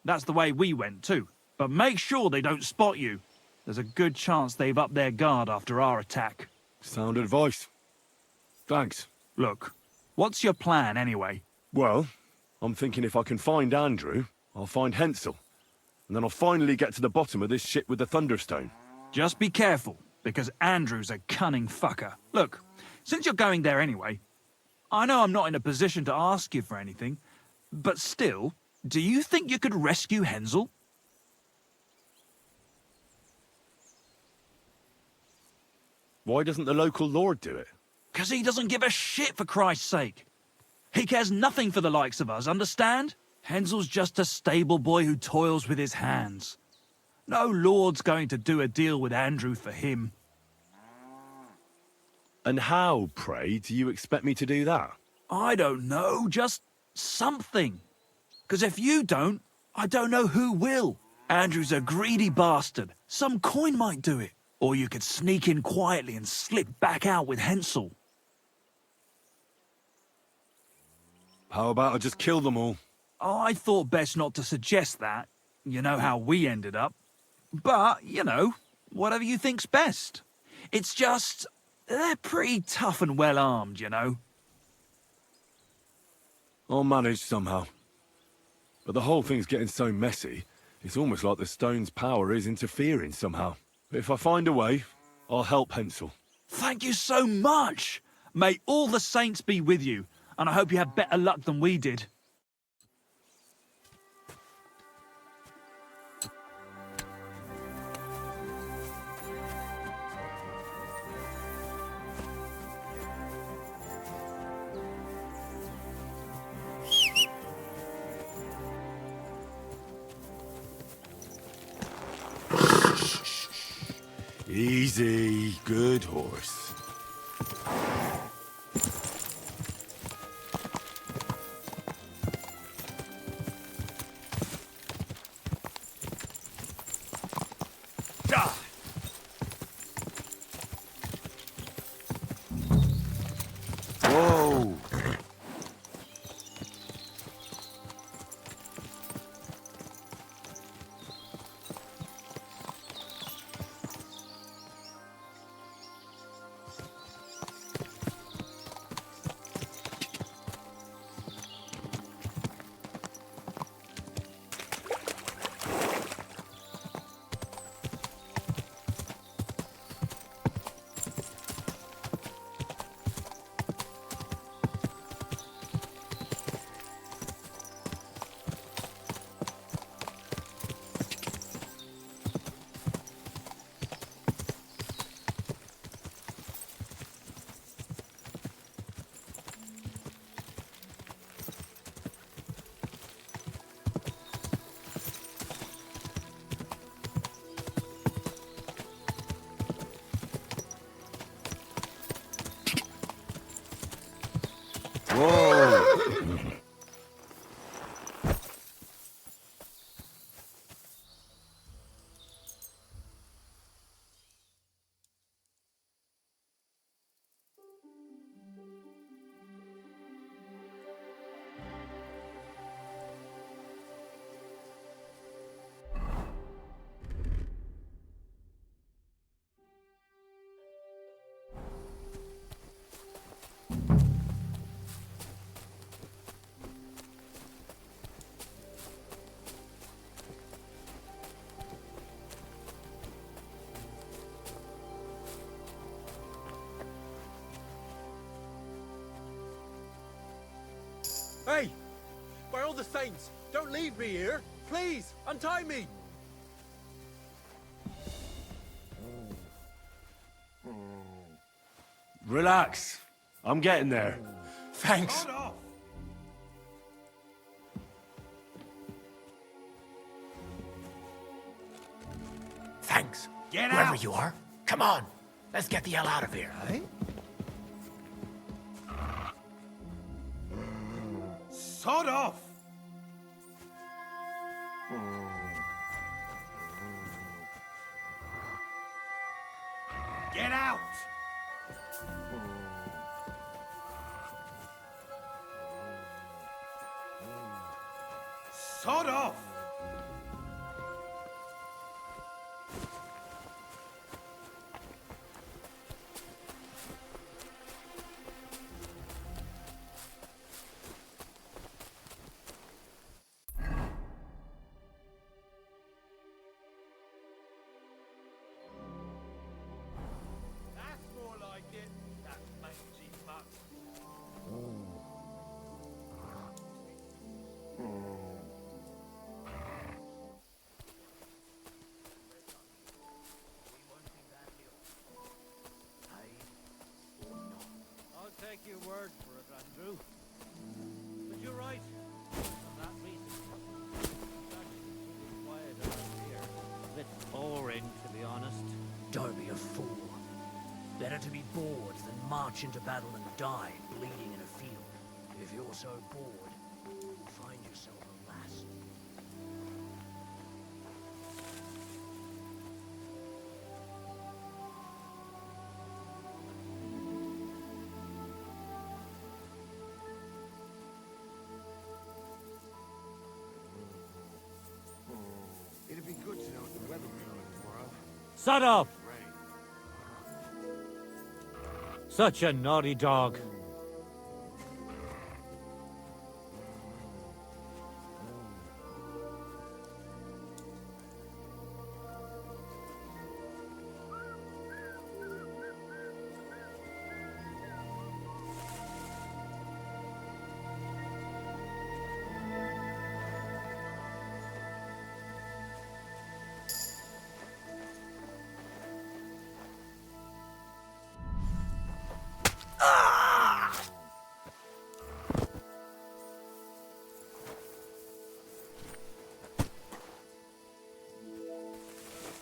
Speaker 11: That's the way we went too. But make sure they don't spot you. There's a good chance they've upped their guard after our attack.
Speaker 3: Sound advice. Thanks.
Speaker 11: Look, what's your plan anyway?
Speaker 3: Well, I'm thinking if I can find Andrew, I'll find Hensel. And then I'll finally get to the bottom of this shit with the Thunderstone.
Speaker 11: Just be careful, because Andrew's a cunning fucker. Look, since you're going there anyway, I know I'm not in a position to ask you for anything, but still, do you think you could rescue Hensel?
Speaker 3: Why doesn't the local lord do it?
Speaker 11: Because he doesn't give a shit, for Christ's sake. He cares nothing for the likes of us, understand? Hensel's just a stable boy who toils with his hands. No lord's going to do a deal with Andrew for him.
Speaker 3: And how, pray, do you expect me to do that?
Speaker 11: I don't know, just something. Because if you don't, I don't know who will. Andrew's a greedy bastard. Some coin might do it. Or you could sneak in quietly and slip back out with Hensel.
Speaker 3: How about I just kill them all?
Speaker 11: I thought best not to suggest that. You know how we ended up. But, you know, whatever you think's best. It's just, they're pretty tough and well-armed, you know.
Speaker 3: I'll manage somehow. But the whole thing's getting so messy, it's almost like the stone's power is interfering somehow. But if I find a way, I'll help Hensel.
Speaker 11: Thank you so much! May all the saints be with you, and I hope you have better luck than we did.
Speaker 3: Easy, good horse. Whoa!
Speaker 17: Whoa!
Speaker 7: Hey! By all the saints, don't leave me here! Please, untie me!
Speaker 3: Relax. I'm getting there.
Speaker 7: Thanks.
Speaker 5: Thanks.
Speaker 7: Get
Speaker 5: Whoever
Speaker 7: out!
Speaker 5: you are, come on. Let's get the hell out of here, eh?
Speaker 7: Sod off! Get out! Sod off! That's more like it, that mangy mutt.
Speaker 1: I'll take your word for it, Andrew. But you're right. For that reason, it's actually pretty quiet around here. A bit boring, to be honest.
Speaker 5: Don't be a fool. Better to be bored than march into battle and die bleeding in a field. If you're so bored, find yourself a lass.
Speaker 17: It'd be good to know what the weather will be like tomorrow.
Speaker 1: Shut up! Such a naughty dog.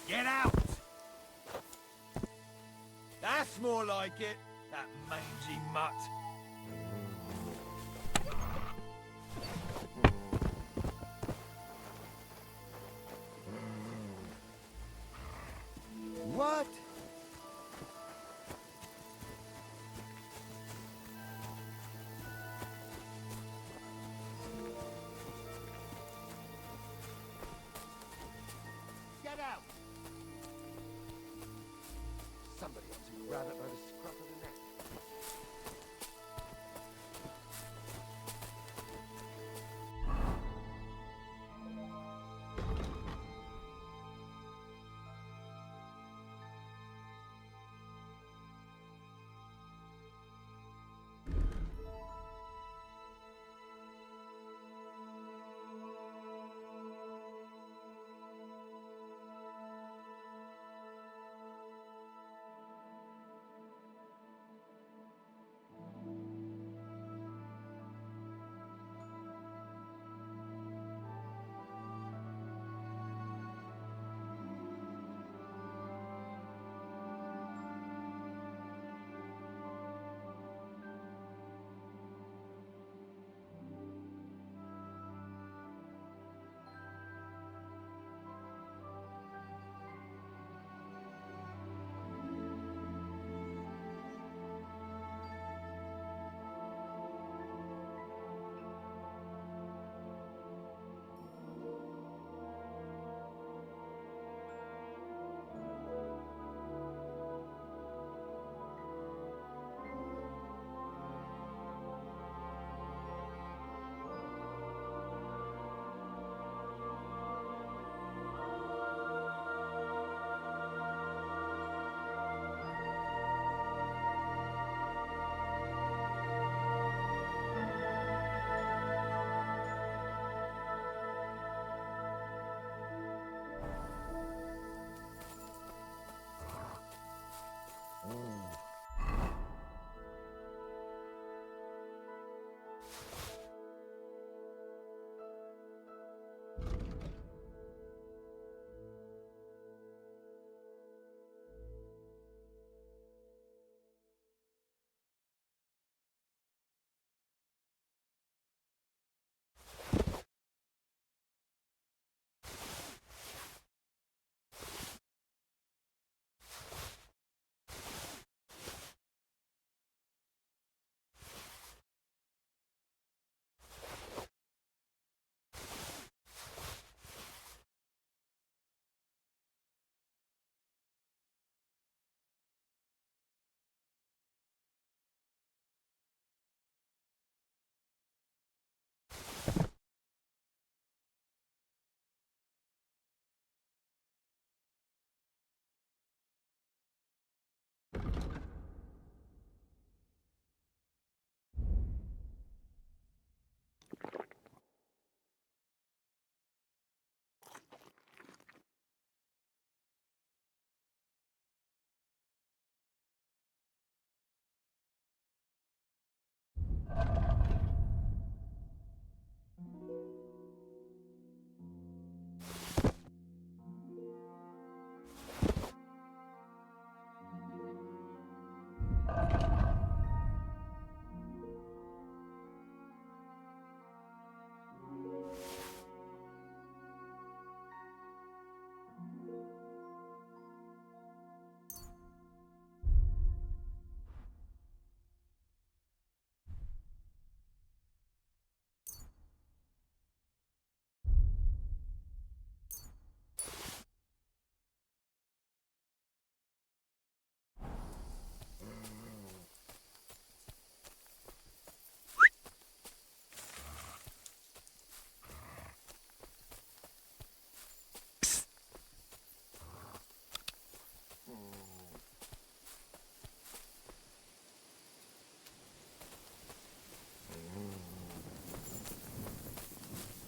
Speaker 7: Get out! That's more like it, that mangy mutt.
Speaker 14: What?
Speaker 7: Get out! Somebody ought to grab it by the scruff of the neck.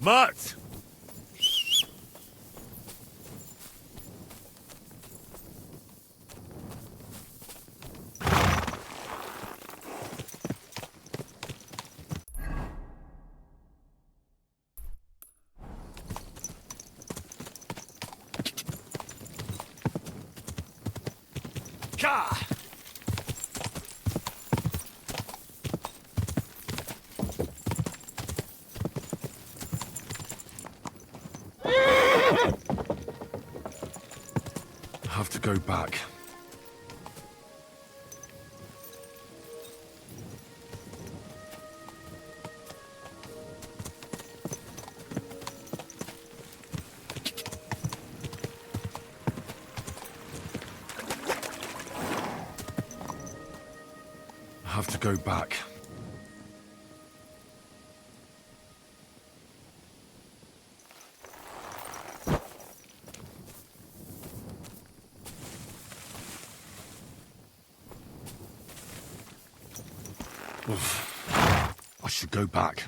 Speaker 3: Mutt!
Speaker 12: Ka!
Speaker 3: I have to go back. I have to go back. I should go back.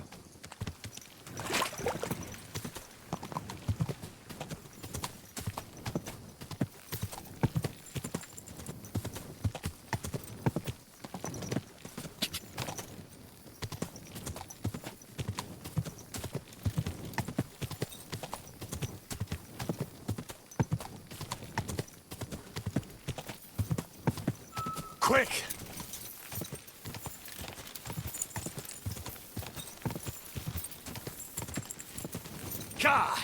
Speaker 12: Quick! Ka!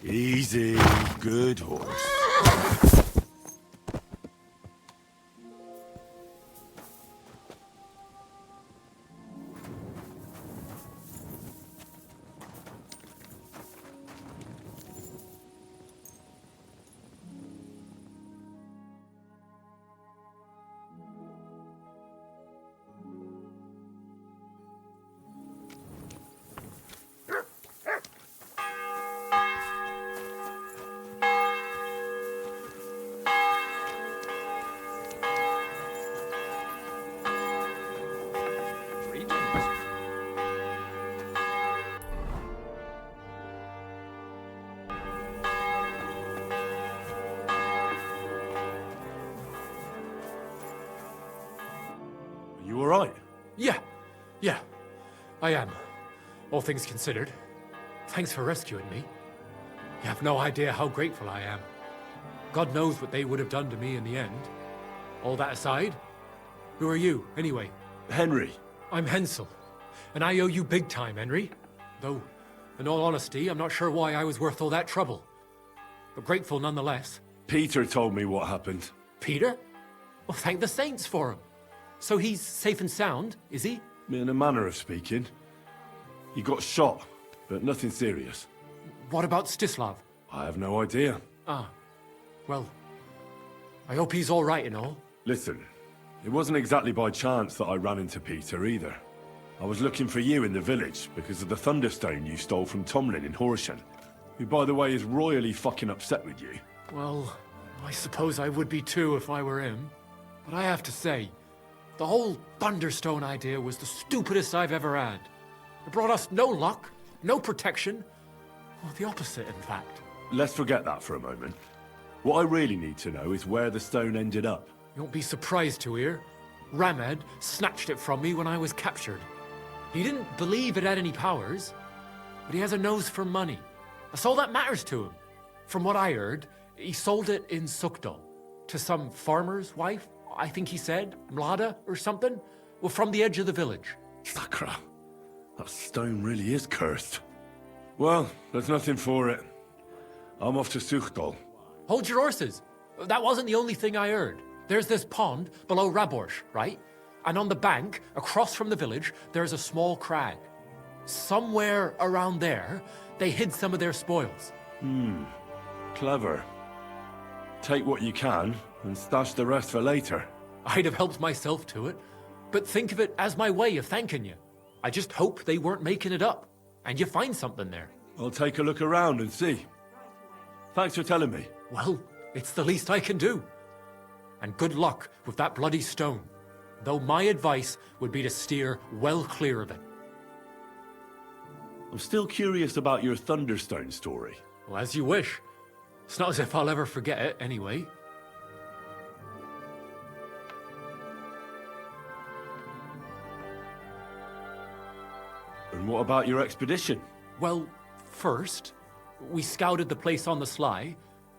Speaker 3: Easy, good horse. You all right?
Speaker 13: Yeah, I am. All things considered. Thanks for rescuing me. You have no idea how grateful I am. God knows what they would have done to me in the end. All that aside, who are you, anyway?
Speaker 3: Henry.
Speaker 13: I'm Hensel, and I owe you big time, Henry. Though, in all honesty, I'm not sure why I was worth all that trouble. But grateful nonetheless.
Speaker 3: Peter told me what happened.
Speaker 13: Peter? Well, thank the saints for him. So he's safe and sound, is he?
Speaker 3: In a manner of speaking. He got shot, but nothing serious.
Speaker 13: What about Stislav?
Speaker 3: I have no idea.
Speaker 13: Ah, well, I hope he's all right and all.
Speaker 3: Listen, it wasn't exactly by chance that I ran into Peter either. I was looking for you in the village because of the Thunderstone you stole from Tomlin in Horsham, who, by the way, is royally fucking upset with you.
Speaker 13: Well, I suppose I would be too if I were him. But I have to say, the whole Thunderstone idea was the stupidest I've ever had. It brought us no luck, no protection. Well, the opposite, in fact.
Speaker 3: Let's forget that for a moment. What I really need to know is where the stone ended up.
Speaker 13: You won't be surprised to hear. Ramed snatched it from me when I was captured. He didn't believe it had any powers, but he has a nose for money. That's all that matters to him. From what I heard, he sold it in Sukdal to some farmer's wife, I think he said, Mlada or something. Well, from the edge of the village.
Speaker 3: Sakra, that stone really is cursed. Well, there's nothing for it. I'm off to Sukdal.
Speaker 13: Hold your horses. That wasn't the only thing I heard. There's this pond below Raborsh, right? And on the bank, across from the village, there's a small crag. Somewhere around there, they hid some of their spoils.
Speaker 3: Clever. Take what you can, and stash the rest for later.
Speaker 13: I'd have helped myself to it, but think of it as my way of thanking you. I just hope they weren't making it up. and you find something there.
Speaker 3: I'll take a look around and see. Thanks for telling me.
Speaker 13: Well, it's the least I can do. And good luck with that bloody stone, though my advice would be to steer well clear of it.
Speaker 3: I'm still curious about your Thunderstone story.
Speaker 13: Well, as you wish. It's not as if I'll ever forget it, anyway.
Speaker 3: And what about your expedition?
Speaker 13: Well, first, we scouted the place on the sly,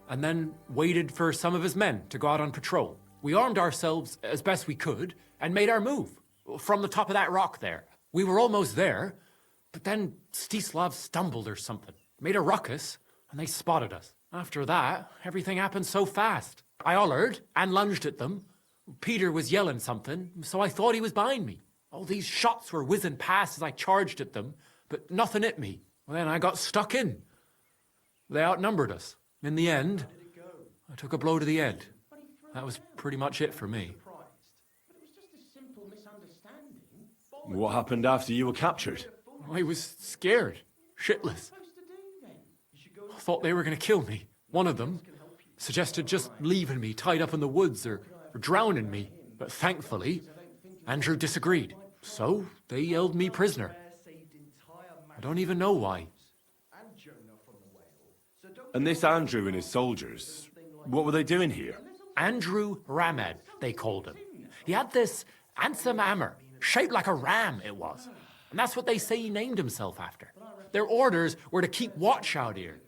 Speaker 13: and then waited for some of his men to go out on patrol. We armed ourselves as best we could, and made our move, from the top of that rock there. We were almost there, but then Stislav stumbled or something, made a ruckus, and they spotted us. After that, everything happened so fast. I hollered and lunged at them. Peter was yelling something, so I thought he was behind me. All these shots were whizzing past as I charged at them, but nothing hit me. Well, then I got stuck in. They outnumbered us. In the end, I took a blow to the head. That was pretty much it for me.
Speaker 3: What happened after you were captured?
Speaker 13: I was scared, shitless. I thought they were going to kill me. One of them suggested just leaving me tied up in the woods or drowning me. But thankfully, Andrew disagreed. So they held me prisoner. I don't even know why.
Speaker 3: And this Andrew and his soldiers, what were they doing here?
Speaker 13: Andrew Ramed, they called him. He had this handsome hammer, shaped like a ram it was. And that's what they say he named himself after. Their orders were to keep watch out here.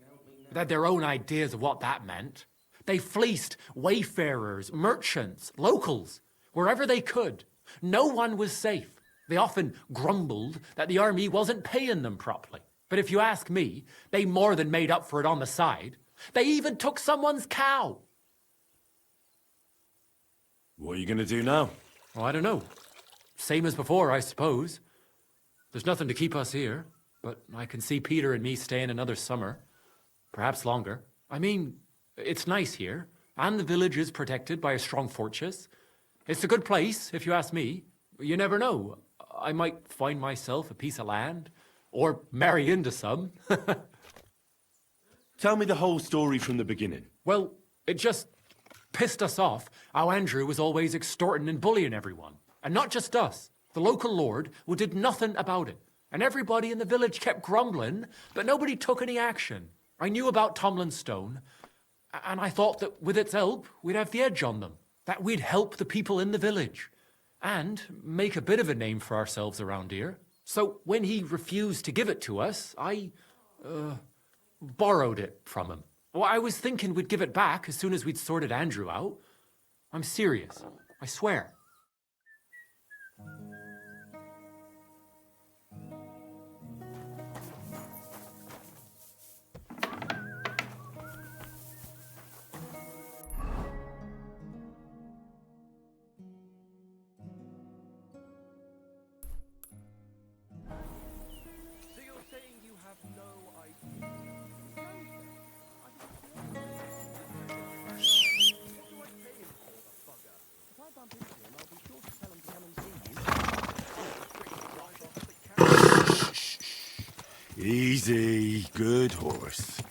Speaker 13: They had their own ideas of what that meant. They fleeced wayfarers, merchants, locals, wherever they could. No one was safe. They often grumbled that the army wasn't paying them properly. But if you ask me, they more than made up for it on the side. They even took someone's cow.
Speaker 3: What are you going to do now?
Speaker 13: Well, I don't know. Same as before, I suppose. There's nothing to keep us here, but I can see Peter and me staying another summer. Perhaps longer. I mean, it's nice here, and the village is protected by a strong fortress. It's a good place, if you ask me. You never know. I might find myself a piece of land, or marry into some.
Speaker 3: Tell me the whole story from the beginning.
Speaker 13: Well, it just pissed us off how Andrew was always extorting and bullying everyone. And not just us. The local lord who did nothing about it. And everybody in the village kept grumbling, but nobody took any action. I knew about Tomlin's Stone, and I thought that with its help, we'd have the edge on them. That we'd help the people in the village. And make a bit of a name for ourselves around here. So when he refused to give it to us, I borrowed it from him. Well, I was thinking we'd give it back as soon as we'd sorted Andrew out. I'm serious. I swear.
Speaker 3: Easy, good horse.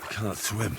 Speaker 3: Can't swim.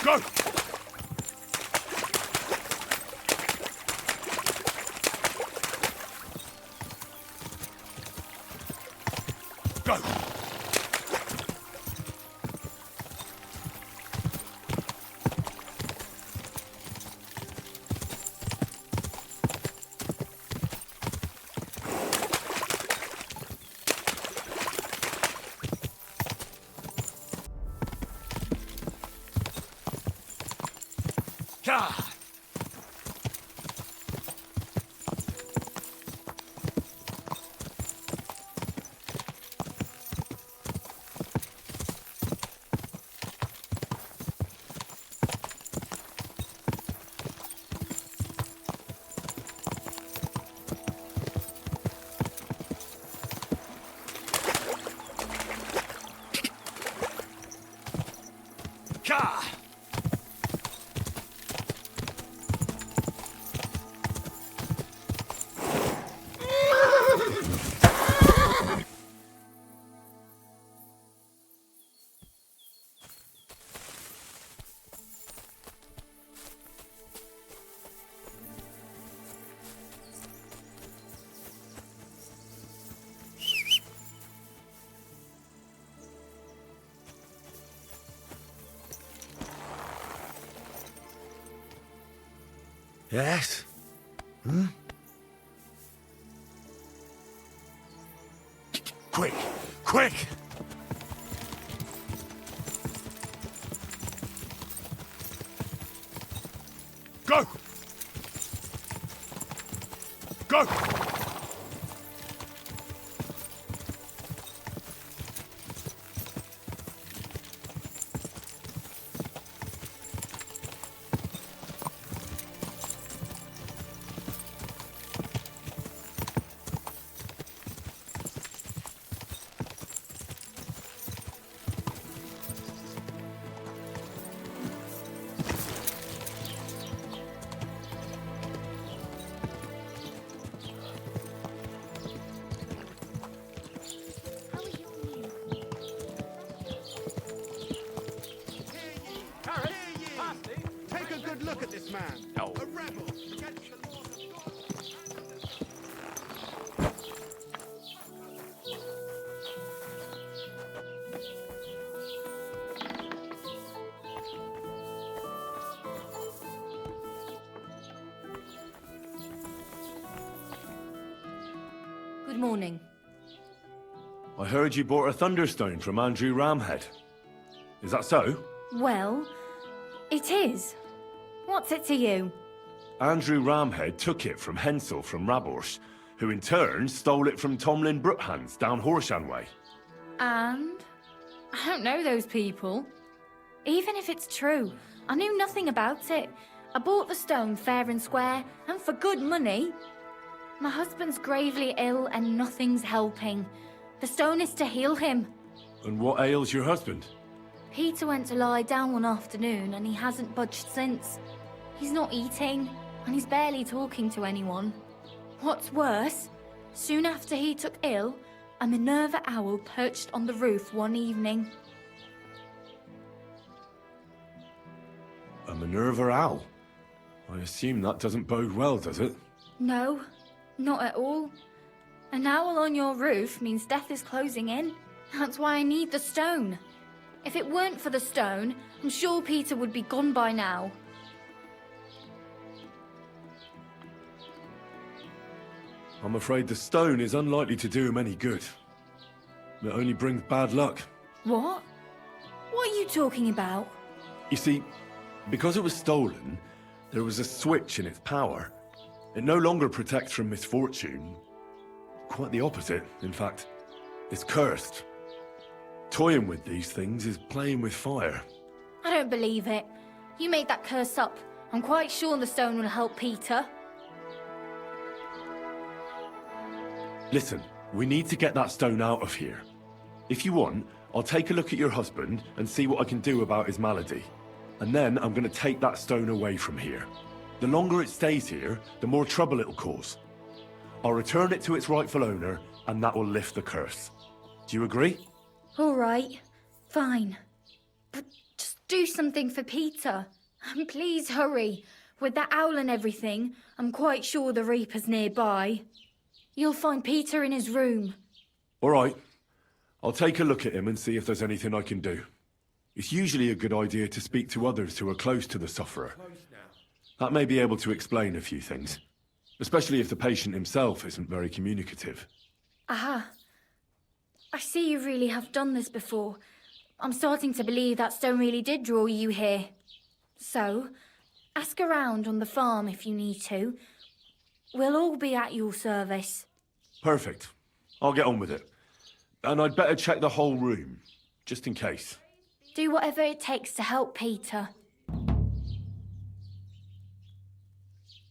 Speaker 3: Go! Go!
Speaker 1: Ka! Ka!
Speaker 3: Yes? Hmm? Quick! Quick! Go! Go!
Speaker 10: Take a good look at this man.
Speaker 7: No.
Speaker 10: A rebel against the laws of God.
Speaker 22: Good morning.
Speaker 3: I heard you bought a Thunderstone from Andrew Ramhead. Is that so?
Speaker 22: Well, it is. What's it to you?
Speaker 3: Andrew Ramhead took it from Hensel from Rabors, who in turn stole it from Tomlin Brookhans down Horshan way.
Speaker 22: And? I don't know those people. Even if it's true, I knew nothing about it. I bought the stone fair and square, and for good money. My husband's gravely ill and nothing's helping. The stone is to heal him.
Speaker 3: And what ails your husband?
Speaker 22: Peter went to lie down one afternoon and he hasn't budged since. He's not eating, and he's barely talking to anyone. What's worse, soon after he took ill, a Minerva owl perched on the roof one evening.
Speaker 3: A Minerva owl? I assume that doesn't bode well, does it?
Speaker 22: No, not at all. An owl on your roof means death is closing in. That's why I need the stone. If it weren't for the stone, I'm sure Peter would be gone by now.
Speaker 3: I'm afraid the stone is unlikely to do him any good. It only brings bad luck.
Speaker 22: What? What are you talking about?
Speaker 3: You see, because it was stolen, there was a switch in its power. It no longer protects from misfortune. Quite the opposite, in fact. It's cursed. Toying with these things is playing with fire.
Speaker 22: I don't believe it. You made that curse up. I'm quite sure the stone will help Peter.
Speaker 3: Listen, we need to get that stone out of here. If you want, I'll take a look at your husband and see what I can do about his malady. And then I'm going to take that stone away from here. The longer it stays here, the more trouble it'll cause. I'll return it to its rightful owner, and that will lift the curse. Do you agree?
Speaker 22: All right, fine. But just Do something for Peter. And please hurry. With that owl and everything, I'm quite sure the Reaper's nearby. You'll find Peter in his room.
Speaker 3: All right. I'll take a look at him and see if there's anything I can do. It's usually a good idea to speak to others who are close to the sufferer. That may be able to explain a few things, especially if the patient himself isn't very communicative.
Speaker 22: Aha. I see you really have done this before. I'm starting to believe that stone really did draw you here. So, ask around on the farm if you need to. We'll all be at your service.
Speaker 3: Perfect. I'll get on with it. And I'd better check the whole room, just in case.
Speaker 22: Do whatever it takes to help Peter.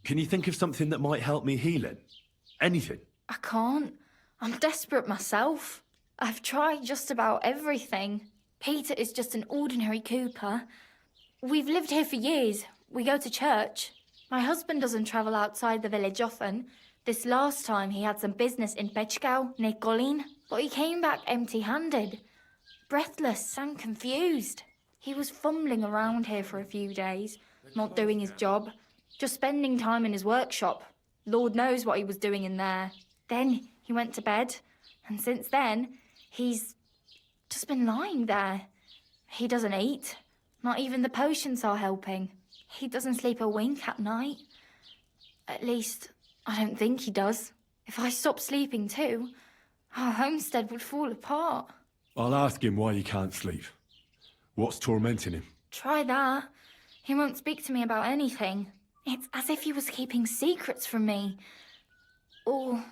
Speaker 3: Can you think of something that might help me healing? Anything?
Speaker 22: I can't. I'm desperate myself. I've tried just about everything. Peter is just an ordinary cooper. We've lived here for years. We go to church. My husband doesn't travel outside the village often. This last time he had some business in Pechgau, near Golin, but he came back empty-handed. Breathless and confused. He was fumbling around here for a few days, not doing his job, just spending time in his workshop. Lord knows what he was doing in there. Then he went to bed, and since then, he's just been lying there. He doesn't eat. Not even the potions are helping. He doesn't sleep a wink at night. At least, I don't think he does. If I stopped sleeping too, our homestead would fall apart.
Speaker 3: I'll ask him why he can't sleep. What's tormenting him?
Speaker 22: Try that. He won't speak to me about anything. It's as if he was keeping secrets from me. Or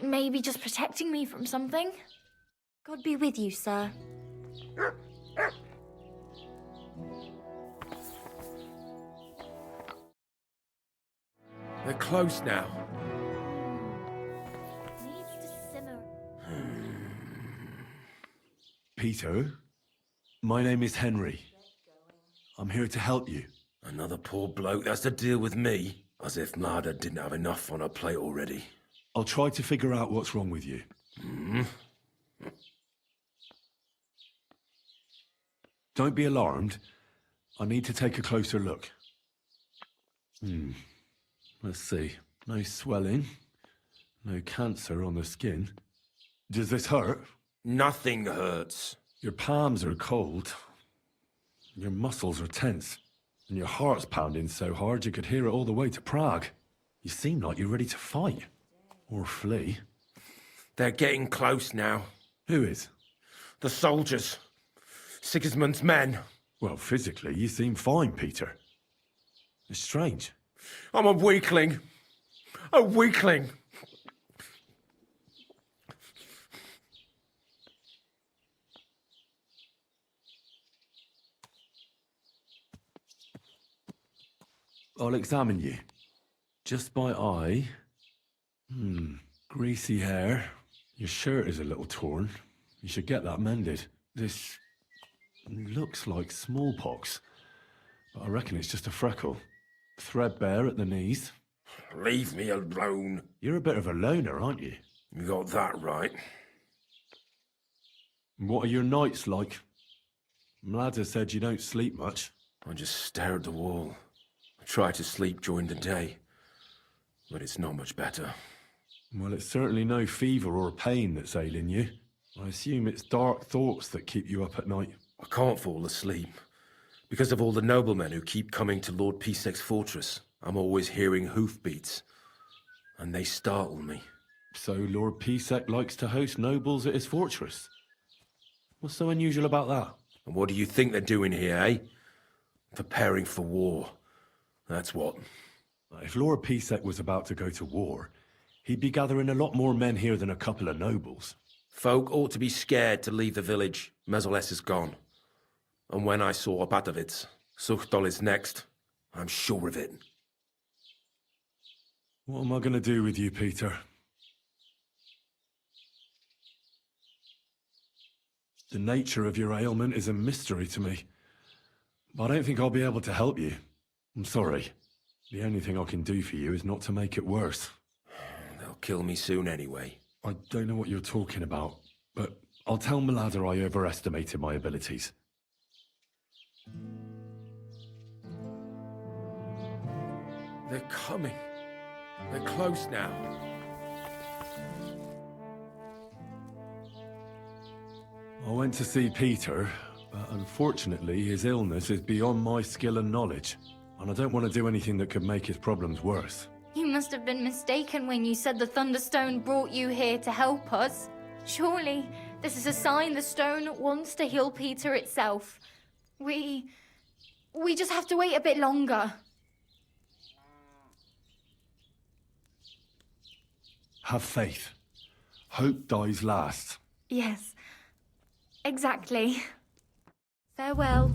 Speaker 22: maybe just protecting me from something.
Speaker 6: God be with you, sir.
Speaker 12: They're close now.
Speaker 22: Needs to simmer.
Speaker 3: Peter, my name is Henry. I'm here to help you.
Speaker 2: Another poor bloke that's to deal with me, as if Marder didn't have enough on her plate already.
Speaker 3: I'll try to figure out what's wrong with you. Don't be alarmed. I need to take a closer look. Let's see. No swelling. No cancer on the skin. Does this hurt?
Speaker 2: Nothing hurts.
Speaker 3: Your palms are cold. Your muscles are tense. And your heart's pounding so hard you could hear it all the way to Prague. You seem like you're ready to fight. Or flee.
Speaker 2: They're getting close now.
Speaker 3: Who is?
Speaker 2: The soldiers. Sigismund's men.
Speaker 3: Well, physically, you seem fine, Peter. It's strange.
Speaker 2: I'm a weakling. A weakling.
Speaker 3: I'll examine you. Just by eye. Greasy hair. Your shirt is a little torn. You should get that mended. This looks like smallpox, but I reckon it's just a freckle. Threadbare at the knees.
Speaker 2: Leave me alone.
Speaker 3: You're a bit of a loner, aren't you?
Speaker 2: You got that right.
Speaker 3: What are your nights like? Mladder said you don't sleep much.
Speaker 2: I just stare at the wall. I try to sleep during the day, but it's not much better.
Speaker 3: Well, it's certainly no fever or pain that's ailing you. I assume it's dark thoughts that keep you up at night.
Speaker 2: I can't fall asleep. Because of all the noblemen who keep coming to Lord Pisek's fortress, I'm always hearing hoofbeats. And they startle me.
Speaker 3: So Lord Pisek likes to host nobles at his fortress? What's so unusual about that?
Speaker 2: And what do you think they're doing here, eh? Preparing for war. That's what.
Speaker 3: If Lord Pisek was about to go to war, he'd be gathering a lot more men here than a couple of nobles.
Speaker 2: Folk ought to be scared to leave the village. Mezoles is gone. And when I saw Opatovitz, Suchtol is next. I'm sure of it.
Speaker 3: What am I going to do with you, Peter? The nature of your ailment is a mystery to me. I don't think I'll be able to help you. I'm sorry. The only thing I can do for you is not to make it worse.
Speaker 2: They'll kill me soon anyway.
Speaker 3: I don't know what you're talking about, but I'll tell Mladder I overestimated my abilities.
Speaker 2: They're coming. They're close now.
Speaker 3: I went to see Peter, but unfortunately his illness is beyond my skill and knowledge. And I don't want to do anything that could make his problems worse.
Speaker 22: You must have been mistaken when you said the Thunderstone brought you here to help us. Surely, this is a sign the stone wants to heal Peter itself. We just have to wait a bit longer.
Speaker 3: Have faith. Hope dies last.
Speaker 22: Yes, exactly. Farewell.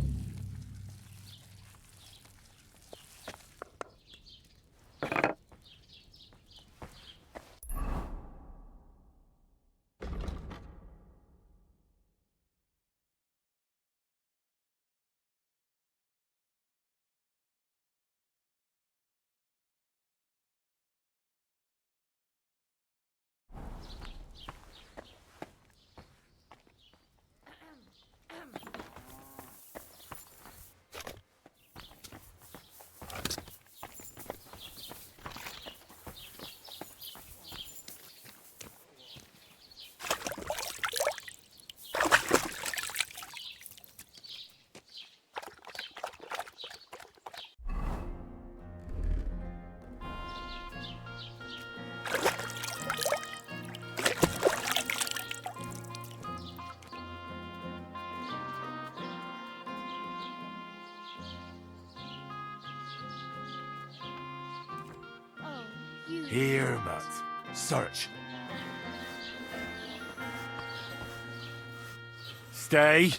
Speaker 3: Here, Matt. Search. Stay.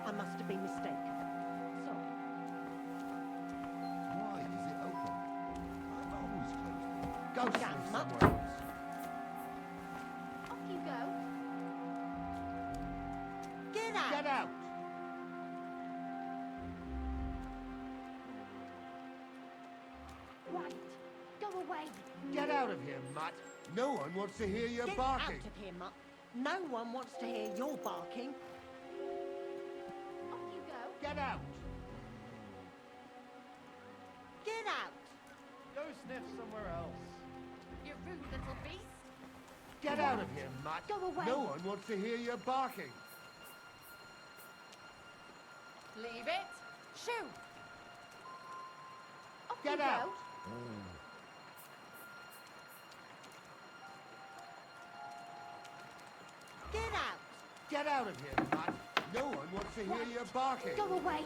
Speaker 15: I must have been mistaken. Sorry.
Speaker 10: Why is it open? I've always closed it.
Speaker 15: Go
Speaker 10: Sleep
Speaker 15: down, Mutt.
Speaker 10: somewhere else.
Speaker 22: Off you go.
Speaker 15: Get out!
Speaker 10: Get out!
Speaker 22: Right. Go away.
Speaker 10: Get out of here, Mutt. No one wants to hear your
Speaker 15: Get
Speaker 10: barking.
Speaker 15: out of here, Mutt. No one wants to hear your barking.
Speaker 22: Off you go.
Speaker 10: Get out!
Speaker 15: Get out!
Speaker 10: Go sniff somewhere else.
Speaker 22: You rude little beast.
Speaker 10: Get out of here, Mutt.
Speaker 22: Go away.
Speaker 10: No one wants to hear your barking.
Speaker 22: Leave it. Shoo. Off
Speaker 10: Get
Speaker 22: you
Speaker 10: out!
Speaker 22: go.
Speaker 14: Get out of here, Matt. No one wants to hear you barking.
Speaker 22: Go away.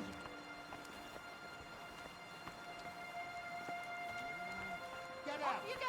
Speaker 14: Get out.
Speaker 22: Off you go.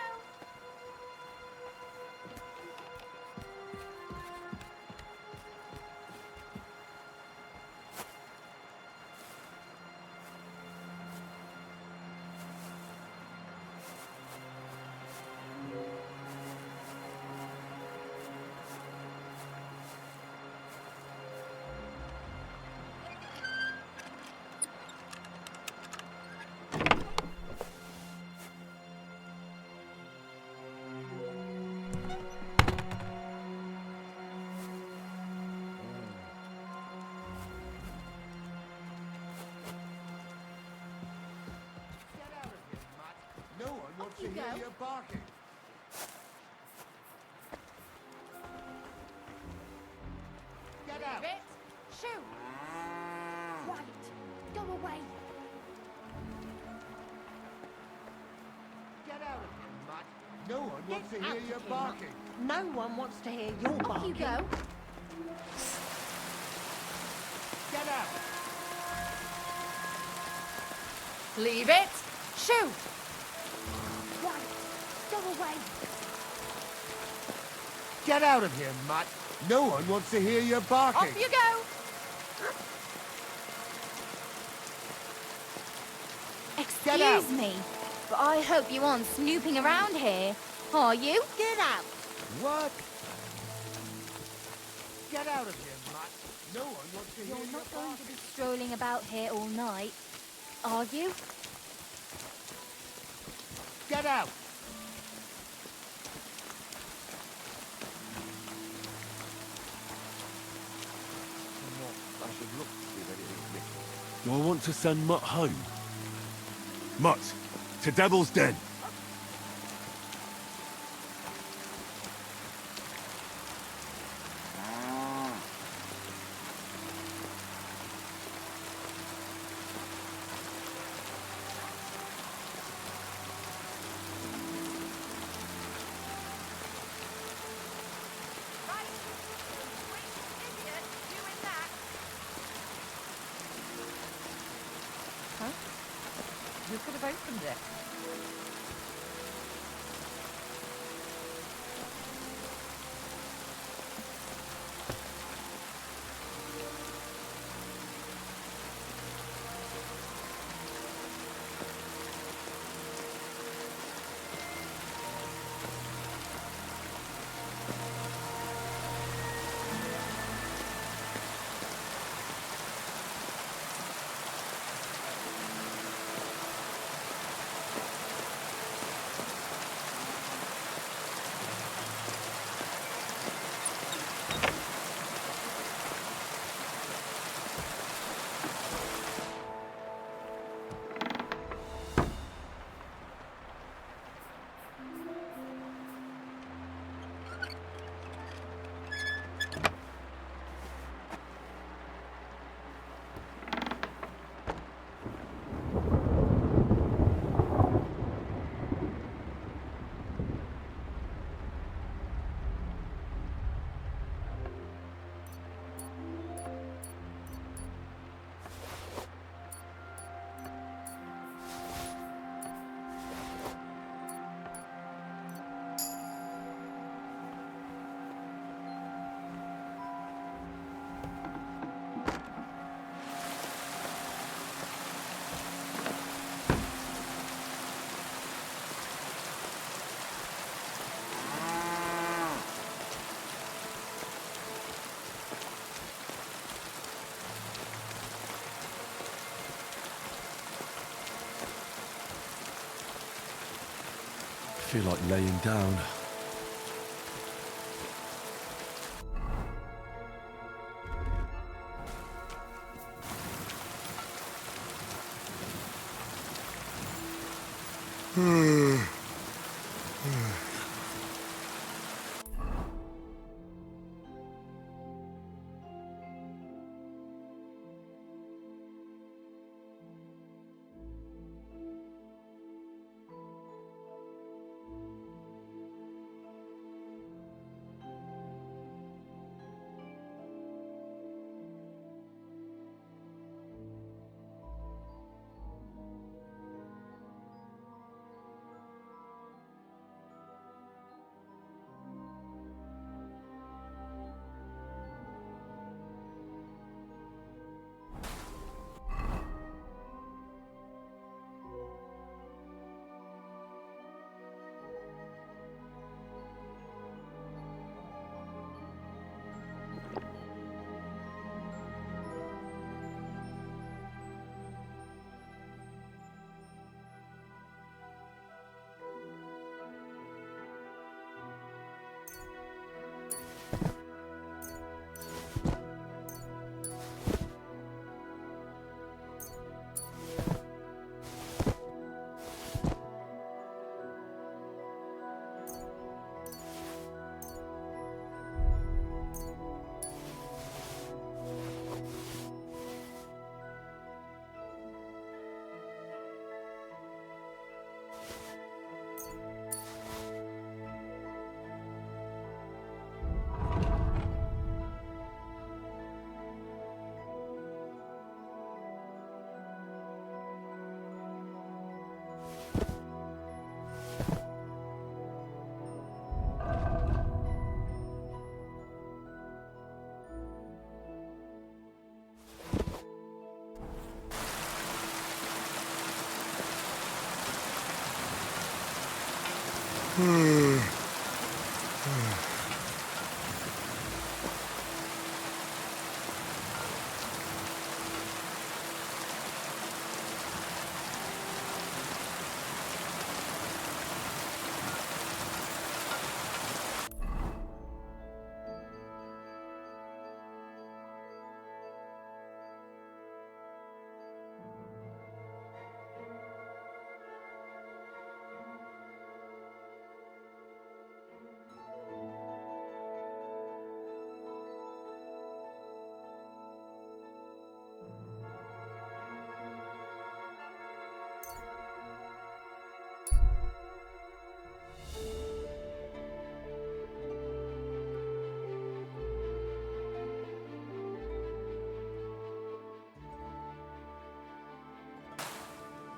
Speaker 14: No one wants to hear you barking. Get out.
Speaker 22: Leave it. Shoot. Right. Go away.
Speaker 14: Get out of here, Matt. No one wants to
Speaker 15: Get
Speaker 14: hear
Speaker 15: out
Speaker 14: you
Speaker 15: of here,
Speaker 14: barking.
Speaker 15: No one wants to hear your barking.
Speaker 22: Off you go.
Speaker 14: Get out.
Speaker 22: Leave it. Shoot. Right. Go away.
Speaker 14: Get out of here, Matt. No one wants to hear you barking.
Speaker 22: Off you go.
Speaker 14: Get out.
Speaker 22: Excuse me, but I hope you aren't snooping around here, are you?
Speaker 15: Get out.
Speaker 14: What? Get out of here, Matt. No one wants to hear
Speaker 22: You're
Speaker 14: you
Speaker 22: not going to
Speaker 14: barking.
Speaker 22: be strolling about here all night, are you?
Speaker 14: Get out.
Speaker 3: Do I want to send Mutt home? Mutt, to Devil's Den.
Speaker 16: Huh? Who could have opened it?
Speaker 3: I feel like laying down.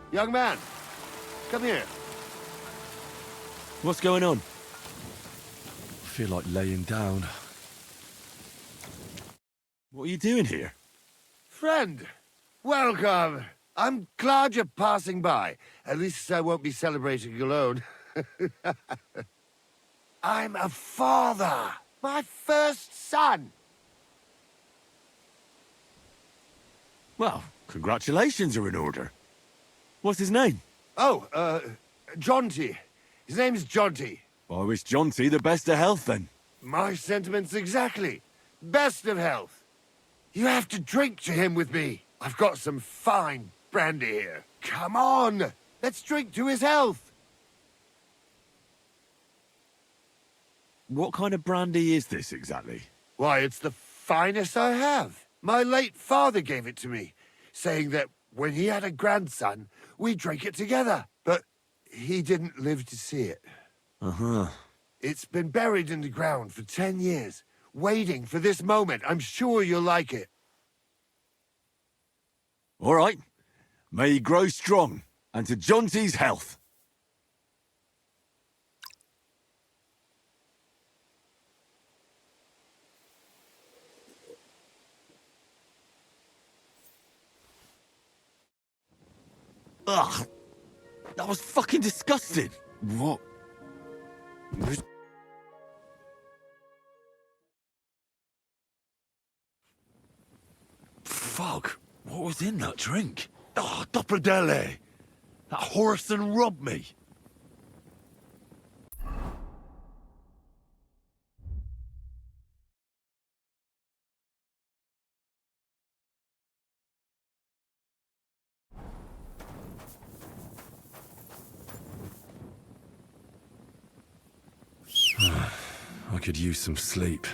Speaker 3: Young man, come here.
Speaker 12: What's going on? I feel like laying down. What are you doing here?
Speaker 4: Friend, welcome. I'm glad you're passing by. At least I won't be celebrating alone. I'm a father. My first son.
Speaker 12: Well, congratulations are in order. What's his name?
Speaker 4: Oh, Jonty. His name's Jonty.
Speaker 12: I wish Jonty the best of health, then.
Speaker 4: My sentiments exactly. Best of health. You have to drink to him with me. I've got some fine brandy here. Come on! Let's drink to his health.
Speaker 12: What kind of brandy is this, exactly?
Speaker 4: Why, it's the finest I have. My late father gave it to me, saying that when he had a grandson, we drank it together. But he didn't live to see it.
Speaker 12: Uh-huh.
Speaker 4: It's been buried in the ground for 10 years, waiting for this moment. I'm sure you'll like it.
Speaker 12: All right. May he grow strong, and to Jonty's health. Ugh! That was fucking disgusting! What? Fuck! What was in that drink? Oh, Dopperdelle! That Horson robbed me! I could use some sleep.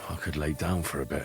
Speaker 12: I could lay down for a bit.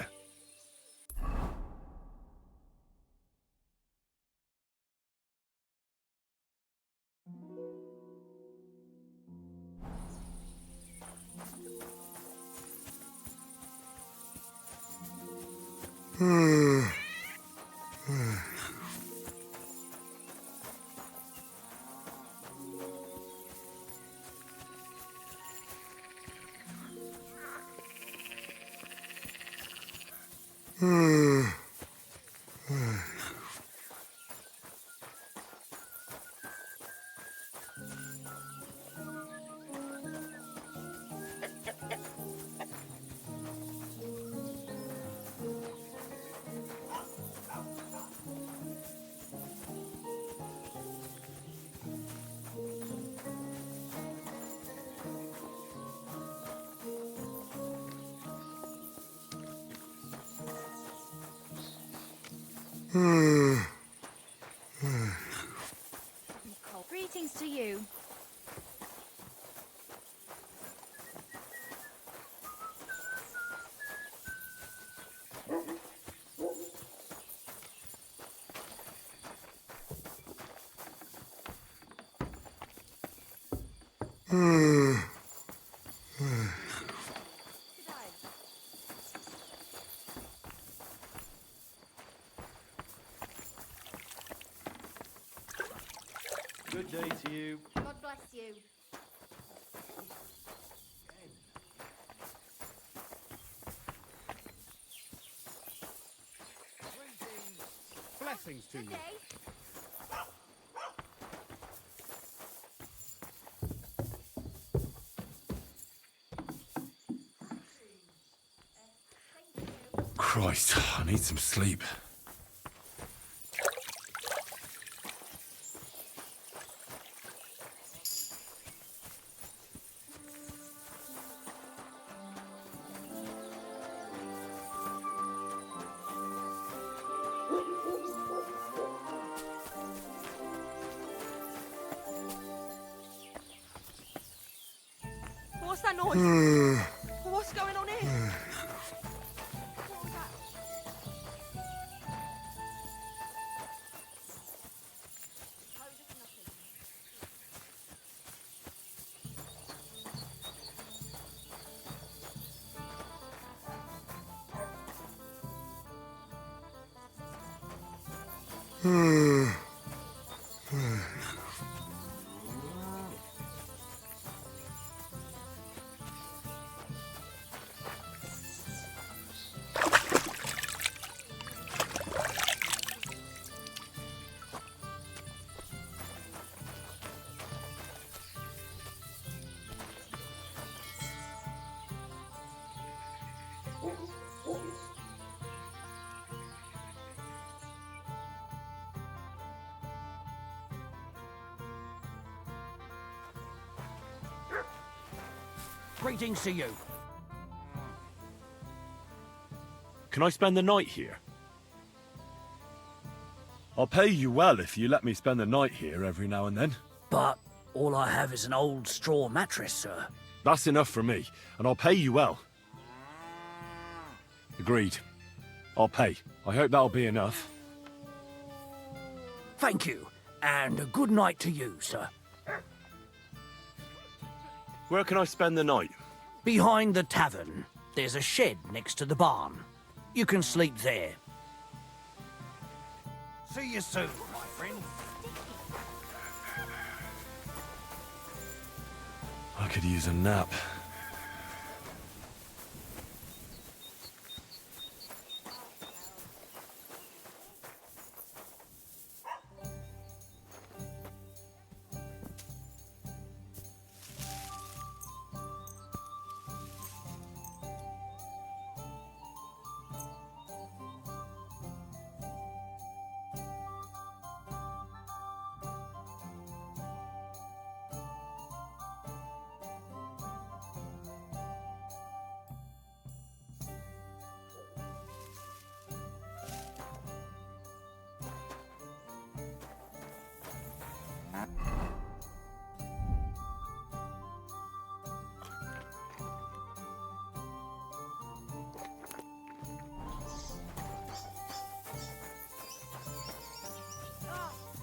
Speaker 22: Greetings to you.
Speaker 12: Good day to you.
Speaker 22: God bless you.
Speaker 12: Blessings to you.
Speaker 3: Christ, I need some sleep.
Speaker 15: What's that noise? What's going on here? What was that?
Speaker 1: Greetings to you.
Speaker 3: Can I spend the night here? I'll pay you well if you let me spend the night here every now and then.
Speaker 18: But all I have is an old straw mattress, sir.
Speaker 3: That's enough for me, and I'll pay you well. Agreed. I'll pay. I hope that'll be enough.
Speaker 18: Thank you, and a good night to you, sir.
Speaker 3: Where can I spend the night?
Speaker 18: Behind the tavern, there's a shed next to the barn. You can sleep there.
Speaker 1: See you soon, my friend.
Speaker 3: I could use a nap.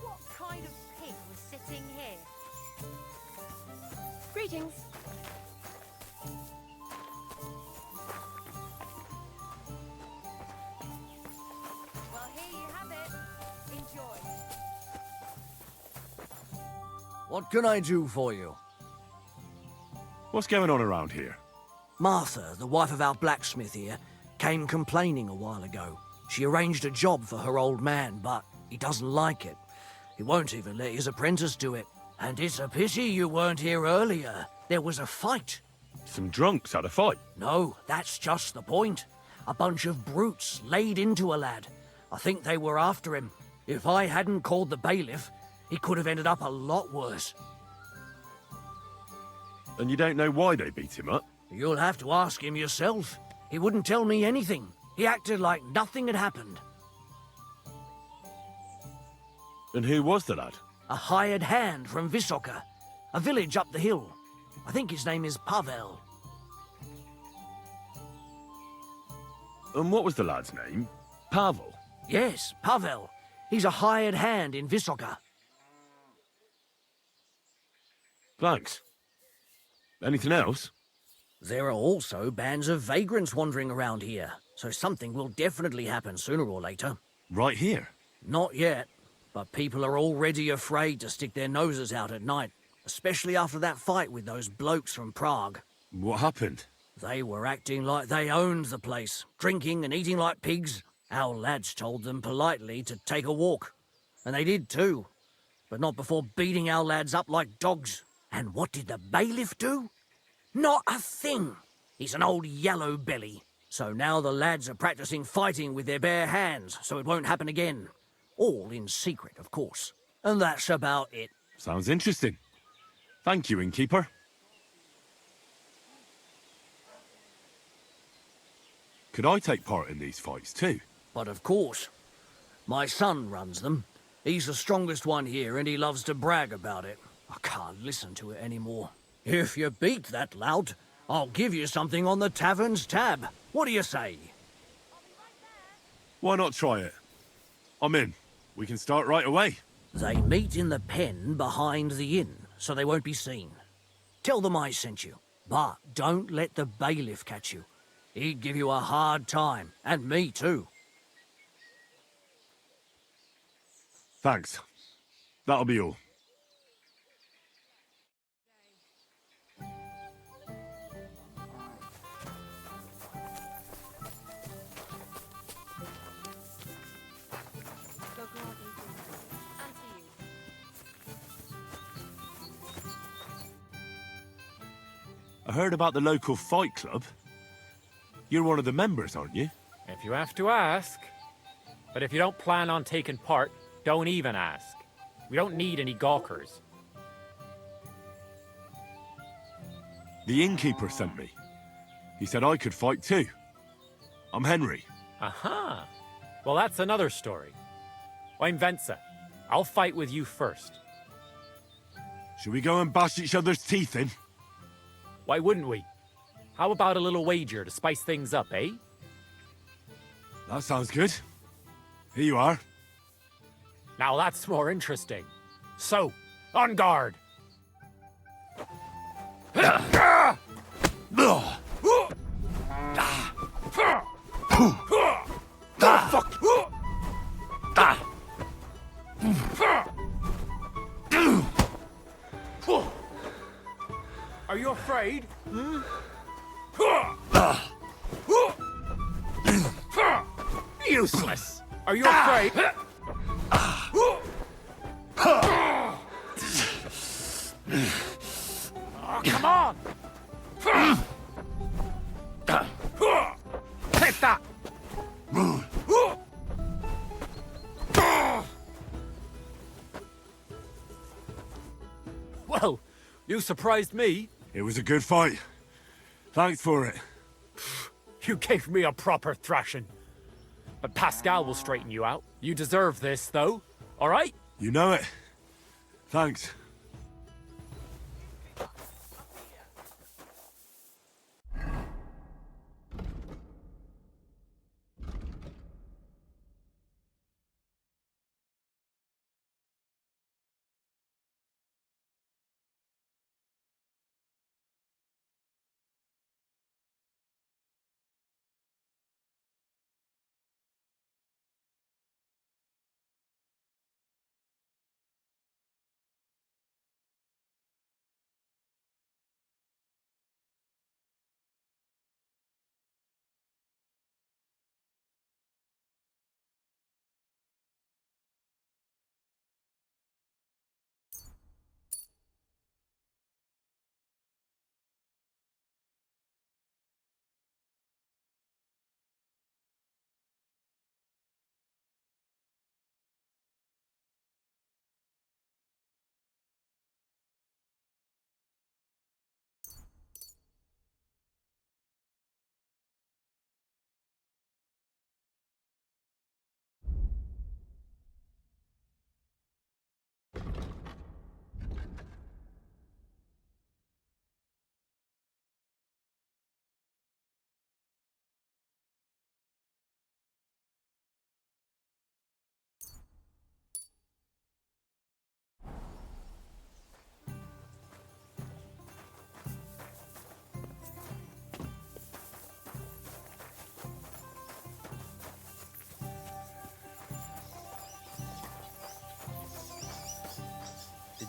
Speaker 15: What kind of pig was sitting here? Greetings.
Speaker 18: What can I do for you?
Speaker 3: What's going on around here?
Speaker 18: Martha, the wife of our blacksmith here, came complaining a while ago. She arranged a job for her old man, but he doesn't like it. He won't even let his apprentice do it. And it's a pity you weren't here earlier. There was a fight.
Speaker 3: Some drunks had a fight?
Speaker 18: No, that's just the point. A bunch of brutes laid into a lad. I think they were after him. If I hadn't called the bailiff, he could have ended up a lot worse.
Speaker 3: And you don't know why they beat him up?
Speaker 18: You'll have to ask him yourself. He wouldn't tell me anything. He acted like nothing had happened.
Speaker 3: And who was the lad?
Speaker 18: A hired hand from Visoka, a village up the hill. I think his name is Pavel.
Speaker 3: And what was the lad's name? Pavel?
Speaker 18: Yes, Pavel. He's a hired hand in Visoka.
Speaker 3: Thanks. Anything else?
Speaker 18: There are also bands of vagrants wandering around here, so something will definitely happen sooner or later.
Speaker 3: Right here?
Speaker 18: Not yet, but people are already afraid to stick their noses out at night, especially after that fight with those blokes from Prague.
Speaker 3: What happened?
Speaker 18: They were acting like they owned the place, drinking and eating like pigs. Our lads told them politely to take a walk, and they did too, but not before beating our lads up like dogs. And what did the bailiff do? Not a thing. He's an old yellow belly. So now the lads are practicing fighting with their bare hands, so it won't happen again. All in secret, of course. And that's about it.
Speaker 3: Sounds interesting. Thank you, innkeeper. Could I take part in these fights too?
Speaker 18: But of course. My son runs them. He's the strongest one here, and he loves to brag about it. I can't listen to it anymore. If you beat that lout, I'll give you something on the tavern's tab. What do you say?
Speaker 3: Why not try it? I'm in. We can start right away.
Speaker 18: They meet in the pen behind the inn, so they won't be seen. Tell them I sent you, but don't let the bailiff catch you. He'd give you a hard time, and me too.
Speaker 3: Thanks. That'll be all. I heard about the local fight club. You're one of the members, aren't you?
Speaker 13: If you have to ask. But if you don't plan on taking part, don't even ask. We don't need any gawkers.
Speaker 3: The innkeeper sent me. He said I could fight too. I'm Henry.
Speaker 13: Aha! Well, that's another story. I'm Venza. I'll fight with you first.
Speaker 3: Should we go and bash each other's teeth in?
Speaker 13: Why wouldn't we? How about a little wager to spice things up, eh?
Speaker 3: That sounds good. Here you are.
Speaker 13: Now that's more interesting. So, on guard! Are you afraid? Useless! Are you afraid? Oh, come on! Take that! Well, you surprised me.
Speaker 3: It was a good fight. Thanks for it.
Speaker 13: You gave me a proper thrashing. But Pascal will straighten you out. You deserve this, though. All right?
Speaker 3: You know it. Thanks.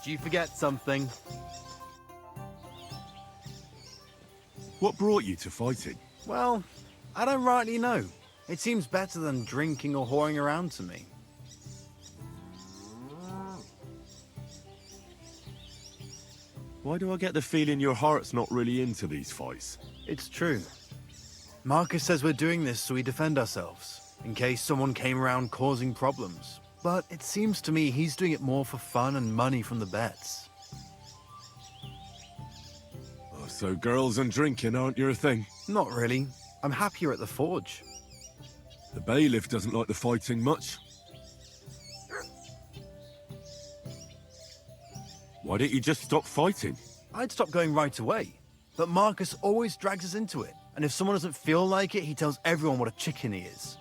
Speaker 19: Did you forget something?
Speaker 3: What brought you to fighting?
Speaker 19: Well, I don't rightly know. It seems better than drinking or whoring around to me.
Speaker 3: Why do I get the feeling your heart's not really into these fights?
Speaker 19: It's true. Marcus says we're doing this so we defend ourselves, in case someone came around causing problems. But it seems to me he's doing it more for fun and money from the bets.
Speaker 3: Oh, so girls and drinking aren't your thing?
Speaker 19: Not really. I'm happier at the forge.
Speaker 3: The bailiff doesn't like the fighting much. Why don't you just stop fighting?
Speaker 19: I'd stop going right away, but Marcus always drags us into it. And if someone doesn't feel like it, he tells everyone what a chicken he is.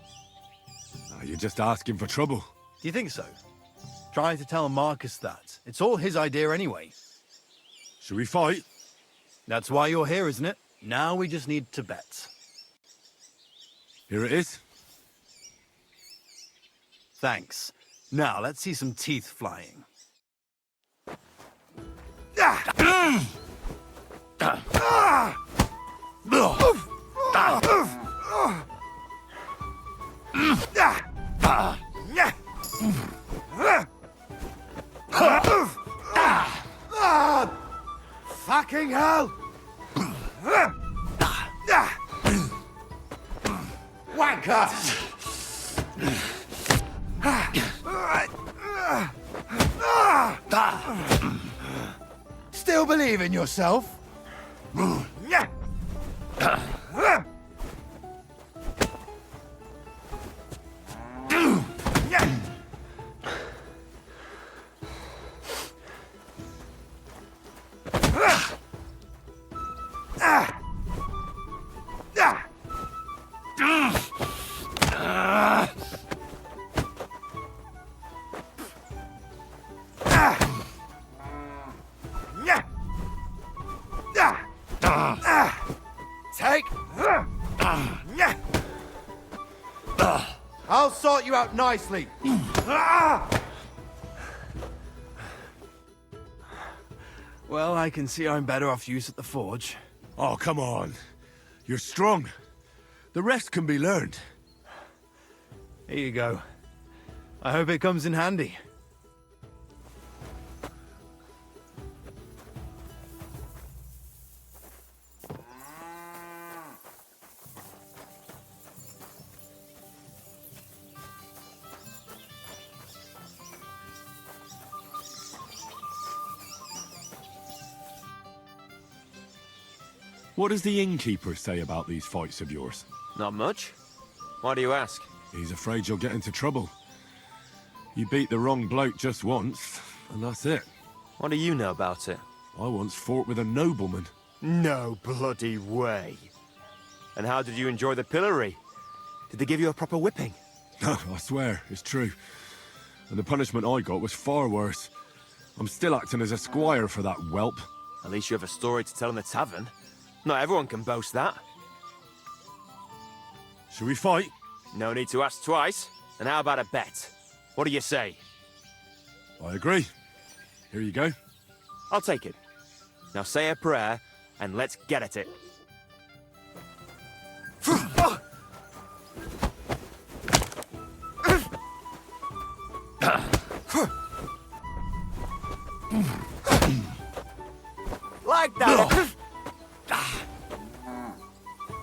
Speaker 3: You're just asking for trouble.
Speaker 19: Do you think so? Try to tell Marcus that. It's all his idea anyway.
Speaker 3: Should we fight?
Speaker 19: That's why you're here, isn't it? Now we just need to bet.
Speaker 3: Here it is.
Speaker 19: Thanks. Now let's see some teeth flying.
Speaker 4: Fucking hell! Wanker! Still believe in yourself? Take. I'll sort you out nicely.
Speaker 19: Well, I can see I'm better off use at the forge.
Speaker 3: Oh, come on. You're strong. The rest can be learned.
Speaker 19: Here you go. I hope it comes in handy.
Speaker 3: What does the innkeeper say about these fights of yours?
Speaker 21: Not much. Why do you ask?
Speaker 3: He's afraid you'll get into trouble. You beat the wrong bloke just once, and that's it.
Speaker 21: What do you know about it?
Speaker 3: I once fought with a nobleman.
Speaker 21: No bloody way. And how did you enjoy the pillory? Did they give you a proper whipping?
Speaker 3: No, I swear, it's true. And the punishment I got was far worse. I'm still acting as a squire for that whelp.
Speaker 21: At least you have a story to tell in the tavern. Not everyone can boast that.
Speaker 3: Should we fight?
Speaker 21: No need to ask twice. And how about a bet? What do you say?
Speaker 3: I agree. Here you go.
Speaker 21: I'll take it. Now say a prayer, and let's get at it. Like that!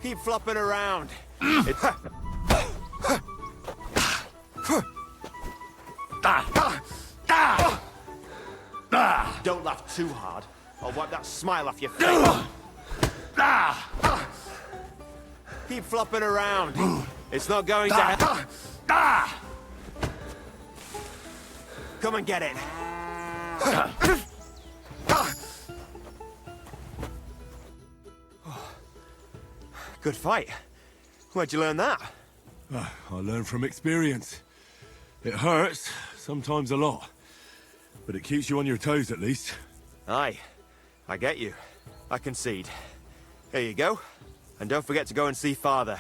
Speaker 21: Keep flopping around. Don't laugh too hard. I'll wipe that smile off your face. Keep flopping around. It's not going to... Come and get it. Good fight. Where'd you learn that?
Speaker 3: I learned from experience. It hurts, sometimes a lot. But it keeps you on your toes at least.
Speaker 21: Aye, I get you. I concede. Here you go. And don't forget to go and see Father.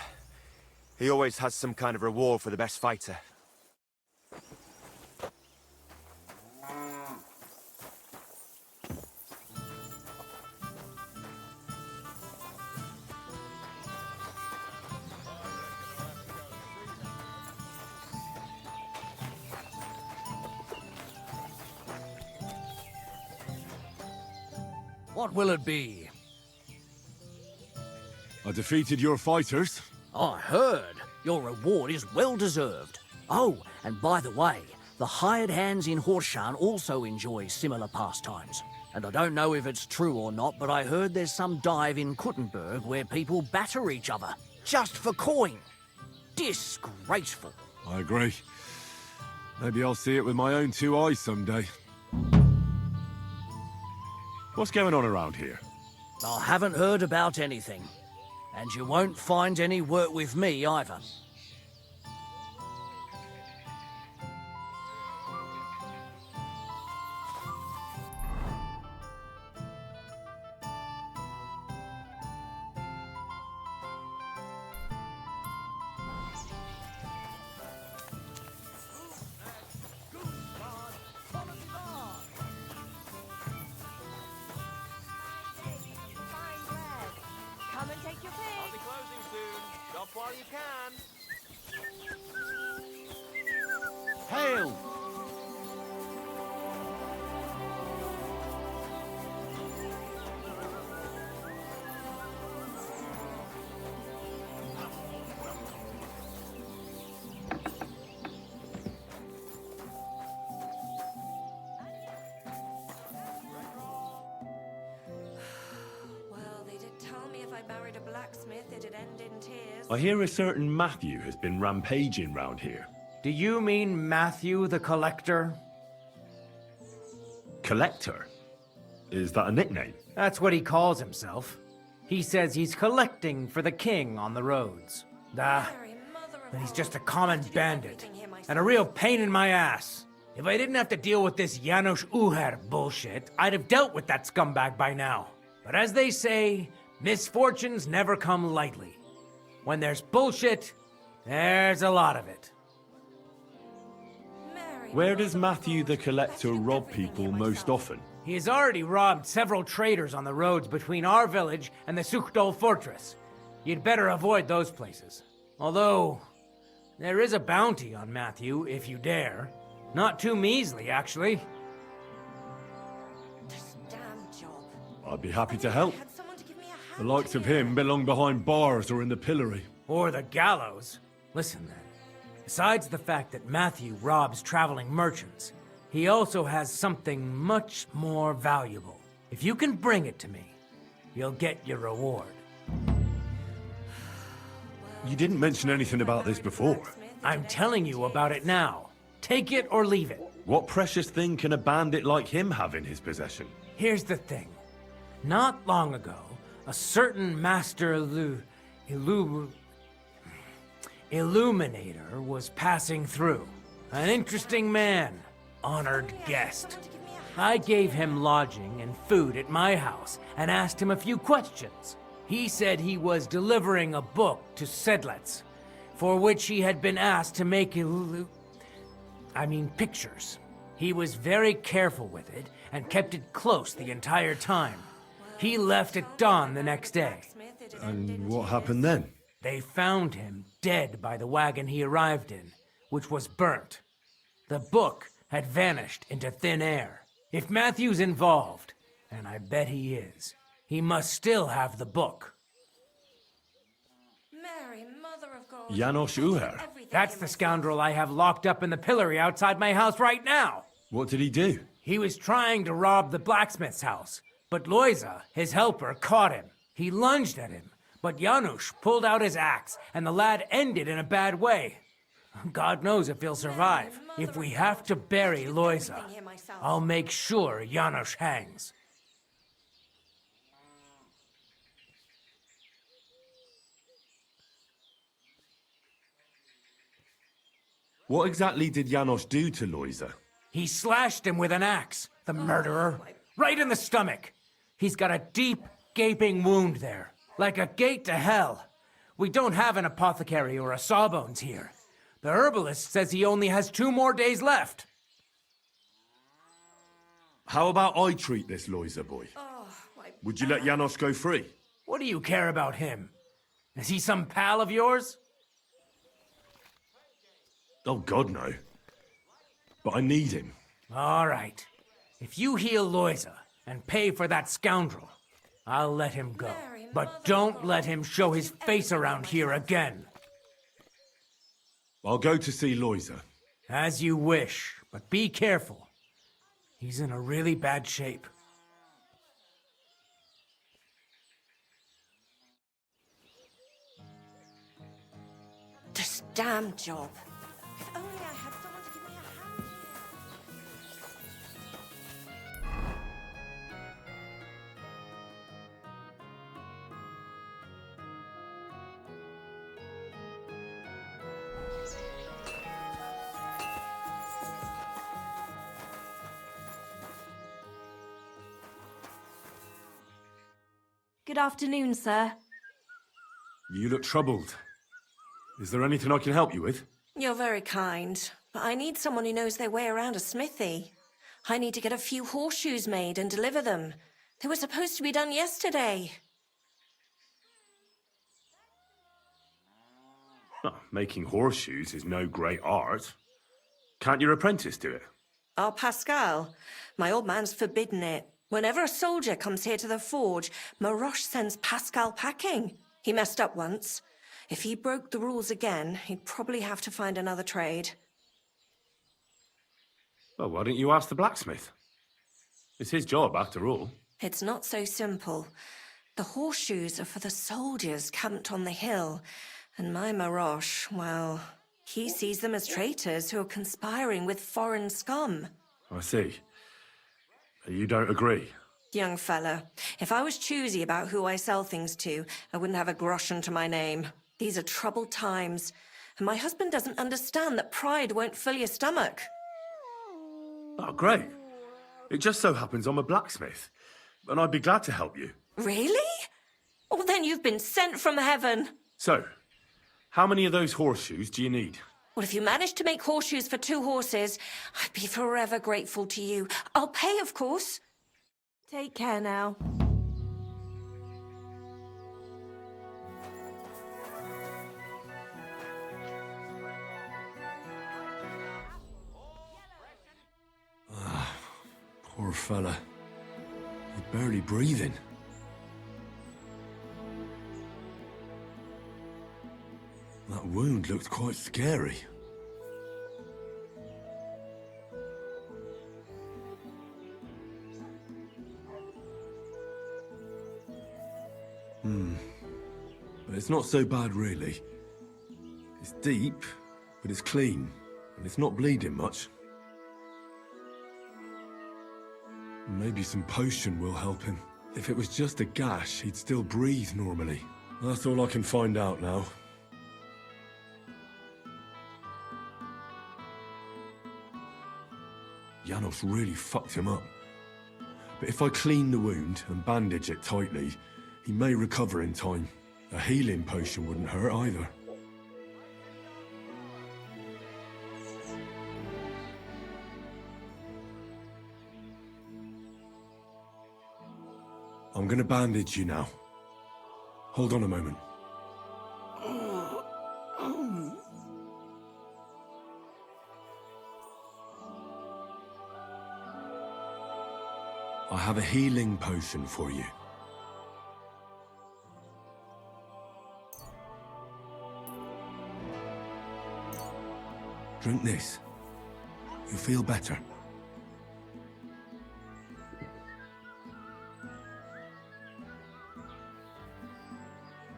Speaker 21: He always has some kind of reward for the best fighter.
Speaker 18: What will it be?
Speaker 3: I defeated your fighters.
Speaker 18: I heard. Your reward is well deserved. Oh, and by the way, the hired hands in Horshan also enjoy similar pastimes. And I don't know if it's true or not, but I heard there's some dive in Kuttenberg where people batter each other, just for coin. Disgraceful.
Speaker 3: I agree. Maybe I'll see it with my own two eyes someday. What's going on around here?
Speaker 18: I haven't heard about anything. And you won't find any work with me either.
Speaker 15: Come and take your pick.
Speaker 7: I'll be closing soon. Shop while you can.
Speaker 10: Hail!
Speaker 6: Well, they did tell me if I married a blacksmith, it'd end in tears.
Speaker 3: I hear a certain Matthew has been rampaging round here.
Speaker 8: Do you mean Matthew the Collector?
Speaker 3: Collector? Is that a nickname?
Speaker 8: That's what he calls himself. He says he's collecting for the king on the roads. But he's just a common bandit. And a real pain in my ass. If I didn't have to deal with this Janos Uher bullshit, I'd have dealt with that scumbag by now. But as they say, misfortunes never come lightly. When there's bullshit, there's a lot of it.
Speaker 3: Where does Matthew the Collector rob people most often?
Speaker 8: He has already robbed several traders on the roads between our village and the Sukhdol fortress. You'd better avoid those places. Although, there is a bounty on Matthew, if you dare. Not too measly, actually.
Speaker 3: I'd be happy to help. The likes of him belong behind bars or in the pillory.
Speaker 8: Or the gallows. Listen then. Besides the fact that Matthew robs traveling merchants, he also has something much more valuable. If you can bring it to me, you'll get your reward.
Speaker 3: You didn't mention anything about this before.
Speaker 8: I'm telling you about it now. Take it or leave it.
Speaker 3: What precious thing can a bandit like him have in his possession?
Speaker 8: Here's the thing. Not long ago, a certain master Illuminator was passing through. An interesting man, honored guest. I gave him lodging and food at my house and asked him a few questions. He said he was delivering a book to Sedlets, for which he had been asked to make pictures. He was very careful with it and kept it close the entire time. He left at dawn the next day.
Speaker 3: And what happened then?
Speaker 8: They found him dead by the wagon he arrived in, which was burnt. The book had vanished into thin air. If Matthew's involved, and I bet he is, he must still have the book.
Speaker 6: Mary, Mother of God.
Speaker 3: Janos Uher?
Speaker 8: That's the scoundrel I have locked up in the pillory outside my house right now.
Speaker 3: What did he do?
Speaker 8: He was trying to rob the blacksmith's house, but Loiza, his helper, caught him. He lunged at him, but Janusz pulled out his axe, and the lad ended in a bad way. God knows if he'll survive. If we have to bury Loiza, I'll make sure Janusz hangs.
Speaker 3: What exactly did Janos do to Loiza?
Speaker 8: He slashed him with an axe, the murderer, right in the stomach. He's got a deep, gaping wound there, like a gate to hell. We don't have an apothecary or a sawbones here. The herbalist says he only has 2 more days left.
Speaker 3: How about I treat this Loiza boy? Would you let Janos go free?
Speaker 8: What do you care about him? Is he some pal of yours?
Speaker 3: Oh, God, no. But I need him.
Speaker 8: All right. If you heal Loiza and pay for that scoundrel. I'll let him go. But don't let him show his face around here again.
Speaker 3: I'll go to see Loiser.
Speaker 8: As you wish, but be careful. He's in a really bad shape.
Speaker 6: This damn job. If only I had someone to give me a hand
Speaker 9: Good afternoon, sir.
Speaker 3: You look troubled. Is there anything I can help you with?
Speaker 6: You're very kind, but I need someone who knows their way around a smithy. I need to get a few horseshoes made and deliver them. They were supposed to be done yesterday.
Speaker 3: Oh, making horseshoes is no great art. Can't your apprentice do it?
Speaker 6: Oh, Pascal. My old man's forbidden it. Whenever a soldier comes here to the forge, Maroche sends Pascal packing. He messed up once. If he broke the rules again, he'd probably have to find another trade.
Speaker 3: Well, why don't you ask the blacksmith? It's his job, after all.
Speaker 6: It's not so simple. The horseshoes are for the soldiers camped on the hill, and my Maroche, well, he sees them as traitors who are conspiring with foreign scum.
Speaker 3: I see. You don't agree?
Speaker 6: Young fella, if I was choosy about who I sell things to, I wouldn't have a groschen to my name. These are troubled times, and my husband doesn't understand that pride won't fill your stomach.
Speaker 3: Oh, great. It just so happens I'm a blacksmith, and I'd be glad to help you.
Speaker 6: Really? Well, then you've been sent from heaven.
Speaker 3: So, how many of those horseshoes do you need?
Speaker 6: Well, if you manage to make horseshoes for 2 horses, I'd be forever grateful to you. I'll pay, of course.
Speaker 9: Take care now.
Speaker 3: Poor fella. He's barely breathing. That wound looked quite scary. But it's not so bad, really. It's deep, but it's clean, and it's not bleeding much. Maybe some potion will help him. If it was just a gash, he'd still breathe normally. That's all I can find out now. Janos really fucked him up. But if I clean the wound and bandage it tightly, he may recover in time. A healing potion wouldn't hurt either. I'm gonna bandage you now. Hold on a moment. I have a healing potion for you. Drink this. You'll feel better.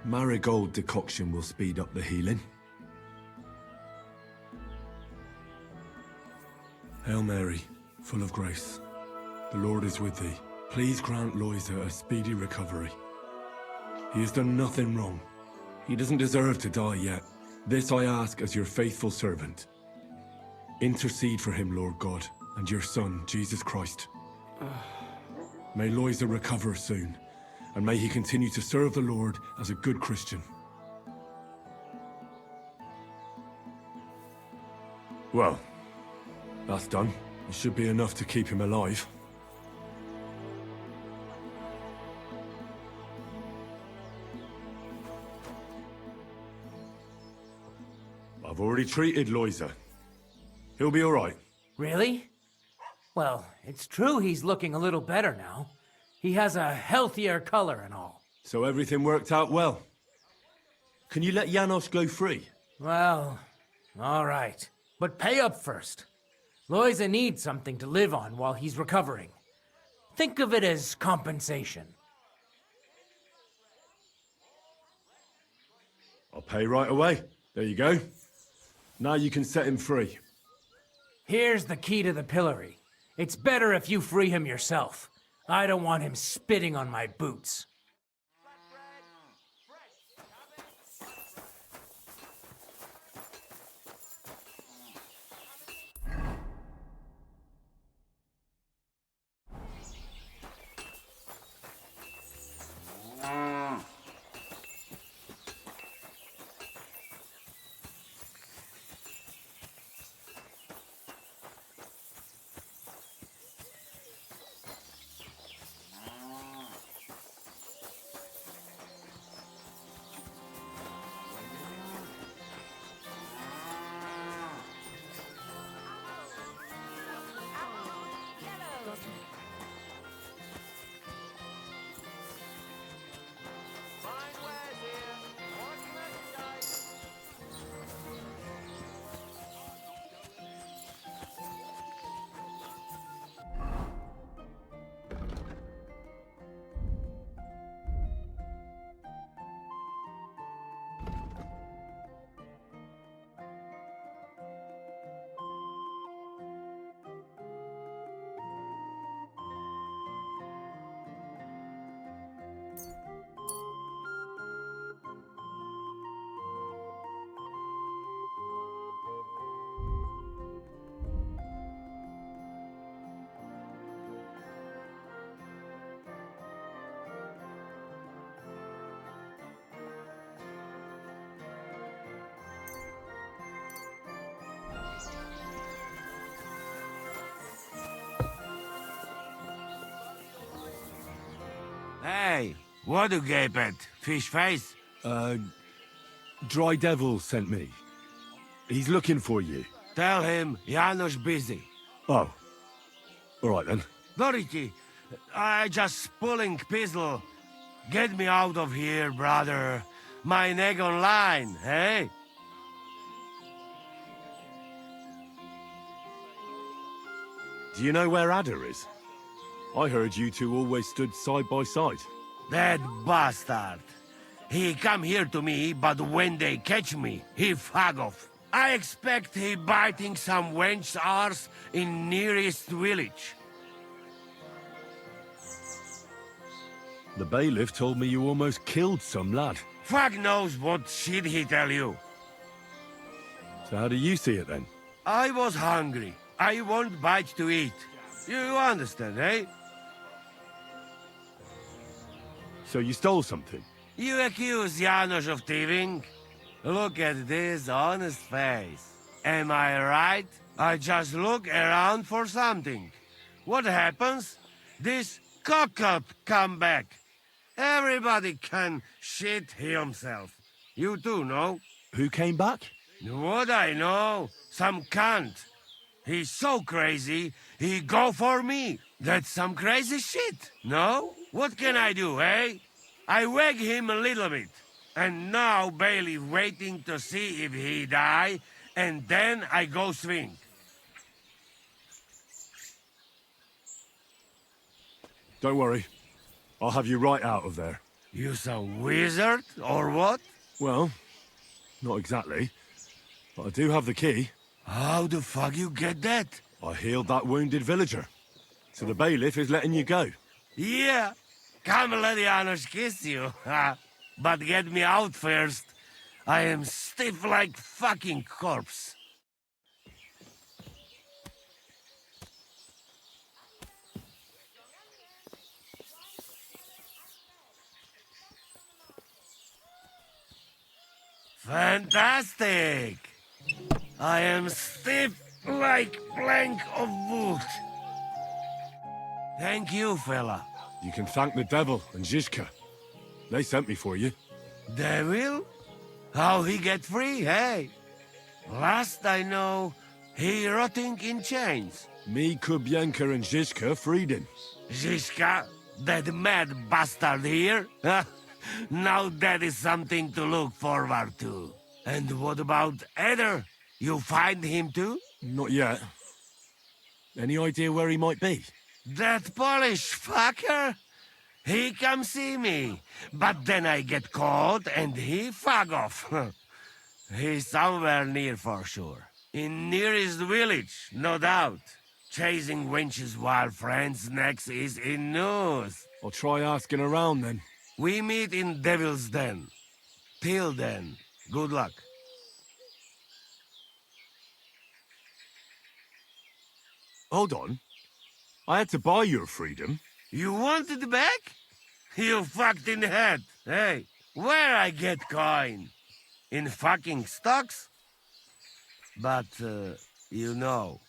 Speaker 3: Marigold decoction will speed up the healing. Hail Mary, full of grace. The Lord is with thee. Please grant Loiser a speedy recovery. He has done nothing wrong. He doesn't deserve to die yet. This I ask as your faithful servant. Intercede for him, Lord God, and your Son, Jesus Christ. May Loiser recover soon, and may he continue to serve the Lord as a good Christian. Well, that's done. It should be enough to keep him alive. I've already treated Loiser. He'll be all right.
Speaker 8: Really? Well, it's true he's looking a little better now. He has a healthier color and all.
Speaker 3: So everything worked out well. Can you let Janos go free?
Speaker 8: Well, all right. But pay up first. Loiza needs something to live on while he's recovering. Think of it as compensation.
Speaker 3: I'll pay right away. There you go. Now you can set him free.
Speaker 8: Here's the key to the pillory. It's better if you free him yourself. I don't want him spitting on my boots.
Speaker 12: Hey, what you gape at? Fish face?
Speaker 3: Dry Devil sent me. He's looking for you.
Speaker 12: Tell him Janos busy.
Speaker 3: Oh. All right then.
Speaker 12: Dorothy, I just pulling pistol. Get me out of here, brother. My neck on line, eh?
Speaker 3: Do you know where Ada is? I heard you two always stood side by side.
Speaker 12: That bastard. He come here to me, but when they catch me, he fuck off. I expect he biting some wench's arse in nearest village.
Speaker 3: The bailiff told me you almost killed some lad.
Speaker 12: Fuck knows what shit he tell you.
Speaker 3: So how do you see it then?
Speaker 12: I was hungry. I want bite to eat. You understand, eh?
Speaker 3: So you stole something?
Speaker 12: You accuse Janos of thieving? Look at this honest face. Am I right? I just look around for something. What happens? This cock-up come back. Everybody can shit himself. You too, no?
Speaker 3: Who came back?
Speaker 12: What I know? Some cunt. He's so crazy, he go for me. That's some crazy shit, no? What can I do, eh? I wag him a little bit. And now Bailey waiting to see if he die, and then I go swing.
Speaker 3: Don't worry. I'll have you right out of there.
Speaker 12: You some wizard, or what?
Speaker 3: Well, not exactly. But I do have the key.
Speaker 12: How the fuck you get that?
Speaker 3: I healed that wounded villager. So the bailiff is letting you go.
Speaker 12: Yeah. Come let Janos kiss you. But get me out first. I am stiff like fucking corpse. Fantastic! I am stiff like plank of wood. Thank you, fella.
Speaker 3: You can thank the devil and Zizka. They sent me for you.
Speaker 12: Devil? How he get free, hey? Last I know, he rotting in chains.
Speaker 3: Me, Kubienka, and Zizka freed him.
Speaker 12: Zizka?
Speaker 11: That mad bastard here? Now that is something to look forward to. And what about Eder? You find him too?
Speaker 3: Not yet. Any idea where he might be?
Speaker 11: That Polish fucker? He come see me, but then I get caught and he fuck off. He's somewhere near for sure. In nearest village, no doubt. Chasing wenches while friends next is in news.
Speaker 3: I'll try asking around then.
Speaker 11: We meet in Devil's Den. Till then, good luck.
Speaker 3: Hold on. I had to buy your freedom.
Speaker 11: You wanted back? You fucked in the head. Hey, where I get coin? In fucking stocks? But, you know,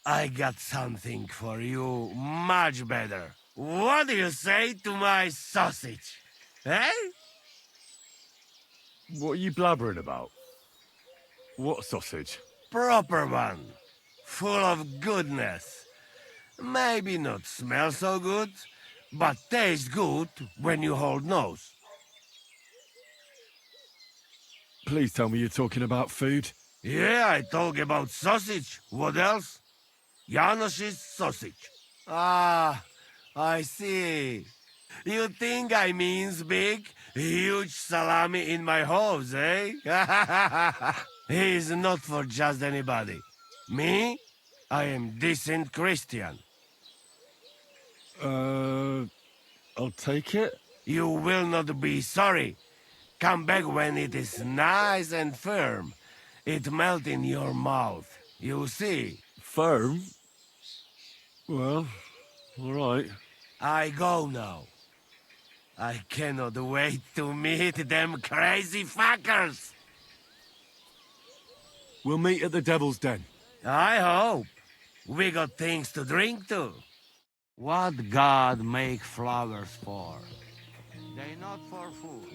Speaker 11: I got something for you much better. What do you say to my sausage? Eh?
Speaker 3: What are you blabbering about? What sausage?
Speaker 11: Proper one. Full of goodness. Maybe not smell so good, but taste good when you hold nose.
Speaker 3: Please tell me you're talking about food.
Speaker 11: Yeah, I talk about sausage. What else? Janos's sausage. Ah, I see. You think I means big, huge salami in my hose, eh? He's not for just anybody. Me? I am decent Christian.
Speaker 3: I'll take it.
Speaker 11: You will not be sorry. Come back when it is nice and firm. It melt in your mouth. You see.
Speaker 3: Firm? Well, all right.
Speaker 11: I go now. I cannot wait to meet them crazy fuckers.
Speaker 3: We'll meet at the Devil's Den.
Speaker 11: I hope. We got things to drink too. What God make flowers for? They not for food.